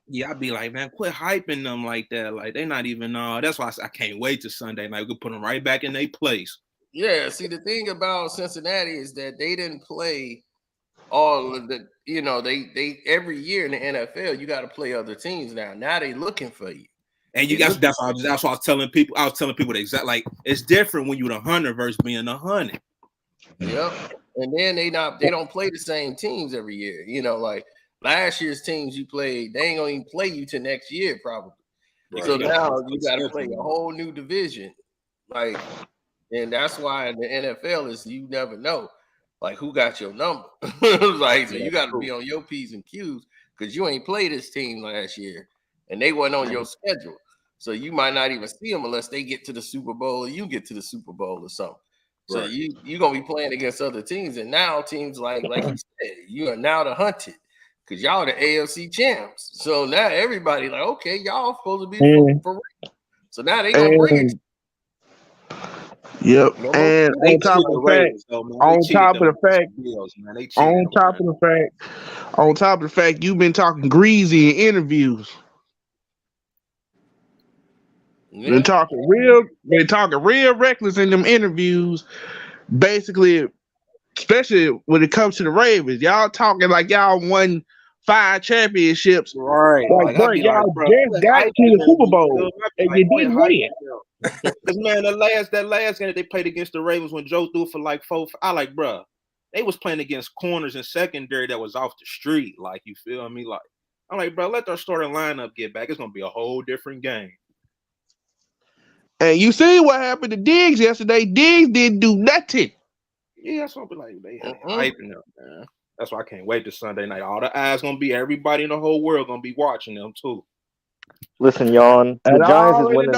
O: Yeah, I'd be like, man, quit hyping them like that. Like, they not even that's why I can't wait till Sunday night. We could put them right back in their place.
A: Yeah, see, the thing about Cincinnati is that they didn't play all of the, they every year in the NFL, you got to play other teams now. Now they looking for you.
O: And that's what I was telling people. I was telling people the exact, like, it's different when you're the hunter versus being the hunted.
A: Yep. And then they don't play the same teams every year. Like last year's teams you played, they ain't gonna even play you to next year probably. Right. So now you got to play a whole new division. Like, and that's why in the NFL is you never know, like, who got your number. Like, so you got to be on your P's and Q's because you ain't played this team last year and they weren't on your schedule. So you might not even see them unless they get to the Super Bowl or you get to the Super Bowl or something. So right. You're going to be playing against other teams. And now teams like you said, you are now the hunted because y'all are the AFC champs. So now everybody like, okay, y'all supposed to be for real. So now they going to bring it.
J: Yep. And on top of the fact, you've been talking greasy in interviews. Yeah. Been talking real reckless in them interviews. Basically, especially when it comes to the Ravens, y'all talking like y'all won 5 championships.
O: Right.
J: Like, bro, y'all just got to the Super Bowl and you didn't win.
O: Because, man, that last game that they played against the Ravens when Joe threw for like 4, I like, bro, they was playing against corners and secondary that was off the street. Like, you feel me? Like, I'm like, bro, let their starting lineup get back. It's gonna be a whole different game.
J: And you see what happened to Diggs yesterday? Diggs didn't do nothing.
O: Yeah, that's what I'll be like. They hyping them, man. That's why I can't wait to Sunday night. All the eyes gonna be, everybody in the whole world gonna be watching them too.
E: Listen, y'all, the Giants is winning.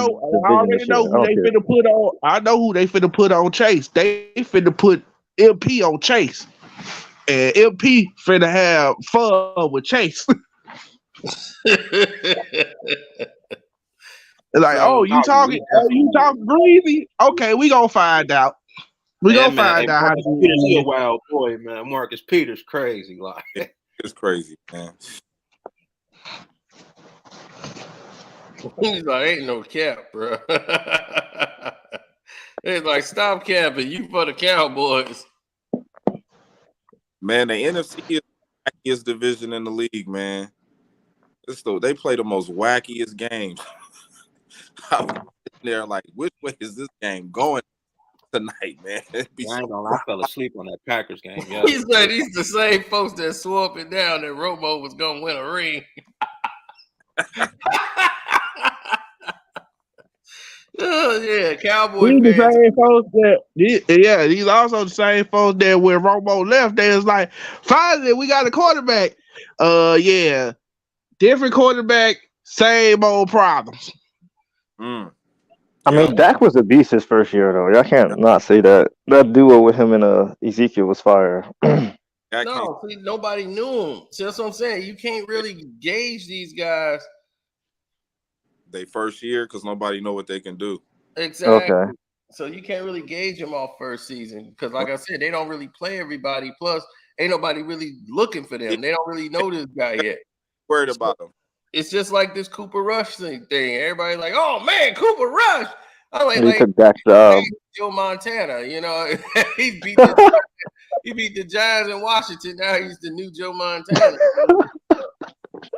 J: I know who they finna put on Chase. They finna put MP on Chase, and MP finna have fun with Chase. Like, you talking greasy? Okay, we gonna find out. We gonna find out how to do
O: it. He's a wild boy, man. Marcus Peters crazy, like
G: it's crazy, man.
A: He's like, ain't no cap, bro. He's like, stop capping. You for the Cowboys.
G: Man, the NFC is the wackiest division in the league, man. They play the most wackiest games. I was sitting there like, which way is this game going tonight, man?
O: I ain't gonna lie, I fell asleep on that Packers game. Yeah.
A: He said he's the same folks that swore up and down that Romo was gonna win a ring. Yeah, Cowboy
J: These the
A: fans.
J: same folks these also the same folks that when Romo left, they was like, finally, we got a quarterback. Yeah, different quarterback, same old problems.
G: Mm.
E: I mean, Dak was a beast his first year, though. Y'all can't not say that. That duo with him and Ezekiel was fire.
A: No, see, nobody knew him. See, that's what I'm saying. You can't really gauge these guys.
G: They first year because nobody know what they can do.
A: Exactly.
E: Okay.
A: So you can't really gauge them off first season because, like I said, they don't really play everybody. Plus, ain't nobody really looking for them. They don't really know this guy yet.
G: Worried about him.
A: It's just like this Cooper Rush thing. Everybody like, oh man, Cooper Rush. I'm like,
E: He took Dak's job.
A: Joe Montana. You know, he beat the Giants in Washington. Now he's the new Joe Montana.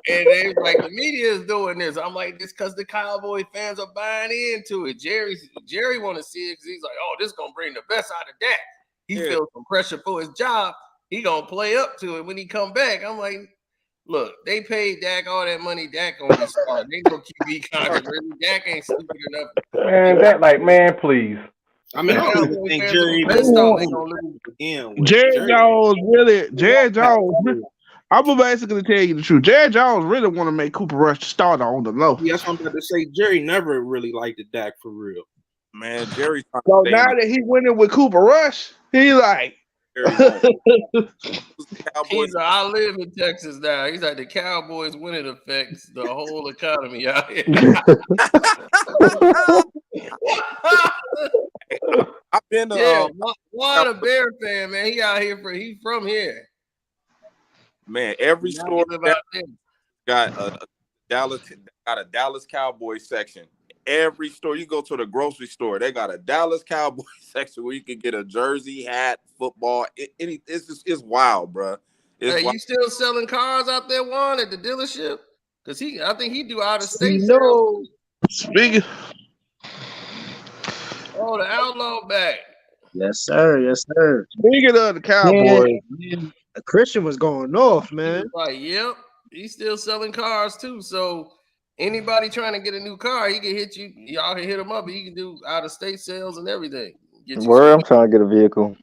A: And they was like, the media is doing this. I'm like, this because the Cowboy fans are buying into it. Jerry want to see it because he's like, oh, this is gonna bring the best out of Dak. He feels some pressure for his job. He gonna play up to it when he come back. I'm like, look, they paid Dak all that money. Dak gonna be smart. They gonna keep controversy. Dak ain't stupid enough.
L: Man, that like, man, please.
O: I mean, I don't even think Jerry
J: Jerry Jones. I'm gonna basically tell you the truth. Jerry Jones really want to make Cooper Rush the starter on the low.
O: Yeah, that's what I'm about to say. Jerry never really liked the Dak for real.
G: Man, Jerry.
J: So now that he went in with Cooper Rush, he like.
A: He's like, I live in Texas now. He's like, the Cowboys winning affects the whole economy out here.
G: I've been
A: Juan a Bear fan, man. He out here he from here.
G: Man, every store got a Dallas Cowboys section. Every store you go to the grocery store, they got a Dallas Cowboys section where you can get a jersey, hat, football. It's wild, bro.
A: Hey, you still selling cars out there, Juan, at the dealership? Because I think he do out of state.
J: No, speaking.
A: Oh, the outlaw back.
H: Yes, sir. Yes, sir.
J: Speaking of the Cowboys,
H: man, Christian was going off, man.
A: Like, yep, he's still selling cars too. So anybody trying to get a new car, he can hit you. Y'all can hit him up. He can do out of state sales and everything.
E: Where I'm trying to get a vehicle.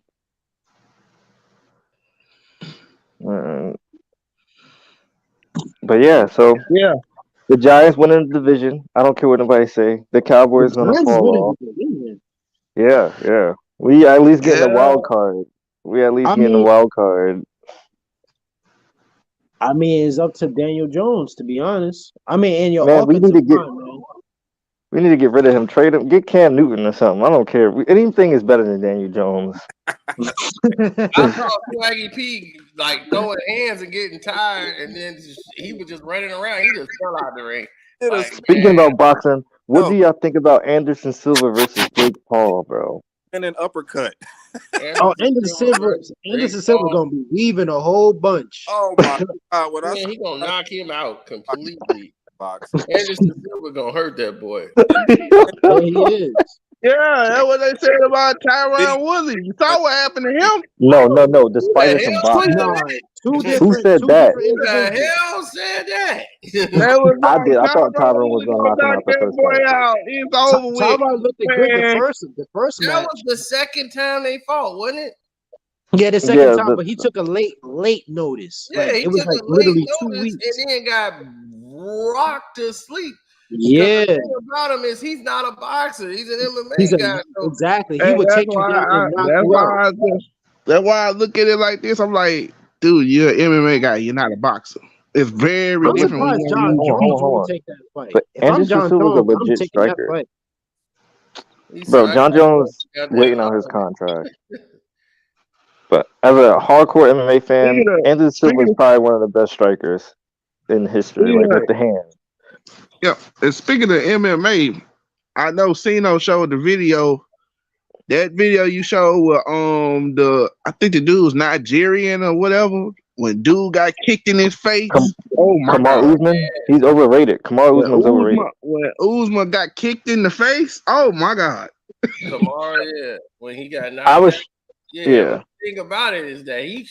E: But yeah, so the Giants winning the division. I don't care what nobody say. The Cowboys gonna fall off. Yeah. We at least getting a wild card. Getting a wild card.
H: I mean, it's up to Daniel Jones, to be honest. I mean, and your
E: man, we need to get rid of him. Trade him. Get Cam Newton or something. I don't care. Anything is better than Daniel Jones.
A: I saw Swaggy P like throwing hands and getting tired, and then he was just running around. He just fell out the ring. Like,
E: speaking about boxing, what do y'all think about Anderson Silva versus Jake Paul, bro?
G: And an uppercut.
H: Anderson Silva gonna be weaving a whole bunch.
G: Oh my God!
A: He gonna knock him out completely. Anderson Silva gonna hurt that boy.
H: He is.
J: Yeah, that's what they said about Tyron Woodley. You saw what happened to him?
E: No. The spider from boxing. Who said that?
A: Who the hell said that?
E: I did. I thought Tyron was going to knock him out the first time.
J: He's over with.
H: Tyron looked good the first
A: that
H: match.
A: was the second time they fought, wasn't it?
H: Yeah, the second time, but he took a late notice.
A: Yeah,
H: it was like literally 2 weeks,
A: and then got rocked to sleep.
H: Yeah.
A: The thing about him is he's not a boxer. He's an MMA guy.
H: Exactly. He would take you down and knock you out.
J: That's why I look at it like this. I'm like, dude, you're an MMA guy. You're not a boxer. It's very different.
H: I'm surprised John Jones won't take that fight.
E: But
H: If I'm John
E: Anderson Silva's
H: Jones,
E: a
H: I'm
E: legit
H: taking that
E: striker.
H: fight.
E: Bro, John Jones waiting on his contract. But as a hardcore MMA fan, Anderson Silva is probably one of the best strikers in history, like with the hand.
J: Yeah, and speaking of MMA, I know Cino showed the video. That video you showed with I think the dude was Nigerian or whatever. When dude got kicked in his face. Oh my God.
E: Kamaru Usman, he's overrated. Kamaru Usman's overrated.
J: When Usman got kicked in the face, oh my God.
A: Kamaru, yeah. When he got knocked The thing about it is that he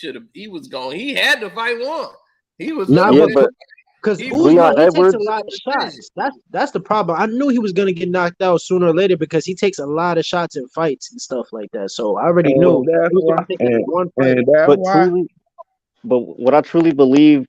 A: had to fight one. He was
H: Because
E: Leon
H: Usman, he takes a
E: Edwards.
H: lot of shots. That's the problem. I knew he was gonna get knocked out sooner or later because he takes a lot of shots in fights and stuff like that. So I already knew
J: And that's
H: he was
J: why.
H: gonna take it in one fight.
J: And that's
E: But
J: why.
E: what I truly believe,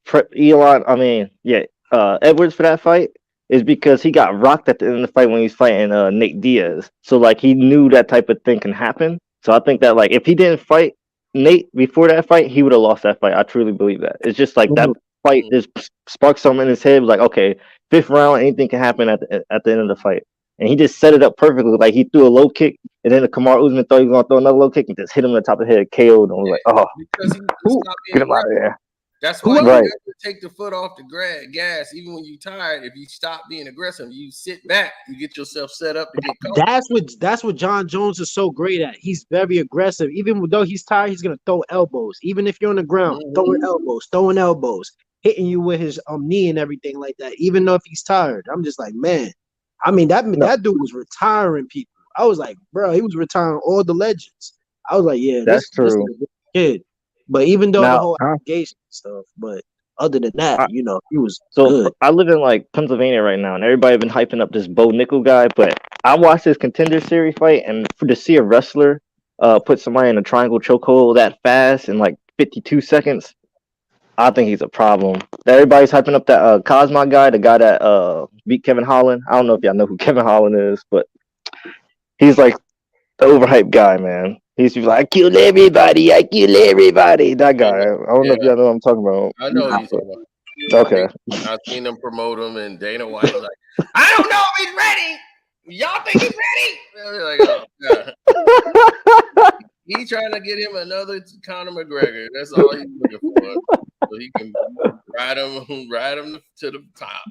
E: Edwards for that fight is because he got rocked at the end of the fight when he was fighting Nate Diaz. So like he knew that type of thing can happen. So I think that like if he didn't fight Nate before that fight, he would have lost that fight. I truly believe that. It's just like that fight just sparked something in his head. Like, okay, fifth round, anything can happen at the end of the fight. And he just set it up perfectly. Like he threw a low kick, and then the Kamar Usman thought he was gonna throw another low kick and just hit him on the top of the head, KO'd. And I was like, oh,
A: Because he stopped
E: get
A: being
E: him out of
A: aggressive.
E: there.
A: That's why you
E: Right.
A: have to take the foot off the gas. Even when you're tired, if you stop being aggressive, you sit back, you get yourself set up to get caught.
H: That's what John Jones is so great at. He's very aggressive. Even though he's tired, he's gonna throw elbows. Even if you're on the ground, throwing elbows, hitting you with his knee and everything like that. Even though if he's tired, I'm just like, man. I mean, that dude was retiring people. I was like, bro, he was retiring all the legends. I was like, yeah,
E: That's
H: this is
E: true.
H: a good kid. But even though the
E: Now,
H: whole allegation stuff, but other than that, he was
E: so
H: good.
E: I live in like Pennsylvania right now, and everybody been hyping up this Bo Nickel guy. But I watched this Contender Series fight, and to see a wrestler put somebody in a triangle chokehold that fast in like 52 seconds, I think he's a problem. Everybody's hyping up that Cosmo guy, the guy that beat Kevin Holland. I don't know if y'all know who Kevin Holland is, but he's like the overhyped guy, man. He's like, I killed everybody. That guy. I don't know if y'all know what I'm talking about.
A: I know who you're talking about.
E: Okay.
A: I've seen them promote him, and Dana White was like, I don't know if he's ready. Y'all think he's ready? Like, oh, God. He trying to get him another Conor McGregor. That's all he's looking for, so he can ride him to the top.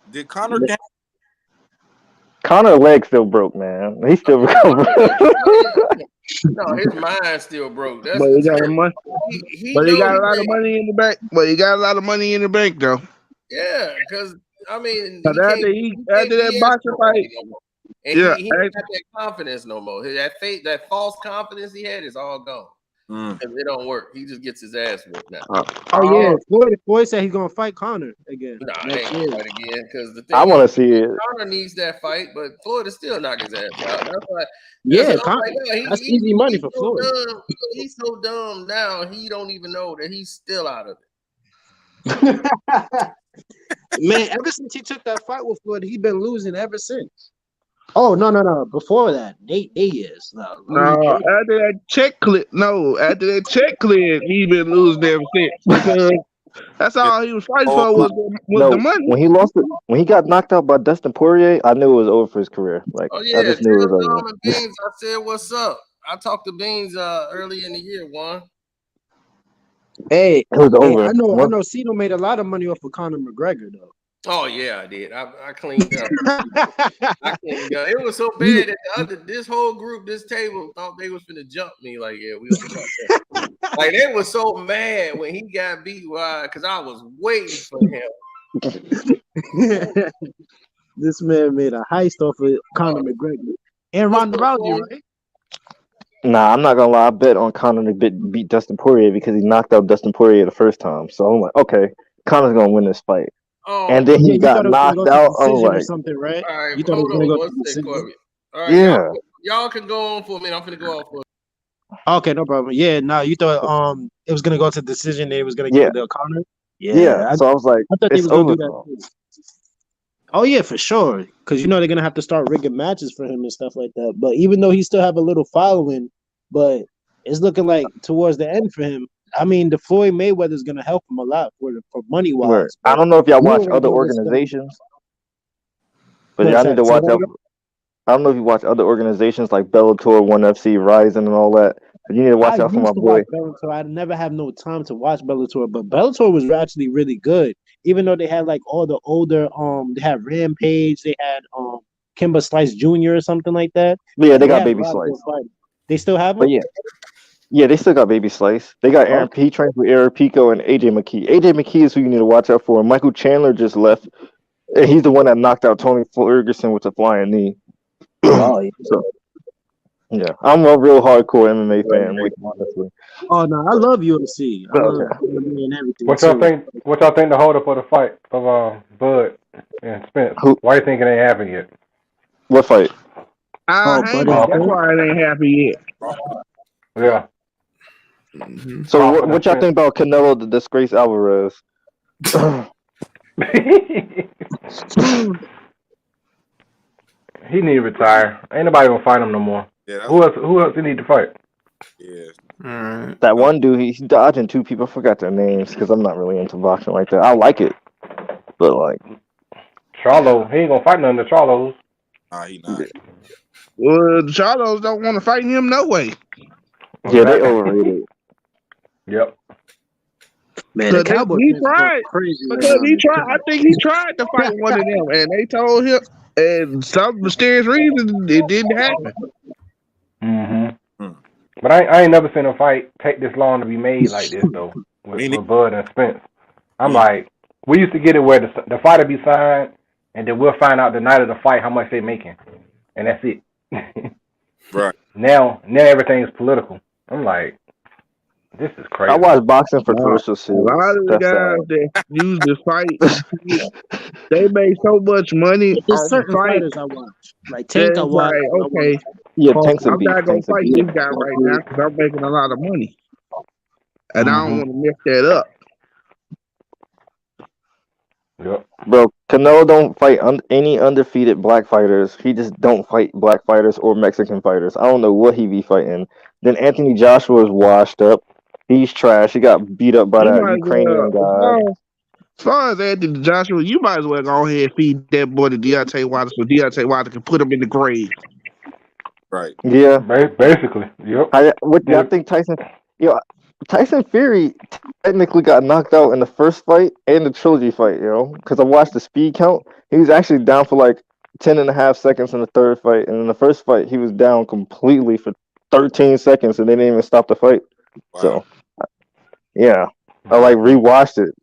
G: Did Conor?
E: Connor's leg still broke, man. He's still recovering.
A: No, his mind's still broke. That's
J: But he got money.
A: he
J: But he got a
A: knows
J: lot of money in the bank. But he got a lot of money in the bank, though.
A: Yeah, because I mean,
J: After that boxing fight,
A: and he ain't got that confidence no more. That false confidence he had is all gone. Because it don't work. He just gets his ass whooped now.
H: Oh yeah, Floyd said he's gonna fight Conor again.
A: Nah, he ain't gonna fight again because the thing
E: I want to see it.
A: Conor needs that fight, but Floyd is still knock his ass out. That's why.
H: That's easy money for Floyd.
A: He's so dumb now. He don't even know that he's still out of it.
H: Man, ever since he took that fight with Floyd, he's been losing ever since. Oh no! Before that, 8 years.
J: No, after that check clear, he been losing ever since. Because that's all he was fighting for was the money.
E: When he got knocked out by Dustin Poirier, I knew it was over for his career. Like,
A: Oh yeah,
E: I just knew it was over.
A: Beans, I said, "What's up?" I talked to Beans early in the year.
H: Hey,
E: it was over.
H: I know. Cito made a lot of money off of Conor McGregor though.
A: Oh yeah, I did. I cleaned up. It was so bad that this whole group, this table, thought they was finna jump me. Like, yeah, we gonna jump. Like they was so mad when he got beat. Why? Because I was waiting for him.
H: This man made a heist off of Conor McGregor and Ronda Rousey, right?
E: Nah, I'm not gonna lie. I bet on Conor to beat Dustin Poirier because he knocked out Dustin Poirier the first time. So I'm like, okay, Conor's gonna win this fight. And then he got knocked out. I was like,
H: or something, right?
A: All right,
H: you thought it was
A: hold
H: gonna
A: on
H: go
A: one
H: to
A: second,
H: decision?
A: Corbin. All right,
E: yeah.
A: Y'all can go on for a minute. I'm finna go off for.
H: Okay, no problem. Yeah, no, you thought it was gonna go to decision. And it was gonna give it to Conor.
E: Yeah. So I was like,
H: I thought they
E: it's
H: was gonna
E: over.
H: do that too. Oh yeah, for sure. Because they're gonna have to start rigging matches for him and stuff like that. But even though he still have a little following, but it's looking like towards the end for him. I mean, the Floyd Mayweather is gonna help him a lot for money wise.
E: I don't know if y'all watch other organizations, but y'all need to watch out. I don't know if you watch other organizations like Bellator, ONE FC, Rising, and all that. But you need to watch out for my boy.
H: I never have no time to watch Bellator, but Bellator was actually really good. Even though they had like all the older, they had Rampage, they had Kimber Slice Jr. or something like that.
E: Yeah, they got Baby Slice.
H: They still have him?
E: But yeah, they still got Baby Slice. They got Aaron P. trains with Aaron Pico and AJ McKee. AJ McKee is who you need to watch out for. Michael Chandler just left. And he's the one that knocked out Tony Ferguson with a flying knee.
H: Oh, yeah.
E: Yeah, I'm a real hardcore MMA fan, like honestly.
H: Oh no, I love UFC. I
E: But
H: love
E: okay.
H: MMA and everything
L: What y'all
H: too.
L: think? What y'all think the hold up of the fight of Bud and Spence?
E: Who?
L: Why you think it ain't happened yet?
E: What fight?
H: Oh,
J: Ain't
H: Bud and
J: it?
L: Uh,
J: That's
H: Spence.
J: why it ain't happy
L: yeah.
J: yet.
E: So
L: Crawford and
E: what y'all think about Canelo the disgrace Alvarez?
H: Mm.
L: He need to retire. Ain't nobody gonna fight him no more.
G: Yeah,
L: Who else? Who else he need to fight?
G: yeah.
C: All right.
E: That one dude, he's dodging two people. I forgot their names because I'm not really into boxing like that. I like it, but like,
L: Charlo. He ain't gonna fight none of the Charlos.
G: Nah, he not.
J: Well, the Charlos don't want to fight him no way.
E: yeah, they overrated.
L: Yep.
H: Man, the
J: Cause
H: Cowboys
J: he
H: fans are going
J: tried.
H: crazy right
J: Because
H: now.
J: he tried. I think he tried to fight one of them, and they told him, and some mysterious reason it didn't happen.
L: Mm-hmm. But I ain't never seen a fight take this long to be made like this though. With Bud and Spence. I'm like, we used to get it where the fighter be signed, and then we'll find out the night of the fight how much they making, and that's it.
G: Right.
L: Now everything's political. I'm like, this is
E: I
L: crazy.
E: watch boxing for
J: A
E: commercial
J: lot
E: sales.
J: of the
E: That's
J: guys that use the fight, they make so much money
H: There's
J: off the
H: certain
J: fight
H: fighters I watch. Like
J: that
H: Tank, I
J: it's
H: watch.
J: like,
H: I
J: okay,
H: watch.
E: Yeah, Tank's a
J: I'm
E: beast.
J: not gonna
E: Tank's a
J: fight
E: beast.
J: this guy right now because I'm making a lot of money, and I don't want to mess that up.
L: Yep.
E: Bro, Canelo don't fight any undefeated black fighters. He just don't fight black fighters or Mexican fighters. I don't know what he be fighting. Then Anthony Joshua is washed up. He's trash. He got beat up by
J: You
E: that
J: might as
E: Ukrainian
J: well,
E: guy.
J: as far as Anthony Joshua, you might as well go ahead and feed that boy to Deontay Wilder so Deontay Wilder can put him in the grave.
G: Right.
E: Yeah.
L: Basically. Yep.
E: What y'all think Tyson? Tyson Fury technically got knocked out in the first fight and the trilogy fight, because I watched the speed count. He was actually down for like 10.5 seconds in the third fight, and in the first fight he was down completely for 13 seconds, and they didn't even stop the fight.
G: Wow.
E: So, yeah, I like rewatched it,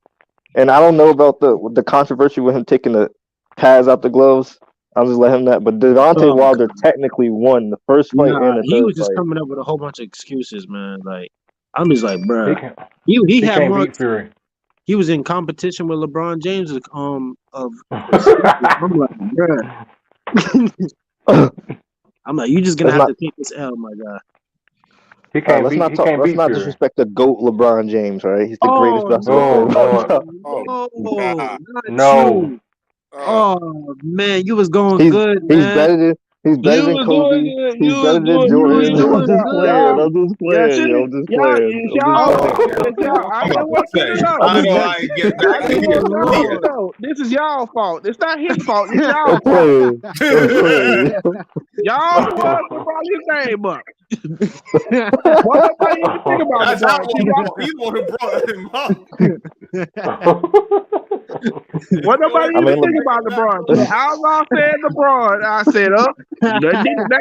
E: and I don't know about the controversy with him taking the pads out the gloves. I'll just let him that. But Deontay Wilder technically won the first fight
H: Nah,
E: and the
H: he
E: third
H: was just
E: fight.
H: coming up with a whole bunch of excuses, man. Like, I'm just like, bruh.
L: He
H: He had
L: can't
H: more.
L: beat Fury.
H: He was in competition with LeBron James of excuses. I'm like, bruh. I'm like, you just gonna have to take this L, my guy.
L: He can't
E: let's
L: beat.
E: not
L: He
E: talk.
L: can't
E: Let's
L: beat
E: not
L: Fury.
E: disrespect the GOAT LeBron James, right? He's the greatest
H: Oh
E: basketball player.
H: no, not
L: No.
H: you. Oh man, you was going
E: He's
H: good,
E: he's
H: man.
E: better than Kobe. He's better than Jordan.
H: You
E: I'm
H: was
E: just playing.
H: good.
E: I'm just playing. Yo. I'm just playing. I'm just
J: Y'all,
E: playing.
J: it's y'all. I
C: I'm
J: just
C: about
J: want
C: to
J: you to
C: say,
J: know.
C: I know I ain't getting back
J: I
C: in
J: just
C: here
J: want y'all to
C: neither.
J: know. This is y'all fault. It's not his fault. It's y'all
E: I'm
J: fault.
E: playing. I'm playing.
J: Y'all the ones who brought his name up. Why nobody even think about
C: That's
J: LeBron?
C: how he the one who brought him up.
J: Why nobody
E: I
J: even
E: mean,
J: think about LeBron? The Outlaw said LeBron. I said, they did it now.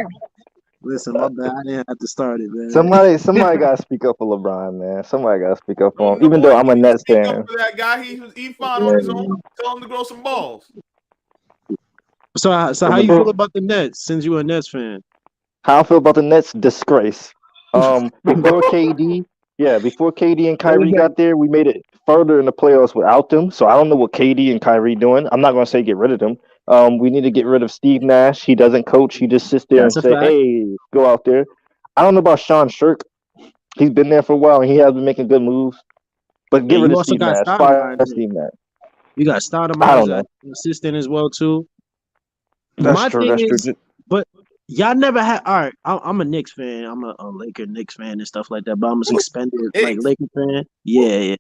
H: Listen, my bad. I didn't have to start it, man.
E: somebody gotta speak up for LeBron, man. Somebody gotta speak up for him.
C: No
E: Even
C: boy,
E: though I'm a Nets
C: speak up
E: fan.
C: for that guy. He fine on his own. Tell him to grow some balls.
H: So how you feel about the Nets since you a Nets fan?
E: How I feel about the Nets? Disgrace. Before KD, before KD and Kyrie got there, we made it further in the playoffs without them. So I don't know what KD and Kyrie doing. I'm not gonna say get rid of them. We need to get rid of Steve Nash. He doesn't coach. He just sits there
H: That's
E: and
H: a
E: say,
H: fact.
E: "Hey, go out there." I don't know about Sean Shirk. He's been there for a while and he has been making good moves. But get
H: And
E: rid
H: you
E: of
H: also
E: Steve
H: got
E: Nash.
H: Stoudemire
E: Fire
H: there.
E: Steve Nash.
H: You got
E: I
H: Stoudemire as
E: don't
H: an
E: know.
H: assistant as well too.
E: That's
H: My
E: true.
H: thing
E: That's true.
H: is, but y'all never had. All right, I'm a Knicks fan. I'm a Laker Knicks fan and stuff like that. But I'm a suspended like Laker fan. Yeah.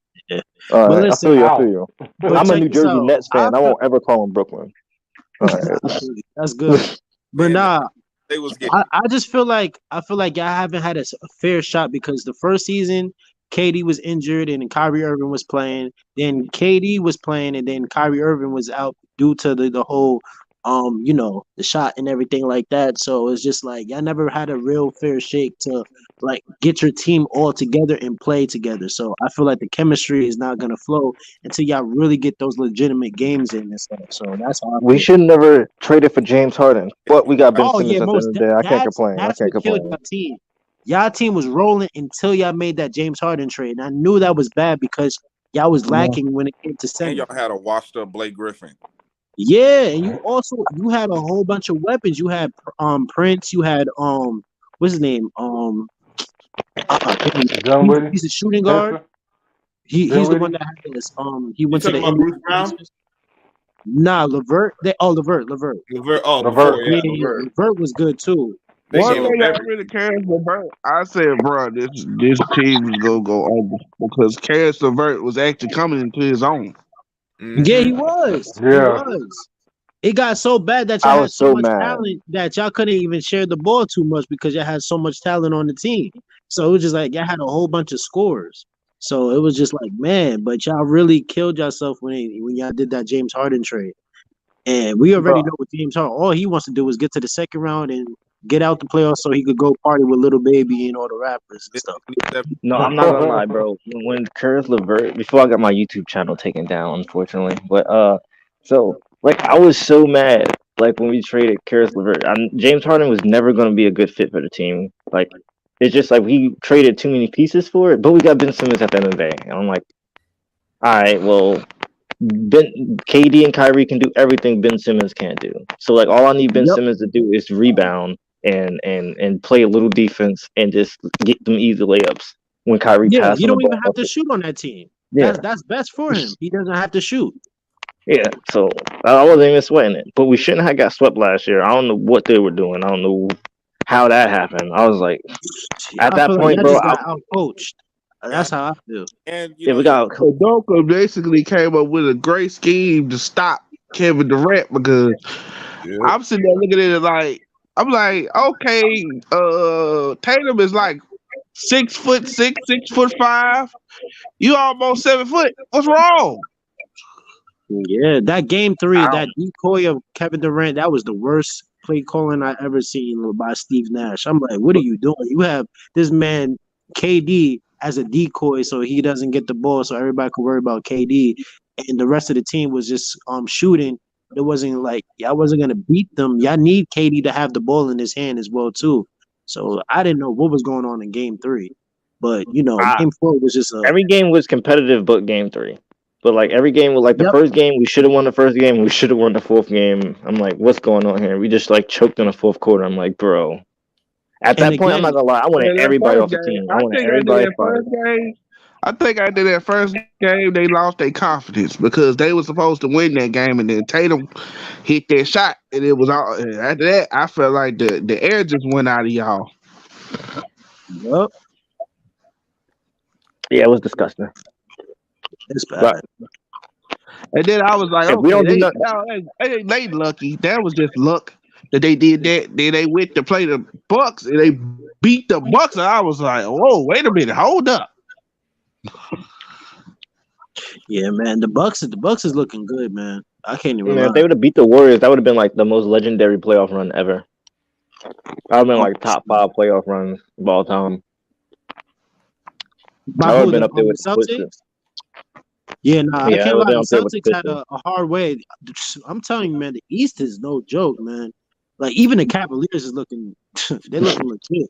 E: All
H: But
E: right, I
H: listen,
E: feel you.
H: but
E: I'm a
H: check
E: New
H: this
E: Jersey
H: out.
E: Nets fan. I won't ever call him Brooklyn. All right.
H: That's good. But nah,
G: They was getting
H: I just feel like y'all haven't had a fair shot because the first season, KD was injured and Kyrie Irving was playing. Then KD was playing and then Kyrie Irving was out due to the whole the shot and everything like that. So it's just like y'all never had a real fair shake to like get your team all together and play together. So I feel like the chemistry is not gonna flow until y'all really get those legitimate games in and stuff. So that's how I
E: We
H: feel.
E: should never trade it for James Harden, but we got Ben
H: Oh
E: Simmons
H: yeah,
E: at the end of the day. I can't complain. I
H: that's
E: can't
H: what killed
E: complain.
H: y'all team. Y'all team was rolling until y'all made that James Harden trade. And I knew that was bad because y'all was lacking when it came to
G: And
H: center.
G: y'all had a washed up Blake Griffin.
H: Yeah, and you had a whole bunch of weapons. You had Prince. You had what's his name?
P: Dunwoody,
H: He's a shooting guard.
P: Spencer,
H: He's the one
P: Dunwoody.
H: that had this. He
C: You
H: went to the
C: talking about Bruce Brown?
H: NBA. Nah, Levert. Levert.
C: Levert. Oh,
P: Levert.
C: before, yeah,
H: Yeah,
C: Levert.
H: Levert was good too.
C: They
J: One
C: gave
J: thing
C: up
J: I
C: everything.
J: really cared about, I said, bro, this team is gonna go over because Karis LeVert was actually coming into his own.
H: Yeah, he
C: Mm-hmm.
H: was. He
P: Yeah.
H: was. It got so bad that y'all
E: I
H: had
E: was
H: so
E: so
H: much
E: mad.
H: talent that y'all couldn't even share the ball too much because y'all had so much talent on the team. So it was just like y'all had a whole bunch of scores. So it was just like, man, but y'all really killed yourself when y'all did that James Harden trade. And we already
P: Bro,
H: know what James Harden, all he wants to do is get to the second round and get out the playoffs so he could go party with Little Baby and all the rappers and stuff.
E: No, I'm not gonna lie, bro. When Karis LeVert, before I got my YouTube channel taken down, unfortunately, but so like I was so mad, like when we traded Karis LeVert. James Harden was never gonna be a good fit for the team. Like it's just like we traded too many pieces for it, but we got Ben Simmons at the end of the day, and I'm like, all right, well, KD and Kyrie can do everything Ben Simmons can't do. So like all I need Ben
H: Yep.
E: Simmons to do is rebound and play a little defense and just get them easy layups when Kyrie
H: Yeah,
E: passing
H: he
E: the
H: don't even
E: ball
H: have
E: up.
H: to shoot on that team.
E: Yeah,
H: That's best for him. He doesn't have to shoot.
E: yeah. So I wasn't even sweating it, but we shouldn't have got swept last year. I don't know what they were doing. I don't know how that happened. I was like, at
H: I
E: that
H: feel like
E: point,
H: y'all
E: bro,
H: just got out coached. That's how I feel.
G: And you
E: yeah,
G: know,
E: we got
J: Udoka basically came up with a great scheme to stop Kevin Durant because I'm sitting there looking at it like I'm like, okay, Tatum is like 6'6", 6'5". You almost 7 foot. What's wrong?
H: Yeah, that game 3,
J: Ow.
H: that decoy of Kevin Durant, that was the worst play calling I ever seen by Steve Nash. I'm like, what are you doing? You have this man KD as a decoy so he doesn't get the ball so everybody can worry about KD, and the rest of the team was just shooting. It wasn't like y'all wasn't gonna beat them. Y'all need KD to have the ball in his hand as well too. So I didn't know what was going on in game 3, but game 4 was just a
E: every game was competitive, but game 3. But like every game was like the first game, we should have won the first game. We should have won the fourth game. I'm like, what's going on here? We just like choked in the fourth quarter. I'm like, bro. At
H: And
E: that point, I'm not
H: again,
E: gonna lie. I wanted
J: And that
E: everybody
J: first
E: off the
J: game,
E: team. I
J: I
E: wanted
J: think after
E: everybody
J: that
E: fired.
J: first game, I think after that first game, they lost their confidence because they were supposed to win that game, and then Tatum hit that shot, and it was all. And after that, I felt like the air just went out of y'all.
H: Yup,
E: Yeah, it was disgusting.
H: it's
E: But
H: bad.
J: And then I was like,
E: if we
J: okay,
E: don't do nothing,
J: they lucky. That was just luck that they did that. Then they went to play the Bucs, and they beat the Bucs, and I was like, whoa, wait a minute, hold up.
H: Yeah, man, the Bucks is looking good, man. I can't even
E: man,
H: lie.
E: if they would have beat the Warriors, that would have been like the most legendary playoff run ever. That would have been like top 5 playoff runs of all time.
H: By
E: I would
H: who?
E: have been up there with the
H: Celtics?
E: Twisters.
H: Yeah, nah, I
E: Yeah, I
H: can't
E: would have
H: lie.
E: been
H: The
E: up there with the
H: Celtics had
E: Twisters.
H: a hard way. I'm telling you, man, the East is no joke, man. Like even the Cavaliers is looking, they're looking legit.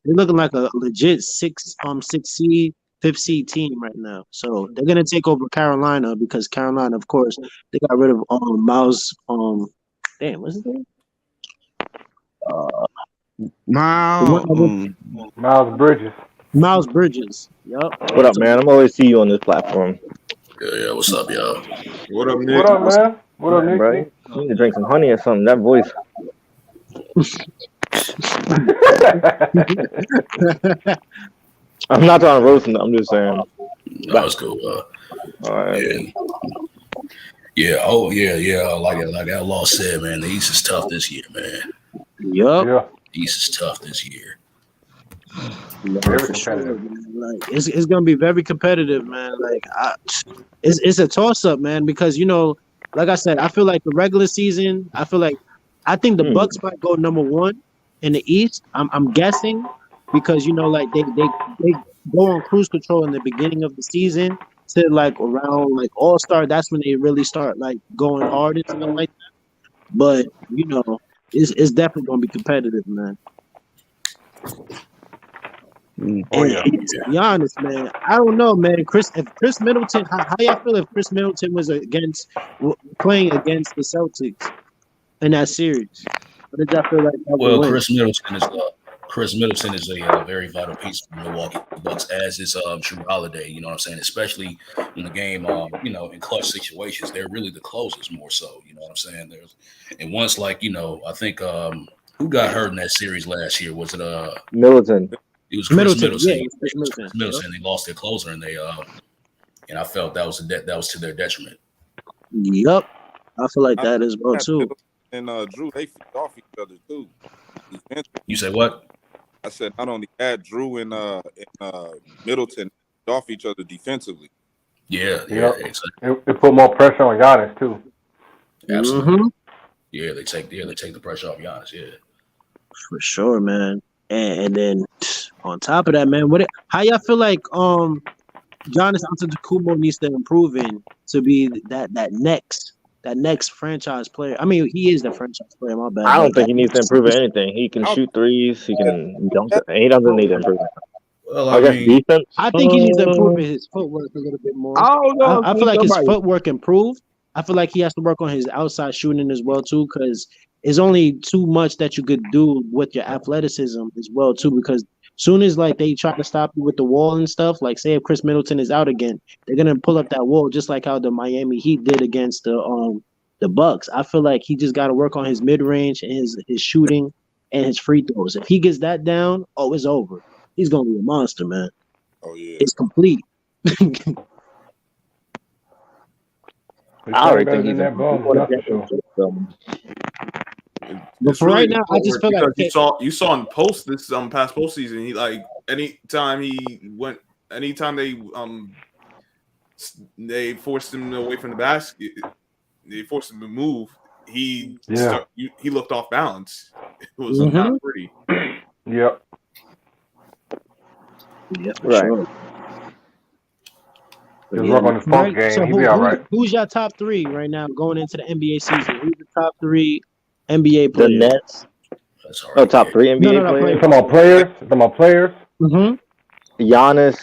H: They're looking like a legit six seed, 5th seed team right now. So they're gonna take over Carolina because Carolina, of course, they got rid of Miles. Damn, what's his name?
P: Miles Bridges.
H: Miles Bridges. Yup.
E: What up, man? I'm always see you on this platform.
Q: Yeah, what's up, y'all?
C: What up, Nick?
P: What up, man? What up,
E: Yeah,
P: Nick?
E: bro. You need to drink some honey or something. That voice. I'm not trying to roast him. I'm just saying.
Q: No, it's cool.
E: All right.
Q: Yeah. Oh, yeah. Like Outlaw said, man, the East is tough this year, man.
H: Yup.
P: Yeah.
Q: East is tough this year.
H: No,
P: Very
H: for sure,
P: competitive.
H: man. Like it's gonna be very competitive, man. Like it's a toss up, man, because like I said, I feel like the regular season, I think the Bucks might go number 1 in the East. I'm guessing, because like they go on cruise control in the beginning of the season to like around like All-Star. That's when they really start like going hard and stuff like that. But it's definitely gonna be competitive, man. And to be honest, man, I don't know, man. If Chris Middleton, how y'all feel if Chris Middleton was playing against the Celtics in that series? What did y'all feel like that would
Q: Well,
H: win?
Q: Chris Middleton is a very vital piece of the Milwaukee Bucks, as is Drew Holiday. You know what I'm saying? Especially in the game, in clutch situations, they're really the closers more so. You know what I'm saying? And once I think who got hurt in that series last year? Was it
E: Middleton?
Q: It was Chris Middleton.
H: Yeah, it was Chris Middleton.
Q: Middleton. They lost their closer, and and I felt that was to their detriment.
H: Yep, I feel like that as well too.
G: And Drew, they feed off each other too.
Q: You say what?
G: I said not only that, Drew and Middleton feed off each other defensively.
Q: Yeah,
P: Yep.
Q: exactly.
P: It put more pressure on Giannis too.
Q: Absolutely.
H: Mm-hmm.
Q: Yeah, they take the pressure off Giannis. Yeah,
H: for sure, man. And then on top of that, man, how y'all feel like Giannis Antetokounmpo needs to improve in to be that next franchise player? I mean, he is the franchise player. My bad.
E: I don't think he needs to improve in anything. He can shoot threes. He can dunk. He doesn't need to improve.
Q: Well,
E: I guess defense.
H: I think he needs to improve in his footwork a little bit more.
J: I don't know.
H: I feel like his footwork improved. I feel like he has to work on his outside shooting as well too, because it's only too much that you could do with your athleticism as well too. Because soon as like they try to stop you with the wall and stuff, like say if Chris Middleton is out again, they're gonna pull up that wall just like how the Miami Heat did against the Bucs. I feel like he just got to work on his mid range and his shooting and his free throws. If he gets that down, it's over. He's gonna be a monster, man.
G: Oh yeah,
H: it's complete.
E: I already think he's
P: that ball.
H: But for right now, I just feel like
C: you saw in this past postseason, he like anytime they forced him away from the basket, they forced him to move. He looked off balance. It was not pretty.
P: Yep.
H: Yeah,
E: right.
H: Sure.
P: Just work on his post game.
H: So
P: He'll be all right.
H: Who's your top three right now going into the NBA season? Who's the top three NBA players?
E: The Nets. Oh, top three NBA players.
P: Come on, players.
H: Mm-hmm.
E: Giannis,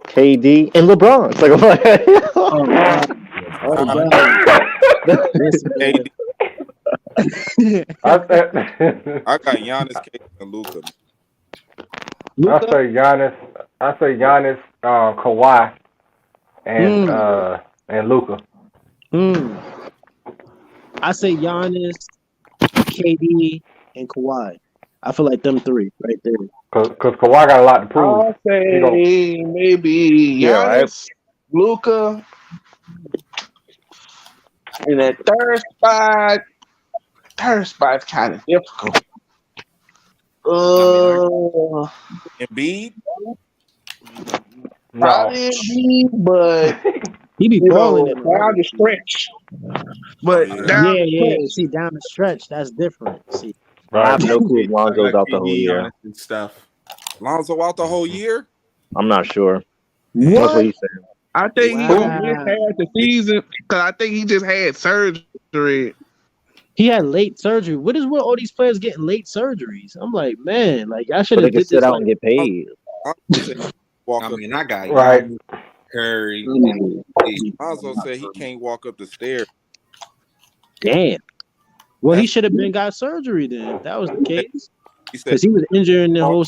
E: KD, and LeBron. It's like,
H: oh God.
G: I got Giannis, KD, and Luka.
P: I say Giannis, Kawhi, and Luka.
H: I say Giannis, KD, and Kawhi. I feel like them three right there.
P: Because Kawhi got a lot to prove.
J: I'll say maybe Giannis, Luka, and that third spot's kind of difficult.
G: Embiid?
J: Probably Embiid, but
H: he be balling it
J: down the stretch. But down
H: see, down the stretch, that's different. See,
E: I have no clue if Lonzo's out the whole year.
G: Lonzo out the whole year?
E: I'm not sure.
H: What?
E: That's what he said.
J: I think he just had the season because I think he just had surgery.
H: He had late surgery. What is with all these players getting late surgeries? I'm like, man, like I should
E: So
H: have
E: they can
H: did
E: sit
H: this.
E: out and get paid.
G: I mean, I got
P: right.
G: Curry. Lonzo said he can't walk up the stairs.
H: Damn. Well, he should have got surgery then. If that was the case.
G: Because
H: he was injured in the whole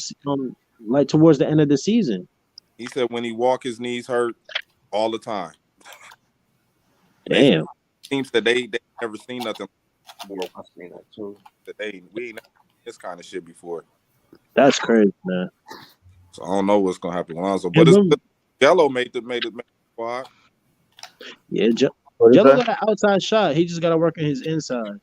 H: like towards the end of the season.
G: He said when he walk, his knees hurt all the time.
H: Damn.
G: Teams that they never seen nothing before. I've seen that too. We ain't this kind of shit before.
H: That's crazy, man.
G: So I don't know what's gonna happen with Lonzo, but it's Jello made the squad.
H: Yeah, Jello got an outside shot. He just got to work on his inside.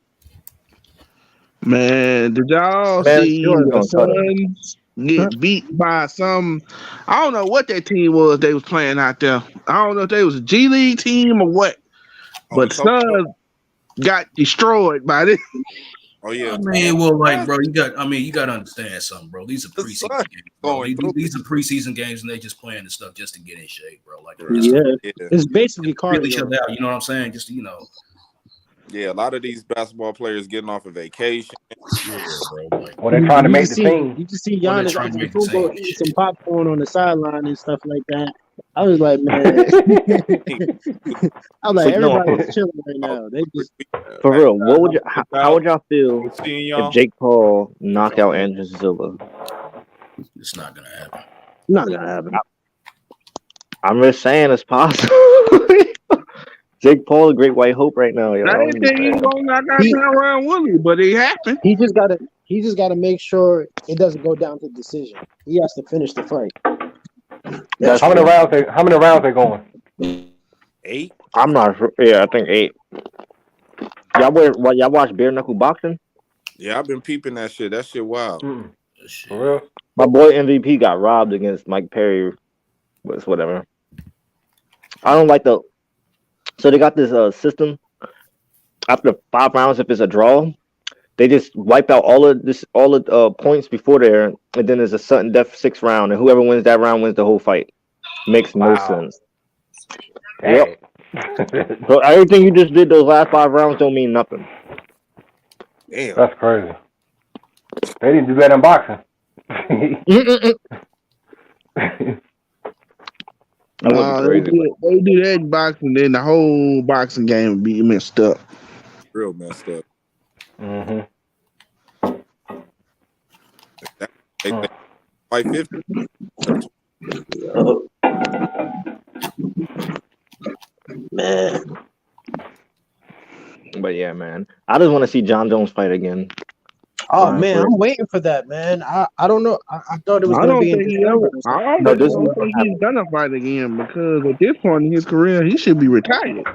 J: Man, did y'all see the Suns get beat by some? I don't know what that team was they was playing out there. I don't know if they was a G League team or what. But Suns got destroyed by this.
G: Oh yeah.
Q: I mean, well, like, bro, you got to understand something, bro. These are preseason games, bro. These are preseason games, and they just playing this stuff just to get in shape, bro. Like,
H: It's basically
Q: feel each
H: cardio.
Q: other out. You know what I'm saying? Just
G: Yeah, a lot of these basketball players getting off of vacation.
Q: Yeah, bro. Like,
P: well, they're trying to make the team.
H: You just see Giannis Antetokounmpo eating some popcorn on the sideline and stuff like that. I was like, man. I was like, everybody's chilling right now. They just
R: for real. What would how would y'all feel if Jake Paul knocked out Anderson Silva?
Q: It's not gonna happen.
H: Not gonna happen.
R: I'm just saying it's possible. Jake Paul, a great white hope right now. Yo.
J: I didn't think he was gonna knock out Tyronn Woodley, but it happened.
H: He just gotta make sure it doesn't go down to decision. He has to finish the fight.
P: How many rounds they going?
G: 8.
R: I'm not sure. Yeah, I think 8. Y'all watch bare knuckle boxing?
G: Yeah, I've been peeping that shit. That shit wild.
P: For real?
R: My boy MVP got robbed against Mike Perry. But whatever. I don't like So they got this system. After 5 rounds, if it's a draw, they just wipe out all the points before there, and then there's a sudden death 6th round, and whoever wins that round wins the whole fight. Makes no sense. Yep. So everything you just did those last 5 rounds don't mean nothing.
G: Damn.
P: That's crazy. They didn't do that in boxing.
J: They do that in boxing, then the whole boxing game would be messed up.
G: Real messed up.
P: Mm-hmm.
G: Fight 50.
R: Man. But yeah, man. I just want to see John Jones fight again.
H: Oh man, I'm waiting for that, man. I don't know. I thought it was
J: I
H: gonna
J: don't
H: be in
J: think
H: December.
J: he's gonna fight again because at this point in his career, he should be retired.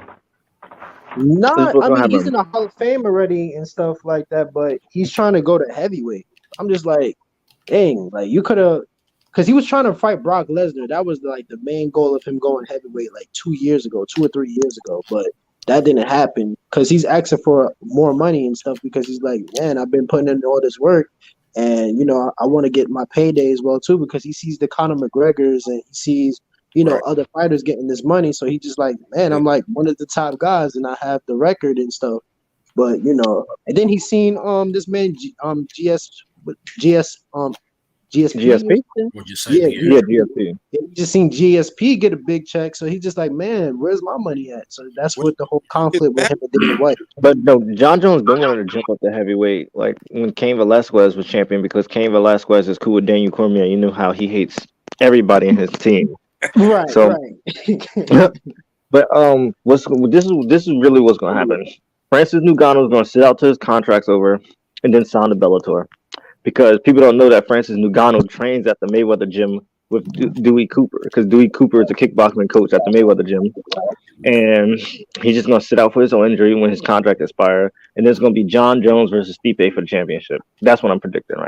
H: He's in the Hall of Fame already and stuff like that, but he's trying to go to heavyweight. I'm just like, dang, like you could have, because he was trying to fight Brock Lesnar. That was like the main goal of him going heavyweight like 2 or 3 years ago, but that didn't happen because he's asking for more money and stuff because he's like, man, I've been putting in all this work and, I want to get my payday as well, too, because he sees the Conor McGregors and he sees, other fighters getting this money. So he just like, man, I'm like one of the top guys and I have the record and stuff. But, and then he's seen this man, GSP.
R: GSP.
H: He just seen GSP get a big check, so he's just like, man, where's my money at? So that's what the whole conflict with him and Dillian White.
R: But no, John Jones been wanting to jump up to heavyweight, like when Cain Velasquez was champion, because Cain Velasquez is cool with Daniel Cormier. You know how he hates everybody in his team.
H: Right.
R: But this is really what's gonna happen. Francis Ngannou is gonna sit out till his contract's over, and then sign to Bellator. Because people don't know that Francis Ngannou trains at the Mayweather gym with Dewey Cooper. Because Dewey Cooper is a kickboxing coach at the Mayweather gym. And he's just going to sit out for his own injury when his contract expires. And there's going to be John Jones versus Stipe for the championship. That's what I'm predicting right now.